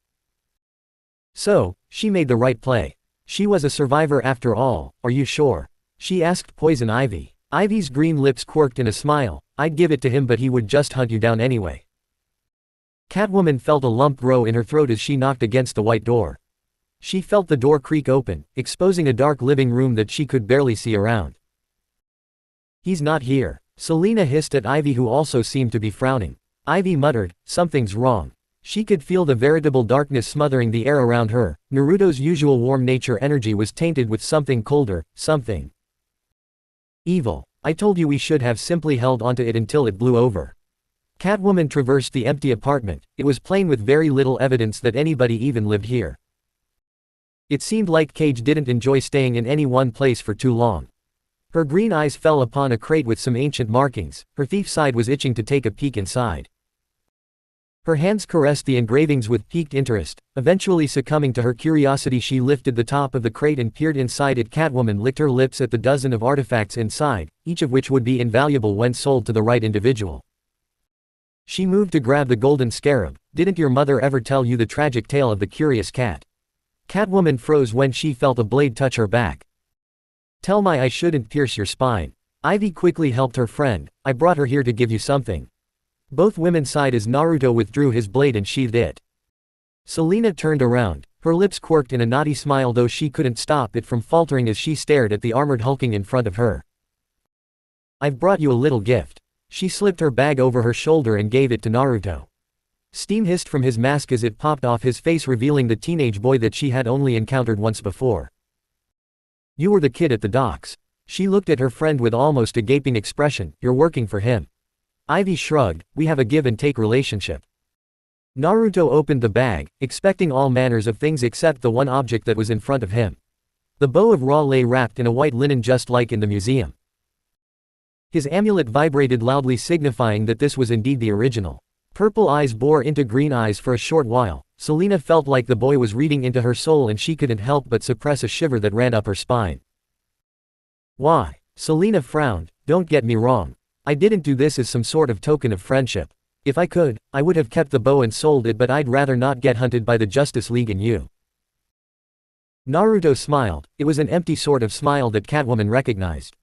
So, she made the right play. She was a survivor after all, are you sure? She asked Poison Ivy. Ivy's green lips quirked in a smile, I'd give it to him but he would just hunt you down anyway. Catwoman felt a lump grow in her throat as she knocked against the white door. She felt the door creak open, exposing a dark living room that she could barely see around. He's not here. Selina hissed at Ivy, who also seemed to be frowning. Ivy muttered, something's wrong. She could feel the veritable darkness smothering the air around her. Naruto's usual warm nature energy was tainted with something colder, something evil. I told you we should have simply held onto it until it blew over. Catwoman traversed the empty apartment. It was plain with very little evidence that anybody even lived here. It seemed like Cage didn't enjoy staying in any one place for too long. Her green eyes fell upon a crate with some ancient markings. Her thief side was itching to take a peek inside. Her hands caressed the engravings with piqued interest. Eventually succumbing to her curiosity, she lifted the top of the crate and peered inside it. Catwoman licked her lips at the dozen of artifacts inside, each of which would be invaluable when sold to the right individual. She moved to grab the golden scarab. Didn't your mother ever tell you the tragic tale of the curious cat? Catwoman froze when she felt a blade touch her back. Tell me I shouldn't pierce your spine. Ivy quickly helped her friend. I brought her here to give you something. Both women sighed as Naruto withdrew his blade and sheathed it. Selina turned around. Her lips quirked in a naughty smile, though she couldn't stop it from faltering as she stared at the armored hulking in front of her. I've brought you a little gift. She slipped her bag over her shoulder and gave it to Naruto. Steam hissed from his mask as it popped off his face, revealing the teenage boy that she had only encountered once before. You were the kid at the docks. She looked at her friend with almost a gaping expression. You're working for him. Ivy shrugged, we have a give-and-take relationship. Naruto opened the bag, expecting all manners of things except the one object that was in front of him. The bow of Ra lay wrapped in a white linen just like in the museum. His amulet vibrated loudly, signifying that this was indeed the original. Purple eyes bore into green eyes for a short while. Selina felt like the boy was reading into her soul, and she couldn't help but suppress a shiver that ran up her spine. Why? Selina frowned. Don't get me wrong. I didn't do this as some sort of token of friendship. If I could, I would have kept the bow and sold it, but I'd rather not get hunted by the Justice League and you. Naruto smiled. It was an empty sort of smile that Catwoman recognized.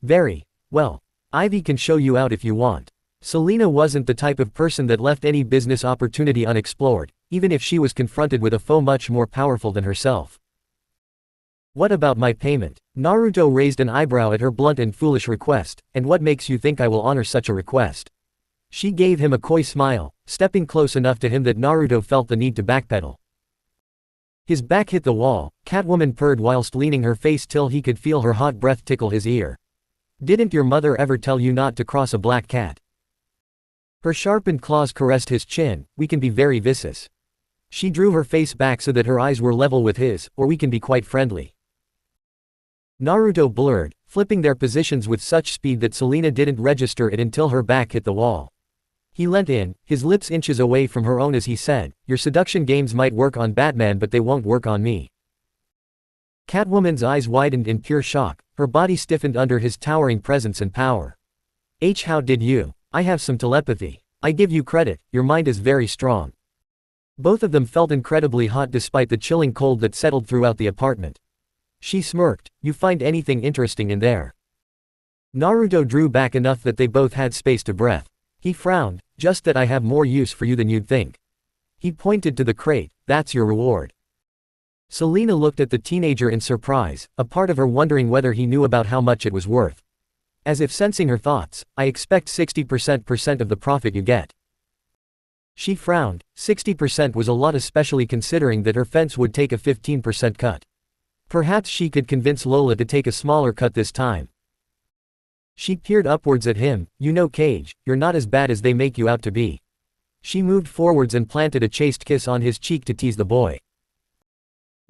Very well. Ivy can show you out if you want. Selina wasn't the type of person that left any business opportunity unexplored, even if she was confronted with a foe much more powerful than herself. What about my payment? Naruto raised an eyebrow at her blunt and foolish request. And what makes you think I will honor such a request? She gave him a coy smile, stepping close enough to him that Naruto felt the need to backpedal. His back hit the wall. Catwoman purred whilst leaning her face till he could feel her hot breath tickle his ear. "Didn't your mother ever tell you not to cross a black cat?" Her sharpened claws caressed his chin. "We can be very vicious." She drew her face back so that her eyes were level with his, "or we can be quite friendly." Naruto blurred, flipping their positions with such speed that Selena didn't register it until her back hit the wall. He leant in, his lips inches away from her own as he said, "Your seduction games might work on Batman but they won't work on me." Catwoman's eyes widened in pure shock, her body stiffened under his towering presence and power. How did you? I have some telepathy. I give you credit, your mind is very strong." Both of them felt incredibly hot despite the chilling cold that settled throughout the apartment. She smirked, "You find anything interesting in there?" Naruto drew back enough that they both had space to breathe. He frowned, "Just that I have more use for you than you'd think." He pointed to the crate, "That's your reward." Selena looked at the teenager in surprise, a part of her wondering whether he knew about how much it was worth. As if sensing her thoughts, "I expect 60% of the profit you get." She frowned, 60% was a lot, especially considering that her fence would take a 15% cut. Perhaps she could convince Lola to take a smaller cut this time. She peered upwards at him, "You know Cage, you're not as bad as they make you out to be." She moved forwards and planted a chaste kiss on his cheek to tease the boy.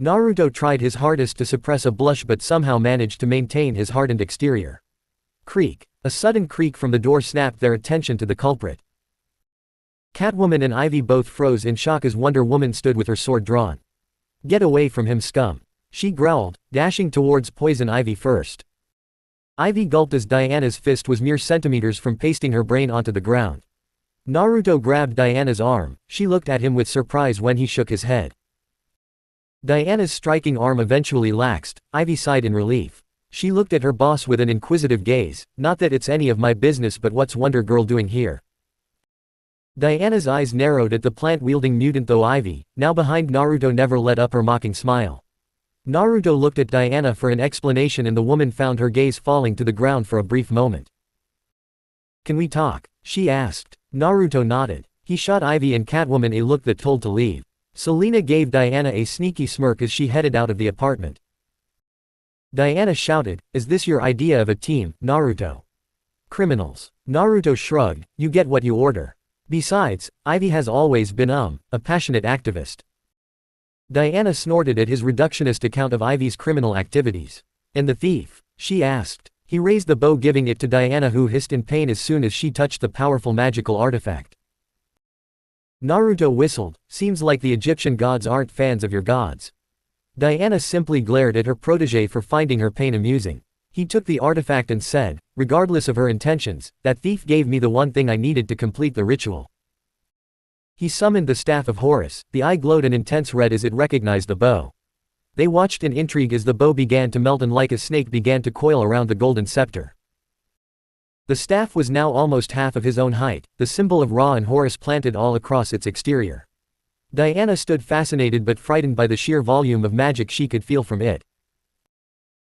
Naruto tried his hardest to suppress a blush but somehow managed to maintain his hardened exterior. Creak. A sudden creak from the door snapped their attention to the culprit. Catwoman and Ivy both froze in shock as Wonder Woman stood with her sword drawn. "Get away from him, scum," she growled, dashing towards Poison Ivy first. Ivy gulped as Diana's fist was mere centimeters from pasting her brain onto the ground. Naruto grabbed Diana's arm. She looked at him with surprise when he shook his head. Diana's striking arm eventually laxed. Ivy sighed in relief. She looked at her boss with an inquisitive gaze. "Not that it's any of my business, but what's Wonder Girl doing here?" Diana's eyes narrowed at the plant-wielding mutant though Ivy, now behind Naruto, never let up her mocking smile. Naruto looked at Diana for an explanation and the woman found her gaze falling to the ground for a brief moment. "Can we talk?" she asked. Naruto nodded. He shot Ivy and Catwoman a look that told to leave. Selena gave Diana a sneaky smirk as she headed out of the apartment. Diana shouted, "Is this your idea of a team, Naruto?" "Criminals." Naruto shrugged, "You get what you order. Besides, Ivy has always been a passionate activist." Diana snorted at his reductionist account of Ivy's criminal activities. "And the thief?" she asked. He raised the bow, giving it to Diana, who hissed in pain as soon as she touched the powerful magical artifact. Naruto whistled, "Seems like the Egyptian gods aren't fans of your gods." Diana simply glared at her protege for finding her pain amusing. He took the artifact and said, regardless of her intentions, "That thief gave me the one thing I needed to complete the ritual." He summoned the staff of Horus. The eye glowed an intense red as it recognized the bow. They watched in intrigue as the bow began to melt and like a snake began to coil around the golden scepter. The staff was now almost half of his own height, the symbol of Ra and Horus planted all across its exterior. Diana stood fascinated but frightened by the sheer volume of magic she could feel from it.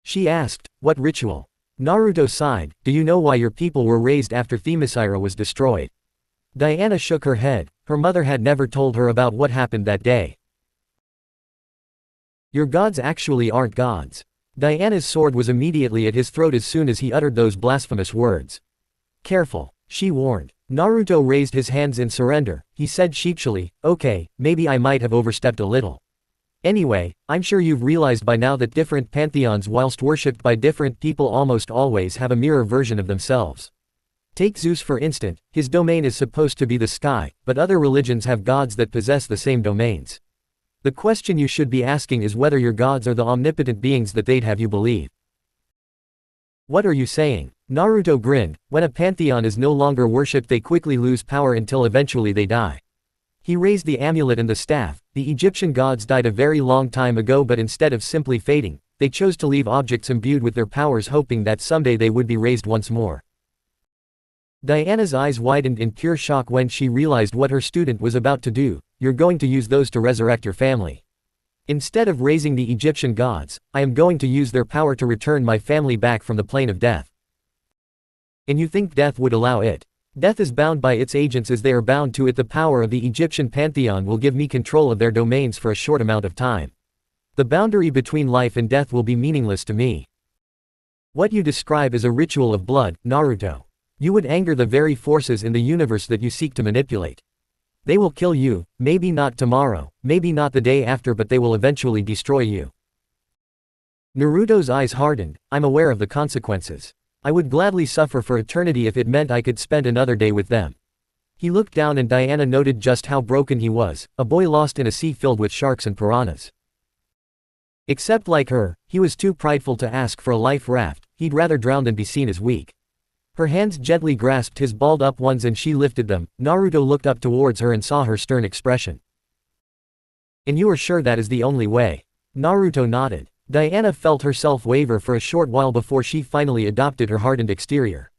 She asked, "What ritual?" Naruto sighed, "Do you know why your people were raised after Themyscira was destroyed?" Diana shook her head. Her mother had never told her about what happened that day. "Your gods actually aren't gods." Diana's sword was immediately at his throat as soon as he uttered those blasphemous words. "Careful," she warned. Naruto raised his hands in surrender. He said sheepishly, "Okay, maybe I might have overstepped a little. Anyway, I'm sure you've realized by now that different pantheons, whilst worshipped by different people, almost always have a mirror version of themselves. Take Zeus for instance, his domain is supposed to be the sky, but other religions have gods that possess the same domains. The question you should be asking is whether your gods are the omnipotent beings that they'd have you believe." "What are you saying?" Naruto grinned. "When a pantheon is no longer worshipped, they quickly lose power until eventually they die." He raised the amulet and the staff. "The Egyptian gods died a very long time ago, but instead of simply fading, they chose to leave objects imbued with their powers, hoping that someday they would be raised once more." Diana's eyes widened in pure shock when she realized what her student was about to do. "You're going to use those to resurrect your family. Instead of raising the Egyptian gods, I am going to use their power to return my family back from the plane of death." "And you think death would allow it?" Death is bound by its agents as they are bound to it. The power of the Egyptian pantheon will give me control of their domains for a short amount of time. The boundary between life and death will be meaningless to me. What you describe is a ritual of blood, Naruto. You would anger the very forces in the universe that you seek to manipulate. They will kill you, maybe not tomorrow, maybe not the day after, but they will eventually destroy you. Naruto's eyes hardened. I'm aware of the consequences. I would gladly suffer for eternity if it meant I could spend another day with them. He looked down and Diana noted just how broken he was, a boy lost in a sea filled with sharks and piranhas. Except like her, he was too prideful to ask for a life raft. He'd rather drown than be seen as weak. Her hands gently grasped his balled up ones and she lifted them. Naruto looked up towards her and saw her stern expression. And you are sure that is the only way? Naruto nodded. Diana felt herself waver for a short while before she finally adopted her hardened exterior.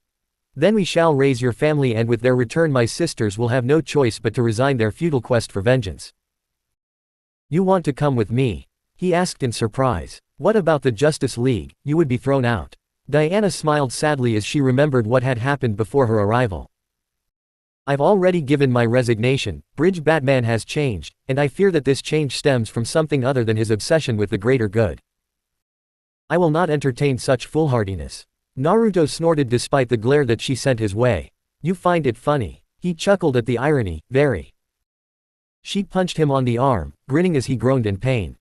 Then we shall raise your family, and with their return my sisters will have no choice but to resign their futile quest for vengeance. You want to come with me? He asked in surprise. What about the Justice League? You would be thrown out. Diana smiled sadly as she remembered what had happened before her arrival. I've already given my resignation. Bridge Batman has changed, and I fear that this change stems from something other than his obsession with the greater good. I will not entertain such foolhardiness. Naruto snorted despite the glare that she sent his way. You find it funny. He chuckled at the irony. Very. She punched him on the arm, grinning as he groaned in pain.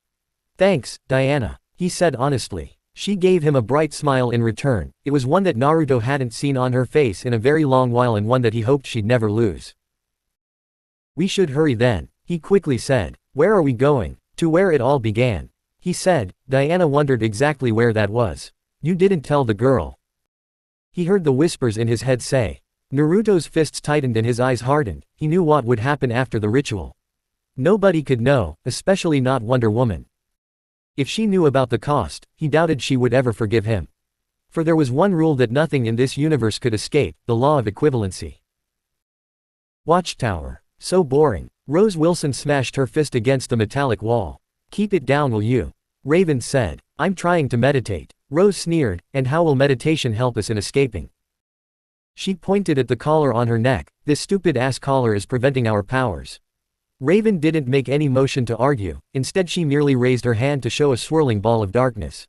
Thanks, Diana, he said honestly. She gave him a bright smile in return. It was one that Naruto hadn't seen on her face in a very long while and one that he hoped she'd never lose. We should hurry then, he quickly said. Where are we going? To where it all began, he said. Diana wondered exactly where that was. You didn't tell the girl. He heard the whispers in his head say. Naruto's fists tightened and his eyes hardened. He knew what would happen after the ritual. Nobody could know, especially not Wonder Woman. If she knew about the cost, he doubted she would ever forgive him. For there was one rule that nothing in this universe could escape, the law of equivalency. Watchtower. So boring. Rose Wilson smashed her fist against the metallic wall. Keep it down, will you? Raven said. I'm trying to meditate. Rose sneered, and how will meditation help us in escaping? She pointed at the collar on her neck. This stupid ass collar is preventing our powers. Raven didn't make any motion to argue, instead she merely raised her hand to show a swirling ball of darkness.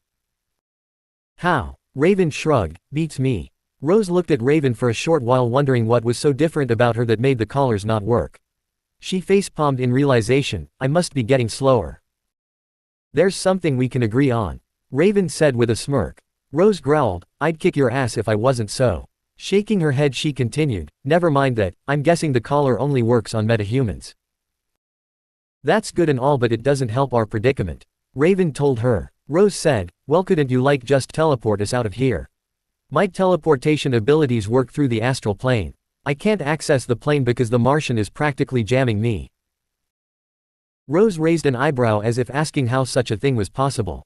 How? Raven shrugged. Beats me. Rose looked at Raven for a short while, wondering what was so different about her that made the collars not work. She facepalmed in realization. I must be getting slower. There's something we can agree on, Raven said with a smirk. Rose growled. I'd kick your ass if I wasn't so. Shaking her head she continued. Never mind that, I'm guessing the collar only works on metahumans. That's good and all, but it doesn't help our predicament, Raven told her. Rose said, well, couldn't you just teleport us out of here? My teleportation abilities work through the astral plane. I can't access the plane because the Martian is practically jamming me. Rose raised an eyebrow as if asking how such a thing was possible.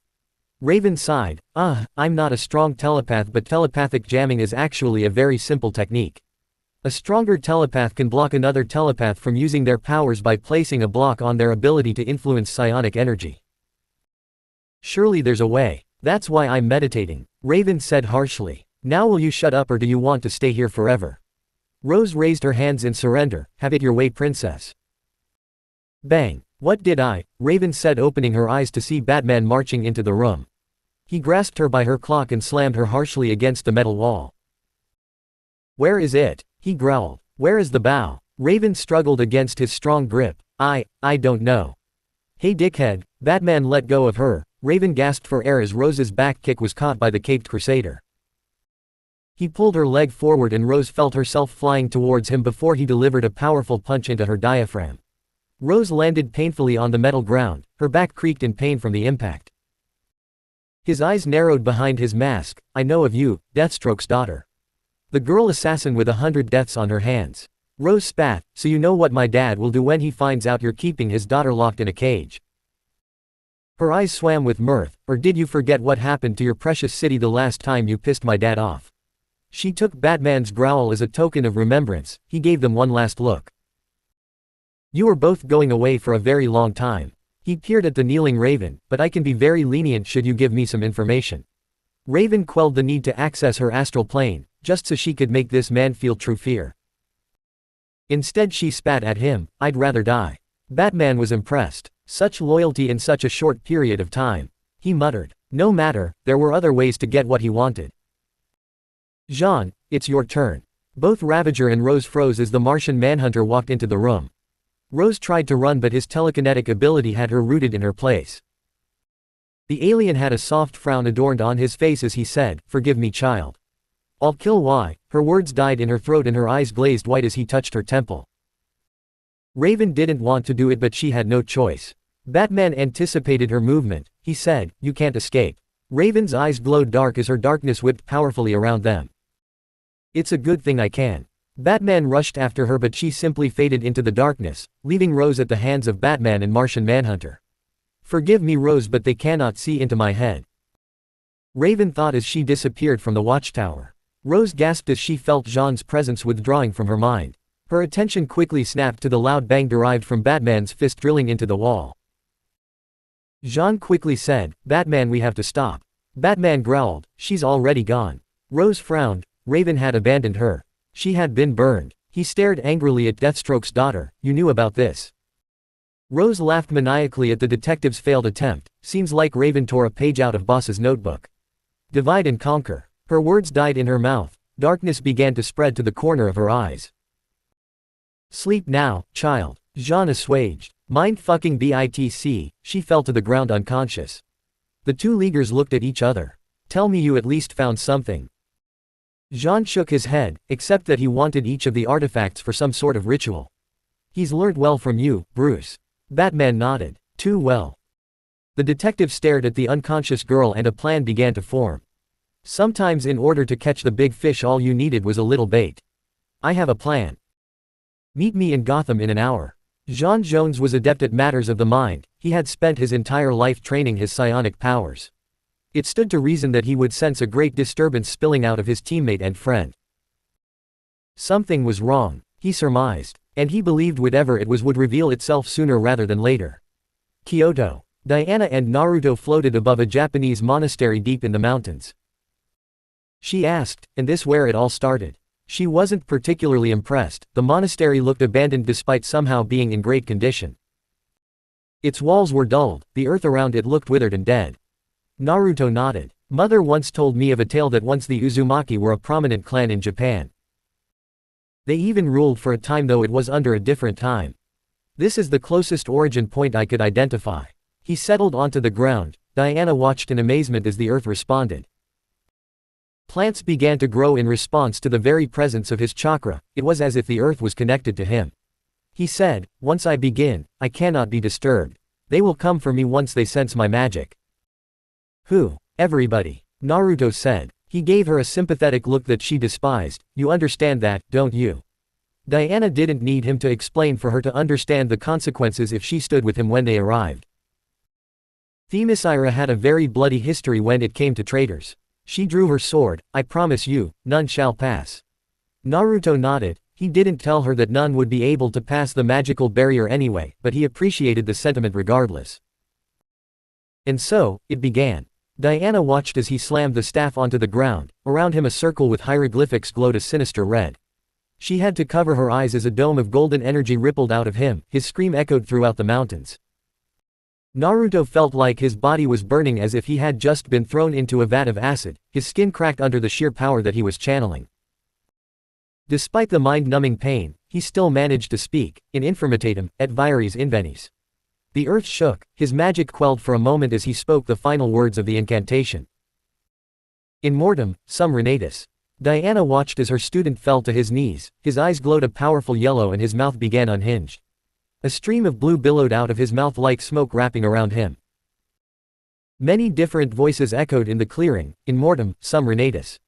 Raven sighed. I'm not a strong telepath, but telepathic jamming is actually a very simple technique. A stronger telepath can block another telepath from using their powers by placing a block on their ability to influence psionic energy. Surely there's a way. That's why I'm meditating, Raven said harshly. Now will you shut up, or do you want to stay here forever? Rose raised her hands in surrender. Have it your way, princess. Bang. What did I? Raven said, opening her eyes to see Batman marching into the room. He grasped her by her cloak and slammed her harshly against the metal wall. Where is it? He growled. Where is the bow? Raven struggled against his strong grip. I don't know. Hey dickhead. Batman let go of her. Raven gasped for air as Rose's back kick was caught by the caped crusader. He pulled her leg forward and Rose felt herself flying towards him before he delivered a powerful punch into her diaphragm. Rose landed painfully on the metal ground. Her back creaked in pain from the impact. His eyes narrowed behind his mask. I know of you, Deathstroke's daughter. The girl assassin with 100 deaths on her hands. Rose spat. So you know what my dad will do when he finds out you're keeping his daughter locked in a cage. Her eyes swam with mirth. Or did you forget what happened to your precious city the last time you pissed my dad off? She took Batman's growl as a token of remembrance. He gave them one last look. You are both going away for a very long time. He peered at the kneeling Raven. But I can be very lenient should you give me some information. Raven quelled the need to access her astral plane, just so she could make this man feel true fear. Instead she spat at him, "I'd rather die." Batman was impressed. Such loyalty in such a short period of time. He muttered. No matter, there were other ways to get what he wanted. "Jean, it's your turn." Both Ravager and Rose froze as the Martian Manhunter walked into the room. Rose tried to run but his telekinetic ability had her rooted in her place. The alien had a soft frown adorned on his face as he said, "Forgive me, child. I'll kill Y." Her words died in her throat and her eyes glazed white as he touched her temple. Raven didn't want to do it but she had no choice. Batman anticipated her movement. He said, "You can't escape." Raven's eyes glowed dark as her darkness whipped powerfully around them. "It's a good thing I can." Batman rushed after her but she simply faded into the darkness, leaving Rose at the hands of Batman and Martian Manhunter. "Forgive me, Rose, but they cannot see into my head," Raven thought as she disappeared from the watchtower. Rose gasped as she felt Jean's presence withdrawing from her mind. Her attention quickly snapped to the loud bang derived from Batman's fist drilling into the wall. Jean quickly said, "Batman, we have to stop." Batman growled, "She's already gone." Rose frowned. Raven had abandoned her. She had been burned. He stared angrily at Deathstroke's daughter. "You knew about this." Rose laughed maniacally at the detective's failed attempt. "Seems like Raven tore a page out of Boss's notebook. Divide and conquer." Her words died in her mouth. Darkness began to spread to the corner of her eyes. "Sleep now, child." Jean assuaged. "Mind-fucking bitch." She fell to the ground unconscious. The two leaguers looked at each other. "Tell me you at least found something." Jean shook his head, except that he wanted each of the artifacts for some sort of ritual. "He's learned well from you, Bruce." Batman nodded. "Too well." The detective stared at the unconscious girl and a plan began to form. Sometimes in order to catch the big fish all you needed was a little bait. "I have a plan. Meet me in Gotham in an hour." Jean Jones was adept at matters of the mind. He had spent his entire life training his psionic powers. It stood to reason that he would sense a great disturbance spilling out of his teammate and friend. Something was wrong, he surmised, and he believed whatever it was would reveal itself sooner rather than later. Kyoto. Diana and Naruto floated above a Japanese monastery deep in the mountains. She asked, "And this where it all started?" She wasn't particularly impressed. The monastery looked abandoned despite somehow being in great condition. Its walls were dulled, the earth around it looked withered and dead. Naruto nodded. "Mother once told me of a tale that once the Uzumaki were a prominent clan in Japan. They even ruled for a time, though it was under a different time. This is the closest origin point I could identify." He settled onto the ground. Diana watched in amazement as the earth responded. Plants began to grow in response to the very presence of his chakra. It was as if the earth was connected to him. He said, "Once I begin, I cannot be disturbed. They will come for me once they sense my magic." "Who?" "Everybody," Naruto said. He gave her a sympathetic look that she despised. "You understand that, don't you?" Diana didn't need him to explain for her to understand the consequences if she stood with him when they arrived. Themyscira had a very bloody history when it came to traitors. She drew her sword. "I promise you, none shall pass." Naruto nodded. He didn't tell her that none would be able to pass the magical barrier anyway, but he appreciated the sentiment regardless. And so, it began. Diana watched as he slammed the staff onto the ground. Around him a circle with hieroglyphics glowed a sinister red. She had to cover her eyes as a dome of golden energy rippled out of him. His scream echoed throughout the mountains. Naruto felt like his body was burning as if he had just been thrown into a vat of acid. His skin cracked under the sheer power that he was channeling. Despite the mind-numbing pain, he still managed to speak, in infirmitatem, et vires invenis. The earth shook, his magic quelled for a moment as he spoke the final words of the incantation. In mortem, sum renatus. Diana watched as her student fell to his knees. His eyes glowed a powerful yellow and his mouth began unhinged. A stream of blue billowed out of his mouth like smoke wrapping around him. Many different voices echoed in the clearing, in mortem, sum renatus.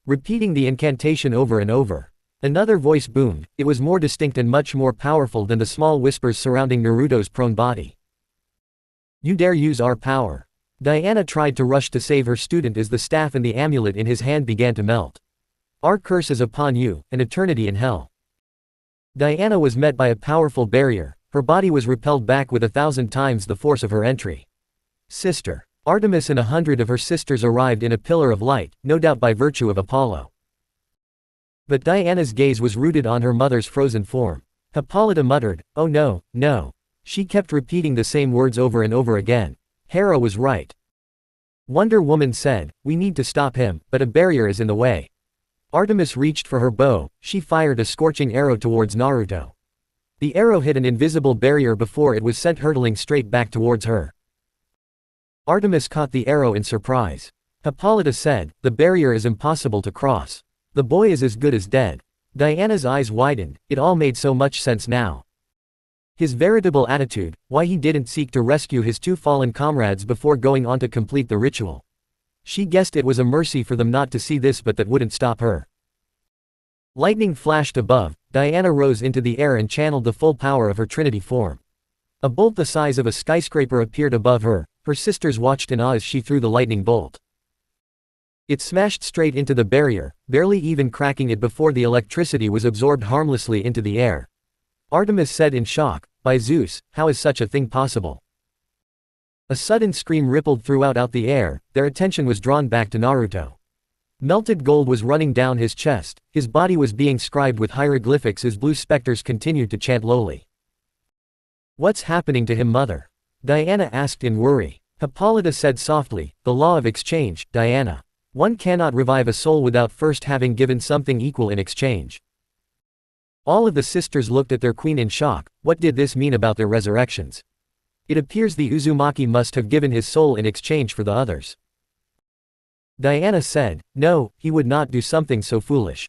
Repeating the incantation over and over. Another voice boomed. It was more distinct and much more powerful than the small whispers surrounding Naruto's prone body. You dare use our power. Diana tried to rush to save her student as the staff and the amulet in his hand began to melt. Our curse is upon you, an eternity in hell. Diana was met by a powerful barrier. Her body was repelled back with 1,000 times the force of her entry. Sister. Artemis and 100 of her sisters arrived in a pillar of light, no doubt by virtue of Apollo. But Diana's gaze was rooted on her mother's frozen form. Hippolyta muttered, "Oh no, no." She kept repeating the same words over and over again. Hera was right. Wonder Woman said, "We need to stop him, but a barrier is in the way." Artemis reached for her bow. She fired a scorching arrow towards Naruto. The arrow hit an invisible barrier before it was sent hurtling straight back towards her. Artemis caught the arrow in surprise. Hippolyta said, "The barrier is impossible to cross. The boy is as good as dead." Diana's eyes widened. It all made so much sense now. His veritable attitude, why he didn't seek to rescue his two fallen comrades before going on to complete the ritual. She guessed it was a mercy for them not to see this, but that wouldn't stop her. Lightning flashed above. Diana rose into the air and channeled the full power of her Trinity form. A bolt the size of a skyscraper appeared above her. Her sisters watched in awe as she threw the lightning bolt. It smashed straight into the barrier, barely even cracking it before the electricity was absorbed harmlessly into the air. Artemis said in shock, "By Zeus, how is such a thing possible?" A sudden scream rippled throughout the air. Their attention was drawn back to Naruto. Melted gold was running down his chest, his body was being scribed with hieroglyphics as blue specters continued to chant lowly. "What's happening to him, mother?" Diana asked in worry. Hippolyta said softly, "The law of exchange, Diana. One cannot revive a soul without first having given something equal in exchange." All of the sisters looked at their queen in shock. What did this mean about their resurrections? It appears the Uzumaki must have given his soul in exchange for the others. Diana said, "No, he would not do something so foolish.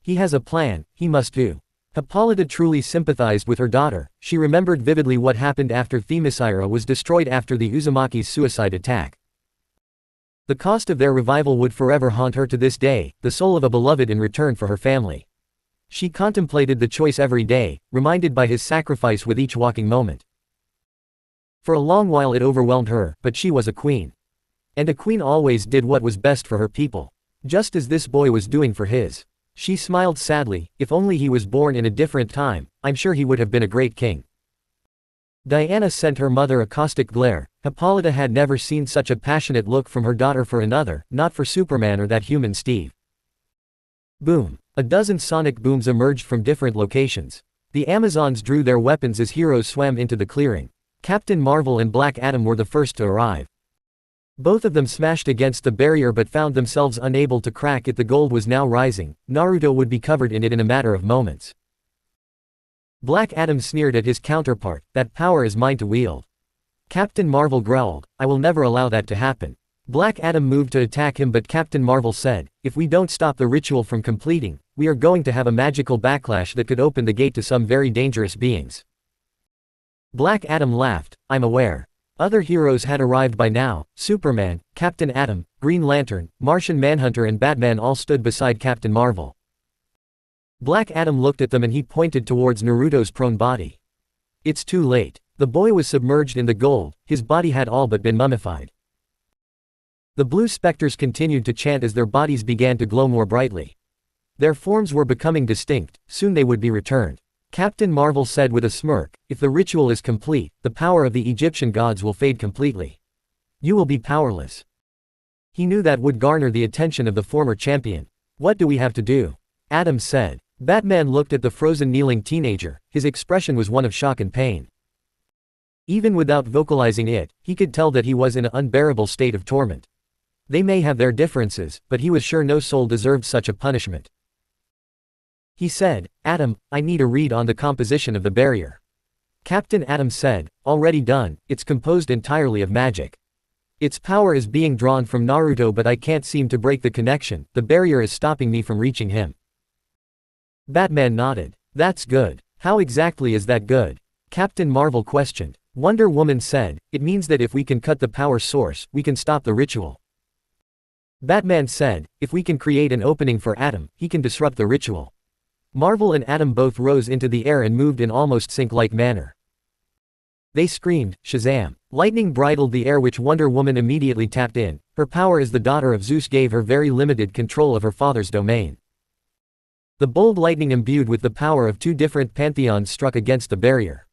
He has a plan, he must do." Hippolyta truly sympathized with her daughter. She remembered vividly what happened after Themyscira was destroyed after the Uzumaki's suicide attack. The cost of their revival would forever haunt her to this day, the soul of a beloved in return for her family. She contemplated the choice every day, reminded by his sacrifice with each walking moment. For a long while it overwhelmed her, but she was a queen. And a queen always did what was best for her people. Just as this boy was doing for his. She smiled sadly. If only he was born in a different time, I'm sure he would have been a great king. Diana sent her mother a caustic glare. Hippolyta had never seen such a passionate look from her daughter for another, not for Superman or that human Steve. Boom. A dozen sonic booms emerged from different locations. The Amazons drew their weapons as heroes swam into the clearing. Captain Marvel and Black Adam were the first to arrive. Both of them smashed against the barrier but found themselves unable to crack it. The gold was now rising. Naruto would be covered in it in a matter of moments. Black Adam sneered at his counterpart, "That power is mine to wield." Captain Marvel growled, "I will never allow that to happen." Black Adam moved to attack him, but Captain Marvel said, "If we don't stop the ritual from completing, we are going to have a magical backlash that could open the gate to some very dangerous beings." Black Adam laughed, "I'm aware." Other heroes had arrived by now. Superman, Captain Atom, Green Lantern, Martian Manhunter and Batman all stood beside Captain Marvel. Black Adam looked at them and he pointed towards Naruto's prone body. "It's too late." The boy was submerged in the gold, his body had all but been mummified. The blue specters continued to chant as their bodies began to glow more brightly. Their forms were becoming distinct, soon they would be returned. Captain Marvel said with a smirk, "If the ritual is complete, the power of the Egyptian gods will fade completely. You will be powerless." He knew that would garner the attention of the former champion. "What do we have to do?" Adam said. Batman looked at the frozen kneeling teenager, his expression was one of shock and pain. Even without vocalizing it, he could tell that he was in an unbearable state of torment. They may have their differences, but he was sure no soul deserved such a punishment. He said, "Adam, I need a read on the composition of the barrier." Captain Adam said, "Already done, it's composed entirely of magic. Its power is being drawn from Naruto, but I can't seem to break the connection, the barrier is stopping me from reaching him." Batman nodded. "That's good. How exactly is that good?" Captain Marvel questioned. Wonder Woman said, "It means that if we can cut the power source, we can stop the ritual." Batman said, "If we can create an opening for Adam, he can disrupt the ritual." Marvel and Adam both rose into the air and moved in almost sync-like manner. They screamed, "Shazam!" Lightning bridled the air, which Wonder Woman immediately tapped in. Her power as the daughter of Zeus gave her very limited control of her father's domain. The bold lightning imbued with the power of two different pantheons struck against the barrier.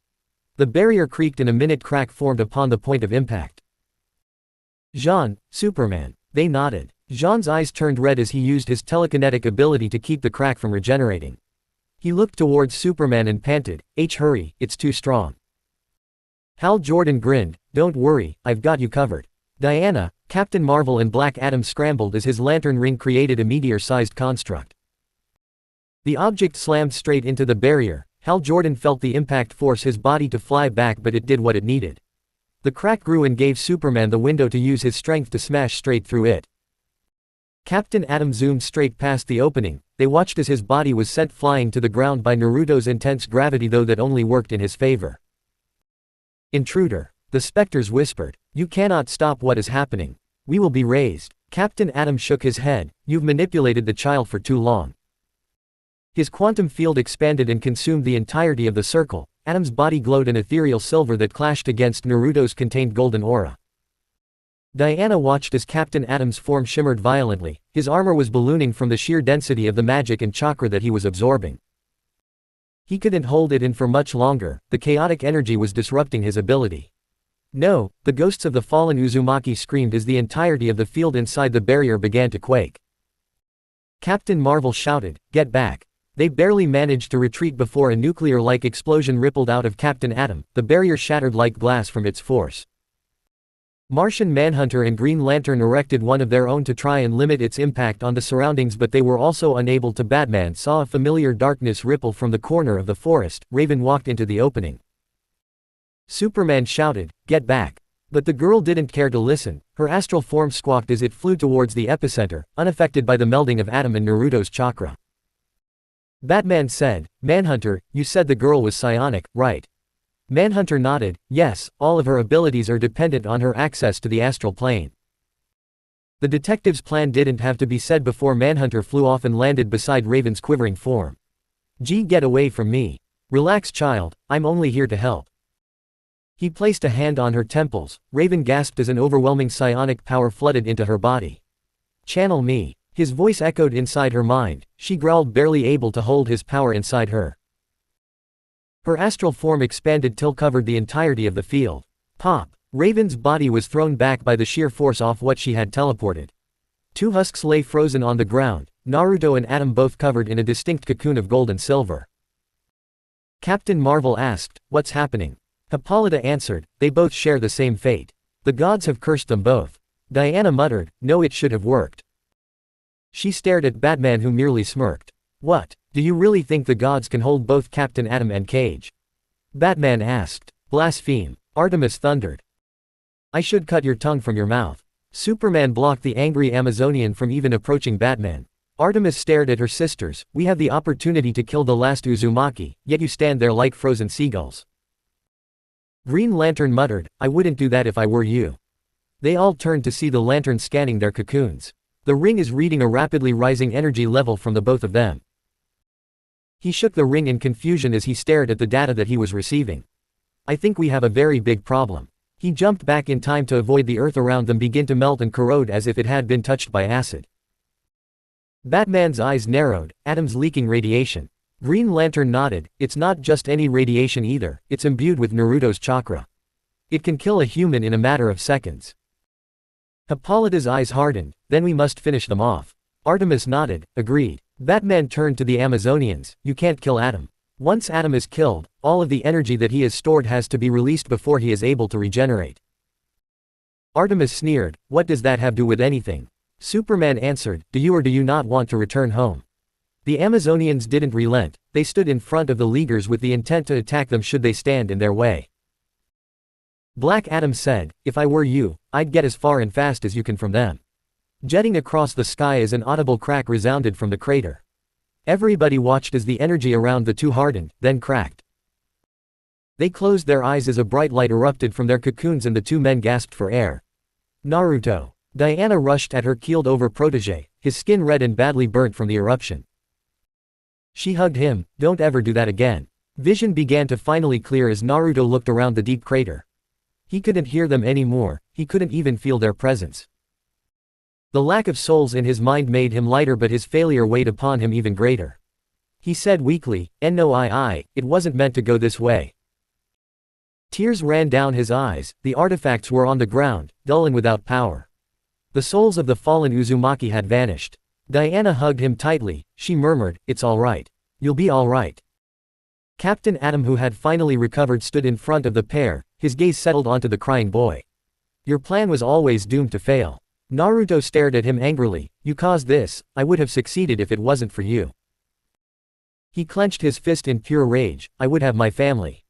The barrier creaked and a minute crack formed upon the point of impact. "Jean, Superman." They nodded. Jean's eyes turned red as he used his telekinetic ability to keep the crack from regenerating. He looked towards Superman and panted, hurry, it's too strong." Hal Jordan grinned, "Don't worry, I've got you covered." Diana, Captain Marvel and Black Adam scrambled as his lantern ring created a meteor-sized construct. The object slammed straight into the barrier. Hal Jordan felt the impact force his body to fly back, but it did what it needed. The crack grew and gave Superman the window to use his strength to smash straight through it. Captain Atom zoomed straight past the opening. They watched as his body was sent flying to the ground by Naruto's intense gravity, though that only worked in his favor. "Intruder," the specters whispered. "You cannot stop what is happening. We will be raised." Captain Atom shook his head. "You've manipulated the child for too long." His quantum field expanded and consumed the entirety of the circle. Atom's body glowed an ethereal silver that clashed against Naruto's contained golden aura. Diana watched as Captain Atom's form shimmered violently. His armor was ballooning from the sheer density of the magic and chakra that he was absorbing. He couldn't hold it in for much longer. The chaotic energy was disrupting his ability. "No!" the ghosts of the fallen Uzumaki screamed as the entirety of the field inside the barrier began to quake. Captain Marvel shouted, "Get back!" They barely managed to retreat before a nuclear-like explosion rippled out of Captain Atom. The barrier shattered like glass from its force. Martian Manhunter and Green Lantern erected one of their own to try and limit its impact on the surroundings, but they were also unable to. Batman saw a familiar darkness ripple from the corner of the forest. Raven walked into the opening. Superman shouted, "Get back!" But the girl didn't care to listen. Her astral form squawked as it flew towards the epicenter, unaffected by the melding of Atom and Naruto's chakra. Batman said, "Manhunter, you said the girl was psionic, right?" Manhunter nodded, "Yes, all of her abilities are dependent on her access to the astral plane." The detective's plan didn't have to be said before Manhunter flew off and landed beside Raven's quivering form. Get away from me. Relax, child, I'm only here to help." He placed a hand on her temples. Raven gasped as an overwhelming psionic power flooded into her body. "Channel me." His voice echoed inside her mind. She growled, barely able to hold his power inside her. Her astral form expanded till covered the entirety of the field. Pop! Raven's body was thrown back by the sheer force off what she had teleported. Two husks lay frozen on the ground, Naruto and Atom both covered in a distinct cocoon of gold and silver. Captain Marvel asked, "What's happening?" Hippolyta answered, "They both share the same fate. The gods have cursed them both." Diana muttered, "No, it should have worked." She stared at Batman, who merely smirked. "What? Do you really think the gods can hold both Captain Atom and Cage?" Batman asked. "Blaspheme." Artemis thundered. "I should cut your tongue from your mouth." Superman blocked the angry Amazonian from even approaching Batman. Artemis stared at her sisters. "We have the opportunity to kill the last Uzumaki, yet you stand there like frozen seagulls." Green Lantern muttered, "I wouldn't do that if I were you." They all turned to see the lantern scanning their cocoons. The ring is reading a rapidly rising energy level from the both of them. He shook the ring in confusion as he stared at the data that he was receiving. "I think we have a very big problem." He jumped back in time to avoid the earth around them begin to melt and corrode as if it had been touched by acid. Batman's eyes narrowed. "Atom's leaking radiation." Green Lantern nodded. "It's not just any radiation either, it's imbued with Naruto's chakra. It can kill a human in a matter of seconds." Hippolyta's eyes hardened. "Then we must finish them off." Artemis nodded, agreed. Batman turned to the Amazonians. "You can't kill Atom. Once Atom is killed, all of the energy that he has stored has to be released before he is able to regenerate." Artemis sneered, "What does that have to do with anything?" Superman answered, "Do you or do you not want to return home?" The Amazonians didn't relent. They stood in front of the Leaguers with the intent to attack them should they stand in their way. Black Adam said, "If I were you, I'd get as far and fast as you can from them." Jetting across the sky as an audible crack resounded from the crater. Everybody watched as the energy around the two hardened, then cracked. They closed their eyes as a bright light erupted from their cocoons and the two men gasped for air. "Naruto!" Diana rushed at her keeled-over protege, his skin red and badly burnt from the eruption. She hugged him. "Don't ever do that again." Vision began to finally clear as Naruto looked around the deep crater. He couldn't hear them anymore, he couldn't even feel their presence. The lack of souls in his mind made him lighter, but his failure weighed upon him even greater. He said weakly, "No, it wasn't meant to go this way." Tears ran down his eyes. The artifacts were on the ground, dull and without power. The souls of the fallen Uzumaki had vanished. Diana hugged him tightly. She murmured, "It's all right. You'll be all right." Captain Adam, who had finally recovered, stood in front of the pair, his gaze settled onto the crying boy. "Your plan was always doomed to fail." Naruto stared at him angrily. "You caused this. I would have succeeded if it wasn't for you." He clenched his fist in pure rage. "I would have my family,"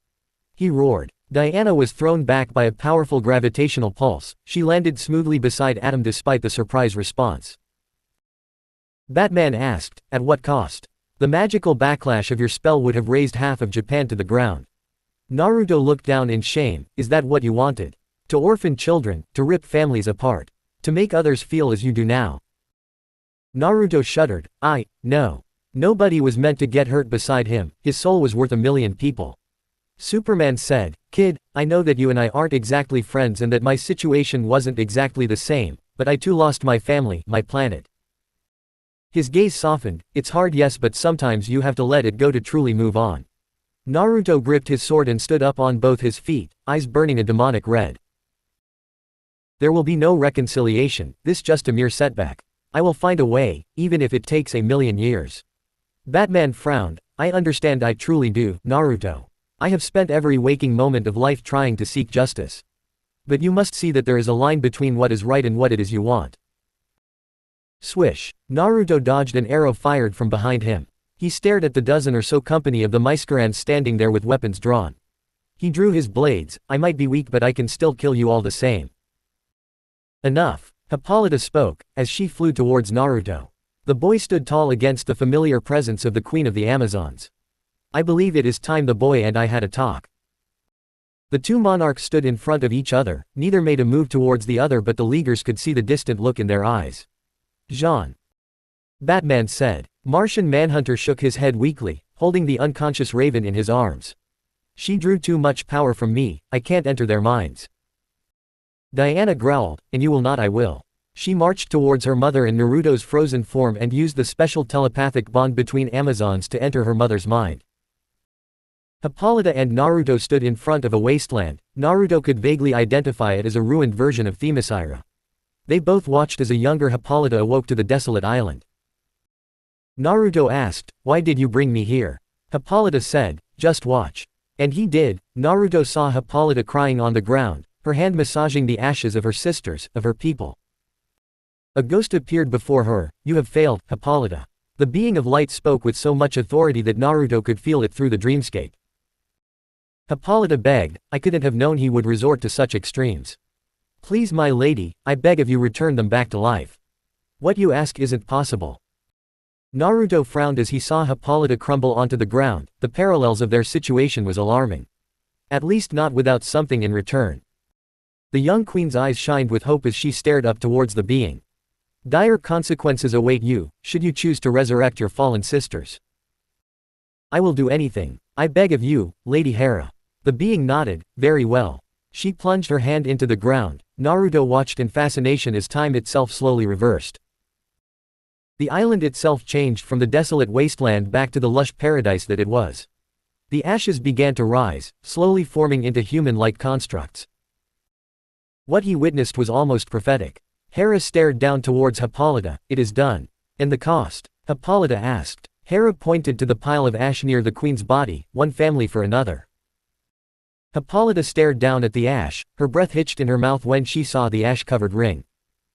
he roared. Diana was thrown back by a powerful gravitational pulse. She landed smoothly beside Adam despite the surprise response. Batman asked, "At what cost?" "The magical backlash of your spell would have razed half of Japan to the ground." Naruto looked down in shame. "Is that what you wanted? To orphan children, to rip families apart, to make others feel as you do now?" Naruto shuddered. No. Nobody was meant to get hurt beside him, his soul was worth 1,000,000 people. Superman said, "Kid, I know that you and I aren't exactly friends and that my situation wasn't exactly the same, but I too lost my family, my planet." His gaze softened. "It's hard, yes, but sometimes you have to let it go to truly move on." Naruto gripped his sword and stood up on both his feet, eyes burning a demonic red. "There will be no reconciliation, this just a mere setback. I will find a way, even if it takes 1,000,000 years." Batman frowned. "I understand, I truly do, Naruto. I have spent every waking moment of life trying to seek justice. But you must see that there is a line between what is right and what it is you want." Swish. Naruto dodged an arrow fired from behind him. He stared at the dozen or so company of the Maiskarans standing there with weapons drawn. He drew his blades. "I might be weak, but I can still kill you all the same." "Enough." Hippolyta spoke, as she flew towards Naruto. The boy stood tall against the familiar presence of the Queen of the Amazons. "I believe it is time the boy and I had a talk." The two monarchs stood in front of each other, neither made a move towards the other, but the Leaguers could see the distant look in their eyes. "Jean," Batman said. Martian Manhunter shook his head weakly, holding the unconscious Raven in his arms. "She drew too much power from me, I can't enter their minds." Diana growled, "And you will not, I will." She marched towards her mother in Naruto's frozen form and used the special telepathic bond between Amazons to enter her mother's mind. Hippolyta and Naruto stood in front of a wasteland. Naruto could vaguely identify it as a ruined version of Themyscira. They both watched as a younger Hippolyta awoke to the desolate island. Naruto asked, "Why did you bring me here?" Hippolyta said, "Just watch." And he did. Naruto saw Hippolyta crying on the ground, her hand massaging the ashes of her sisters, of her people. A ghost appeared before her. "You have failed, Hippolyta." The being of light spoke with so much authority that Naruto could feel it through the dreamscape. Hippolyta begged, "I couldn't have known he would resort to such extremes. Please, my lady, I beg of you, return them back to life. What you ask isn't possible." Naruto frowned as he saw Hippolyta crumble onto the ground. The parallels of their situation was alarming. At least not without something in return. The young queen's eyes shined with hope as she stared up towards the being. "Dire consequences await you, should you choose to resurrect your fallen sisters. I will do anything. I beg of you, Lady Hera." The being nodded. "Very well." She plunged her hand into the ground. Naruto watched in fascination as time itself slowly reversed. The island itself changed from the desolate wasteland back to the lush paradise that it was. The ashes began to rise, slowly forming into human-like constructs. What he witnessed was almost prophetic. Hera stared down towards Hippolyta. "It is done." "And the cost?" Hippolyta asked. Hera pointed to the pile of ash near the queen's body, "One family for another." Hippolyta stared down at the ash, her breath hitched in her mouth when she saw the ash-covered ring.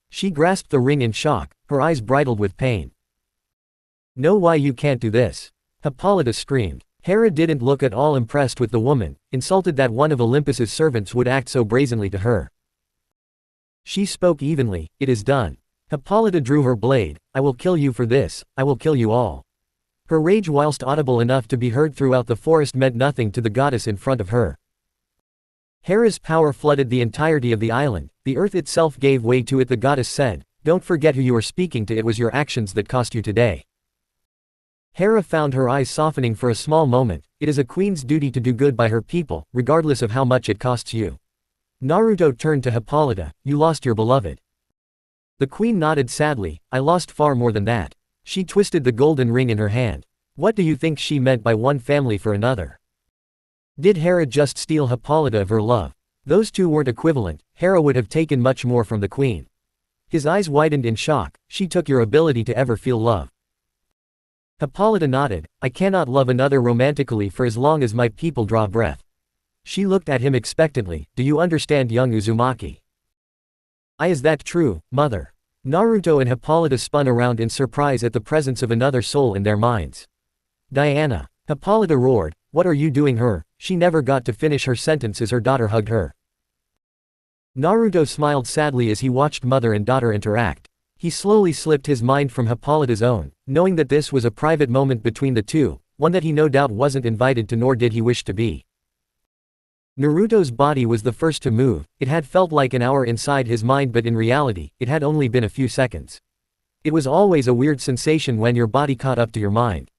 She grasped the ring in shock, her eyes bridled with pain. "No, why you can't do this?" Hippolyta screamed. Hera didn't look at all impressed with the woman, insulted that one of Olympus's servants would act so brazenly to her. She spoke evenly, "It is done." Hippolyta drew her blade. "I will kill you for this, I will kill you all." Her rage, whilst audible enough to be heard throughout the forest, meant nothing to the goddess in front of her. Hera's power flooded the entirety of the island, the earth itself gave way to it. The goddess said, "Don't forget who you are speaking to, it was your actions that cost you today." Hera found her eyes softening for a small moment. "It is a queen's duty to do good by her people, regardless of how much it costs you." Naruto turned to Hippolyta, "You lost your beloved." The queen nodded sadly, "I lost far more than that." She twisted the golden ring in her hand. "What do you think she meant by one family for another? Did Hera just steal Hippolyta of her love? Those two weren't equivalent. Hera would have taken much more from the queen." His eyes widened in shock. She took your ability to ever feel love. Hippolyta nodded. I cannot love another romantically for as long as my people draw breath. She looked at him expectantly. Do you understand, young Uzumaki? Is that true, mother? Naruto and Hippolyta spun around in surprise at the presence of another soul in their minds. Diana. Hippolyta roared. What are you doing her? She never got to finish her sentence as her daughter hugged her. Naruto smiled sadly as he watched mother and daughter interact. He slowly slipped his mind from Hippolyta's own, knowing that this was a private moment between the two, one that he no doubt wasn't invited to nor did he wish to be. Naruto's body was the first to move. It had felt like an hour inside his mind, but in reality, it had only been a few seconds. It was always a weird sensation when your body caught up to your mind.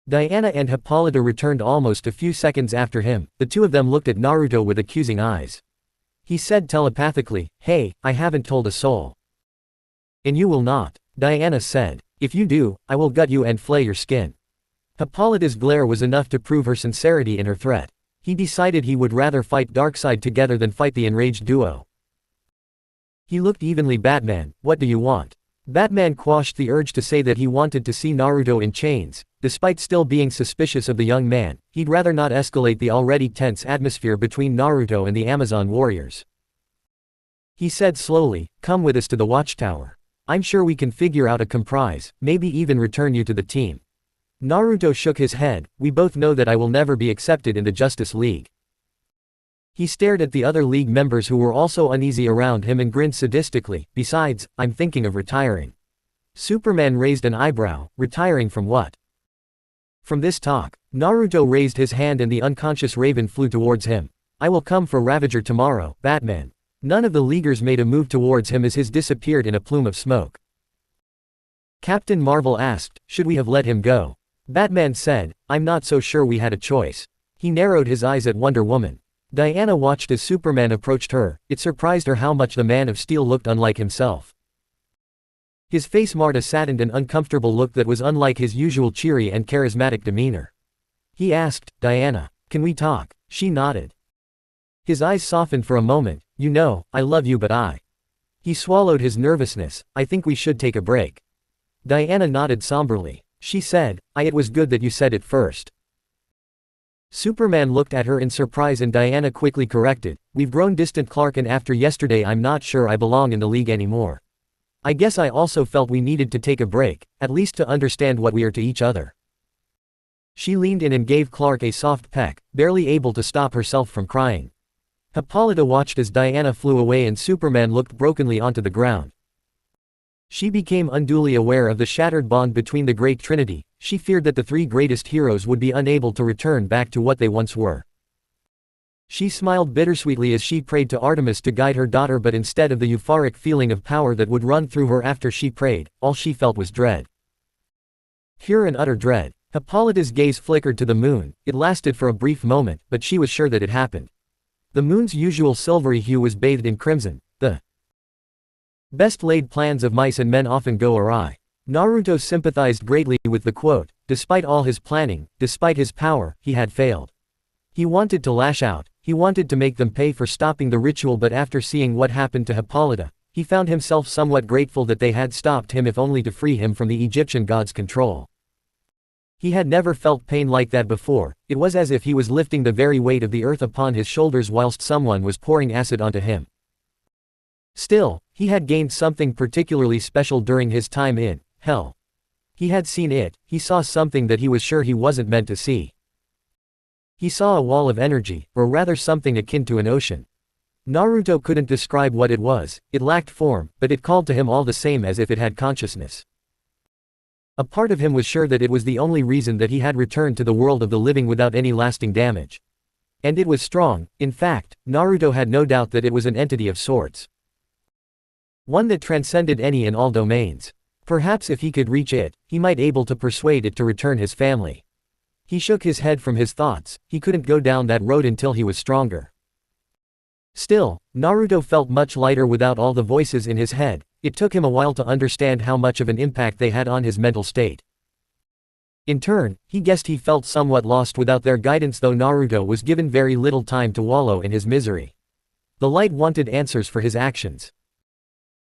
Diana and Hippolyta returned almost a few seconds after him. The two of them looked at Naruto with accusing eyes. He said telepathically, "Hey, I haven't told a soul." "And you will not," Diana said. "If you do, I will gut you and flay your skin." Hippolyta's glare was enough to prove her sincerity in her threat. He decided he would rather fight Darkseid together than fight the enraged duo. He looked evenly Batman. What do you want? Batman quashed the urge to say that he wanted to see Naruto in chains. Despite still being suspicious of the young man, he'd rather not escalate the already tense atmosphere between Naruto and the Amazon warriors. He said slowly, "Come with us to the watchtower. I'm sure we can figure out a compromise, maybe even return you to the team." Naruto shook his head. "We both know that I will never be accepted in the Justice League." He stared at the other league members who were also uneasy around him and grinned sadistically. "Besides, I'm thinking of retiring." Superman raised an eyebrow. Retiring from what? From this talk. Naruto raised his hand and the unconscious Raven flew towards him. "I will come for Ravager tomorrow, Batman." None of the Leaguers made a move towards him as his disappeared in a plume of smoke. Captain Marvel asked, "Should we have let him go?" Batman said, "I'm not so sure we had a choice." He narrowed his eyes at Wonder Woman. Diana watched as Superman approached her. It surprised her how much the Man of Steel looked unlike himself. His face marred a saddened and uncomfortable look that was unlike his usual cheery and charismatic demeanor. He asked, "Diana, can we talk?" She nodded. His eyes softened for a moment. "You know, I love you, but I..." He swallowed his nervousness. "I think we should take a break." Diana nodded somberly. She said, It was good that you said it first." Superman looked at her in surprise and Diana quickly corrected, "We've grown distant, Clark, and after yesterday I'm not sure I belong in the League anymore. I guess I also felt we needed to take a break, at least to understand what we are to each other." She leaned in and gave Clark a soft peck, barely able to stop herself from crying. Hippolyta watched as Diana flew away and Superman looked brokenly onto the ground. She became unduly aware of the shattered bond between the great Trinity. She feared that the three greatest heroes would be unable to return back to what they once were. She smiled bittersweetly as she prayed to Artemis to guide her daughter, but instead of the euphoric feeling of power that would run through her after she prayed, all she felt was dread. Pure and utter dread. Hippolyta's gaze flickered to the moon. It lasted for a brief moment, but she was sure that it happened. The moon's usual silvery hue was bathed in crimson. The best laid plans of mice and men often go awry. Naruto sympathized greatly with the quote. Despite all his planning, despite his power, he had failed. He wanted to lash out. He wanted to make them pay for stopping the ritual, but after seeing what happened to Hippolyta, he found himself somewhat grateful that they had stopped him, if only to free him from the Egyptian god's control. He had never felt pain like that before. It was as if he was lifting the very weight of the earth upon his shoulders whilst someone was pouring acid onto him. Still, he had gained something particularly special during his time in hell. He had seen it. He saw something that he was sure he wasn't meant to see. He saw a wall of energy, or rather something akin to an ocean. Naruto couldn't describe what it was. It lacked form, but it called to him all the same, as if it had consciousness. A part of him was sure that it was the only reason that he had returned to the world of the living without any lasting damage. And it was strong. In fact, Naruto had no doubt that it was an entity of sorts. One that transcended any and all domains. Perhaps if he could reach it, he might be able to persuade it to return his family. He shook his head from his thoughts. He couldn't go down that road until he was stronger. Still, Naruto felt much lighter without all the voices in his head. It took him a while to understand how much of an impact they had on his mental state. In turn, he guessed he felt somewhat lost without their guidance, though Naruto was given very little time to wallow in his misery. The light wanted answers for his actions.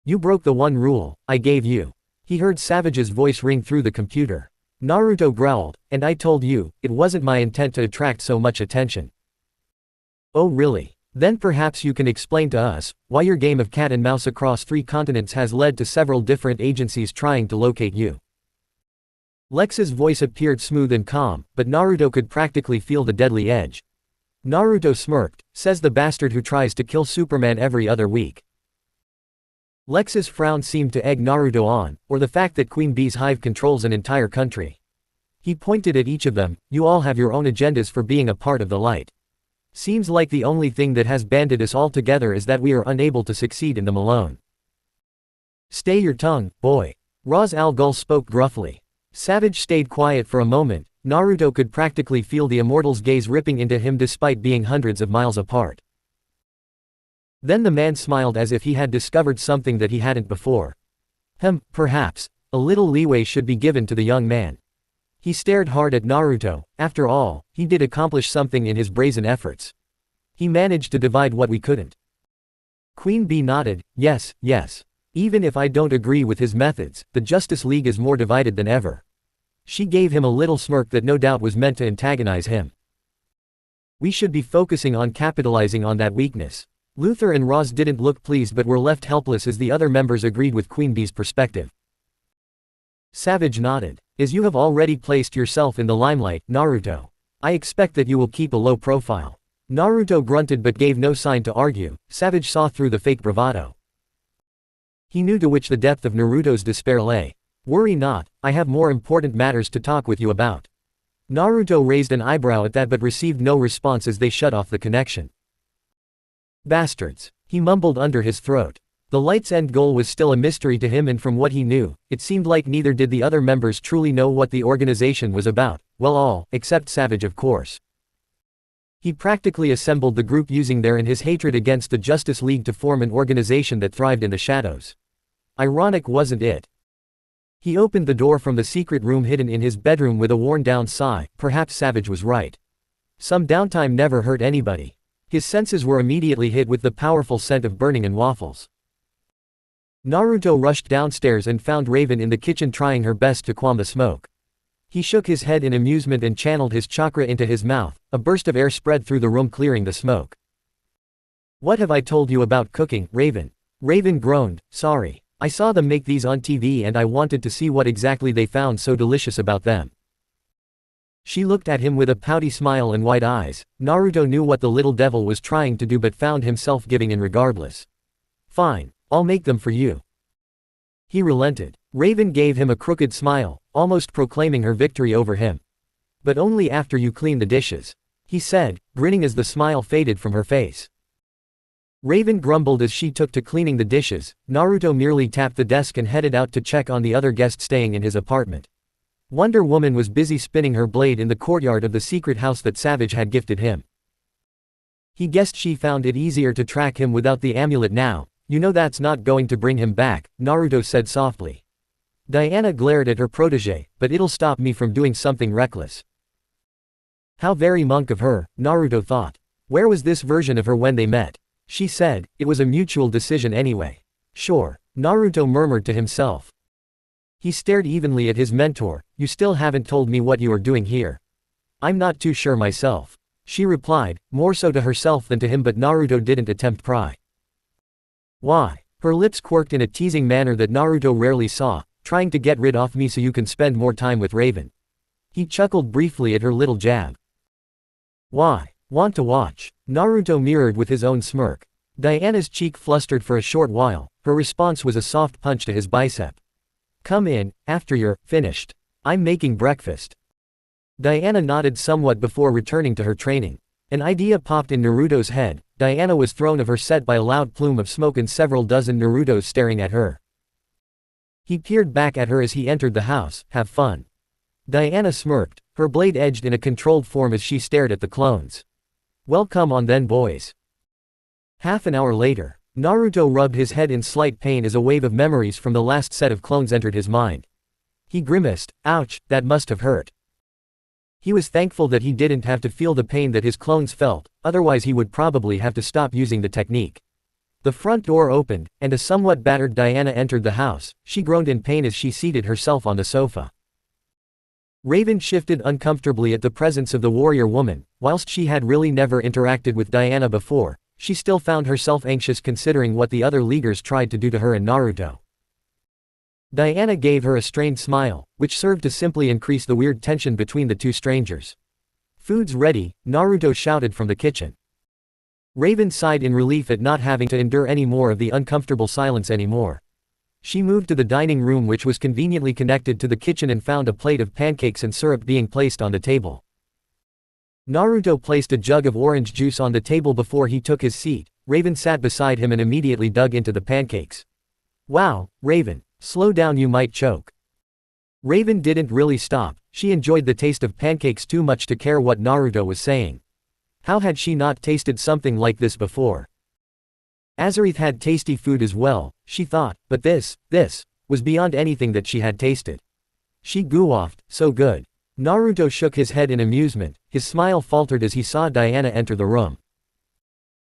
You broke the one rule I gave you. He heard Savage's voice ring through the computer. Naruto growled, and I told you, it wasn't my intent to attract so much attention. Oh really? Then perhaps you can explain to us, why your game of cat and mouse across 3 continents has led to several different agencies trying to locate you. Lex's voice appeared smooth and calm, but Naruto could practically feel the deadly edge. Naruto smirked, says the bastard who tries to kill Superman every other week. Lex's frown seemed to egg Naruto on, or the fact that Queen Bee's hive controls an entire country. He pointed at each of them, you all have your own agendas for being a part of the light. Seems like the only thing that has banded us all together is that we are unable to succeed in them alone. Stay your tongue, boy. Ra's al Ghul spoke gruffly. Savage stayed quiet for a moment. Naruto could practically feel the immortal's gaze ripping into him despite being hundreds of miles apart. Then the man smiled as if he had discovered something that he hadn't before. Perhaps, a little leeway should be given to the young man. He stared hard at Naruto. After all, he did accomplish something in his brazen efforts. He managed to divide what we couldn't. Queen Bee nodded, yes. Even if I don't agree with his methods, the Justice League is more divided than ever. She gave him a little smirk that no doubt was meant to antagonize him. We should be focusing on capitalizing on that weakness. Luther and Roz didn't look pleased but were left helpless as the other members agreed with Queen Bee's perspective. Savage nodded. As you have already placed yourself in the limelight, Naruto, I expect that you will keep a low profile. Naruto grunted but gave no sign to argue. Savage saw through the fake bravado. He knew to which the depth of Naruto's despair lay. Worry not, I have more important matters to talk with you about. Naruto raised an eyebrow at that but received no response as they shut off the connection. Bastards. He mumbled under his throat. The light's end goal was still a mystery to him, and from what he knew, it seemed like neither did the other members truly know what the organization was about, well all, except Savage of course. He practically assembled the group using their and his hatred against the Justice League to form an organization that thrived in the shadows. Ironic, wasn't it? He opened the door from the secret room hidden in his bedroom with a worn-down sigh. Perhaps Savage was right. Some downtime never hurt anybody. His senses were immediately hit with the powerful scent of burning and waffles. Naruto rushed downstairs and found Raven in the kitchen trying her best to qualm the smoke. He shook his head in amusement and channeled his chakra into his mouth. A burst of air spread through the room, clearing the smoke. What have I told you about cooking, Raven? Raven groaned. Sorry. I saw them make these on TV and I wanted to see what exactly they found so delicious about them. She looked at him with a pouty smile and wide eyes. Naruto knew what the little devil was trying to do but found himself giving in regardless. Fine. I'll make them for you. He relented. Raven gave him a crooked smile, almost proclaiming her victory over him. But only after you clean the dishes, he said, grinning as the smile faded from her face. Raven grumbled as she took to cleaning the dishes. Naruto merely tapped the desk and headed out to check on the other guest staying in his apartment. Wonder Woman was busy spinning her blade in the courtyard of the secret house that Savage had gifted him. He guessed she found it easier to track him without the amulet now. You know that's not going to bring him back, Naruto said softly. Diana glared at her protege, but it'll stop me from doing something reckless. How very monk of her, Naruto thought. Where was this version of her when they met? She said, it was a mutual decision anyway. Sure, Naruto murmured to himself. He stared evenly at his mentor. You still haven't told me what you are doing here. I'm not too sure myself. She replied, more so to herself than to him, but Naruto didn't attempt pry. Why? Her lips quirked in a teasing manner that Naruto rarely saw. Trying to get rid of me so you can spend more time with Raven. He chuckled briefly at her little jab. Why? Want to watch? Naruto mirrored with his own smirk. Diana's cheek flustered for a short while. Her response was a soft punch to his bicep. Come in, after you're finished. I'm making breakfast. Diana nodded somewhat before returning to her training. An idea popped in Naruto's head. Diana was thrown of her set by a loud plume of smoke and several dozen Narutos staring at her. He peered back at her as he entered the house. Have fun. Diana smirked, her blade edged in a controlled form as she stared at the clones. Well, come on then, boys. Half an hour later, Naruto rubbed his head in slight pain as a wave of memories from the last set of clones entered his mind. He grimaced. Ouch, that must have hurt. He was thankful that he didn't have to feel the pain that his clones felt, otherwise he would probably have to stop using the technique. The front door opened, and a somewhat battered Diana entered the house. She groaned in pain as she seated herself on the sofa. Raven shifted uncomfortably at the presence of the warrior woman. Whilst she had really never interacted with Diana before, she still found herself anxious considering what the other leaguers tried to do to her and Naruto. Diana gave her a strained smile, which served to simply increase the weird tension between the two strangers. "Food's ready," Naruto shouted from the kitchen. Raven sighed in relief at not having to endure any more of the uncomfortable silence anymore. She moved to the dining room, which was conveniently connected to the kitchen, and found a plate of pancakes and syrup being placed on the table. Naruto placed a jug of orange juice on the table before he took his seat. Raven sat beside him and immediately dug into the pancakes. "Wow, Raven, slow down, you might choke." Raven didn't really stop. She enjoyed the taste of pancakes too much to care what Naruto was saying. How had she not tasted something like this before? Azareth had tasty food as well, she thought, but this was beyond anything that she had tasted. She goof, so good. Naruto shook his head in amusement. His smile faltered as he saw Diana enter the room.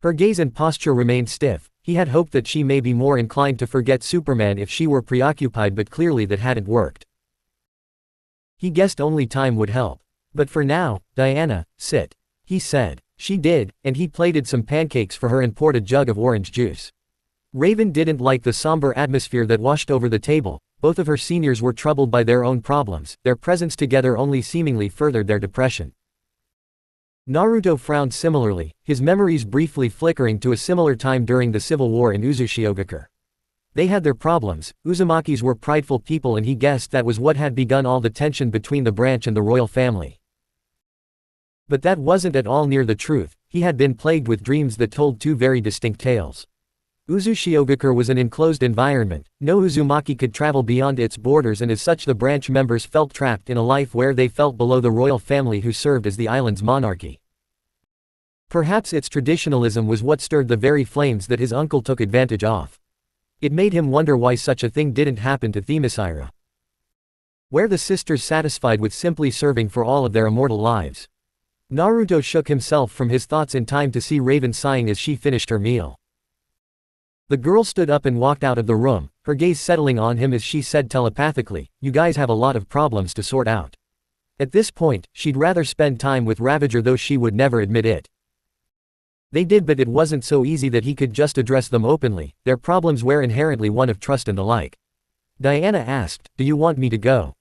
Her gaze and posture remained stiff. He had hoped that she may be more inclined to forget Superman if she were preoccupied, but clearly that hadn't worked. He guessed only time would help. "But for now, Diana, sit," he said. She did, and he plated some pancakes for her and poured a jug of orange juice. Raven didn't like the somber atmosphere that washed over the table. Both of her seniors were troubled by their own problems. Their presence together only seemingly furthered their depression. Naruto frowned similarly, his memories briefly flickering to a similar time during the civil war in Uzushiogakure. They had their problems. Uzumakis were prideful people, and he guessed that was what had begun all the tension between the branch and the royal family. But that wasn't at all near the truth. He had been plagued with dreams that told two very distinct tales. Uzushiogakure was an enclosed environment. No Uzumaki could travel beyond its borders, and as such the branch members felt trapped in a life where they felt below the royal family who served as the island's monarchy. Perhaps its traditionalism was what stirred the very flames that his uncle took advantage of. It made him wonder why such a thing didn't happen to Themyscira. Were the sisters satisfied with simply serving for all of their immortal lives? Naruto shook himself from his thoughts in time to see Raven sighing as she finished her meal. The girl stood up and walked out of the room, her gaze settling on him as she said telepathically, "You guys have a lot of problems to sort out." At this point, she'd rather spend time with Ravager, though she would never admit it. They did, but it wasn't so easy that he could just address them openly. Their problems were inherently one of trust and the like. Diana asked, "Do you want me to go?"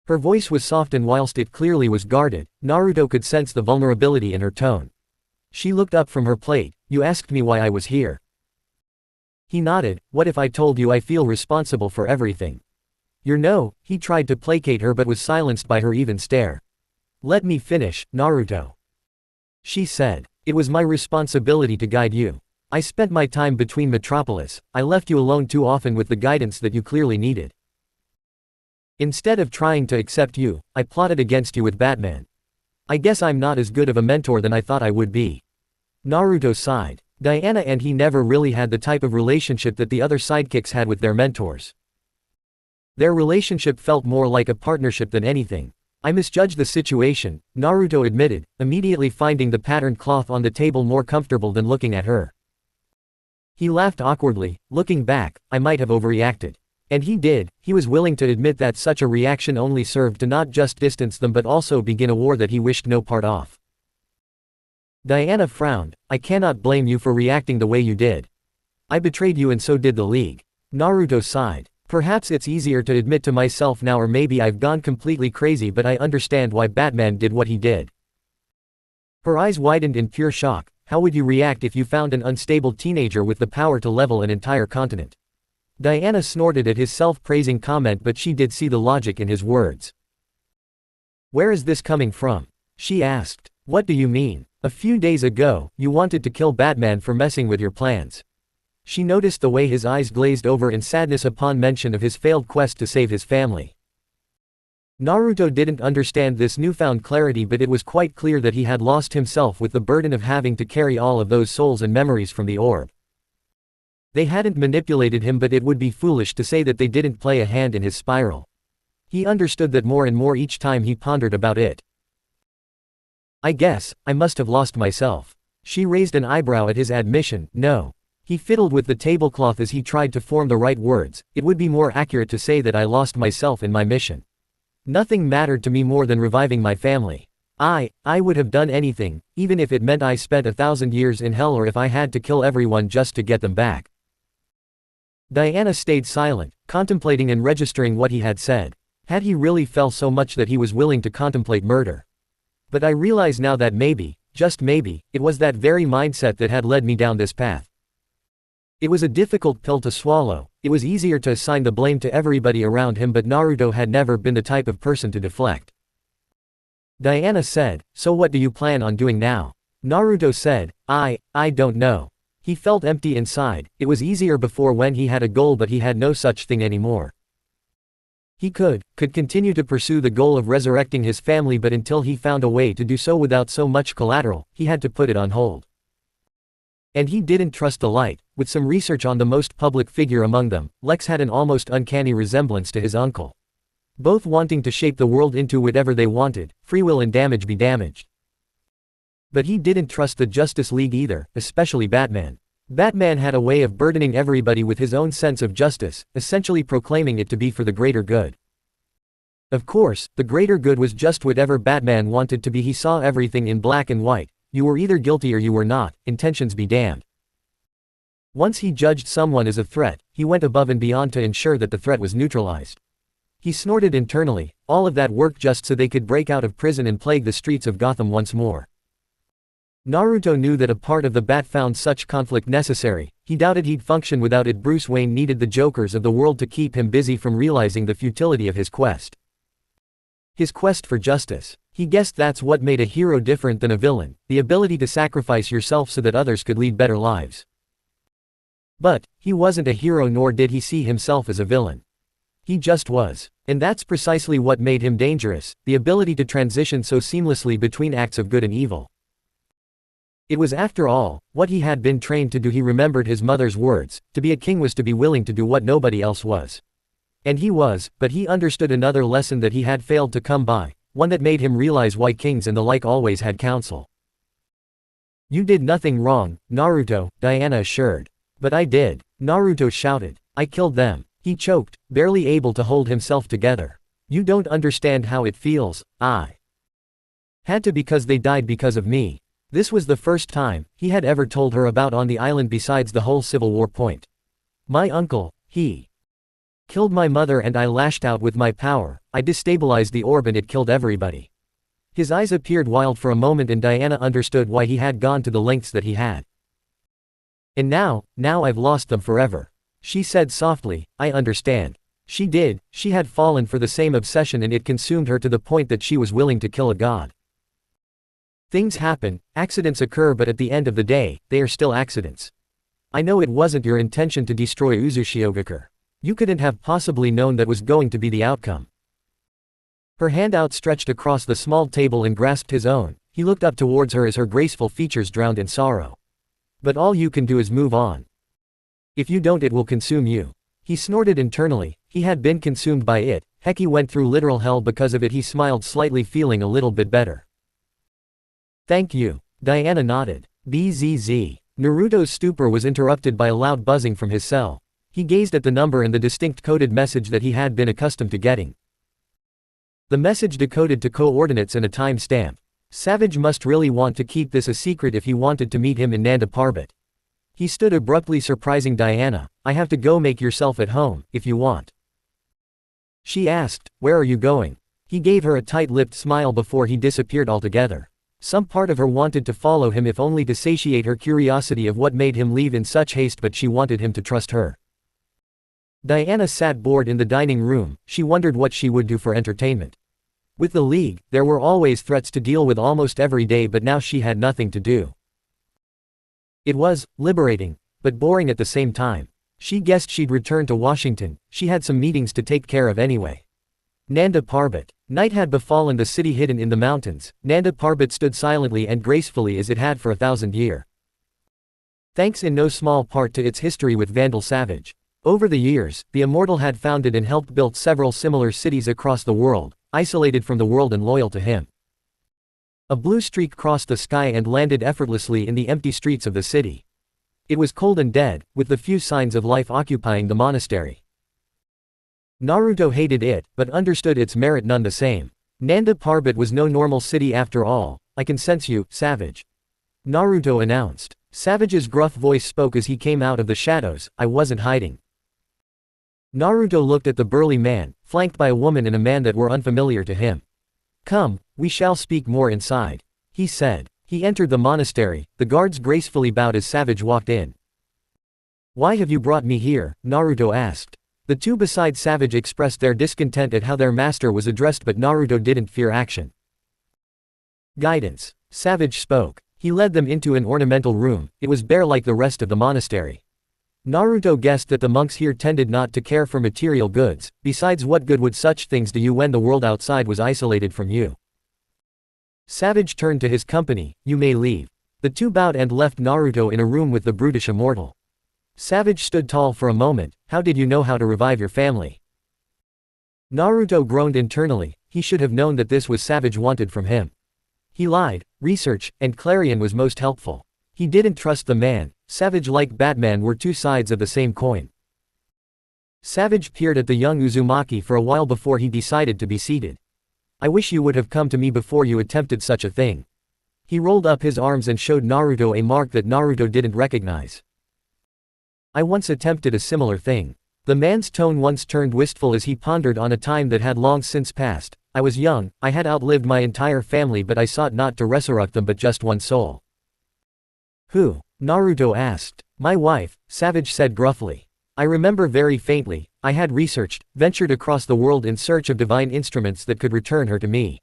Her voice was soft, and whilst it clearly was guarded, Naruto could sense the vulnerability in her tone. She looked up from her plate. "You asked me why I was here." He nodded. "What if I told you I feel responsible for everything?" He tried to placate her but was silenced by her even stare. "Let me finish, Naruto," she said. "It was my responsibility to guide you. I spent my time between Metropolis. I left you alone too often with the guidance that you clearly needed. Instead of trying to accept you, I plotted against you with Batman. I guess I'm not as good of a mentor than I thought I would be." Naruto sighed. Diana and he never really had the type of relationship that the other sidekicks had with their mentors. Their relationship felt more like a partnership than anything. "I misjudged the situation," Naruto admitted, immediately finding the patterned cloth on the table more comfortable than looking at her. He laughed awkwardly. Looking back, I might have overreacted. And he did. He was willing to admit that such a reaction only served to not just distance them but also begin a war that he wished no part of. Diana frowned. "I cannot blame you for reacting the way you did. I betrayed you and so did the League." Naruto sighed. "Perhaps it's easier to admit to myself now, or maybe I've gone completely crazy, but I understand why Batman did what he did." Her eyes widened in pure shock. "How would you react if you found an unstable teenager with the power to level an entire continent?" Diana snorted at his self-praising comment, but she did see the logic in his words. "Where is this coming from?" she asked. "What do you mean? A few days ago, you wanted to kill Batman for messing with your plans." She noticed the way his eyes glazed over in sadness upon mention of his failed quest to save his family. Naruto didn't understand this newfound clarity, but it was quite clear that he had lost himself with the burden of having to carry all of those souls and memories from the orb. They hadn't manipulated him, but it would be foolish to say that they didn't play a hand in his spiral. He understood that more and more each time he pondered about it. "I guess, I must have lost myself." She raised an eyebrow at his admission. "No. He fiddled with the tablecloth as he tried to form the right words. It would be more accurate to say that I lost myself in my mission. Nothing mattered to me more than reviving my family. I would have done anything, even if it meant I spent 1,000 years in hell or if I had to kill everyone just to get them back. Diana stayed silent, contemplating and registering what he had said. Had he really fell so much that he was willing to contemplate murder? But I realize now that maybe, just maybe, it was that very mindset that had led me down this path. It was a difficult pill to swallow. It was easier to assign the blame to everybody around him, but Naruto had never been the type of person to deflect. Diana said, "So what do you plan on doing now?" Naruto said, I don't know. He felt empty inside. It was easier before when he had a goal, but he had no such thing anymore. He could continue to pursue the goal of resurrecting his family, but until he found a way to do so without so much collateral, he had to put it on hold. And he didn't trust the light. With some research on the most public figure among them, Lex had an almost uncanny resemblance to his uncle. Both wanting to shape the world into whatever they wanted, free will and damage be damaged. But he didn't trust the Justice League either, especially Batman. Batman had a way of burdening everybody with his own sense of justice, essentially proclaiming it to be for the greater good. Of course, the greater good was just whatever Batman wanted to be. He saw everything in black and white. You were either guilty or you were not, intentions be damned. Once he judged someone as a threat, he went above and beyond to ensure that the threat was neutralized. He snorted internally, all of that work just so they could break out of prison and plague the streets of Gotham once more. Naruto knew that a part of the Bat found such conflict necessary. He doubted he'd function without it. Bruce Wayne needed the Jokers of the world to keep him busy from realizing the futility of his quest. His quest for justice. He guessed that's what made a hero different than a villain, the ability to sacrifice yourself so that others could lead better lives. But he wasn't a hero, nor did he see himself as a villain. He just was. And that's precisely what made him dangerous, the ability to transition so seamlessly between acts of good and evil. It was, after all, what he had been trained to do. He remembered his mother's words: to be a king was to be willing to do what nobody else was. And he was, but he understood another lesson that he had failed to come by, one that made him realize why kings and the like always had counsel. "You did nothing wrong, Naruto," Diana assured. "But I did," Naruto shouted. "I killed them." He choked, barely able to hold himself together. "You don't understand how it feels. I had to, because they died because of me." This was the first time he had ever told her about on the island, besides the whole Civil War point. "My uncle, he killed my mother and I lashed out with my power. I destabilized the orb and it killed everybody." His eyes appeared wild for a moment, and Diana understood why he had gone to the lengths that he had. "And now I've lost them forever," she said softly. "I understand." She did. She had fallen for the same obsession, and it consumed her to the point that she was willing to kill a god. Things happen, accidents occur, but at the end of the day, they are still accidents. I know it wasn't your intention to destroy Uzushiogakure. You couldn't have possibly known that was going to be the outcome. Her hand outstretched across the small table and grasped his own. He looked up towards her as her graceful features drowned in sorrow. "But all you can do is move on. If you don't, it will consume you." He snorted internally. He had been consumed by it. Heck, he went through literal hell because of it. He smiled slightly, feeling a little bit better. "Thank you." Diana nodded. "Bzz." Naruto's stupor was interrupted by a loud buzzing from his cell. He gazed at the number and the distinct coded message that he had been accustomed to getting. The message decoded to coordinates and a time stamp. Savage must really want to keep this a secret if he wanted to meet him in Nanda Parbat. He stood abruptly, surprising Diana. "I have to go. Make yourself at home, if you want." She asked, "Where are you going?" He gave her a tight-lipped smile before he disappeared altogether. Some part of her wanted to follow him, if only to satiate her curiosity of what made him leave in such haste, but she wanted him to trust her. Diana sat bored in the dining room. She wondered what she would do for entertainment. With the League, there were always threats to deal with almost every day, but now she had nothing to do. It was liberating, but boring at the same time. She guessed she'd return to Washington. She had some meetings to take care of anyway. Nanda Parbat. Night had befallen the city hidden in the mountains. Nanda Parbat stood silently and gracefully as it had for 1,000 years. Thanks in no small part to its history with Vandal Savage. Over the years, the Immortal had founded and helped build several similar cities across the world, isolated from the world and loyal to him. A blue streak crossed the sky and landed effortlessly in the empty streets of the city. It was cold and dead, with the few signs of life occupying the monastery. Naruto hated it, but understood its merit none the same. Nanda Parbat was no normal city after all. I can sense you, Savage. Naruto announced. Savage's gruff voice spoke as he came out of the shadows. I wasn't hiding. Naruto looked at the burly man, flanked by a woman and a man that were unfamiliar to him. Come, we shall speak more inside, he said. He entered the monastery. The guards gracefully bowed as Savage walked in. Why have you brought me here? Naruto asked. The two beside Savage expressed their discontent at how their master was addressed, but Naruto didn't fear action. Guidance. Savage spoke. He led them into an ornamental room. It was bare like the rest of the monastery. Naruto guessed that the monks here tended not to care for material goods. Besides, what good would such things do you when the world outside was isolated from you? Savage turned to his company. You may leave. The two bowed and left Naruto in a room with the brutish immortal. Savage stood tall for a moment. How did you know how to revive your family? Naruto groaned internally. He should have known that this was Savage wanted from him. He lied. Research, and Clarion was most helpful. He didn't trust the man. Savage like Batman were two sides of the same coin. Savage peered at the young Uzumaki for a while before he decided to be seated. I wish you would have come to me before you attempted such a thing. He rolled up his arms and showed Naruto a mark that Naruto didn't recognize. I once attempted a similar thing. The man's tone once turned wistful as he pondered on a time that had long since passed. I was young, I had outlived my entire family, but I sought not to resurrect them but just one soul. Who? Naruto asked. My wife, Savage said gruffly. I remember very faintly. I had researched, ventured across the world in search of divine instruments that could return her to me.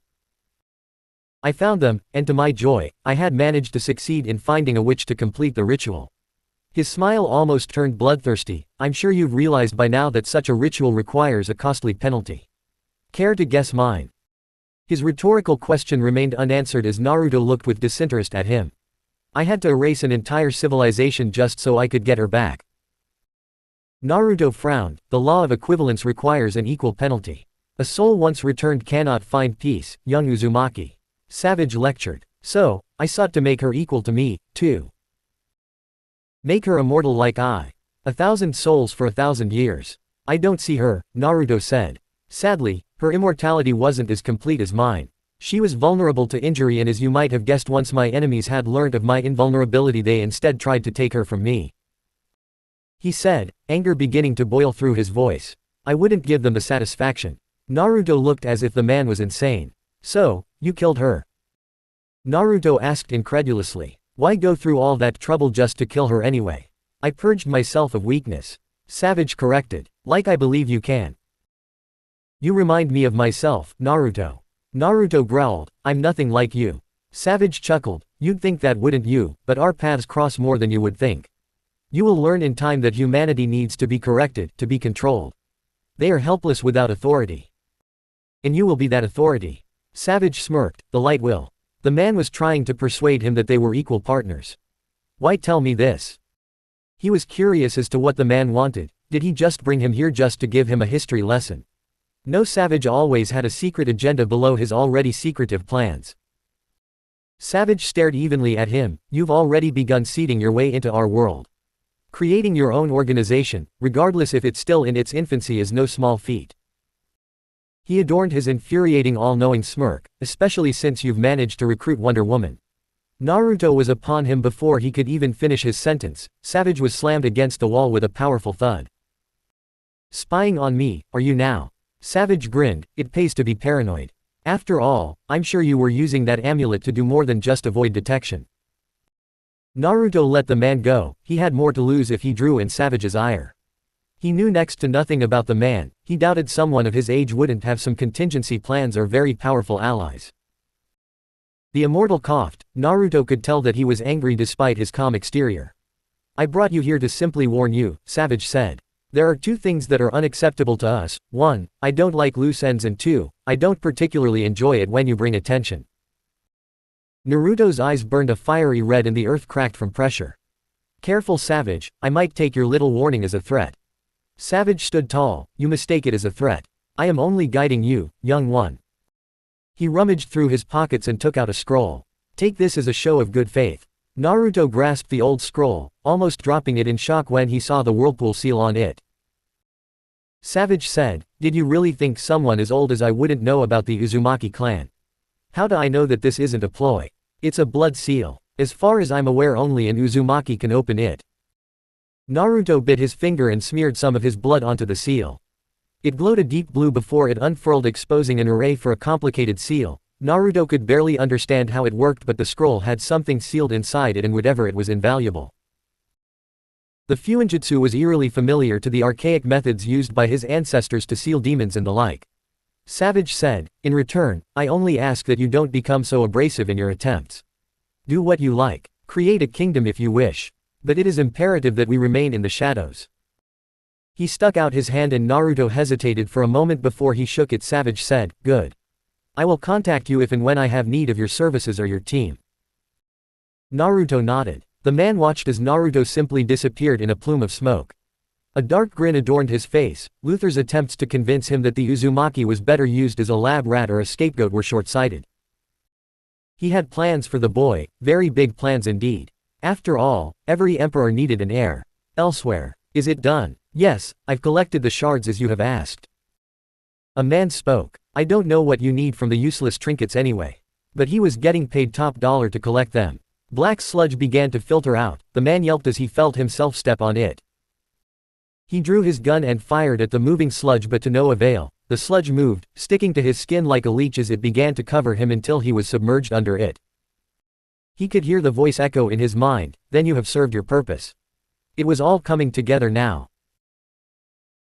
I found them, and to my joy, I had managed to succeed in finding a witch to complete the ritual. His smile almost turned bloodthirsty. I'm sure you've realized by now that such a ritual requires a costly penalty. Care to guess mine? His rhetorical question remained unanswered as Naruto looked with disinterest at him. I had to erase an entire civilization just so I could get her back. Naruto frowned. The law of equivalence requires an equal penalty. A soul once returned cannot find peace, young Uzumaki. Savage lectured. So, I sought to make her equal to me, too. Make her immortal like I. 1,000 souls for 1,000 years. I don't see her, Naruto said. Sadly, her immortality wasn't as complete as mine. She was vulnerable to injury, and as you might have guessed, once my enemies had learned of my invulnerability they instead tried to take her from me. He said, anger beginning to boil through his voice. I wouldn't give them the satisfaction. Naruto looked as if the man was insane. So, you killed her? Naruto asked incredulously. Why go through all that trouble just to kill her anyway? I purged myself of weakness. Savage corrected. Like I believe you can. You remind me of myself, Naruto. Naruto growled. I'm nothing like you. Savage chuckled. You'd think that, wouldn't you? But our paths cross more than you would think. You will learn in time that humanity needs to be corrected, to be controlled. They are helpless without authority. And you will be that authority. Savage smirked. The light will. The man was trying to persuade him that they were equal partners. Why tell me this? He was curious as to what the man wanted. Did he just bring him here just to give him a history lesson? No, Savage always had a secret agenda below his already secretive plans. Savage stared evenly at him. You've already begun seeding your way into our world. Creating your own organization, regardless if it's still in its infancy, is no small feat. He adorned his infuriating all-knowing smirk, especially since you've managed to recruit Wonder Woman. Naruto was upon him before he could even finish his sentence. Savage was slammed against the wall with a powerful thud. Spying on me, are you now? Savage grinned. It pays to be paranoid. After all, I'm sure you were using that amulet to do more than just avoid detection. Naruto let the man go. He had more to lose if he drew in Savage's ire. He knew next to nothing about the man. He doubted someone of his age wouldn't have some contingency plans or very powerful allies. The immortal coughed. Naruto could tell that he was angry despite his calm exterior. I brought you here to simply warn you, Savage said. There are two things that are unacceptable to us. 1, I don't like loose ends, and 2, I don't particularly enjoy it when you bring attention. Naruto's eyes burned a fiery red and the earth cracked from pressure. Careful, Savage, I might take your little warning as a threat. Savage stood tall. You mistake it as a threat. I am only guiding you, young one. He rummaged through his pockets and took out a scroll. Take this as a show of good faith. Naruto grasped the old scroll, almost dropping it in shock when he saw the whirlpool seal on it. Savage said, "Did you really think someone as old as I wouldn't know about the Uzumaki clan? How do I know that this isn't a ploy? It's a blood seal. As far as I'm aware only an Uzumaki can open it." Naruto bit his finger and smeared some of his blood onto the seal. It glowed a deep blue before it unfurled, exposing an array for a complicated seal. Naruto could barely understand how it worked, but the scroll had something sealed inside it, and whatever it was invaluable. The Fuinjutsu was eerily familiar to the archaic methods used by his ancestors to seal demons and the like. Savage said, "In return, I only ask that you don't become so abrasive in your attempts. Do what you like. Create a kingdom if you wish. But it is imperative that we remain in the shadows." He stuck out his hand and Naruto hesitated for a moment before he shook it. Savage said, "Good. I will contact you if and when I have need of your services or your team." Naruto nodded. The man watched as Naruto simply disappeared in a plume of smoke. A dark grin adorned his face. Luther's attempts to convince him that the Uzumaki was better used as a lab rat or a scapegoat were short-sighted. He had plans for the boy, very big plans indeed. After all, every emperor needed an heir. Elsewhere. "Is it done?" "Yes, I've collected the shards as you have asked." A man spoke. "I don't know what you need from the useless trinkets anyway." But he was getting paid top dollar to collect them. Black sludge began to filter out. The man yelped as he felt himself step on it. He drew his gun and fired at the moving sludge, but to no avail. The sludge moved, sticking to his skin like a leech as it began to cover him until he was submerged under it. He could hear the voice echo in his mind, "Then you have served your purpose." It was all coming together now.